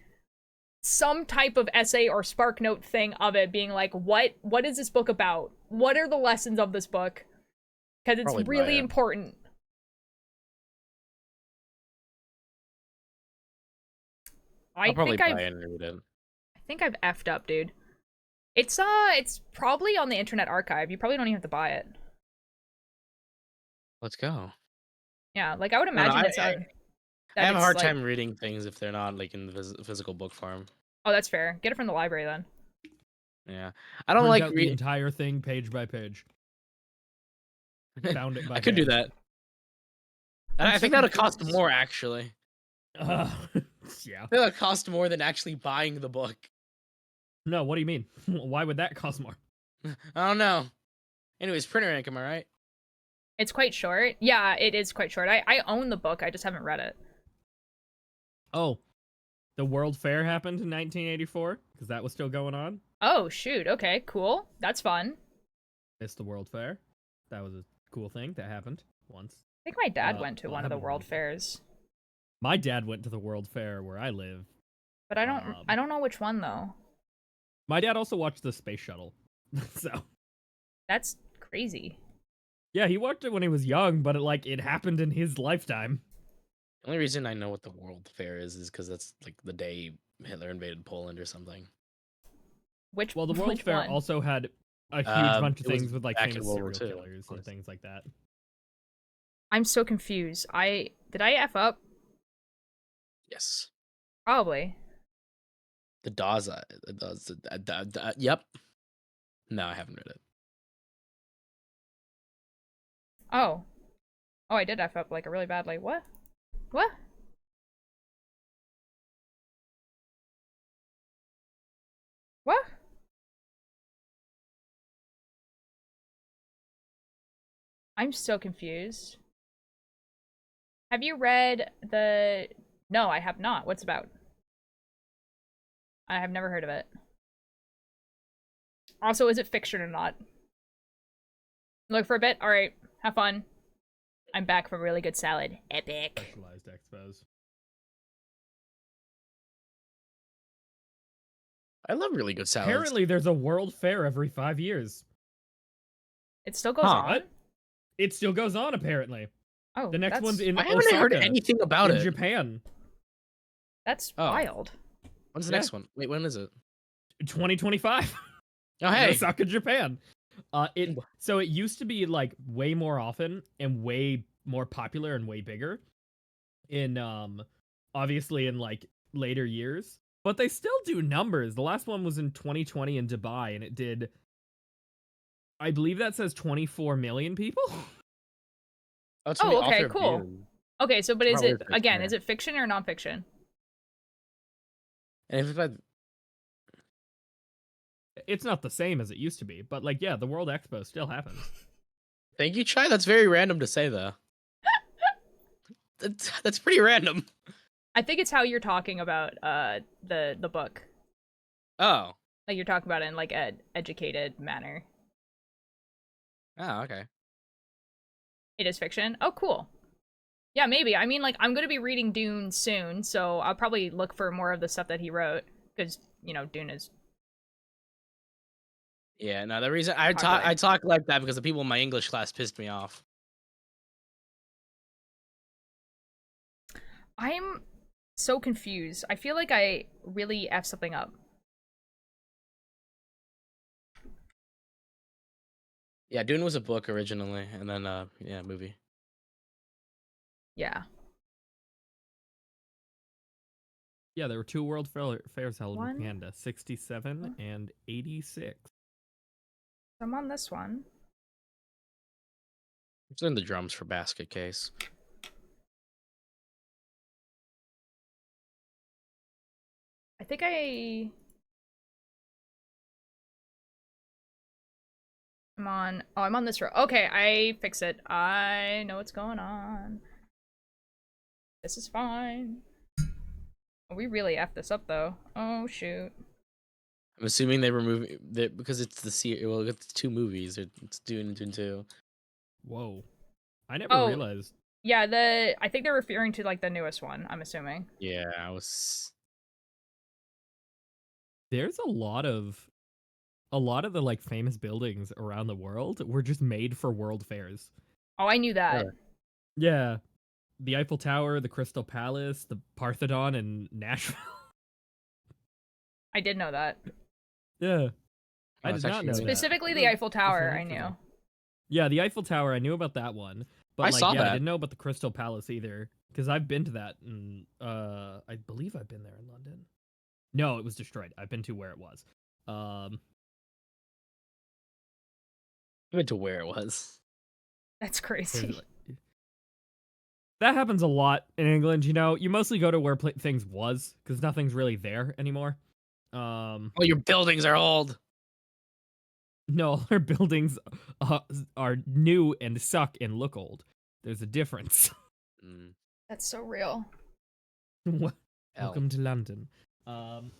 [SPEAKER 1] some type of essay or spark note thing of it, being like, what is this book about? What are the lessons of this book? Because it's
[SPEAKER 8] Probably buy
[SPEAKER 1] really
[SPEAKER 8] it.
[SPEAKER 1] important.
[SPEAKER 8] I'll probably
[SPEAKER 1] think
[SPEAKER 8] buy it and read it.
[SPEAKER 1] I think I've effed up, dude. It's probably on the Internet Archive. You probably don't even have to buy it.
[SPEAKER 8] Let's go.
[SPEAKER 1] Yeah, like I would
[SPEAKER 8] No, no,
[SPEAKER 1] imagine it's on.
[SPEAKER 8] I have a
[SPEAKER 1] it's,
[SPEAKER 8] hard
[SPEAKER 1] like-
[SPEAKER 8] time reading things if they're not like in the physical book form.
[SPEAKER 1] Oh, that's fair. Get it from the library then.
[SPEAKER 8] Yeah, I don't
[SPEAKER 9] Print
[SPEAKER 8] like
[SPEAKER 9] out the
[SPEAKER 8] reading.
[SPEAKER 9] entire thing page by page. Found it by
[SPEAKER 8] I could do
[SPEAKER 9] hand.
[SPEAKER 8] that. And
[SPEAKER 1] I'm
[SPEAKER 8] I
[SPEAKER 1] so
[SPEAKER 8] think that would cost
[SPEAKER 1] confused.
[SPEAKER 8] more actually.
[SPEAKER 9] Yeah.
[SPEAKER 8] I think that would cost more than actually buying the book.
[SPEAKER 9] No, what do you mean? Why would that cost more?
[SPEAKER 8] I don't know. Anyways, printer ink, am I right?
[SPEAKER 1] It's quite short. Yeah, it is quite short. I own the book. I just haven't read it.
[SPEAKER 9] Oh, the World Fair happened in 1984 because that was still going on.
[SPEAKER 1] Oh, shoot. Okay, cool. That's fun.
[SPEAKER 9] It's the World Fair. That was a cool thing that happened once.
[SPEAKER 1] I think my dad went to
[SPEAKER 9] well,
[SPEAKER 1] one of the
[SPEAKER 9] happened
[SPEAKER 1] world
[SPEAKER 9] once.
[SPEAKER 1] fairs,
[SPEAKER 9] My dad went to the World Fair where I live.
[SPEAKER 1] but I don't know which one though.
[SPEAKER 9] My dad also watched the space shuttle. So,
[SPEAKER 1] That's crazy.
[SPEAKER 9] yeah, he watched it when he was young, but it happened in his lifetime.
[SPEAKER 8] The only reason I know what the World Fair is because that's like the day Hitler invaded Poland or something.
[SPEAKER 1] Which
[SPEAKER 9] Well, the World
[SPEAKER 1] which
[SPEAKER 9] Fair
[SPEAKER 1] one?
[SPEAKER 9] also had a huge bunch of
[SPEAKER 8] it was
[SPEAKER 9] things with like
[SPEAKER 8] back in
[SPEAKER 9] famous
[SPEAKER 8] World War
[SPEAKER 9] serial
[SPEAKER 8] II,
[SPEAKER 9] killers and
[SPEAKER 8] honestly.
[SPEAKER 9] things like that.
[SPEAKER 1] I'm so confused. Did I F up?
[SPEAKER 8] Yes.
[SPEAKER 1] Probably.
[SPEAKER 8] The Daza. Yep. No, I haven't read it.
[SPEAKER 1] Oh. Oh, I did F up like really badly. What? What? What? I'm so confused. Have you read the... No, I have not. What's it about? I have never heard of it. Also, is it fiction or not? Look for a bit? Alright, have fun. I'm back from really good salad. Epic.
[SPEAKER 9] Specialized expos.
[SPEAKER 8] I love really good salads.
[SPEAKER 9] Apparently, there's a World Fair every 5 years.
[SPEAKER 1] It still goes
[SPEAKER 8] Huh.
[SPEAKER 1] on?
[SPEAKER 9] What? It still goes on, apparently.
[SPEAKER 1] Oh,
[SPEAKER 9] The next one's in
[SPEAKER 8] I haven't heard
[SPEAKER 9] Osaka,
[SPEAKER 8] anything about
[SPEAKER 9] in
[SPEAKER 8] it.
[SPEAKER 9] Japan.
[SPEAKER 1] That's
[SPEAKER 8] Oh.
[SPEAKER 1] wild.
[SPEAKER 8] When's the
[SPEAKER 9] Yeah.
[SPEAKER 8] next one? Wait, when is it?
[SPEAKER 9] 2025.
[SPEAKER 8] Oh,
[SPEAKER 9] in
[SPEAKER 8] hey.
[SPEAKER 9] Osaka, Japan. So it used to be like way more often and way more popular and way bigger in obviously in like later years, but they still do numbers. The last one was in 2020 in Dubai and it did, I believe that says 24 million people.
[SPEAKER 8] Oh, it's from the
[SPEAKER 1] Oh, okay,
[SPEAKER 8] author of
[SPEAKER 1] cool.
[SPEAKER 8] Dune.
[SPEAKER 1] Okay, so but
[SPEAKER 8] It's
[SPEAKER 1] is
[SPEAKER 8] probably
[SPEAKER 1] it
[SPEAKER 8] fiction,
[SPEAKER 1] again?
[SPEAKER 8] yeah.
[SPEAKER 1] Is it fiction or nonfiction?
[SPEAKER 8] And if I,
[SPEAKER 9] It's not the same as it used to be, but like yeah, the World Expo still happens.
[SPEAKER 8] thank you, Chai. That's very random to say, though. That's pretty random.
[SPEAKER 1] I think it's how you're talking about the book.
[SPEAKER 8] Oh.
[SPEAKER 1] Like you're talking about it in like an educated manner.
[SPEAKER 8] Oh, okay.
[SPEAKER 1] It is fiction. Oh, cool. Yeah, maybe. I mean, like I'm gonna be reading Dune soon, so I'll probably look for more of the stuff that he wrote because you know Dune is.
[SPEAKER 8] Yeah, no, the reason I
[SPEAKER 1] Popular.
[SPEAKER 8] talk like that because the people in my English class pissed me off.
[SPEAKER 1] I'm so confused. I feel like I really F something up.
[SPEAKER 8] Yeah, Dune was a book originally, and then yeah, movie.
[SPEAKER 1] Yeah.
[SPEAKER 9] Yeah, there were 2 World Fairs held
[SPEAKER 1] One.
[SPEAKER 9] in Canada, 67 and 86.
[SPEAKER 1] I'm on this one.
[SPEAKER 8] It's in the drums for Basket Case.
[SPEAKER 1] I think I'm on. Oh, I'm on this row. Okay, I fix it. I know what's going on. This is fine. We really F this up though. Oh shoot.
[SPEAKER 8] I'm assuming they remove that because it's the well, it's 2 movies. It's Dune and Dune 2.
[SPEAKER 9] Whoa. I never
[SPEAKER 1] Oh.
[SPEAKER 9] realized.
[SPEAKER 1] Yeah, I think they're referring to like the newest one, I'm assuming.
[SPEAKER 8] Yeah, I was.
[SPEAKER 9] There's a lot of the like famous buildings around the world were just made for world fairs.
[SPEAKER 1] Oh, I knew that.
[SPEAKER 8] Sure.
[SPEAKER 9] Yeah. The Eiffel Tower, the Crystal Palace, the Parthenon in Nashville.
[SPEAKER 1] I did know that.
[SPEAKER 9] Yeah. I
[SPEAKER 8] that's
[SPEAKER 9] did not
[SPEAKER 8] actually
[SPEAKER 9] know
[SPEAKER 8] really-
[SPEAKER 9] that.
[SPEAKER 1] Specifically the
[SPEAKER 9] That's-
[SPEAKER 1] Eiffel
[SPEAKER 9] that's
[SPEAKER 1] Tower,
[SPEAKER 9] very
[SPEAKER 1] I knew.
[SPEAKER 9] interesting. Yeah, the Eiffel Tower, I knew about that one. But
[SPEAKER 8] I
[SPEAKER 9] like,
[SPEAKER 8] saw
[SPEAKER 9] yeah, I
[SPEAKER 8] that.
[SPEAKER 9] didn't know about the Crystal Palace either. Because I've been to that and I believe I've been there in London. No, it was destroyed. I've been to where it was.
[SPEAKER 8] I went to where it was.
[SPEAKER 1] That's
[SPEAKER 9] there's,
[SPEAKER 1] crazy.
[SPEAKER 9] like- that happens a lot in England, you know. You mostly go to where things was, because nothing's really there anymore.
[SPEAKER 8] Oh, your buildings are old.
[SPEAKER 9] No, our buildings are new and suck and look old. There's a difference.
[SPEAKER 8] Mm.
[SPEAKER 1] That's so real.
[SPEAKER 9] Welcome to London.
[SPEAKER 1] This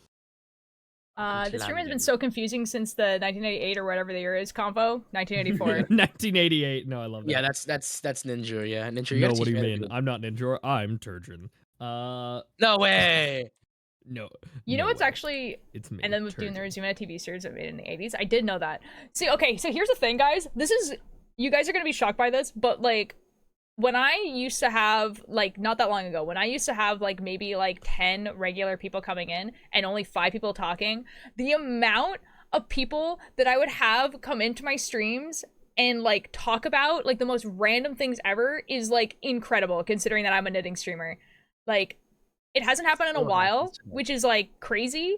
[SPEAKER 1] room has been so confusing since the 1988 or whatever the year is convo. 1984.
[SPEAKER 9] 1988. No, I love that.
[SPEAKER 8] Yeah, that's Ninja. Yeah, Ninja.
[SPEAKER 9] No,
[SPEAKER 8] gotta
[SPEAKER 9] what do
[SPEAKER 8] teach
[SPEAKER 9] you
[SPEAKER 8] me how to
[SPEAKER 9] mean?
[SPEAKER 8] do-
[SPEAKER 9] I'm not Ninja. I'm Turgeon.
[SPEAKER 8] No way.
[SPEAKER 9] No.
[SPEAKER 1] You know
[SPEAKER 9] no
[SPEAKER 1] what's
[SPEAKER 9] way.
[SPEAKER 1] actually
[SPEAKER 9] It's me.
[SPEAKER 1] and then with doing the
[SPEAKER 9] Turgeon.
[SPEAKER 1] Rizuma TV series that made in the 80s. I did know that. See, okay, so here's the thing, guys. This is you guys are gonna be shocked by this, but like when I used to have like not that long ago, when I used to have like maybe like 10 regular people coming in and only 5 people talking, the amount of people that I would have come into my streams and like talk about like the most random things ever is like incredible considering that I'm a knitting streamer. Like it hasn't happened in a
[SPEAKER 8] Still
[SPEAKER 1] while,
[SPEAKER 8] happens to me.
[SPEAKER 1] which is like crazy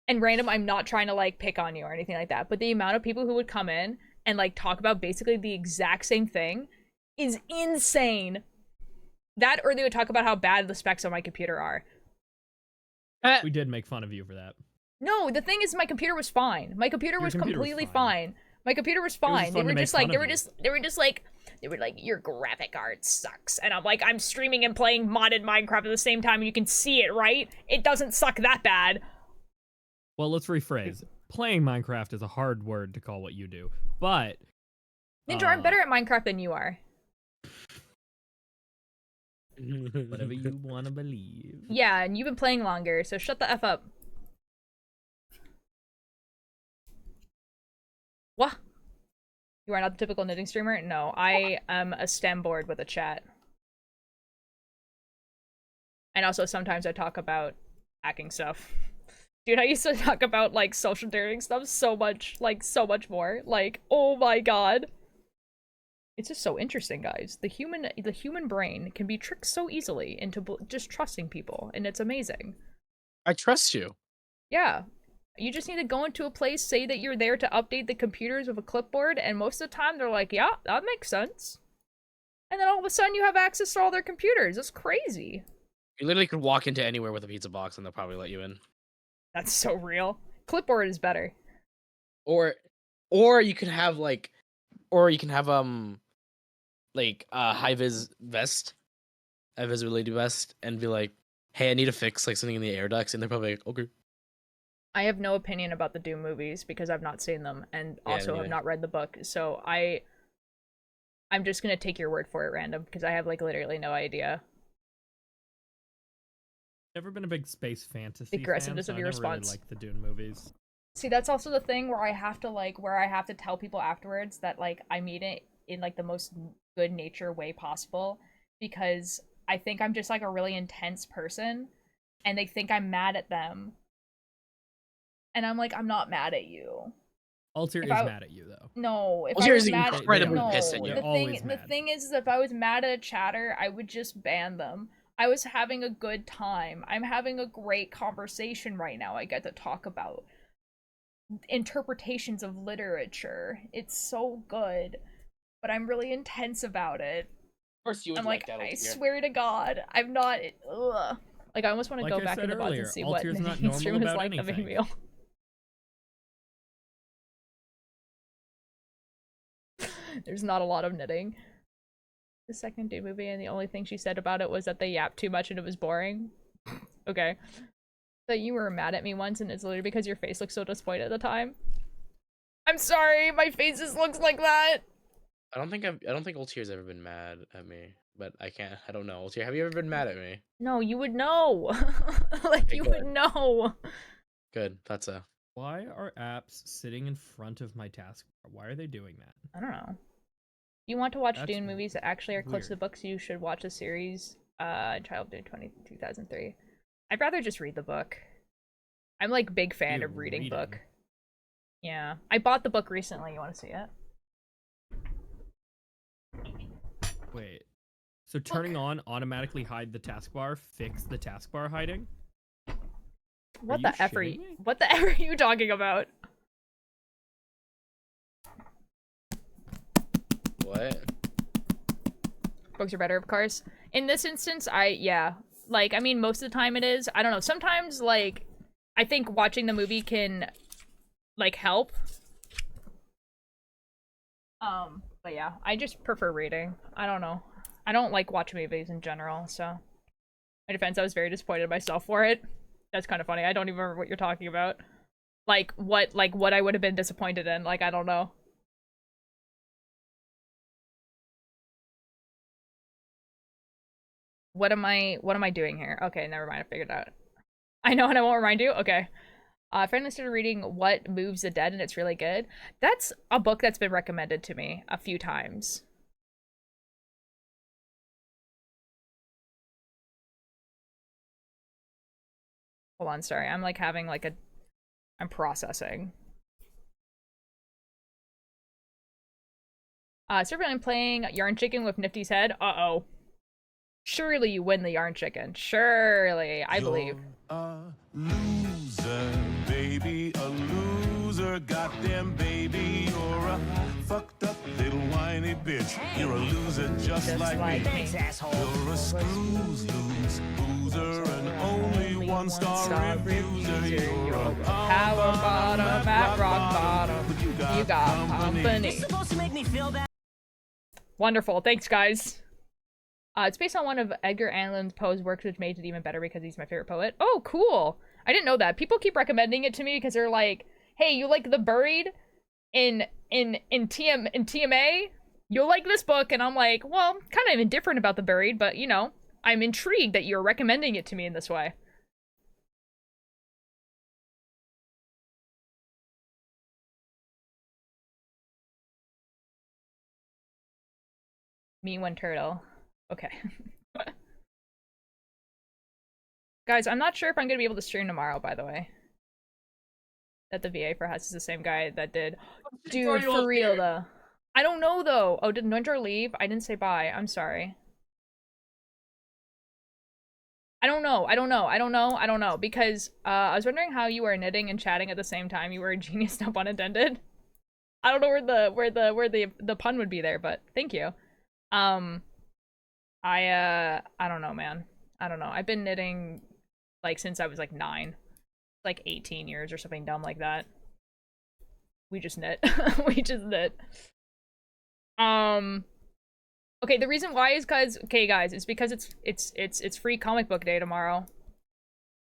[SPEAKER 1] and random. I'm not trying to like pick on you or anything like that, but the amount of people who would come in and like talk about basically the exact same thing is insane. That or they would talk about how bad the specs on my computer are.
[SPEAKER 9] We did make fun of you for that.
[SPEAKER 1] No, the thing is my computer was fine. My computer
[SPEAKER 9] Your
[SPEAKER 1] was
[SPEAKER 9] computer was
[SPEAKER 1] completely
[SPEAKER 9] fine.
[SPEAKER 1] fine. My computer was
[SPEAKER 9] was
[SPEAKER 1] fine.
[SPEAKER 9] just
[SPEAKER 1] They
[SPEAKER 9] fun to
[SPEAKER 1] were
[SPEAKER 9] make
[SPEAKER 1] just like
[SPEAKER 9] fun
[SPEAKER 1] they
[SPEAKER 9] of
[SPEAKER 1] were
[SPEAKER 9] you.
[SPEAKER 1] just they were like your graphic art sucks. And I'm like I'm streaming and playing modded Minecraft at the same time and you can see it, right? It doesn't suck that bad.
[SPEAKER 9] Well, let's rephrase. Playing Minecraft is a hard word to call what you do, but
[SPEAKER 1] Ninja, I'm better at Minecraft than you are.
[SPEAKER 9] whatever you want to believe.
[SPEAKER 1] Yeah, and you've been playing longer, so shut the F up. What? You are not the typical knitting streamer? No, I am a STEM board with a chat. And also sometimes I talk about hacking stuff. Dude, I used to talk about like social engineering stuff so much, like so much more. Like, oh my god. It's just so interesting, guys. The human brain can be tricked so easily into just trusting people, and it's amazing.
[SPEAKER 8] I trust you.
[SPEAKER 1] Yeah. You just need to go into a place, say that you're there to update the computers with a clipboard, and most of the time they're like, yeah, that makes sense. And then all of a sudden you have access to all their computers. It's crazy.
[SPEAKER 8] You literally could walk into anywhere with a pizza box and they'll probably let you in.
[SPEAKER 1] That's so real. Clipboard is better.
[SPEAKER 8] Or you can have like high vis vest, high visibility vest, and be like, hey, I need to fix like something in the air ducts, and they're probably like, okay.
[SPEAKER 1] I have no opinion about the Doom movies because I've not seen them and
[SPEAKER 8] Yeah,
[SPEAKER 1] also
[SPEAKER 8] me
[SPEAKER 1] have
[SPEAKER 8] neither.
[SPEAKER 1] not read the book. So I'm just gonna take your word for it random because I have like literally no idea.
[SPEAKER 9] Never been a big space fantasy
[SPEAKER 1] aggressiveness
[SPEAKER 9] fan,
[SPEAKER 1] of
[SPEAKER 9] so
[SPEAKER 1] your
[SPEAKER 9] I never really
[SPEAKER 1] response.
[SPEAKER 9] liked the Dune movies.
[SPEAKER 1] See, that's also the thing where I have to tell people afterwards that like I mean it in like the most good nature way possible because I think I'm just like a really intense person and they think I'm mad at them. And I'm like, I'm not mad at you.
[SPEAKER 9] Altair
[SPEAKER 1] If
[SPEAKER 9] is
[SPEAKER 1] I-
[SPEAKER 9] mad at you though.
[SPEAKER 1] No, if
[SPEAKER 8] Altair
[SPEAKER 1] I was
[SPEAKER 8] is
[SPEAKER 1] mad
[SPEAKER 8] incredibly
[SPEAKER 1] no,
[SPEAKER 8] pissed at you.
[SPEAKER 9] They're
[SPEAKER 1] the
[SPEAKER 9] always
[SPEAKER 1] thing the
[SPEAKER 9] mad.
[SPEAKER 1] thing is if I was mad at a chatter, I would just ban them. I was having a good time. I'm having a great conversation right now. I get to talk about interpretations of literature. It's so good. But I'm really intense about it.
[SPEAKER 8] Of course you would
[SPEAKER 1] I'm like,
[SPEAKER 8] that.
[SPEAKER 1] I
[SPEAKER 8] Altair.
[SPEAKER 1] swear to God, I'm not. Ugh. Like, I almost want to
[SPEAKER 9] Like
[SPEAKER 1] go
[SPEAKER 9] I
[SPEAKER 1] back
[SPEAKER 9] said
[SPEAKER 1] in the buds
[SPEAKER 9] earlier,
[SPEAKER 1] and see
[SPEAKER 9] Altair's
[SPEAKER 1] what
[SPEAKER 9] not
[SPEAKER 1] the stream
[SPEAKER 9] normal
[SPEAKER 1] is
[SPEAKER 9] about
[SPEAKER 1] like of
[SPEAKER 9] anything.
[SPEAKER 1] Emil. There's not a lot of knitting. The second dude movie, and the only thing she said about it was that they yapped too much and it was boring. Okay. That you were mad at me once, and it's literally because your face looked so disappointed at the time. I'm sorry, my face just looks like that.
[SPEAKER 8] I don't think Altier's ever been mad at me, but I don't know. Altier, have you ever been mad at me?
[SPEAKER 1] No, you would know. Like,
[SPEAKER 8] Okay,
[SPEAKER 1] you
[SPEAKER 8] good.
[SPEAKER 1] would know.
[SPEAKER 8] Good. That's a.
[SPEAKER 9] Why are apps sitting in front of my taskbar? Why are they doing that?
[SPEAKER 1] I don't know. You want to watch
[SPEAKER 9] That's
[SPEAKER 1] Dune movies that actually are close to the
[SPEAKER 9] weird.
[SPEAKER 1] books, you should watch the series, Child of Dune 2003. I'd rather just read the book. I'm like big fan
[SPEAKER 9] Ew,
[SPEAKER 1] of reading
[SPEAKER 9] reading.
[SPEAKER 1] book. Yeah. I bought the book recently. You want to see it?
[SPEAKER 9] Wait. So turning on automatically hide the taskbar, fix the taskbar hiding?
[SPEAKER 1] What
[SPEAKER 9] you
[SPEAKER 1] the F are
[SPEAKER 9] shitting
[SPEAKER 1] you?
[SPEAKER 9] me?
[SPEAKER 1] What the F are you talking about?
[SPEAKER 8] What?
[SPEAKER 1] Books are better, of course. In this instance, yeah. Like, I mean, most of the time it is. I don't know. Sometimes, like, I think watching the movie can, like, help. But yeah, I just prefer reading. I don't know. I don't like watch movies in general, so. In my defense, I was very disappointed in myself for it. That's kind of funny. I don't even remember what you're talking about. Like, what I would have been disappointed in. Like, I don't know. What am I doing here? Okay, never mind. I figured it out. I know, and I won't remind you. Okay. I finally started reading What Moves the Dead, and it's really good. That's a book that's been recommended to me a few times. Hold on, sorry. I'm like having like I'm processing. Serpent, I'm playing Yarn Chicken with Nifty's Head. Uh-oh. Surely you win the Yarn Chicken. Surely, I believe.
[SPEAKER 10] A loser, baby, a loser, goddamn baby, you're a fucked up little whiny bitch. You're a loser just like me.
[SPEAKER 1] Thanks,
[SPEAKER 5] asshole.
[SPEAKER 10] You're a screws loose loser and only one star refuser. You're a
[SPEAKER 1] power bottom at rock bottom.
[SPEAKER 10] but
[SPEAKER 1] You got company.
[SPEAKER 5] supposed to make me feel bad.
[SPEAKER 1] Wonderful. Thanks, guys. It's based on one of Edgar Allan Poe's works, which made it even better because he's my favorite poet. Oh, cool. I didn't know that. People keep recommending it to me because they're like, hey, you like The Buried in TMA? You'll like this book. And I'm like, well, kind of indifferent about The Buried, but, you know, I'm intrigued that you're recommending it to me in this way. Me one turtle. Okay. Guys, I'm not sure if I'm gonna be able to stream tomorrow, by the way. That the VA for Hess is the same guy that did. Dude, for real though. I don't know though. Oh, did Nundra leave? I didn't say bye. I'm sorry. I don't know. Because I was wondering how you were knitting and chatting at the same time. You were a genius, no pun intended. I don't know where the pun would be there, but thank you. I don't know, man. I don't know. I've been knitting like since I was like 9. Like 18 years or something dumb like that. We just knit. We just knit. Okay, the reason why is because, okay guys, it's because it's free comic book day tomorrow.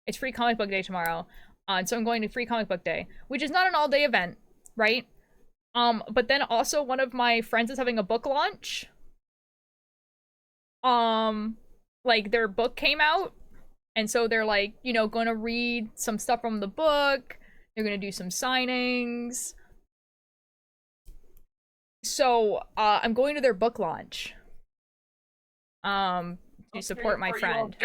[SPEAKER 1] It's free comic book day tomorrow. And so I'm going to free comic book day, which is not an all-day event, right? But then also one of my friends is having a book launch. Like their book came out, and so they're like, you know, gonna read some stuff from the book. They're gonna do some signings. So, I'm going to their book launch. to support my friend.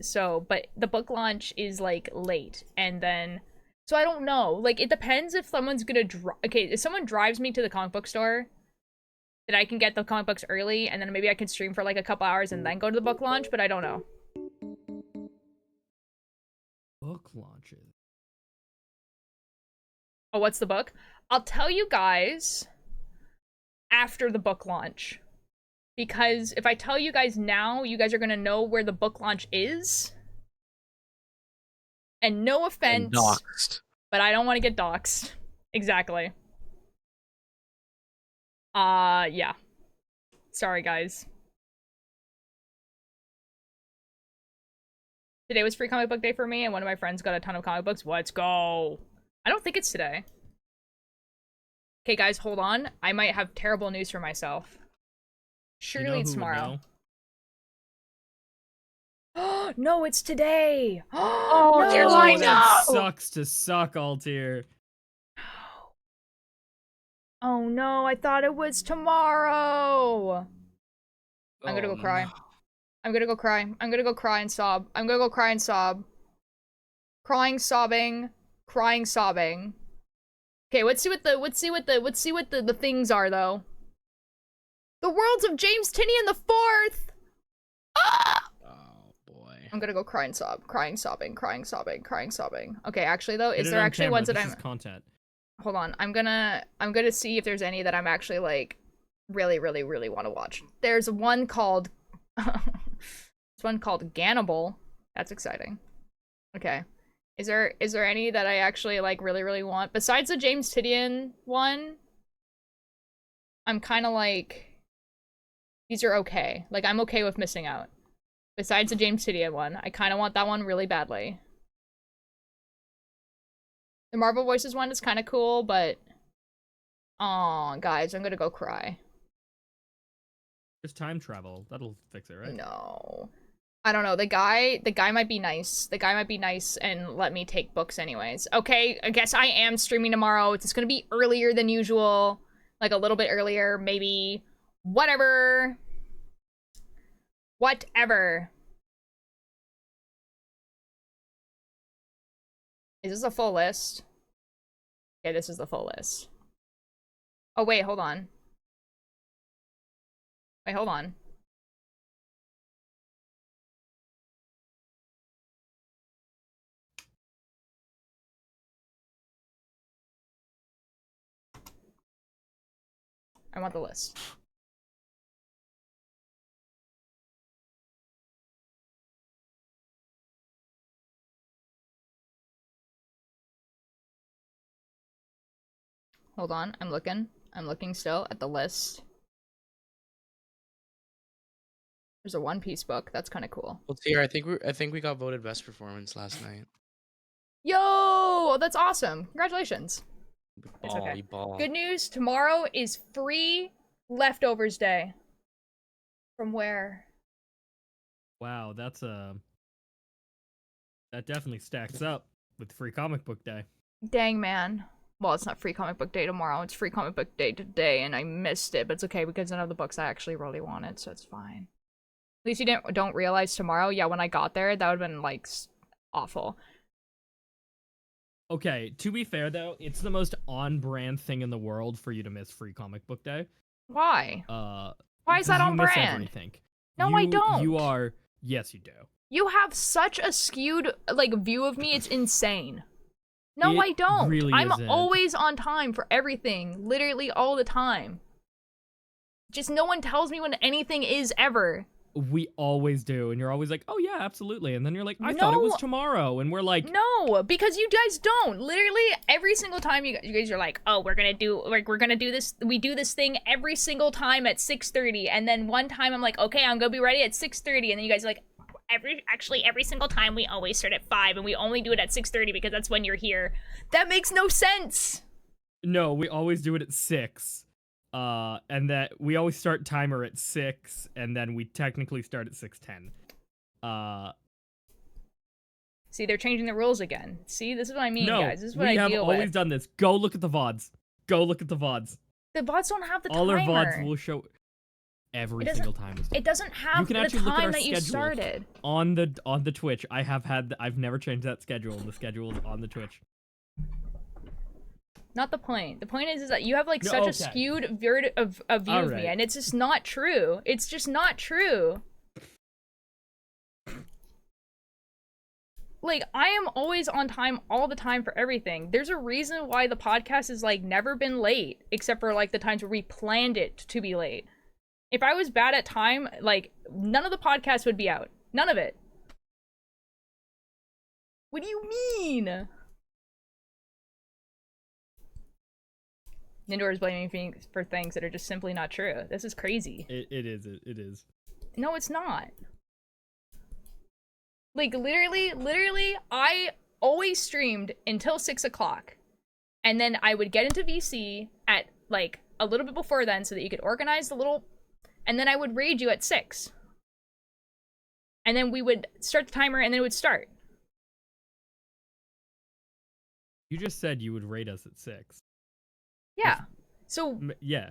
[SPEAKER 1] So, but the book launch is like late, and then, so I don't know. Like, it depends if someone's gonna okay, if someone drives me to the comic book store, then I can get the comic books early, and then maybe I can stream for like a couple hours and then go to the book launch, but I don't know.
[SPEAKER 9] Book launches.
[SPEAKER 1] Oh, what's the book? I'll tell you guys after the book launch. Because if I tell you guys now, you guys are gonna know where the book launch is. And no offense, but I don't want to get doxxed. Exactly. Yeah. Sorry, guys. Today was free comic book day for me, and one of my friends got a ton of comic books. Let's go. I don't think it's today. Okay, guys, hold on. I might have terrible news for myself. Surely it's tomorrow. No, it's today.
[SPEAKER 8] Oh,
[SPEAKER 1] no!
[SPEAKER 8] dear Lord,
[SPEAKER 9] That
[SPEAKER 8] no!
[SPEAKER 9] sucks to suck, Altier.
[SPEAKER 1] Oh no, I thought it was tomorrow. I'm gonna go cry.
[SPEAKER 8] No.
[SPEAKER 1] I'm gonna go cry. I'm gonna go cry and sob. I'm gonna go cry and sob. Crying, sobbing, crying, sobbing. Okay, let's see what the things are though. The Worlds of James Tinian the Fourth. Ah!
[SPEAKER 8] Oh boy.
[SPEAKER 1] I'm gonna go cry and sob, crying, sobbing, crying, sobbing, crying, sobbing. Okay, actually though,
[SPEAKER 9] Hit
[SPEAKER 1] is
[SPEAKER 9] it
[SPEAKER 1] there
[SPEAKER 9] on
[SPEAKER 1] actually
[SPEAKER 9] camera.
[SPEAKER 1] ones that
[SPEAKER 9] This
[SPEAKER 1] I'm?
[SPEAKER 9] is content.
[SPEAKER 1] Hold on, I'm gonna see if there's any that I'm actually like really want to watch. There's one called this one called Gannibal. That's exciting. Okay. Is there any that I actually like really want besides the James Tinian one? I'm kind of like these are okay. Like I'm okay with missing out. Besides the James Tinian one, I kind of want that one really badly. The Marvel Voices one is kind of cool, but oh, guys, I'm gonna go cry.
[SPEAKER 9] Just time travel. That'll fix it, right?
[SPEAKER 1] No. I don't know. The guy might be nice. The guy might be nice and let me take books anyways. Okay, I guess I am streaming tomorrow. It's gonna be earlier than usual. Like a little bit earlier, maybe. Whatever. Whatever. Is this a full list? Okay, this is the full list. Oh, wait, hold on. Wait, hold on. I want the list. Hold on, I'm looking. I'm looking still at the list. There's a One Piece book. That's kind of cool.
[SPEAKER 8] Well, Tier, I think we got voted best performance last night.
[SPEAKER 1] Yo, that's awesome. Congratulations. It's
[SPEAKER 8] Ball,
[SPEAKER 1] okay.
[SPEAKER 8] you ball.
[SPEAKER 1] Good news, tomorrow is free leftovers day. From where?
[SPEAKER 9] Wow, that's that definitely stacks up with free comic book day.
[SPEAKER 1] Dang, man. Well, it's not free comic book day tomorrow. It's free comic book day today, and I missed it. But it's okay because none of the books I actually really wanted, so it's fine. At least you don't realize tomorrow. Yeah, when I got there, that would have been like awful.
[SPEAKER 9] Okay, to be fair though, it's the most on-brand thing in the world for you to miss free comic book day.
[SPEAKER 1] Why? Why is that
[SPEAKER 9] because
[SPEAKER 1] on
[SPEAKER 9] you miss
[SPEAKER 1] brand?
[SPEAKER 9] everything.
[SPEAKER 1] No, I don't.
[SPEAKER 9] You are. Yes, you do.
[SPEAKER 1] You have such a skewed like view of me. It's insane. No,
[SPEAKER 9] It
[SPEAKER 1] I don't.
[SPEAKER 9] really
[SPEAKER 1] I'm
[SPEAKER 9] isn't.
[SPEAKER 1] always on time for everything, literally all the time. Just no one tells me when anything is ever.
[SPEAKER 9] We always do, and you're always like, "Oh yeah, absolutely," and then you're like, "I thought it was
[SPEAKER 1] No.
[SPEAKER 9] tomorrow," and we're like,
[SPEAKER 1] No, because you guys don't. Literally every single time you guys are like, "Oh, we're gonna do this. We do this thing every single time at 6:30," and then one time I'm like, "Okay, I'm gonna be ready at 6:30," and then you guys are like, every single time we always start at 5 and we only do it at 6:30 because that's when you're here. That makes no sense.
[SPEAKER 9] "No, we always do it at 6." And that we always start timer at 6, and then we technically start at 6:10.
[SPEAKER 1] See, they're changing the rules again. See, this is what I mean,
[SPEAKER 9] No,
[SPEAKER 1] guys. This is what
[SPEAKER 9] we
[SPEAKER 1] I
[SPEAKER 9] have
[SPEAKER 1] deal
[SPEAKER 9] always
[SPEAKER 1] with.
[SPEAKER 9] done this. Go look at the VODs. Go look at the VODs.
[SPEAKER 1] The bots don't have the
[SPEAKER 9] All
[SPEAKER 1] timer.
[SPEAKER 9] our VODs will show. every
[SPEAKER 1] doesn't-
[SPEAKER 9] single time.
[SPEAKER 1] It doesn't have
[SPEAKER 9] can
[SPEAKER 1] the
[SPEAKER 9] actually look at
[SPEAKER 1] time
[SPEAKER 9] our
[SPEAKER 1] that you
[SPEAKER 9] schedule.
[SPEAKER 1] started.
[SPEAKER 9] On the Twitch, I've never changed that schedule. The schedule is on the Twitch.
[SPEAKER 1] Not the point. The point is that you have like
[SPEAKER 9] No,
[SPEAKER 1] such a
[SPEAKER 9] okay.
[SPEAKER 1] skewed view of me,
[SPEAKER 9] Alright.
[SPEAKER 1] and it's just not true. It's just not true. Like, I am always on time all the time for everything. There's a reason why the podcast has like never been late, except for like the times where we planned it to be late. If I was bad at time, like none of the podcasts would be out. None of it. What do you mean? Nindor is blaming me for things that are just simply not true. This is crazy.
[SPEAKER 9] It is.
[SPEAKER 1] No, it's not. Like, literally, I always streamed until 6 o'clock. And then I would get into VC at, like, a little bit before then so that you could organize the little... And then I would raid you at 6. And then we would start the timer and then it would start.
[SPEAKER 9] You just said you would rate us at 6.
[SPEAKER 1] Yeah. So
[SPEAKER 9] Yeah.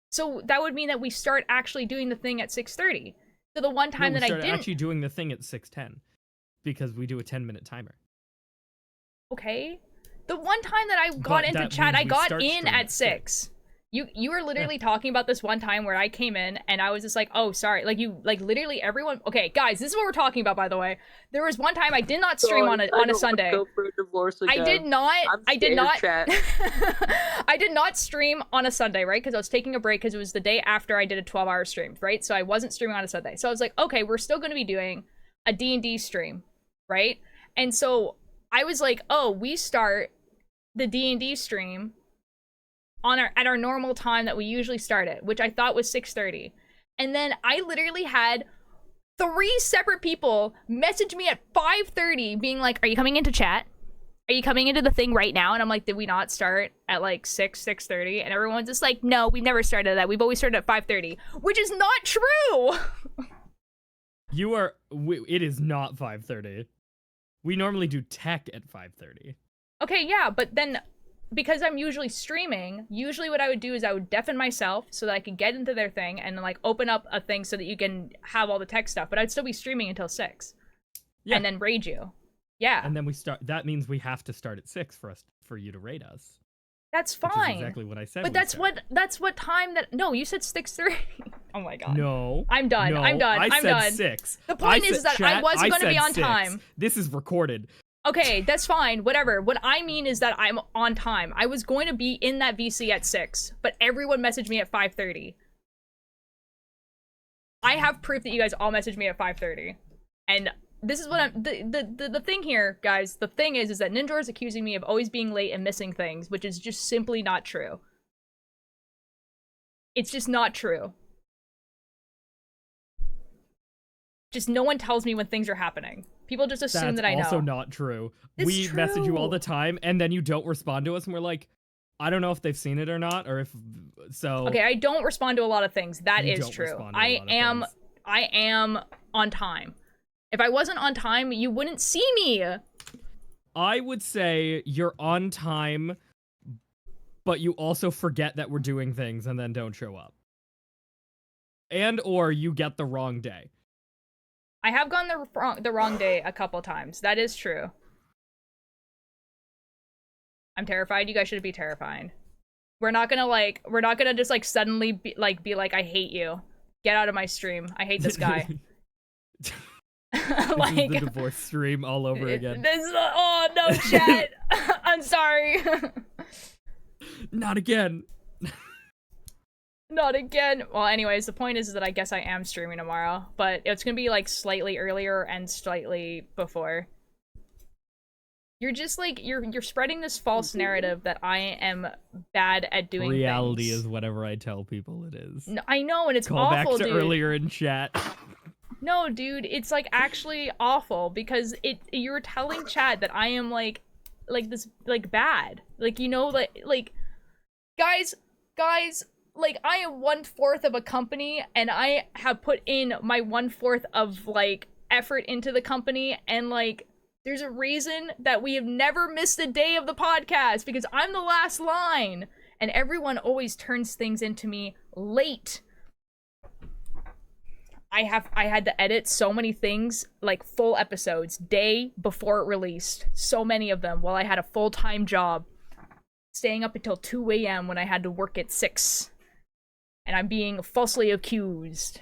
[SPEAKER 1] So that would mean that we start actually doing the thing at 6:30. So the one time
[SPEAKER 9] No, we
[SPEAKER 1] that I
[SPEAKER 9] started
[SPEAKER 1] didn't...
[SPEAKER 9] actually doing the thing at 6:10 because we do a 10-minute timer.
[SPEAKER 1] Okay. The one time that I got into
[SPEAKER 9] that
[SPEAKER 1] chat,
[SPEAKER 9] means
[SPEAKER 1] I
[SPEAKER 9] we
[SPEAKER 1] got
[SPEAKER 9] start
[SPEAKER 1] in
[SPEAKER 9] stream
[SPEAKER 1] at
[SPEAKER 9] at
[SPEAKER 1] 6. You were literally talking about this one time where I came in and I was just like, oh, sorry. Like, literally everyone... Okay, guys, this is what we're talking about, by the way. There was one time I did not stream on a Sunday. I did not... I did not stream on a Sunday, right? Because I was taking a break because it was the day after I did a 12-hour stream, right? So I wasn't streaming on a Sunday. So I was like, okay, we're still going to be doing a D&D stream, right? And so I was like, oh, we start the D&D stream at our normal time that we usually start at, which I thought was 6:30. And then I literally had 3 separate people message me at 5:30 being like, are you coming into chat? Are you coming into the thing right now? And I'm like, did we not start at like 6:30? And everyone's just like, no, we've never started at that. We've always started at 5:30, which is not true.
[SPEAKER 9] It is not 5:30. We normally do tech at 5:30.
[SPEAKER 1] Okay, yeah, but then because I'm usually streaming, usually what I would do is I would deafen myself so that I could get into their thing and like open up a thing so that you can have all the tech stuff, but I'd still be streaming until 6.
[SPEAKER 9] Yeah.
[SPEAKER 1] And then raid you. Yeah.
[SPEAKER 9] And then we start. That means we have to start at 6 for you to rate us.
[SPEAKER 1] That's
[SPEAKER 9] Which
[SPEAKER 1] fine.
[SPEAKER 9] is exactly what I said.
[SPEAKER 1] But
[SPEAKER 9] we'd
[SPEAKER 1] that's
[SPEAKER 9] start.
[SPEAKER 1] what time that... No, you said 6:30. Oh my god.
[SPEAKER 9] No.
[SPEAKER 1] I'm done.
[SPEAKER 9] No,
[SPEAKER 1] I'm done.
[SPEAKER 9] I
[SPEAKER 1] I'm
[SPEAKER 9] said
[SPEAKER 1] done.
[SPEAKER 9] 6.
[SPEAKER 1] The point is that I wasn't going to be
[SPEAKER 9] said
[SPEAKER 1] on
[SPEAKER 9] 6.
[SPEAKER 1] time.
[SPEAKER 9] This is recorded.
[SPEAKER 1] Okay, that's fine. Whatever. What I mean is that I'm on time. I was going to be in that VC at 6, but everyone messaged me at 5:30. I have proof that you guys all messaged me at 5:30. And this is what I'm... The thing here, guys, the thing is that Ninjor is accusing me of always being late and missing things, which is just simply not true. It's just not true. Just no one tells me when things are happening. People just assume that I know.
[SPEAKER 9] That's also not true.
[SPEAKER 1] It's
[SPEAKER 9] We message you all
[SPEAKER 1] true.
[SPEAKER 9] the time, and then you don't respond to us, and we're like, I don't know if they've seen it or not, or if so.
[SPEAKER 1] Okay, I don't respond to a lot of things. That
[SPEAKER 9] You
[SPEAKER 1] is
[SPEAKER 9] don't
[SPEAKER 1] true.
[SPEAKER 9] respond to a lot of things.
[SPEAKER 1] I am on time. If I wasn't on time, you wouldn't see me.
[SPEAKER 9] I would say you're on time, but you also forget that we're doing things and then don't show up. And or you get the wrong day.
[SPEAKER 1] I have gone the wrong day a couple times. That is true. I'm terrified. You guys should be terrified. We're not gonna just like suddenly be like, I hate you. Get out of my stream. I hate this guy.
[SPEAKER 9] This is the divorce stream all over again.
[SPEAKER 1] Oh no, chat. I'm sorry.
[SPEAKER 9] Not again.
[SPEAKER 1] Not again. Well, anyways, the point is that I guess I am streaming tomorrow, but it's gonna be like slightly earlier and slightly before. You're just like you're spreading this false narrative that I am bad at doing
[SPEAKER 9] Reality
[SPEAKER 1] things.
[SPEAKER 9] is whatever I tell people it is.
[SPEAKER 1] No, I know, and it's
[SPEAKER 9] Call
[SPEAKER 1] awful,
[SPEAKER 9] back to
[SPEAKER 1] dude.
[SPEAKER 9] earlier in chat.
[SPEAKER 1] No, dude, it's like actually awful because you're telling chat that I am like this like bad. Like, you know, like guys, like I am 1/4 of a company and I have put in my 1/4 of like effort into the company, and like there's a reason that we have never missed a day of the podcast because I'm the last line and everyone always turns things into me late. I had to edit so many things, like full episodes, day before it released. So many of them while I had a full-time job. Staying up until 2 a.m. when I had to work at 6. And I'm being falsely accused.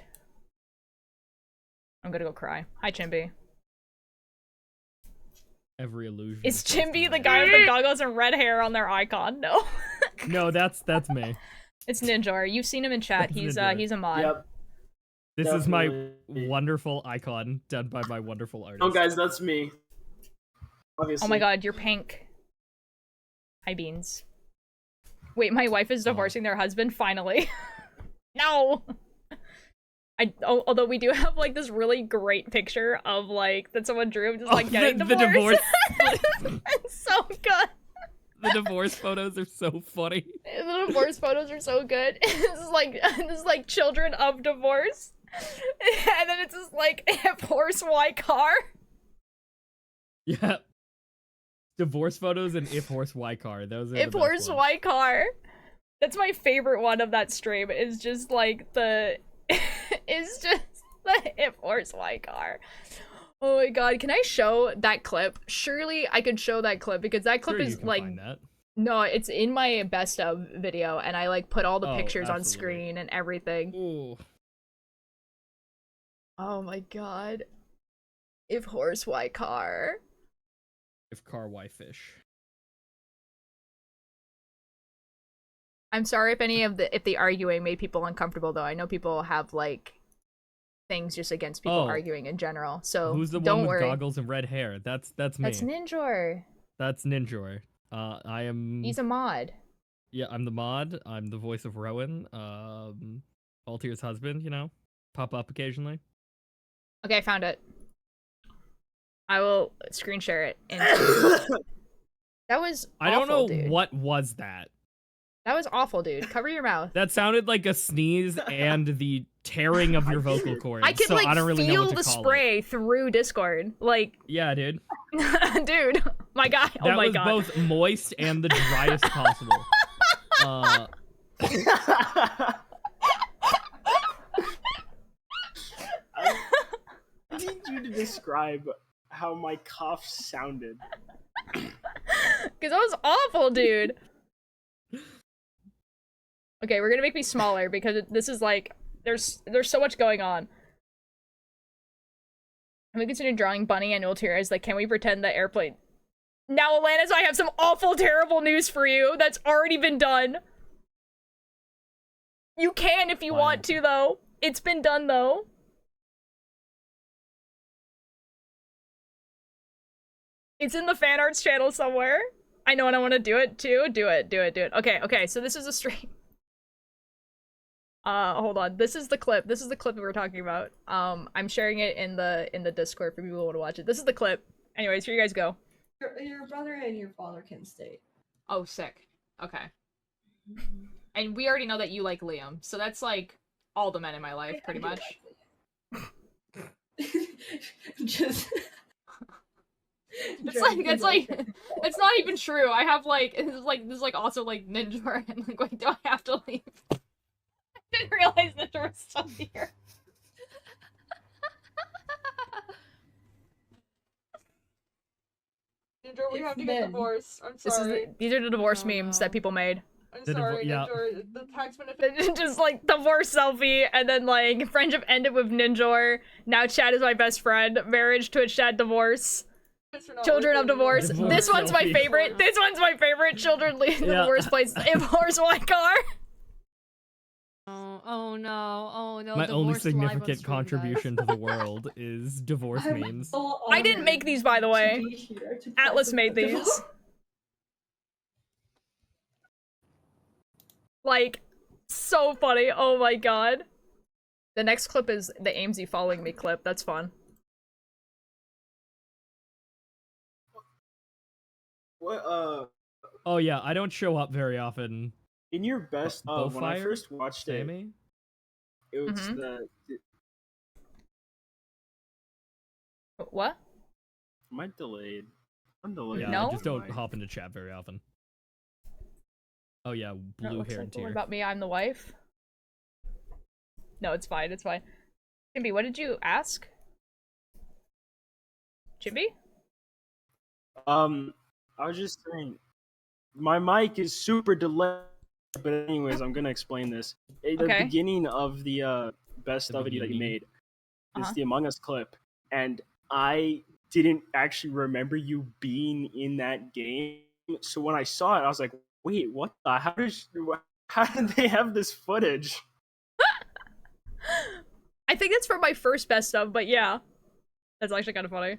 [SPEAKER 1] I'm gonna go cry. Hi, Chimpy.
[SPEAKER 9] Every illusion.
[SPEAKER 1] Is Chimpy the guy with the goggles and red hair on their icon? No.
[SPEAKER 9] No, that's me.
[SPEAKER 1] It's Ninjar. You've seen him in chat.
[SPEAKER 9] That's
[SPEAKER 1] He's
[SPEAKER 9] Ninjar.
[SPEAKER 1] he's a mod.
[SPEAKER 11] Yep.
[SPEAKER 9] This is my
[SPEAKER 11] Definitely.
[SPEAKER 9] wonderful icon done by my wonderful artist.
[SPEAKER 11] Oh, guys, that's me. Obviously.
[SPEAKER 1] Oh my god, you're pink. Hi, Beans. Wait, my wife is divorcing their husband, finally. No! Although we do have, like, this really great picture of, like, that someone drew of just, like, getting
[SPEAKER 9] the
[SPEAKER 1] divorced.
[SPEAKER 9] divorce.
[SPEAKER 1] It's so good.
[SPEAKER 9] The divorce photos are so funny.
[SPEAKER 1] The divorce photos are so good. This is like children of divorce. And then it's just like, if horse, why car?
[SPEAKER 9] Yeah. Divorce photos and if horse, why car. Those are the
[SPEAKER 1] If
[SPEAKER 9] best
[SPEAKER 1] horse,
[SPEAKER 9] ones.
[SPEAKER 1] why car? That's my favorite one of that stream. Is just like the, is just the if horse, why car. Oh my god, can I show that clip? Surely I could show that clip because that clip
[SPEAKER 9] Sure, you
[SPEAKER 1] is
[SPEAKER 9] can
[SPEAKER 1] like,
[SPEAKER 9] find that.
[SPEAKER 1] no, it's in my best of video and I like put all the
[SPEAKER 9] Oh,
[SPEAKER 1] pictures on
[SPEAKER 9] absolutely.
[SPEAKER 1] screen and everything.
[SPEAKER 9] Ooh.
[SPEAKER 1] Oh my god. If horse, why car?
[SPEAKER 9] If car, why fish.
[SPEAKER 1] I'm sorry if any of the arguing made people uncomfortable though. I know people have like things just against people
[SPEAKER 9] Oh.
[SPEAKER 1] arguing in general. So
[SPEAKER 9] Who's the
[SPEAKER 1] don't
[SPEAKER 9] one with
[SPEAKER 1] worry.
[SPEAKER 9] goggles and red hair? That's me.
[SPEAKER 1] That's Ninjor.
[SPEAKER 9] That's Ninjor. I am.
[SPEAKER 1] He's a mod.
[SPEAKER 9] Yeah, I'm the mod. I'm the voice of Rowan. Altier's husband. You know, pop up occasionally.
[SPEAKER 1] Okay, I found it. I will screen share it. That was awful,
[SPEAKER 9] I don't know
[SPEAKER 1] dude.
[SPEAKER 9] what was that.
[SPEAKER 1] That was awful, dude. Cover your mouth.
[SPEAKER 9] That sounded like a sneeze and the tearing of your vocal cords.
[SPEAKER 1] I could
[SPEAKER 9] so
[SPEAKER 1] like
[SPEAKER 9] I don't really know
[SPEAKER 1] feel
[SPEAKER 9] what to
[SPEAKER 1] the
[SPEAKER 9] call
[SPEAKER 1] spray through Discord. Like,
[SPEAKER 9] It. Yeah, dude.
[SPEAKER 1] dude, my guy.
[SPEAKER 9] That
[SPEAKER 1] Oh my
[SPEAKER 9] was
[SPEAKER 1] god.
[SPEAKER 9] both moist and the driest possible.
[SPEAKER 11] I need you to describe how my cough sounded.
[SPEAKER 1] Because that was awful, dude. Okay, we're gonna make me smaller because this is like there's so much going on. Have we considered drawing Bunny and Ultira? Like, can we pretend that airplane? Now, Alanis, I have some awful, terrible news for you. That's already been done. You can if you want to, though. It's been done, though. It's in the fan arts channel somewhere. I know, and I want to do it too. Do it. Okay, so this is a stream. Hold on. This is the clip. This is the clip we were talking about. I'm sharing it in the Discord for people who want to watch it. This is the clip. Anyways, here you guys go.
[SPEAKER 12] Your brother and your father can stay.
[SPEAKER 1] Oh, sick. Okay. And we already know that you like Liam, so that's like all the men in my life, pretty much.
[SPEAKER 12] Just.
[SPEAKER 1] It's like it's not even true. I have like this is like also like Ninja and like wait, do I have to leave? I didn't realize Ninja was still here. Ninja, we have to get divorced. I'm sorry. These are the divorce memes that people made. I'm sorry,
[SPEAKER 9] yeah.
[SPEAKER 1] Ninjor. The tax benefit just like divorce selfie, and then like friendship ended with Ninjor. Now Chad is my best friend. Marriage, Twitch chat, divorce. Children of divorce.
[SPEAKER 9] Divorce
[SPEAKER 1] This one's my
[SPEAKER 9] selfie.
[SPEAKER 1] favorite. This one's my favorite. Children leave
[SPEAKER 9] Yeah.
[SPEAKER 1] the worst place. If horse, white car.
[SPEAKER 12] Oh no! Oh no!
[SPEAKER 9] My only
[SPEAKER 12] divorce live on
[SPEAKER 9] significant
[SPEAKER 12] stream, guys.
[SPEAKER 9] contribution to the world is divorce
[SPEAKER 12] I'm
[SPEAKER 9] memes.
[SPEAKER 12] so
[SPEAKER 1] I didn't make these, by the way.
[SPEAKER 12] honored to be here to
[SPEAKER 1] Atlas
[SPEAKER 12] present
[SPEAKER 1] made
[SPEAKER 12] the
[SPEAKER 1] these.
[SPEAKER 12] divorce.
[SPEAKER 1] Like, so funny. Oh my god. The next clip is the Amesy following me clip. That's fun.
[SPEAKER 11] What
[SPEAKER 9] Oh yeah, I don't show up very often.
[SPEAKER 11] in your best when I
[SPEAKER 9] Bowfire?
[SPEAKER 11] first watched it,
[SPEAKER 9] Sammy?
[SPEAKER 11] it was
[SPEAKER 1] Mhm.
[SPEAKER 11] the
[SPEAKER 1] What?
[SPEAKER 11] am I delayed? I'm delayed.
[SPEAKER 9] Yeah,
[SPEAKER 1] No?
[SPEAKER 9] just don't hop into chat very often. Oh yeah,
[SPEAKER 1] No, it
[SPEAKER 9] blue
[SPEAKER 1] looks
[SPEAKER 9] hair
[SPEAKER 1] like
[SPEAKER 9] and
[SPEAKER 1] the one
[SPEAKER 9] tear.
[SPEAKER 1] about me. I'm the wife. No, it's fine. It's fine. Chimpy, what did you ask? Chimpy?
[SPEAKER 11] I was just saying, my mic is super delayed. But anyways, I'm gonna explain this. The
[SPEAKER 1] Okay.
[SPEAKER 11] beginning of the best of video that you made is the Among Us clip, and I didn't actually remember you being in that game. So when I saw it, I was like, "Wait, what the? How did they have this footage?"
[SPEAKER 1] I think it's from my first best of, but yeah. That's actually kind of funny.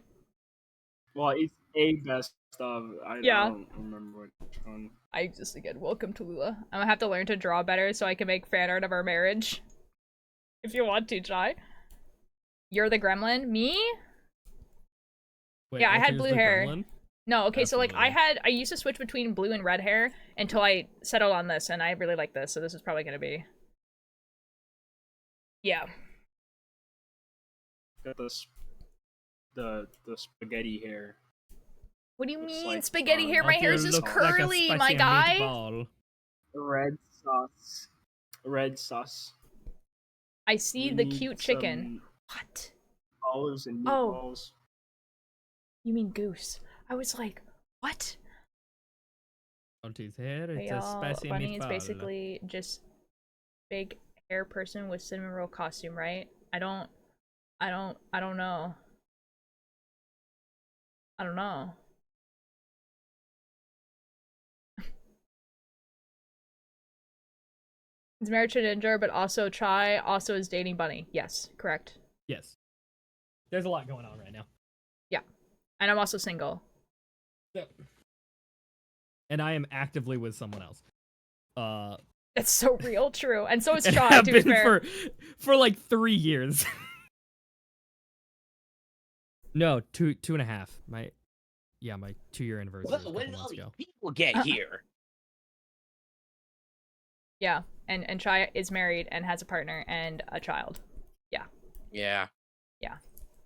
[SPEAKER 11] Well, it's a best of.
[SPEAKER 1] Yeah.
[SPEAKER 11] I don't remember which one.
[SPEAKER 1] I just again, welcome to Lula. I'm gonna have to learn to draw better so I can make fan art of our marriage. If you want to, Jai. You're the gremlin? Me?
[SPEAKER 9] Wait,
[SPEAKER 1] Yeah, I had
[SPEAKER 9] Alter's
[SPEAKER 1] blue
[SPEAKER 9] the
[SPEAKER 1] hair.
[SPEAKER 9] gremlin?
[SPEAKER 1] No, okay, so like
[SPEAKER 9] Absolutely.
[SPEAKER 1] I used to switch between blue and red hair until I settled on this, and I really like this, so this is probably gonna be. Yeah.
[SPEAKER 11] Got this, the spaghetti hair.
[SPEAKER 1] What do you
[SPEAKER 11] Looks
[SPEAKER 1] mean
[SPEAKER 11] like,
[SPEAKER 1] spaghetti hair? My hair is just curly, my guy.
[SPEAKER 11] Red sauce. Red sauce.
[SPEAKER 1] I see
[SPEAKER 11] We
[SPEAKER 1] the
[SPEAKER 11] need
[SPEAKER 1] cute chicken.
[SPEAKER 11] some
[SPEAKER 1] What?
[SPEAKER 11] Olives and
[SPEAKER 1] Oh.
[SPEAKER 11] meatballs.
[SPEAKER 1] You mean goose? I was like, what?
[SPEAKER 9] Auntie's hair,
[SPEAKER 1] Hey,
[SPEAKER 9] it's a
[SPEAKER 1] y'all,
[SPEAKER 9] spicy
[SPEAKER 1] Bunny is
[SPEAKER 9] meatball.
[SPEAKER 1] basically just big hair person with cinnamon roll costume, right? I don't know. I don't know. It's married to Ninja, but also Chai also is dating Bunny. Yes, correct.
[SPEAKER 9] Yes. There's a lot going on right now.
[SPEAKER 1] Yeah. And I'm also single.
[SPEAKER 9] Yep. And I am actively with someone else.
[SPEAKER 1] That's so real, true. And so is
[SPEAKER 9] and
[SPEAKER 1] Chai,
[SPEAKER 9] have
[SPEAKER 1] to be
[SPEAKER 9] been
[SPEAKER 1] fair.
[SPEAKER 9] for like 3 years. No, two and a half. My 2-year anniversary. was a
[SPEAKER 8] When
[SPEAKER 9] couple
[SPEAKER 8] did all
[SPEAKER 9] months
[SPEAKER 8] these
[SPEAKER 9] ago.
[SPEAKER 8] people get here?
[SPEAKER 1] Yeah, and Chai is married and has a partner and a child. Yeah.
[SPEAKER 8] Yeah,
[SPEAKER 1] Yeah.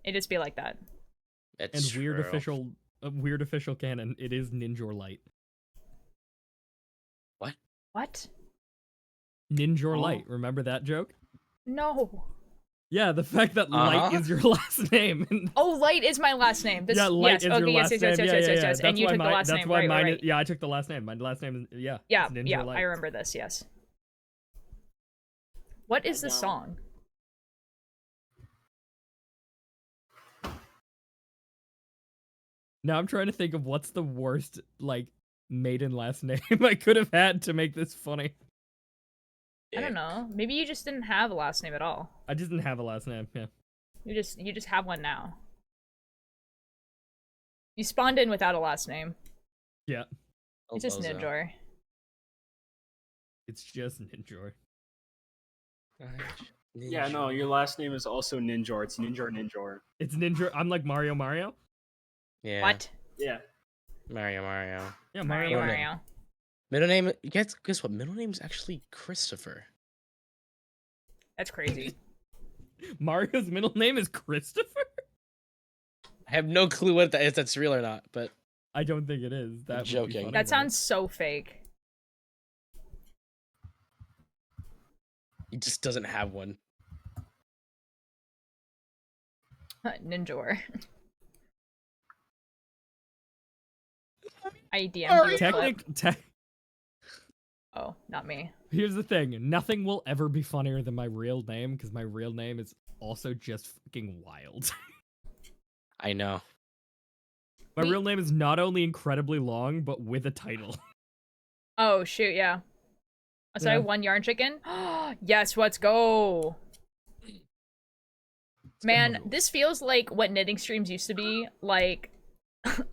[SPEAKER 1] It just be like that.
[SPEAKER 8] that's
[SPEAKER 9] And weird
[SPEAKER 8] true.
[SPEAKER 9] official canon. It is Ninjor Light.
[SPEAKER 1] What?
[SPEAKER 9] Ninjor
[SPEAKER 11] Oh.
[SPEAKER 9] Light. Remember that joke?
[SPEAKER 1] No.
[SPEAKER 9] Yeah, the fact that Light is your last name.
[SPEAKER 1] Oh, Light is my last name. This,
[SPEAKER 9] yeah, Light
[SPEAKER 1] yes.
[SPEAKER 9] is
[SPEAKER 1] Okay,
[SPEAKER 9] your
[SPEAKER 1] yes,
[SPEAKER 9] last
[SPEAKER 1] yes,
[SPEAKER 9] name.
[SPEAKER 1] yes, yes,
[SPEAKER 9] Yeah.
[SPEAKER 1] yes. And
[SPEAKER 9] That's
[SPEAKER 1] you
[SPEAKER 9] why
[SPEAKER 1] took the last
[SPEAKER 9] that's
[SPEAKER 1] name,
[SPEAKER 9] why
[SPEAKER 1] right,
[SPEAKER 9] mine
[SPEAKER 1] right.
[SPEAKER 9] yeah, I took the last name. My last name is
[SPEAKER 1] Yeah,
[SPEAKER 9] it's Ninjor
[SPEAKER 1] yeah,
[SPEAKER 9] Light.
[SPEAKER 1] I remember this, yes. What is this song?
[SPEAKER 9] Now I'm trying to think of what's the worst like maiden last name I could have had to make this funny.
[SPEAKER 1] I don't know. Maybe you just didn't have a last name at all.
[SPEAKER 9] I just didn't have a last name. Yeah.
[SPEAKER 1] You just have one now. You spawned in without a last name.
[SPEAKER 9] Yeah.
[SPEAKER 1] It's just Ninjor.
[SPEAKER 9] It's just Ninjor.
[SPEAKER 11] Yeah, no, your last name is also Ninjor. It's Ninjor.
[SPEAKER 9] It's Ninjor. I'm like Mario.
[SPEAKER 8] Yeah.
[SPEAKER 1] What?
[SPEAKER 11] Yeah.
[SPEAKER 8] Mario.
[SPEAKER 9] Yeah,
[SPEAKER 1] Mario.
[SPEAKER 8] Middle name. Guess what? Middle name is actually Christopher.
[SPEAKER 1] That's crazy.
[SPEAKER 9] Mario's middle name is Christopher?
[SPEAKER 8] I have no clue what that is. That's real or not, but
[SPEAKER 9] I don't think it is. That would be
[SPEAKER 8] joking.
[SPEAKER 9] funny,
[SPEAKER 1] That
[SPEAKER 9] though.
[SPEAKER 1] sounds so fake.
[SPEAKER 8] he just doesn't have one.
[SPEAKER 1] Ninjor. I DM'd you a clip. Oh, not me.
[SPEAKER 9] Here's the thing. Nothing will ever be funnier than my real name, because my real name is also just fucking wild.
[SPEAKER 8] I know.
[SPEAKER 9] My real name is not only incredibly long, but with a title.
[SPEAKER 1] Oh, shoot, yeah. Oh, sorry,
[SPEAKER 9] Yeah.
[SPEAKER 1] one yarn chicken? Yes, let's go! Man, this feels like what knitting streams used to be, like,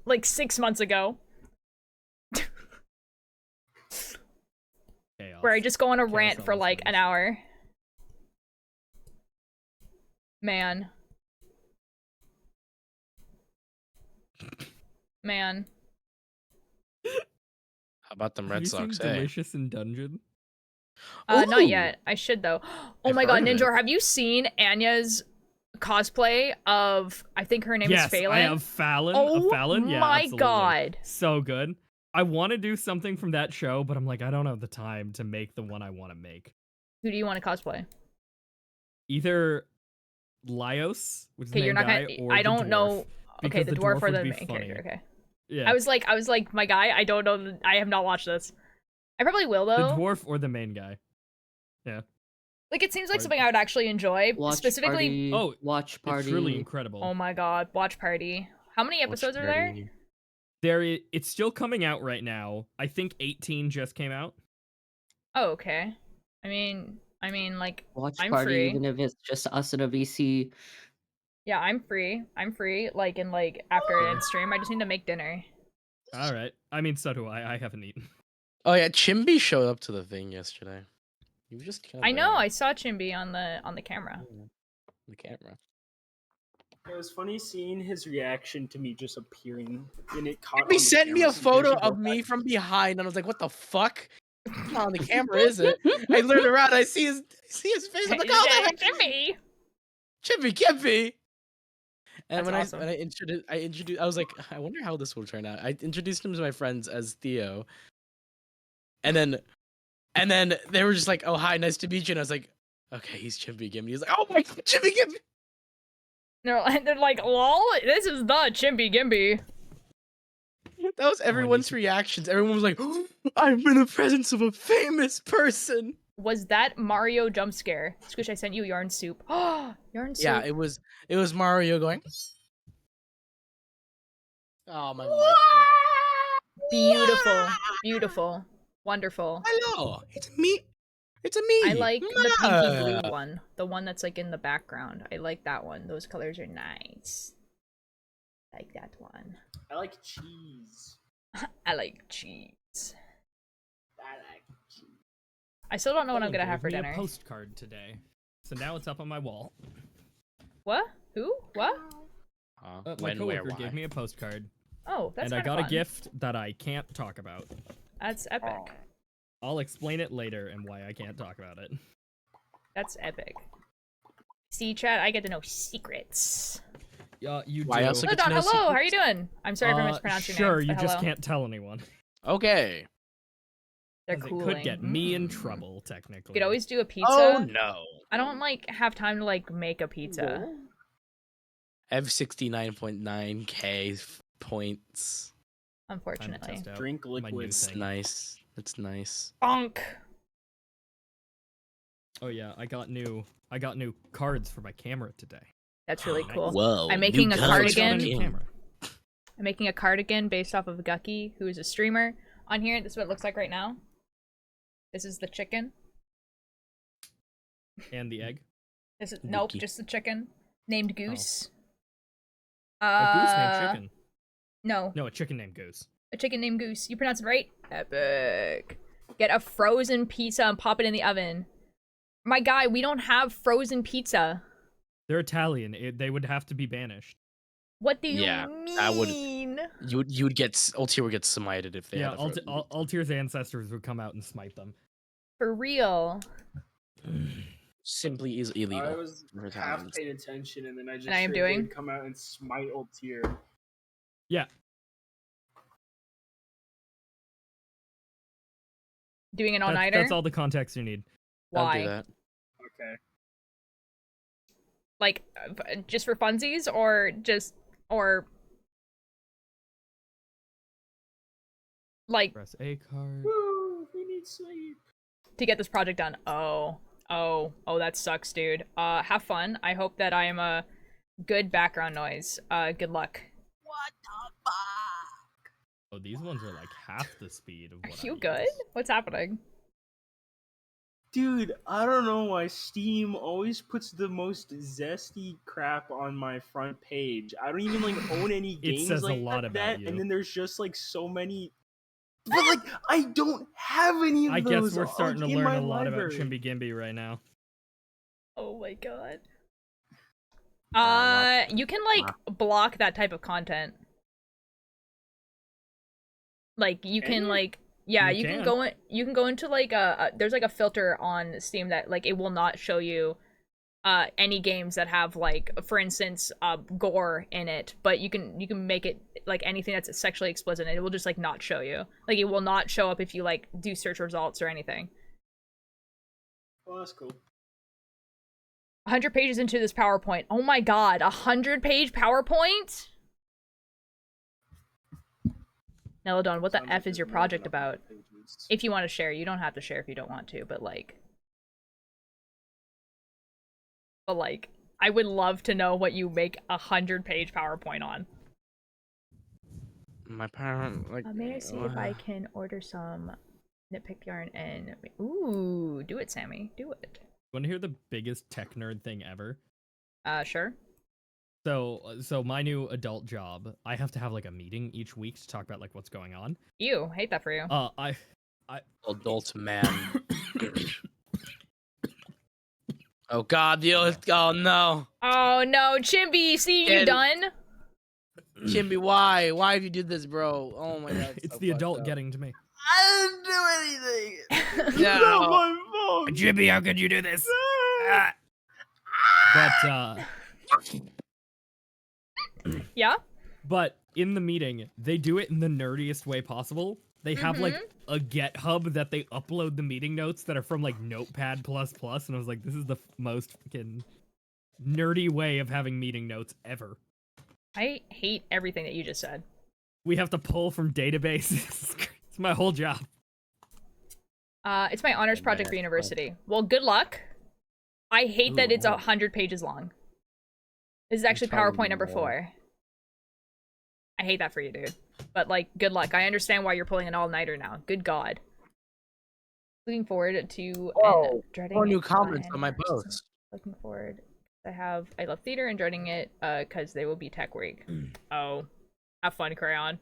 [SPEAKER 1] like 6 months ago.
[SPEAKER 9] Chaos.
[SPEAKER 1] Where I just go on a
[SPEAKER 9] Chaos
[SPEAKER 1] rant for
[SPEAKER 9] always
[SPEAKER 1] like
[SPEAKER 9] wins.
[SPEAKER 1] an hour. Man. Man.
[SPEAKER 8] How about them
[SPEAKER 9] Have
[SPEAKER 8] Red
[SPEAKER 9] you
[SPEAKER 8] Sox?
[SPEAKER 9] seen
[SPEAKER 8] Hey.
[SPEAKER 9] Delicious in Dungeon?
[SPEAKER 1] Not
[SPEAKER 8] Ooh!
[SPEAKER 1] yet. I should though. Oh
[SPEAKER 8] I've
[SPEAKER 1] my god,
[SPEAKER 8] heard of it.
[SPEAKER 1] Ninjor, have you seen Anya's cosplay of, I think her name
[SPEAKER 9] Yes,
[SPEAKER 1] is Phelan?
[SPEAKER 9] I have Fallon.
[SPEAKER 1] Oh
[SPEAKER 9] Fallon? Yeah,
[SPEAKER 1] my
[SPEAKER 9] absolutely.
[SPEAKER 1] god.
[SPEAKER 9] So good. I want to do something from that show, but I'm like, I don't have the time to make the one I want to make.
[SPEAKER 1] Who do you want to cosplay?
[SPEAKER 9] Either Laios, which is
[SPEAKER 1] Okay,
[SPEAKER 9] the
[SPEAKER 1] you're
[SPEAKER 9] main
[SPEAKER 1] not
[SPEAKER 9] guy,
[SPEAKER 1] gonna.
[SPEAKER 9] or
[SPEAKER 1] I
[SPEAKER 9] the
[SPEAKER 1] don't
[SPEAKER 9] dwarf,
[SPEAKER 1] know. Okay,
[SPEAKER 9] because
[SPEAKER 1] the dwarf or
[SPEAKER 9] would
[SPEAKER 1] the
[SPEAKER 9] be
[SPEAKER 1] main
[SPEAKER 9] funny.
[SPEAKER 1] character. Okay.
[SPEAKER 9] Yeah.
[SPEAKER 1] I was like, my guy. I don't know. I have not watched this. I probably will
[SPEAKER 9] the
[SPEAKER 1] though.
[SPEAKER 9] dwarf or the main guy. Yeah.
[SPEAKER 1] Like it seems like
[SPEAKER 9] Or-
[SPEAKER 1] something I would actually enjoy.
[SPEAKER 7] Watch
[SPEAKER 1] Specifically.
[SPEAKER 7] party.
[SPEAKER 9] Oh,
[SPEAKER 7] watch party.
[SPEAKER 9] It's truly incredible.
[SPEAKER 1] Oh my god, watch party. How many episodes are there?
[SPEAKER 9] It's still coming out right now. I think 18 just came out.
[SPEAKER 1] Oh, okay. I mean, like,
[SPEAKER 7] Watch
[SPEAKER 1] I'm
[SPEAKER 7] party,
[SPEAKER 1] free.
[SPEAKER 7] even if it's just us in a VC.
[SPEAKER 1] Yeah, I'm free. I'm free. Like, in like after an stream, I just need to make dinner.
[SPEAKER 9] All right. I mean, so do I. I haven't eaten.
[SPEAKER 8] Oh yeah, Chimby showed up to the thing yesterday. He was just kinda
[SPEAKER 1] I know.
[SPEAKER 8] there.
[SPEAKER 1] I saw Chimby on the camera.
[SPEAKER 8] The camera.
[SPEAKER 11] It was funny seeing his reaction to me just appearing, and it caught.
[SPEAKER 8] He
[SPEAKER 11] on the
[SPEAKER 8] sent me
[SPEAKER 11] camera,
[SPEAKER 8] a
[SPEAKER 11] so
[SPEAKER 8] photo
[SPEAKER 11] there's
[SPEAKER 8] of me from behind, and I was like, "What the fuck? It's not on the camera, is it?" I turned around, I see his face. I'm like, "Oh, that
[SPEAKER 1] Chimby!
[SPEAKER 8] Chimby, Kimpy!" And
[SPEAKER 1] That's
[SPEAKER 8] when
[SPEAKER 1] awesome.
[SPEAKER 8] I introduced, I was like, "I wonder how this will turn out." I introduced him to my friends as Theo, and then they were just like, "Oh, hi, nice to meet you." And I was like, "Okay, he's Chimpy Gimpy." He's like, "Oh my god, Chimpy Gimpy!"
[SPEAKER 1] They're like, lol, this is the Chimby Gimpy.
[SPEAKER 8] That was everyone's reactions. Everyone was like, "I'm in the presence of a famous person."
[SPEAKER 1] Was that Mario jump scare? Squish, I sent you yarn soup. Oh, yarn soup.
[SPEAKER 8] Yeah, it was Mario going. Oh my god.
[SPEAKER 1] Beautiful. Beautiful. Wonderful.
[SPEAKER 8] Hello, it's me. It's a me.
[SPEAKER 1] I like the pinky blue
[SPEAKER 8] Ah.
[SPEAKER 1] one. The one that's like in the background. I like that one. Those colors are nice. I like that one.
[SPEAKER 11] I like cheese.
[SPEAKER 1] I like cheese.
[SPEAKER 11] I like cheese.
[SPEAKER 1] I still don't know what I'm
[SPEAKER 9] Someone
[SPEAKER 1] gonna have for
[SPEAKER 9] gave me
[SPEAKER 1] dinner.
[SPEAKER 9] a postcard today, so now it's up on my wall.
[SPEAKER 1] What? Who? What?
[SPEAKER 9] My
[SPEAKER 8] When,
[SPEAKER 9] coworker
[SPEAKER 8] where,
[SPEAKER 9] gave
[SPEAKER 8] why?
[SPEAKER 9] me a postcard,
[SPEAKER 1] Oh, that's
[SPEAKER 9] and I
[SPEAKER 1] kinda
[SPEAKER 9] got a
[SPEAKER 1] fun.
[SPEAKER 9] gift that I can't talk about.
[SPEAKER 1] That's epic.
[SPEAKER 9] I'll explain it later and why I can't talk about it.
[SPEAKER 1] That's epic. See, chat, I get to know secrets.
[SPEAKER 9] You
[SPEAKER 8] Why
[SPEAKER 9] do.
[SPEAKER 8] else I
[SPEAKER 1] Hello,
[SPEAKER 8] get to
[SPEAKER 1] Don.
[SPEAKER 8] know
[SPEAKER 1] Hello. How are
[SPEAKER 8] secrets?
[SPEAKER 1] you doing? I'm sorry if I mispronounced your
[SPEAKER 9] Sure,
[SPEAKER 1] name.
[SPEAKER 9] you
[SPEAKER 1] but
[SPEAKER 9] just
[SPEAKER 1] hello.
[SPEAKER 9] can't tell anyone.
[SPEAKER 8] Okay.
[SPEAKER 1] They're
[SPEAKER 9] 'Cause
[SPEAKER 1] cooling.
[SPEAKER 9] It could get me in
[SPEAKER 1] Mm.
[SPEAKER 9] trouble, technically.
[SPEAKER 1] You could always do a pizza.
[SPEAKER 8] Oh no.
[SPEAKER 1] I don't like have time to like make a pizza.
[SPEAKER 8] I have 69.9k points.
[SPEAKER 1] Unfortunately.
[SPEAKER 9] test out
[SPEAKER 11] Drink
[SPEAKER 9] my new
[SPEAKER 11] liquids.
[SPEAKER 9] thing.
[SPEAKER 8] Nice. That's nice.
[SPEAKER 1] Bonk.
[SPEAKER 9] Oh yeah, I got new cards for my camera today.
[SPEAKER 1] That's really cool.
[SPEAKER 8] Whoa.
[SPEAKER 1] I'm making
[SPEAKER 8] new
[SPEAKER 1] a
[SPEAKER 8] colors
[SPEAKER 1] cardigan.
[SPEAKER 8] on the
[SPEAKER 9] New
[SPEAKER 8] camera.
[SPEAKER 9] camera.
[SPEAKER 1] I'm making a cardigan based off of Gucky, who is a streamer on here. This is what it looks like right now. This is the chicken.
[SPEAKER 9] And the egg.
[SPEAKER 1] This is nope,
[SPEAKER 8] Gucky.
[SPEAKER 1] just the chicken named Goose.
[SPEAKER 9] A goose named Chicken.
[SPEAKER 1] No,
[SPEAKER 9] No, a chicken named Goose.
[SPEAKER 1] a chicken named Goose. You pronounce it right? Epic. Get a frozen pizza and pop it in the oven. My guy, we don't have frozen pizza.
[SPEAKER 9] They're Italian. They would have to be banished.
[SPEAKER 1] What do you
[SPEAKER 8] Yeah,
[SPEAKER 1] mean?
[SPEAKER 8] that would- You would get Ultier would get smited if they
[SPEAKER 9] Yeah,
[SPEAKER 8] had a frozen pizza.
[SPEAKER 9] Altier's ancestors would come out and smite them.
[SPEAKER 1] For real.
[SPEAKER 8] Simply is illegal.
[SPEAKER 11] I was
[SPEAKER 8] for
[SPEAKER 11] half
[SPEAKER 8] Italians.
[SPEAKER 11] paid attention, and then I just
[SPEAKER 1] And I am
[SPEAKER 11] heard
[SPEAKER 1] doing?
[SPEAKER 11] they'd come out and smite Ultier.
[SPEAKER 9] Yeah.
[SPEAKER 1] Doing an
[SPEAKER 9] That's,
[SPEAKER 1] all-nighter?
[SPEAKER 9] that's all the context you need.
[SPEAKER 8] I'll
[SPEAKER 1] Why?
[SPEAKER 8] do that.
[SPEAKER 11] Okay.
[SPEAKER 1] Like, just for funsies, or like,
[SPEAKER 9] Press A card.
[SPEAKER 11] Woo, we need sleep.
[SPEAKER 1] to get this project done? Oh, that sucks, dude. Have fun. I hope that I am a good background noise. Good luck.
[SPEAKER 9] Oh, these ones are like half the speed of
[SPEAKER 1] Are
[SPEAKER 9] what
[SPEAKER 1] you
[SPEAKER 9] I
[SPEAKER 1] good?
[SPEAKER 9] use.
[SPEAKER 1] What's happening?
[SPEAKER 11] Dude, I don't know why Steam always puts the most zesty crap on my front page. I don't even like own any
[SPEAKER 9] It
[SPEAKER 11] games
[SPEAKER 9] says a
[SPEAKER 11] like
[SPEAKER 9] lot
[SPEAKER 11] that,
[SPEAKER 9] about you.
[SPEAKER 11] and then there's just like so many. But like, I don't have any of
[SPEAKER 9] I
[SPEAKER 11] those.
[SPEAKER 9] guess we're starting to
[SPEAKER 11] in
[SPEAKER 9] learn
[SPEAKER 11] my
[SPEAKER 9] a lot
[SPEAKER 11] library.
[SPEAKER 9] about Chimby Gimby right now.
[SPEAKER 1] Oh my god. You can like block that type of content. Like you can
[SPEAKER 11] you?
[SPEAKER 1] like yeah,
[SPEAKER 9] You
[SPEAKER 1] you can
[SPEAKER 9] can.
[SPEAKER 1] go in, you can go into like there's like a filter on Steam that like it will not show you any games that have like, for instance, gore in it, but you can make it like anything that's sexually explicit and it will just like not show you. Like it will not show up if you like do search results or anything.
[SPEAKER 11] Well, that's cool.
[SPEAKER 1] 100 pages into this PowerPoint. Oh my god, 100-page PowerPoint? Nelodon, what the F is your project about? If you want to share, you don't have to share if you don't want to, but like, I would love to know what you make 100-page PowerPoint on.
[SPEAKER 8] My parent, like.
[SPEAKER 1] May I see if I can order some nitpick yarn and... Ooh, do it, Sammy. Do it.
[SPEAKER 9] Want to hear the biggest tech nerd thing ever?
[SPEAKER 1] Sure.
[SPEAKER 9] So my new adult job, I have to have like a meeting each week to talk about like what's going on.
[SPEAKER 1] Ew, hate that for you.
[SPEAKER 9] I
[SPEAKER 8] Adult man. Oh god, oh no.
[SPEAKER 1] Oh no, Chimpy, see you done?
[SPEAKER 8] Chimpy, why? Why have you did this, bro? Oh my god.
[SPEAKER 9] It's the adult getting to me.
[SPEAKER 8] I didn't do anything.
[SPEAKER 11] It's not my fault.
[SPEAKER 9] Chimpy, how could you do this?
[SPEAKER 1] Yeah?
[SPEAKER 9] But in the meeting, they do it in the nerdiest way possible. They have like a GitHub that they upload the meeting notes that are from like Notepad++, and I was like, this is the most fucking nerdy way of having meeting notes ever.
[SPEAKER 1] I hate everything that you just said.
[SPEAKER 9] We have to pull from databases. It's my whole job.
[SPEAKER 1] It's my honors project for university. Well, good luck. I hate that it's 100 pages long. This is actually PowerPoint number 4. I hate that for you, dude. But, like, good luck. I understand why you're pulling an all-nighter now. Good God. Looking forward to dreading
[SPEAKER 8] More new
[SPEAKER 1] it.
[SPEAKER 8] comments on my post.
[SPEAKER 1] Looking forward. I love theater and dreading it, because they will be tech week. Oh. Have fun, Crayon.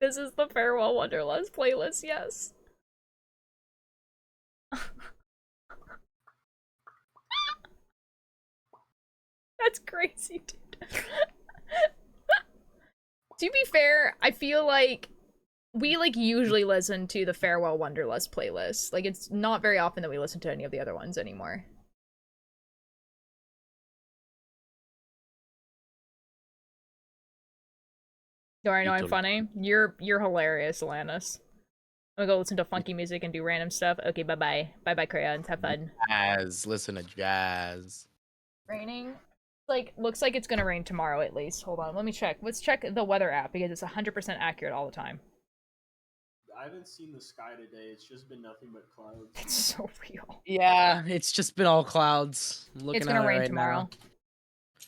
[SPEAKER 1] This is the Farewell Wonderlust playlist, yes. That's crazy, dude. To be fair, I feel like we usually listen to the Farewell Wonderlust playlist. Like, it's not very often that we listen to any of the other ones anymore. Do I know I'm funny? You're hilarious, Alanis. I'm gonna go listen to funky music and do random stuff. Okay, bye-bye. Bye-bye, crayons. Have fun.
[SPEAKER 8] Jazz. Listen to jazz.
[SPEAKER 1] Raining? Looks like it's gonna rain tomorrow at least. Hold on, let me check. Let's check the weather app because it's 100% accurate all the time.
[SPEAKER 11] I haven't seen the sky today. It's just been nothing but clouds.
[SPEAKER 1] It's so real.
[SPEAKER 8] Yeah, it's just been all clouds. I'm looking
[SPEAKER 1] It's gonna
[SPEAKER 8] at it
[SPEAKER 1] rain
[SPEAKER 8] right
[SPEAKER 1] tomorrow.
[SPEAKER 8] now.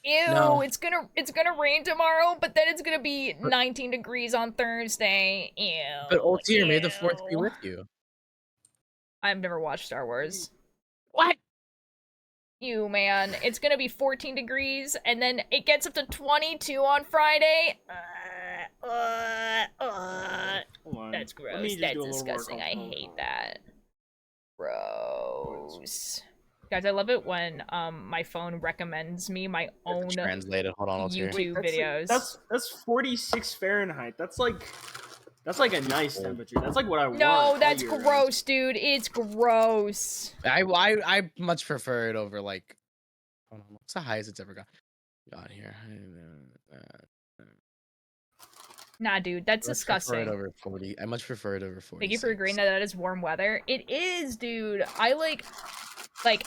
[SPEAKER 1] Ew,
[SPEAKER 8] No.
[SPEAKER 1] it's gonna rain tomorrow, but then it's gonna be 19 degrees on Thursday. Ew.
[SPEAKER 8] But Ultier made the
[SPEAKER 1] ew.
[SPEAKER 8] 4th be with you.
[SPEAKER 1] I've never watched Star Wars.
[SPEAKER 8] What?
[SPEAKER 1] You man, it's gonna be 14 degrees, and then it gets up to 22 on Friday.
[SPEAKER 11] Hold on.
[SPEAKER 1] That's
[SPEAKER 11] Let me
[SPEAKER 1] gross.
[SPEAKER 11] just
[SPEAKER 1] That's
[SPEAKER 11] do a little work
[SPEAKER 1] disgusting.
[SPEAKER 11] on
[SPEAKER 1] I
[SPEAKER 11] Photoshop.
[SPEAKER 1] hate that. Gross. Guys, I love it when my phone recommends me my own
[SPEAKER 8] Translated. Hold on, Ultier.
[SPEAKER 1] YouTube videos.
[SPEAKER 11] That's 46 Fahrenheit. That's like a nice temperature. That's like what I want.
[SPEAKER 1] No,
[SPEAKER 11] all
[SPEAKER 1] that's
[SPEAKER 11] year round.
[SPEAKER 1] gross, dude. It's gross.
[SPEAKER 8] I much prefer it over like. Hold on, what's the highest it's ever got here?
[SPEAKER 1] Nah, dude, that's disgusting.
[SPEAKER 8] I much prefer it over 40.
[SPEAKER 1] Thank you for agreeing that is warm weather. It is, dude. I like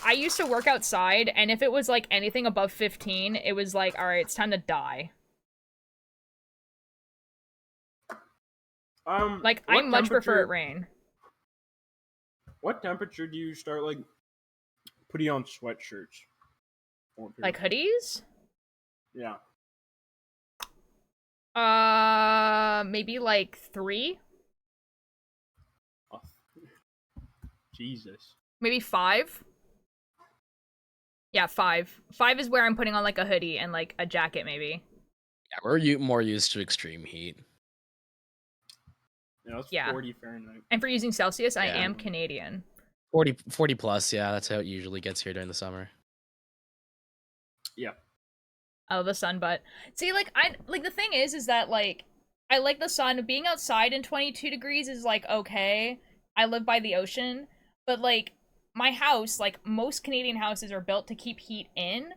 [SPEAKER 1] I used to work outside, and if it was like anything above 15, it was like, all right, it's time to die. Like, I
[SPEAKER 11] what
[SPEAKER 1] much prefer it
[SPEAKER 11] temperature-
[SPEAKER 1] rain.
[SPEAKER 11] What temperature do you start like putting on sweatshirts?
[SPEAKER 1] Like hoodies?
[SPEAKER 11] Yeah.
[SPEAKER 1] Maybe like 3?
[SPEAKER 11] Jesus.
[SPEAKER 1] Maybe 5? Yeah, 5. 5 is where I'm putting on like a hoodie and like a jacket, maybe.
[SPEAKER 8] Yeah, we're more used to extreme heat.
[SPEAKER 11] Yeah, that's
[SPEAKER 1] Yeah.
[SPEAKER 11] 40 Fahrenheit.
[SPEAKER 1] And for using Celsius, I
[SPEAKER 8] Yeah.
[SPEAKER 1] am Canadian.
[SPEAKER 8] 40 plus, yeah, that's how it usually gets here during the summer.
[SPEAKER 11] Yeah.
[SPEAKER 1] Oh, the sun, but see, like, the thing is that, like, I like the sun. Being outside in 22 degrees is, like, okay. I live by the ocean, but, like, my house, like, most Canadian houses are built to keep heat in.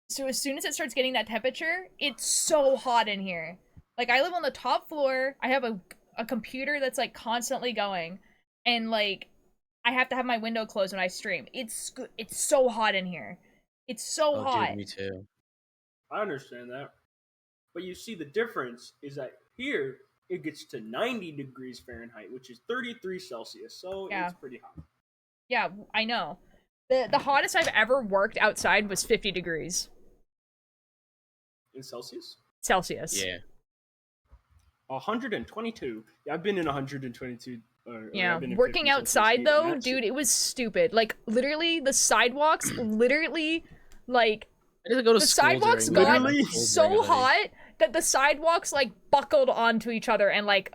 [SPEAKER 1] So as soon as it starts getting that temperature, it's so hot in here. Like, I live on the top floor. I have a computer that's like constantly going, and like I have to have my window closed when I stream. It's so hot in here. It's so hot.
[SPEAKER 8] Dude, me too.
[SPEAKER 11] I understand that. But you see, the difference is that here it gets to 90 degrees Fahrenheit, which is 33 Celsius. So
[SPEAKER 1] Yeah.
[SPEAKER 11] it's pretty hot.
[SPEAKER 1] Yeah, I know. The hottest I've ever worked outside was 50 degrees
[SPEAKER 11] In Celsius?
[SPEAKER 1] Celsius.
[SPEAKER 8] Yeah.
[SPEAKER 11] 122. Yeah, I've been in 122.
[SPEAKER 1] Yeah,
[SPEAKER 11] I've been in
[SPEAKER 1] working
[SPEAKER 11] 50 Celsius
[SPEAKER 1] outside
[SPEAKER 11] heat,
[SPEAKER 1] though,
[SPEAKER 11] and that's-
[SPEAKER 1] dude, it was stupid. Like literally, the sidewalks, literally, like
[SPEAKER 8] I didn't go to
[SPEAKER 1] the
[SPEAKER 8] school
[SPEAKER 1] sidewalks
[SPEAKER 8] during
[SPEAKER 1] got
[SPEAKER 11] Literally?
[SPEAKER 1] so hot that the sidewalks like buckled onto each other and like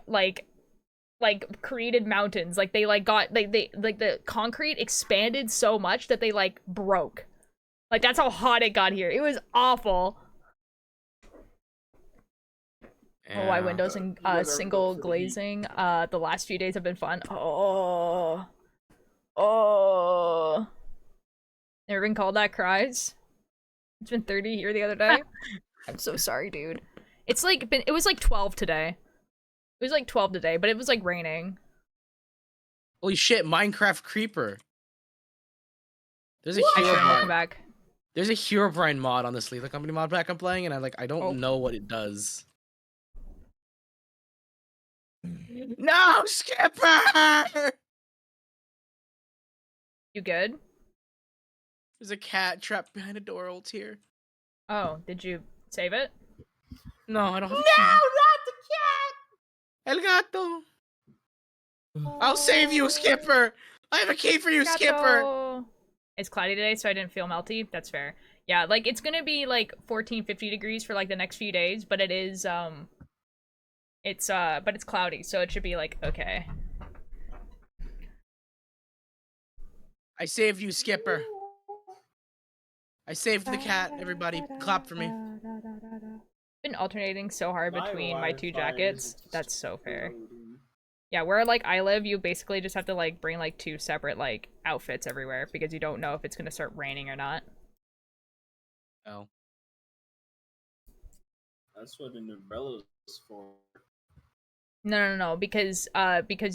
[SPEAKER 1] created mountains. Like they like got they like the concrete expanded so much that they like broke. Like that's how hot it got here. It was awful. Oh, why windows and
[SPEAKER 11] you guys ever
[SPEAKER 1] single
[SPEAKER 11] go for the heat?
[SPEAKER 1] glazing. The last few days have been fun. Never been called that, cries. It's been 30 here the other day. I'm so sorry, dude. It's like it was like 12 today. It was like 12 today, but it was like raining.
[SPEAKER 8] Holy shit, Minecraft Creeper. There's a
[SPEAKER 1] Welcome
[SPEAKER 8] Herobrine.
[SPEAKER 1] back.
[SPEAKER 8] There's a Herobrine mod on the Lethal Company mod pack I'm playing, and I don't
[SPEAKER 1] Oh.
[SPEAKER 8] know what it does. No, Skipper!
[SPEAKER 1] You good?
[SPEAKER 8] There's a cat trapped behind a door, old here.
[SPEAKER 1] Oh, did you save it?
[SPEAKER 8] No, I don't have
[SPEAKER 11] No,
[SPEAKER 8] a key.
[SPEAKER 11] not the cat!
[SPEAKER 8] El gato. I'll save you, Skipper. I have a key for you, Skipper.
[SPEAKER 1] Gato. It's cloudy today, so I didn't feel melty. That's fair. Yeah, like it's gonna be like 14, 50 degrees for like the next few days, but it is but it's cloudy, so it should be like okay.
[SPEAKER 8] I saved you, Skipper. I saved the cat. Everybody, clap for me.
[SPEAKER 1] Been alternating so hard
[SPEAKER 11] My
[SPEAKER 1] between my two
[SPEAKER 11] Wi-Fi
[SPEAKER 1] jackets.
[SPEAKER 11] is
[SPEAKER 1] That's so fair.
[SPEAKER 11] exploding.
[SPEAKER 1] Yeah, where like I live, you basically just have to like bring like two separate like outfits everywhere because you don't know if it's gonna start raining or not.
[SPEAKER 8] Oh.
[SPEAKER 11] That's what an umbrella is for.
[SPEAKER 1] No, because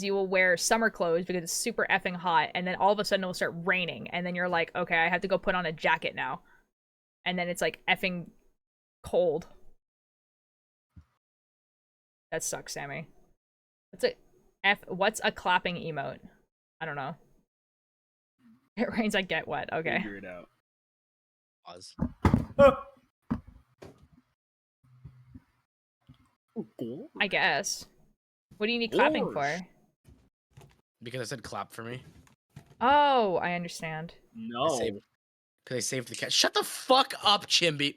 [SPEAKER 1] you will wear summer clothes because it's super effing hot, and then all of a sudden it will start raining, and then you're like, okay, I have to go put on a jacket now, and then it's like effing cold. That sucks, Sammy. What's a clapping emote? I don't know. It rains, I get wet. Okay.
[SPEAKER 11] Figure it out.
[SPEAKER 8] Pause.
[SPEAKER 1] I guess. What do you need clapping for?
[SPEAKER 8] Because I said clap for me.
[SPEAKER 1] Oh, I understand.
[SPEAKER 11] No.
[SPEAKER 8] Because I saved the cat. Shut the fuck up, Chimby.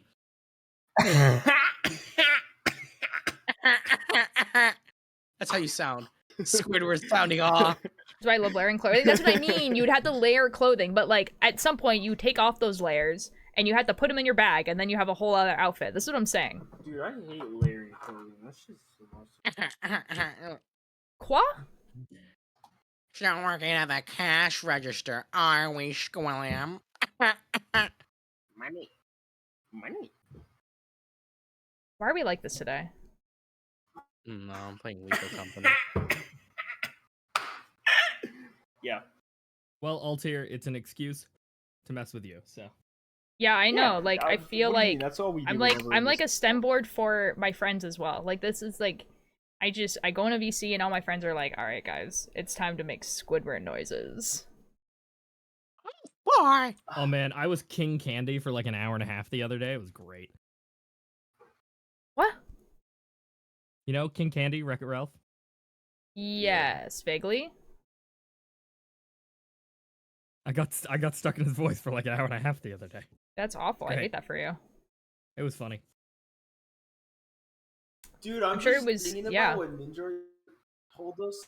[SPEAKER 8] That's how you sound. Squidward sounding off.
[SPEAKER 1] That's why I love layering clothing. That's what I mean. You'd have to layer clothing, but like at some point you take off those layers and you have to put them in your bag, and then you have a whole other outfit. This is what I'm saying.
[SPEAKER 11] Dude, I hate layering clothing. That's just so much.
[SPEAKER 1] Quoi?
[SPEAKER 8] Not working at the cash register, are we, Squilliam?
[SPEAKER 11] Money.
[SPEAKER 1] Why are we like this today?
[SPEAKER 8] No, I'm playing Lethal Company.
[SPEAKER 11] Yeah.
[SPEAKER 9] Well, Altair, it's an excuse to mess with you, so.
[SPEAKER 1] Yeah, I know. Like I feel
[SPEAKER 11] what do you mean?
[SPEAKER 1] like
[SPEAKER 11] That's all we do
[SPEAKER 1] I'm like
[SPEAKER 11] whenever
[SPEAKER 1] I'm
[SPEAKER 11] we
[SPEAKER 1] like a
[SPEAKER 11] miss-
[SPEAKER 1] STEM board for my friends as well. Like this is like I go in a VC and all my friends are like, all right guys, it's time to make Squidward noises.
[SPEAKER 8] Why?
[SPEAKER 9] Oh man, I was King Candy for like an hour and a half the other day. It was great.
[SPEAKER 1] What?
[SPEAKER 9] You know King Candy, Wreck-It Ralph?
[SPEAKER 1] Yes, vaguely.
[SPEAKER 9] I got stuck in his voice for like an hour and a half the other day.
[SPEAKER 1] That's awful. I
[SPEAKER 9] Great.
[SPEAKER 1] hate that for you.
[SPEAKER 9] It was funny.
[SPEAKER 11] Dude, I'm
[SPEAKER 1] sure it
[SPEAKER 11] just
[SPEAKER 1] was-
[SPEAKER 11] thinking about
[SPEAKER 1] yeah.
[SPEAKER 11] what Ninja told us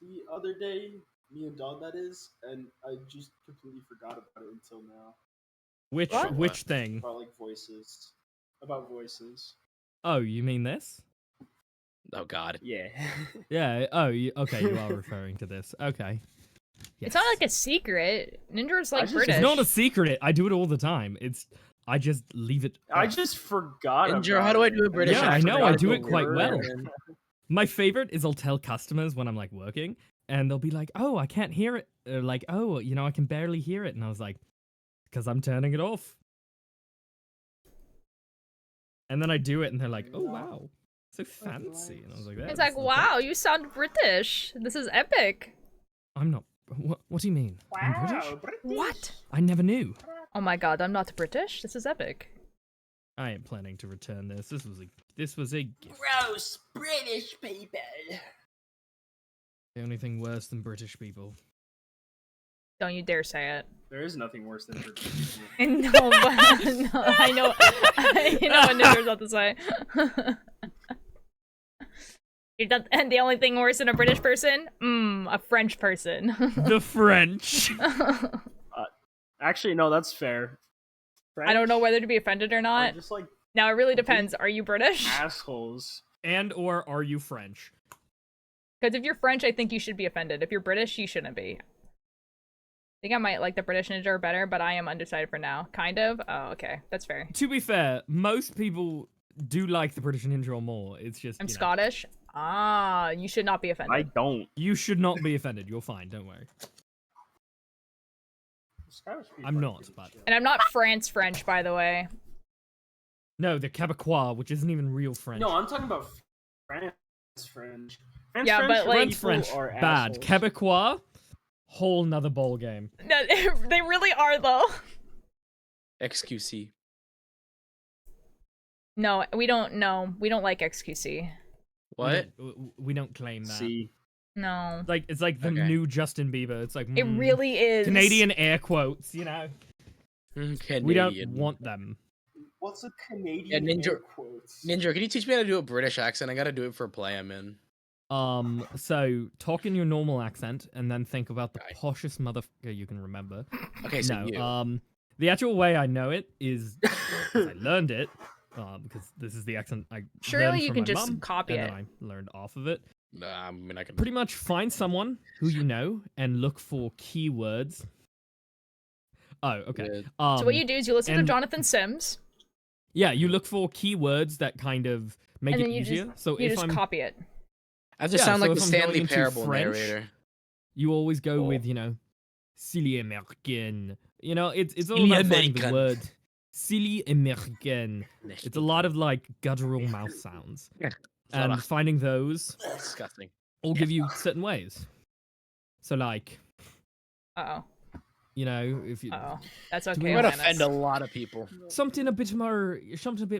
[SPEAKER 11] the other day. Me and Don, that is, and I just completely forgot about it until now.
[SPEAKER 9] Which thing?
[SPEAKER 11] About like voices. About voices.
[SPEAKER 9] Oh, you mean this?
[SPEAKER 8] Oh God.
[SPEAKER 11] Yeah.
[SPEAKER 9] Yeah. Oh, okay. You are referring to this. Okay.
[SPEAKER 1] It's not like a secret. Ninja's like
[SPEAKER 11] just-
[SPEAKER 1] British.
[SPEAKER 9] It's not a secret. I do it all the time. I just leave it.
[SPEAKER 11] I
[SPEAKER 9] off.
[SPEAKER 11] just forgot.
[SPEAKER 8] Ninja,
[SPEAKER 11] about
[SPEAKER 8] how do I
[SPEAKER 11] it.
[SPEAKER 8] do a British
[SPEAKER 9] Yeah, I
[SPEAKER 8] accent?
[SPEAKER 9] know, I do it quite well. My favorite is I'll tell customers when I'm like working, and they'll be like, "Oh, I can't hear it," or like, "Oh, you know, I can barely hear it," and I was like, "Because I'm turning it off." And then I do it, and they're like, "Oh wow, so fancy," and I was like,
[SPEAKER 1] It's
[SPEAKER 9] "That's
[SPEAKER 1] like,
[SPEAKER 9] not
[SPEAKER 1] wow, you sound British. This is epic.
[SPEAKER 9] I'm not. What do you mean? I'm British?
[SPEAKER 1] What?
[SPEAKER 9] I never knew.
[SPEAKER 1] Oh my god, I'm not British? This is epic.
[SPEAKER 9] I am planning to return this. This was a gift.
[SPEAKER 8] Gross British people.
[SPEAKER 9] The only thing worse than British people.
[SPEAKER 1] Don't you dare say it.
[SPEAKER 11] There is nothing worse than British.
[SPEAKER 1] No, but no, I know. You know what Ninder's about to say. And the only thing worse than a British person? A French person.
[SPEAKER 9] The French.
[SPEAKER 11] Actually, no, that's fair.
[SPEAKER 1] I don't know whether to be offended or not.
[SPEAKER 11] Just like
[SPEAKER 1] Now, it really depends. Are you British?
[SPEAKER 11] assholes.
[SPEAKER 9] And or are you French?
[SPEAKER 1] Because if you're French, I think you should be offended. If you're British, you shouldn't be. I think I might like the British Ninja better, but I am undecided for now. Kind of? Oh, okay. That's fair.
[SPEAKER 9] To be fair, most people do like the British Ninja more. It's just
[SPEAKER 1] I'm
[SPEAKER 9] you know,
[SPEAKER 1] Scottish. Ah, you should not be offended.
[SPEAKER 11] I don't.
[SPEAKER 9] You should not be offended. You're fine. Don't worry. I'm not, but
[SPEAKER 1] And I'm not France French, by the way.
[SPEAKER 9] no, the Quebecois, which isn't even real French.
[SPEAKER 11] No, I'm talking about France French. France
[SPEAKER 1] Yeah,
[SPEAKER 11] French
[SPEAKER 1] but, like-
[SPEAKER 9] French
[SPEAKER 11] people are
[SPEAKER 9] bad.
[SPEAKER 11] assholes.
[SPEAKER 9] Quebecois, whole nother ball game.
[SPEAKER 1] No, they really are, though.
[SPEAKER 8] XQC.
[SPEAKER 1] No, we don't like XQC.
[SPEAKER 8] What?
[SPEAKER 9] We don't claim that.
[SPEAKER 11] See,
[SPEAKER 1] No.
[SPEAKER 9] Like it's like the
[SPEAKER 8] Okay.
[SPEAKER 9] new Justin Bieber. It's like
[SPEAKER 1] It really is.
[SPEAKER 9] Canadian air quotes. You know,
[SPEAKER 8] Canadian.
[SPEAKER 9] we don't want them.
[SPEAKER 11] what's a Canadian
[SPEAKER 8] Yeah, Ninja-
[SPEAKER 11] air quotes?
[SPEAKER 8] Ninja, can you teach me how to do a British accent? I gotta do it for a play I'm in.
[SPEAKER 9] So talk in your normal accent, and then think about the
[SPEAKER 8] Okay.
[SPEAKER 9] poshest motherfucker you can remember.
[SPEAKER 8] Okay, so
[SPEAKER 9] No,
[SPEAKER 8] you.
[SPEAKER 9] the actual way I know it is 'cause I learned it. Because this is the accent I
[SPEAKER 1] Surely
[SPEAKER 9] learned
[SPEAKER 1] you
[SPEAKER 9] from
[SPEAKER 1] can
[SPEAKER 9] my
[SPEAKER 1] just
[SPEAKER 9] mum,
[SPEAKER 1] copy
[SPEAKER 9] and
[SPEAKER 1] it.
[SPEAKER 9] then I learned off of it.
[SPEAKER 8] Nah, I mean, I can.
[SPEAKER 9] Pretty much find someone who you know and look for keywords. Oh, okay.
[SPEAKER 8] Good.
[SPEAKER 1] So what you do is you listen to
[SPEAKER 9] and-
[SPEAKER 1] Jonathan Sims,
[SPEAKER 9] Yeah, you look for keywords that kind of make
[SPEAKER 1] and
[SPEAKER 9] it
[SPEAKER 1] then you
[SPEAKER 9] easier.
[SPEAKER 1] just
[SPEAKER 9] So
[SPEAKER 1] you
[SPEAKER 9] if
[SPEAKER 1] just
[SPEAKER 9] I'm
[SPEAKER 1] copy it.
[SPEAKER 8] I just
[SPEAKER 9] Yeah,
[SPEAKER 8] sound
[SPEAKER 9] so
[SPEAKER 8] like
[SPEAKER 9] if
[SPEAKER 8] the
[SPEAKER 9] I'm going
[SPEAKER 8] Stanley
[SPEAKER 9] into
[SPEAKER 8] Parable
[SPEAKER 9] French,
[SPEAKER 8] narrator.
[SPEAKER 9] you always go
[SPEAKER 8] Oh.
[SPEAKER 9] with, you know, silly American. You know, it's all
[SPEAKER 8] Silly
[SPEAKER 9] about finding the
[SPEAKER 8] American.
[SPEAKER 9] word. Silly American. It's a lot of like guttural mouth sounds. And finding those
[SPEAKER 8] Disgusting.
[SPEAKER 9] will give you certain ways. So like,
[SPEAKER 1] Uh-oh.
[SPEAKER 9] you know, if you
[SPEAKER 1] Uh-oh. That's
[SPEAKER 9] Do
[SPEAKER 1] okay.
[SPEAKER 9] we
[SPEAKER 8] I'm gonna
[SPEAKER 1] Linus.
[SPEAKER 8] offend a lot of people.
[SPEAKER 9] something a bit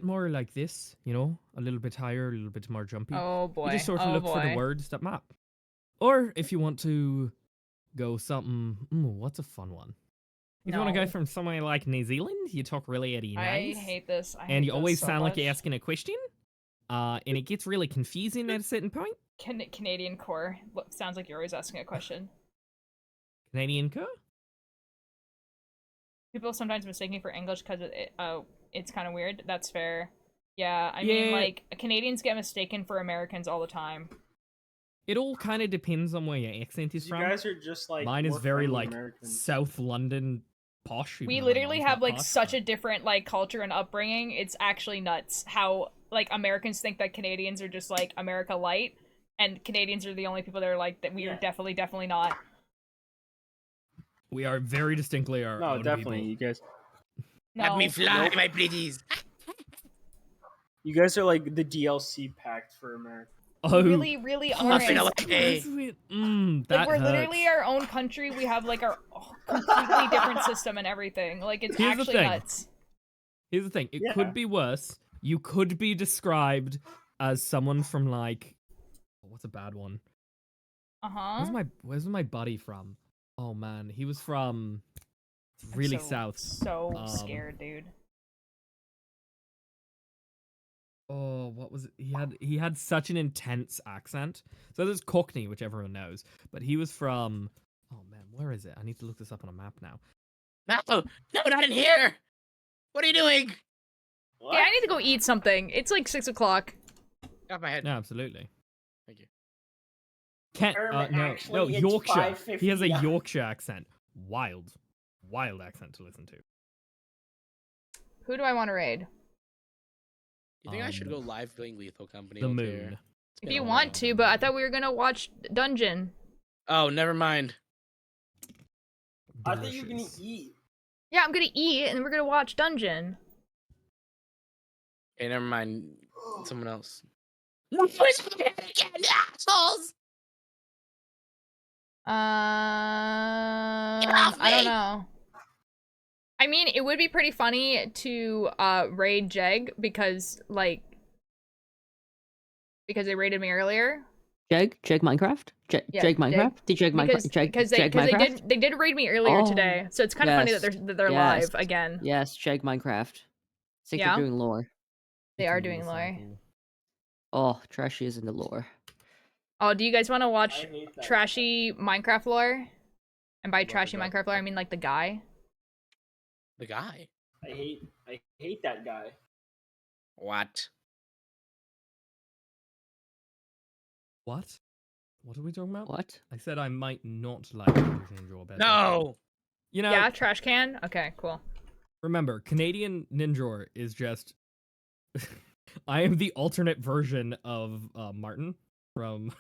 [SPEAKER 9] more like this, you know, a little bit higher, a little bit more jumpy.
[SPEAKER 1] Oh boy.
[SPEAKER 9] You just sort of
[SPEAKER 1] oh
[SPEAKER 9] look
[SPEAKER 1] boy.
[SPEAKER 9] for the words that map. Or if you want to go something, what's a fun one? If you want to go
[SPEAKER 1] No.
[SPEAKER 9] from somewhere like New Zealand, you talk really Eddie
[SPEAKER 1] I
[SPEAKER 9] nice,
[SPEAKER 1] hate this. I hate
[SPEAKER 9] and you
[SPEAKER 1] this
[SPEAKER 9] always
[SPEAKER 1] so
[SPEAKER 9] sound like you're
[SPEAKER 1] much.
[SPEAKER 9] asking a question, and it gets really confusing at a certain point.
[SPEAKER 1] Canadian core. Sounds like you're always asking a question.
[SPEAKER 9] Canadian core?
[SPEAKER 1] People sometimes mistake me for English because it's kind of weird. That's fair. Yeah, I mean,
[SPEAKER 9] Yeah.
[SPEAKER 1] like, Canadians get mistaken for Americans all the time.
[SPEAKER 9] It all kind of depends on where your accent is
[SPEAKER 11] You
[SPEAKER 9] from.
[SPEAKER 11] guys are just like
[SPEAKER 9] Mine is
[SPEAKER 11] more
[SPEAKER 9] very
[SPEAKER 11] friendly
[SPEAKER 9] like
[SPEAKER 11] Americans.
[SPEAKER 9] South London posh. even
[SPEAKER 1] We
[SPEAKER 9] though my
[SPEAKER 1] literally
[SPEAKER 9] mom's
[SPEAKER 1] have,
[SPEAKER 9] not
[SPEAKER 1] like,
[SPEAKER 9] posh,
[SPEAKER 1] such
[SPEAKER 9] but-
[SPEAKER 1] a different, like, culture and upbringing. It's actually nuts how, like, Americans think that Canadians are just, like, America light, and Canadians are the only people that are like, that we are definitely not.
[SPEAKER 9] We are very distinctly our
[SPEAKER 11] No,
[SPEAKER 9] own
[SPEAKER 11] definitely,
[SPEAKER 9] people.
[SPEAKER 11] you guys.
[SPEAKER 1] No.
[SPEAKER 8] my pretties.
[SPEAKER 11] You guys are like the DLC pact for America.
[SPEAKER 9] Oh,
[SPEAKER 1] Really, really
[SPEAKER 8] Muffin
[SPEAKER 1] aren't.
[SPEAKER 8] away.
[SPEAKER 9] that's weird.
[SPEAKER 1] Like,
[SPEAKER 9] That
[SPEAKER 1] we're
[SPEAKER 9] hurts.
[SPEAKER 1] literally our own country. We have, like, our completely different system and everything. Like, it's
[SPEAKER 9] Here's the
[SPEAKER 1] actually
[SPEAKER 9] thing.
[SPEAKER 1] nuts.
[SPEAKER 9] Here's the thing. It
[SPEAKER 11] Yeah.
[SPEAKER 9] could be worse. You could be described as someone from like, what's a bad one?
[SPEAKER 1] Uh-huh.
[SPEAKER 9] Where's my buddy from? Oh man, he was from
[SPEAKER 1] I'm
[SPEAKER 9] really
[SPEAKER 1] so-
[SPEAKER 9] south.
[SPEAKER 1] So
[SPEAKER 9] Um,
[SPEAKER 1] scared, dude.
[SPEAKER 9] Oh, what was it? He had such an intense accent. So there's Cockney, which everyone knows, but he was from. Oh man, where is it? I need to look this up on a map now.
[SPEAKER 8] No, not in here. What are you doing?
[SPEAKER 1] Yeah, I need to go eat something. It's like 6 o'clock.
[SPEAKER 8] Got my head.
[SPEAKER 9] No, absolutely.
[SPEAKER 8] Thank you.
[SPEAKER 11] Actually, it's
[SPEAKER 9] Yorkshire. He has a
[SPEAKER 11] 5:50.
[SPEAKER 9] Yorkshire accent. Wild accent to listen to.
[SPEAKER 1] Who do I want to raid?
[SPEAKER 8] You think I should
[SPEAKER 9] Um,
[SPEAKER 8] go live playing Lethal Company?
[SPEAKER 9] The
[SPEAKER 8] Altair?
[SPEAKER 9] moon.
[SPEAKER 1] If you want to, but I thought we were gonna watch Dungeon.
[SPEAKER 8] Oh, never mind.
[SPEAKER 11] I thought you were gonna eat.
[SPEAKER 1] Yeah, I'm gonna eat, and then we're gonna watch Dungeon.
[SPEAKER 8] Okay, never mind. Someone else.
[SPEAKER 7] assholes!
[SPEAKER 1] I don't know. I mean, it would be pretty funny to raid Jeg because they raided me earlier.
[SPEAKER 7] Jeg Minecraft?
[SPEAKER 1] Yeah,
[SPEAKER 7] Jeg Minecraft? Did Jeg Minecraft?
[SPEAKER 1] Because
[SPEAKER 7] Jeg Minecraft?
[SPEAKER 1] they did raid me earlier
[SPEAKER 7] Oh,
[SPEAKER 1] today, so it's kind of funny that
[SPEAKER 7] yes,
[SPEAKER 1] they're
[SPEAKER 7] yes,
[SPEAKER 1] live again.
[SPEAKER 7] Yes, Jeg Minecraft. I think
[SPEAKER 1] Yeah?
[SPEAKER 7] they're doing lore.
[SPEAKER 1] They are doing lore.
[SPEAKER 7] Oh, Trashy is in the lore.
[SPEAKER 1] Oh, do you guys want to watch
[SPEAKER 11] I hate that.
[SPEAKER 1] trashy Minecraft lore? And by
[SPEAKER 11] Love
[SPEAKER 1] trashy
[SPEAKER 11] the guy.
[SPEAKER 1] Minecraft lore, I mean like the guy.
[SPEAKER 8] The guy.
[SPEAKER 11] I hate that guy.
[SPEAKER 8] What?
[SPEAKER 9] What? What are we talking about?
[SPEAKER 7] What?
[SPEAKER 9] I said I might not like Ninja better.
[SPEAKER 8] No.
[SPEAKER 9] You know,
[SPEAKER 1] Yeah, trash can. Okay, cool.
[SPEAKER 9] remember, Canadian Ninja is just. I am the alternate version of Martin from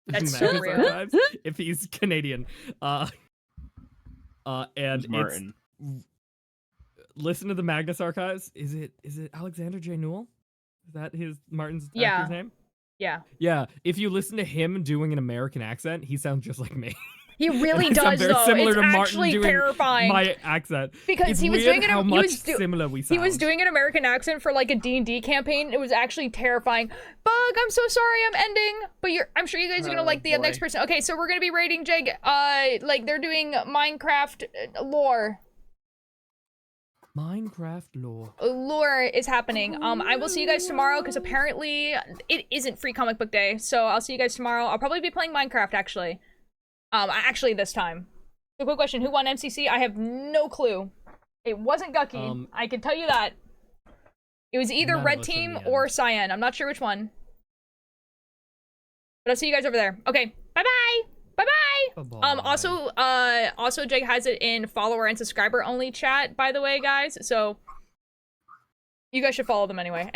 [SPEAKER 1] That's so
[SPEAKER 9] Magnus
[SPEAKER 1] real.
[SPEAKER 9] Archives, if he's Canadian. And
[SPEAKER 11] Martin.
[SPEAKER 9] listen to the Magnus Archives. Is it Alexander J. Newell? Is that his Martin's
[SPEAKER 1] Yeah.
[SPEAKER 9] actor's name?
[SPEAKER 1] Yeah.
[SPEAKER 9] Yeah. If you listen to him doing an American accent, he sounds just like me.
[SPEAKER 1] He really
[SPEAKER 9] I sound
[SPEAKER 1] does
[SPEAKER 9] very
[SPEAKER 1] though.
[SPEAKER 9] similar
[SPEAKER 1] It's
[SPEAKER 9] to Martin
[SPEAKER 1] actually
[SPEAKER 9] doing
[SPEAKER 1] terrifying.
[SPEAKER 9] my accent.
[SPEAKER 1] Because
[SPEAKER 9] It's
[SPEAKER 1] he was
[SPEAKER 9] weird
[SPEAKER 1] doing
[SPEAKER 9] how
[SPEAKER 1] he
[SPEAKER 9] much
[SPEAKER 1] was
[SPEAKER 9] similar we sound.
[SPEAKER 1] He was doing an American accent for like a D&D campaign. It was actually terrifying. Bug, I'm so sorry I'm ending, but I'm sure you guys are gonna
[SPEAKER 8] Oh,
[SPEAKER 1] like the
[SPEAKER 8] boy.
[SPEAKER 1] next person. Okay, so we're gonna be rating Jeg. Like they're doing Minecraft lore.
[SPEAKER 9] Minecraft lore.
[SPEAKER 1] Lore is happening. I will see you guys tomorrow because apparently it isn't Free Comic Book Day. So I'll see you guys tomorrow. I'll probably be playing Minecraft actually. Actually this time. So quick question: who won MCC? I have no clue. It wasn't Gucky. I can tell you that. It was either
[SPEAKER 9] None of
[SPEAKER 1] Red
[SPEAKER 9] us in
[SPEAKER 1] Team
[SPEAKER 9] the
[SPEAKER 1] or
[SPEAKER 9] end.
[SPEAKER 1] Cyan. I'm not sure which one. But I'll see you guys over there. Okay. Bye bye. Bye bye.
[SPEAKER 9] Bye-bye.
[SPEAKER 1] Also, Jeg has it in follower and subscriber only chat, by the way, guys. So you guys should follow them anyway.